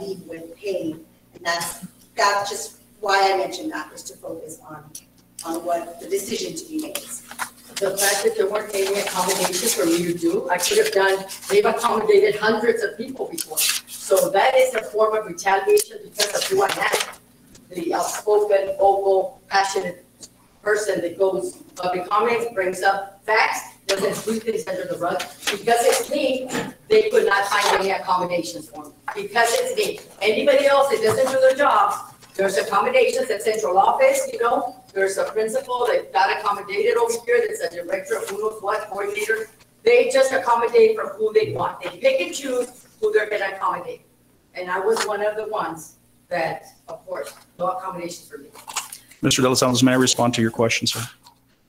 leave with pay, and that's just why I mentioned that, was to focus on what the decision to be made is. The fact that there weren't any accommodations for me to do, I could have done, they've accommodated hundreds of people before. So that is a form of retaliation because of who I am. The outspoken, vocal, passionate person that goes public comments, brings up facts, doesn't sweep things under the rug. Because it's me, they could not find any accommodations for me. Because it's me. Anybody else that doesn't do their job, there's accommodations at central office, you know. There's a principal that got accommodated over here, that's a director of who knows what, coordinator. They just accommodate for who they want. They pick and choose who they're gonna accommodate. And I was one of the ones that, of course, no accommodations for me. Mr. De Los Santos, may I respond to your question, sir?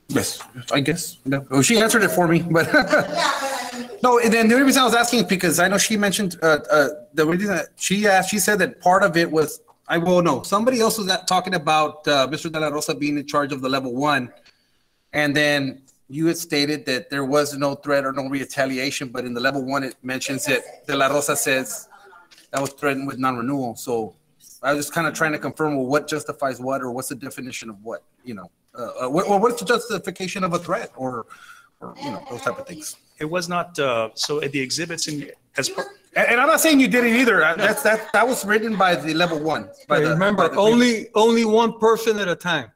Yes, I guess. No. Oh, she answered it for me, but no. And then the only reason I was asking is because I know she mentioned the reason that she asked. She said that part of it was somebody else was talking about Mr. De La Rosa being in charge of the level 1, and then you had stated that there was no threat or no retaliation, but in the level 1 it mentions that De La Rosa says that was threatened with non-renewal. So I was just kind of trying to confirm, well, what justifies what, or what's the definition of what, you know, what's the justification of a threat, or those type of things. It was not, so the exhibits in, and I'm not saying you did it either. That was written by the level 1. Remember, only one person at a time.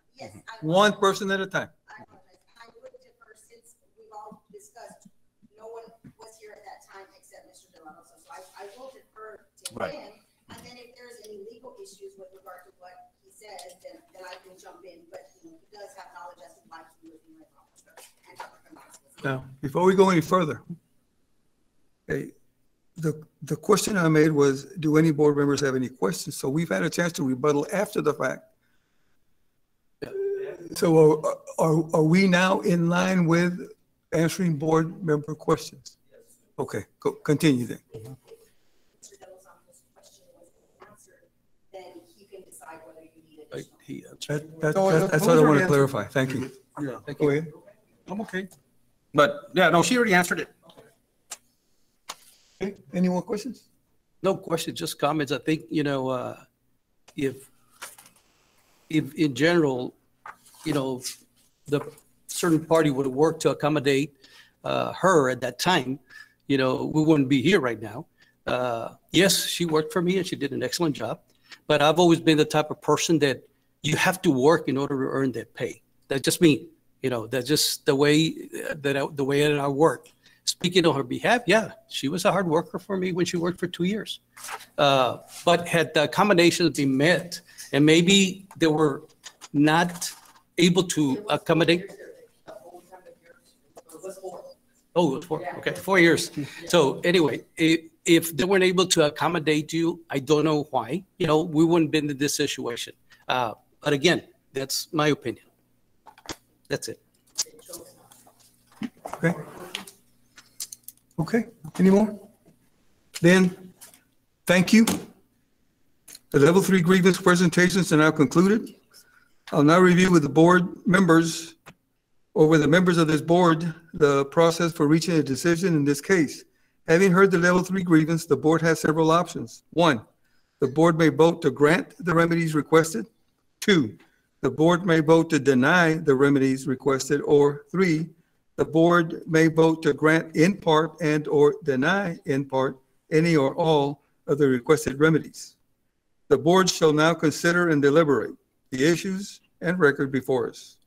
One person at a time. I would defer, since we've all discussed, no one was here at that time except Mr. De La Rosa. So I will defer to him. And then if there's any legal issues with regard to what he says, then I can jump in. But he does have knowledge as to why he was in my officer. Now, before we go any further, the question I made was, do any board members have any questions? So we've had a chance to rebuttal after the fact. So are we now in line with answering board member questions? Okay, continue then. Mr. De Los Santos' question was answered, then he can decide whether you need it. That's what I want to clarify. Thank you. Yeah, thank you. Go ahead. I'm okay. But yeah, no, she already answered it. Okay. Any more questions? No questions, just comments. I think, if if in general, you know, the certain party would have worked to accommodate her at that time, you know, we wouldn't be here right now. Yes, she worked for me and she did an excellent job, but I've always been the type of person that you have to work in order to earn that pay. That's just me, you know, that's just the way that I work. Speaking on her behalf, yeah, she was a hard worker for me when she worked for 2 years. But had the accommodations been met, and maybe they were not able to accommodate. Oh, it was 4, okay, 4 years. So anyway, if they weren't able to accommodate you, I don't know why, you know, we wouldn't been in this situation. But again, that's my opinion. That's it. Okay. Okay, any more? Then, thank you. The level 3 grievance presentations are now concluded. I'll now review with the board members, or with the members of this board, the process for reaching a decision in this case. Having heard the level 3 grievance, the board has several options. 1, the board may vote to grant the remedies requested. 2, the board may vote to deny the remedies requested. Or 3, the board may vote to grant in part and or deny in part any or all of the requested remedies. The board shall now consider and deliberate the issues and record before us.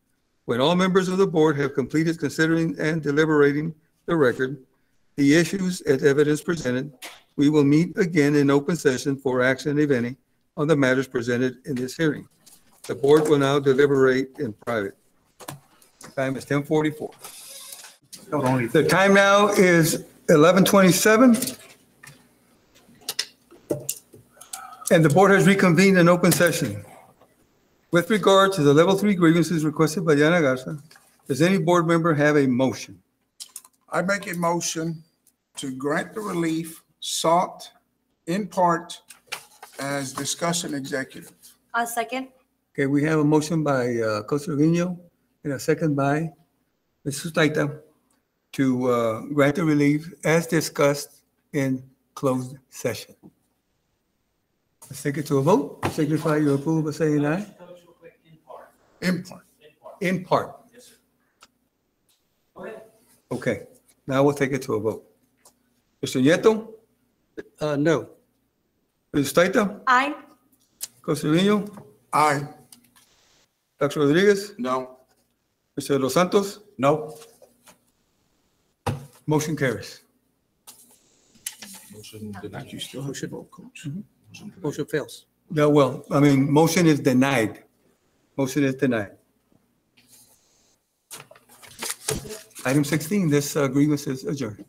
When all members of the board have completed considering and deliberating the record, the issues and evidence presented, we will meet again in open session for action, if any, on the matters presented in this hearing. The board will now deliberate in private. Time is 10:44. The time now is 11:27. And the board has reconvened in open session. With regard to the level 3 grievances requested by Diana Garza, does any board member have a motion? I make a motion to grant the relief sought in part as discussed in executive. A second. Okay, we have a motion by Costa Trevino and a second by Mrs. Taita to grant the relief as discussed in closed session. Let's take it to a vote. Signify your approval by saying aye. In part. In part. Yes, sir. Okay, now we'll take it to a vote. Mr. Nieto? No. Mrs. Taita? Aye. Costa Trevino? Aye. Dr. Rodriguez? No. Mr. De Los Santos? No. Motion carries. Motion denied. You still have to vote, Coach. Motion fails. No, well, I mean, motion is denied. Motion is denied. Item 16, this grievance is adjourned.